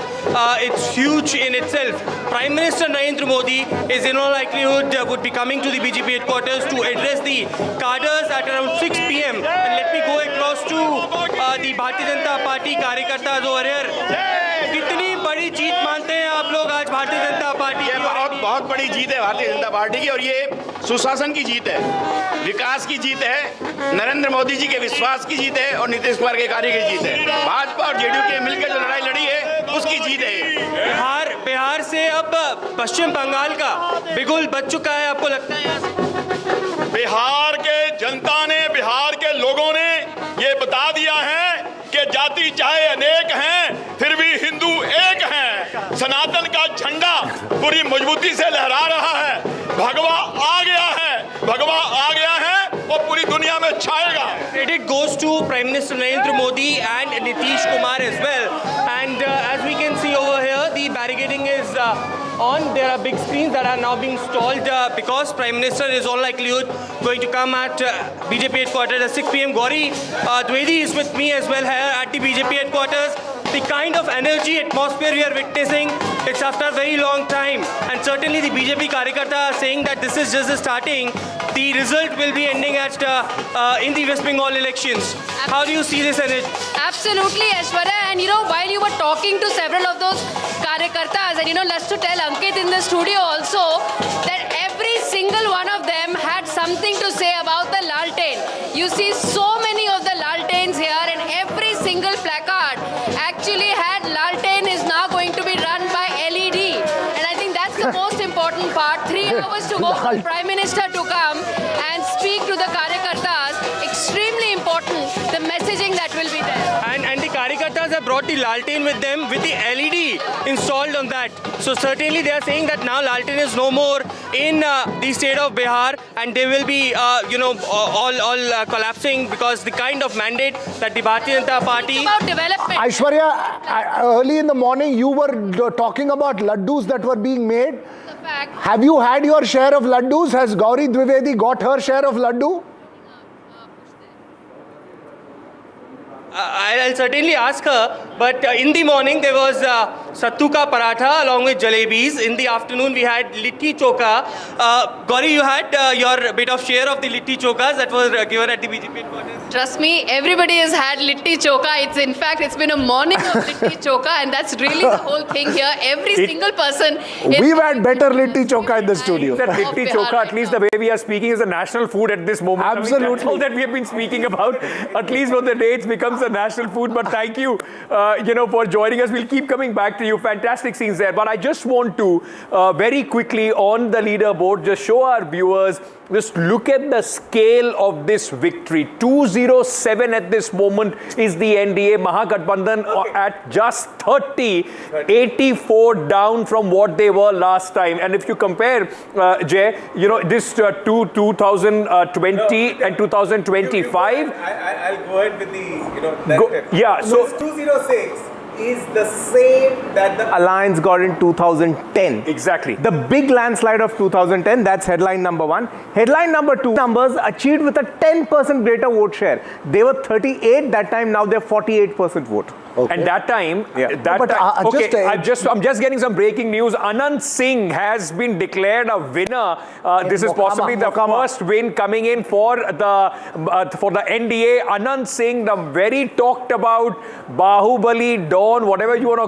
it's huge in itself. Prime Minister Narendra Modi is in all likelihood would be coming to the BJP headquarters to address the cadres at around 6 p.m. And let me go across to the Bharatiya Janata Party Karyakartas over here. कितनी बड़ी जीत मानते हैं आप लोग आज Bharatiya Janata party? ये बहुत बड़ी जीत है भारतीय जनता पार्टी की और ये सुशासन की जीत है, विकास की जीत है, नरेंद्र मोदी जी के विश्वास की जीत है और नीतीश कुमार के कार्य की जीत है। भाजपा और जेडीयू के मिलकर जो लड़ाई लड़ी है उसकी जीत है। बिहार से अब पश्चिम बंगाल का बिगुल बज चुका है, आपको लगता है? बिहार के जनता ने, बिहार के लोगों ने ये बता दिया है कि जाति चाहे अनेक हैं फिर भी हिंदू एक हैं। सनातन का झंडा पूरी मजबूती से लहरा रहा है। भगवा आ गया है, भगवा आ गया है और पूरी दुनिया में छाएगा। Credit goes to Prime Minister Narendra Modi and Nitish Kumar as well. And as we can see over here, the barricading is on. There are big screens that are now being installed because Prime Minister is all likelihood going to come at BJP headquarters at 6 p.m. Gauri Dwivedi is with me as well here at the BJP headquarters. The kind of energy atmosphere we are witnessing, it's after a very long time, and certainly the BJP Karyakarta are saying that this is just the starting. the result will be ending at in the West Bengal elections. How do you see this, Anish? Absolutely, Aishwarya. And while you were talking to several of those karyakartas, and let's to tell Ankit in the studio also that every single one of them had something to say about the Laltain. You see so many of the Laltains here, and every single placard actually had Laltain is now going to be run by LED. And I think that's the most important part. 3 hours to go for the Prime Minister to come and speak to the karyakartas. Extremely important, the messaging that will be there. And the karyakartas have brought the Laltain with them with the LED installed on that. So certainly they are saying that now Laltain is no more in the state of Bihar, and they will be all collapsing because the kind of mandate that the Bharatiya Janata Party. About development. Aishwarya, early in the morning you were talking about laddus that were being made. Have you had your share of laddus? Has Gauri Dwivedi got her share of laddu? I'll certainly ask her, but in the morning there was sattu ka paratha along with jalebis. In the afternoon we had litti choka. Gauri, you had your bit of share of the litti chokas that was given at the BJP headquarters. Trust me, everybody has had litti choka. In fact, it's been a morning of litti choka, and that's really the whole thing here. Every single person. We've had better litti choka in the studio. That litti choka, at least the way we are speaking, is a national food at this moment. Absolutely. I mean, that's all that we have been speaking about. At least for the day, it becomes a national food. But thank you, for joining us. We'll keep coming back to you. Fantastic scenes there. But I just want to very quickly on the leaderboard just show our viewers. Just look at the scale of this victory. 207 at this moment is the NDA. Mahagathbandhan at just 30, 84 down from what they were last time. And if you compare, Jay, this to 2020 and 2025. I'll go ahead with the, yeah, so 206 is the same that the Alliance got in 2010. Exactly. The big landslide of 2010, that's headline number 1. Headline number 2, numbers achieved with a 10% greater vote share. They were 38 that time, now they're 48% vote. Okay. And that time, I'm just getting some breaking news. Anand Singh has been declared a winner. This is possibly the first win coming in for the NDA. Anand Singh, the very talked about Bahubali, Dawn, whatever you want to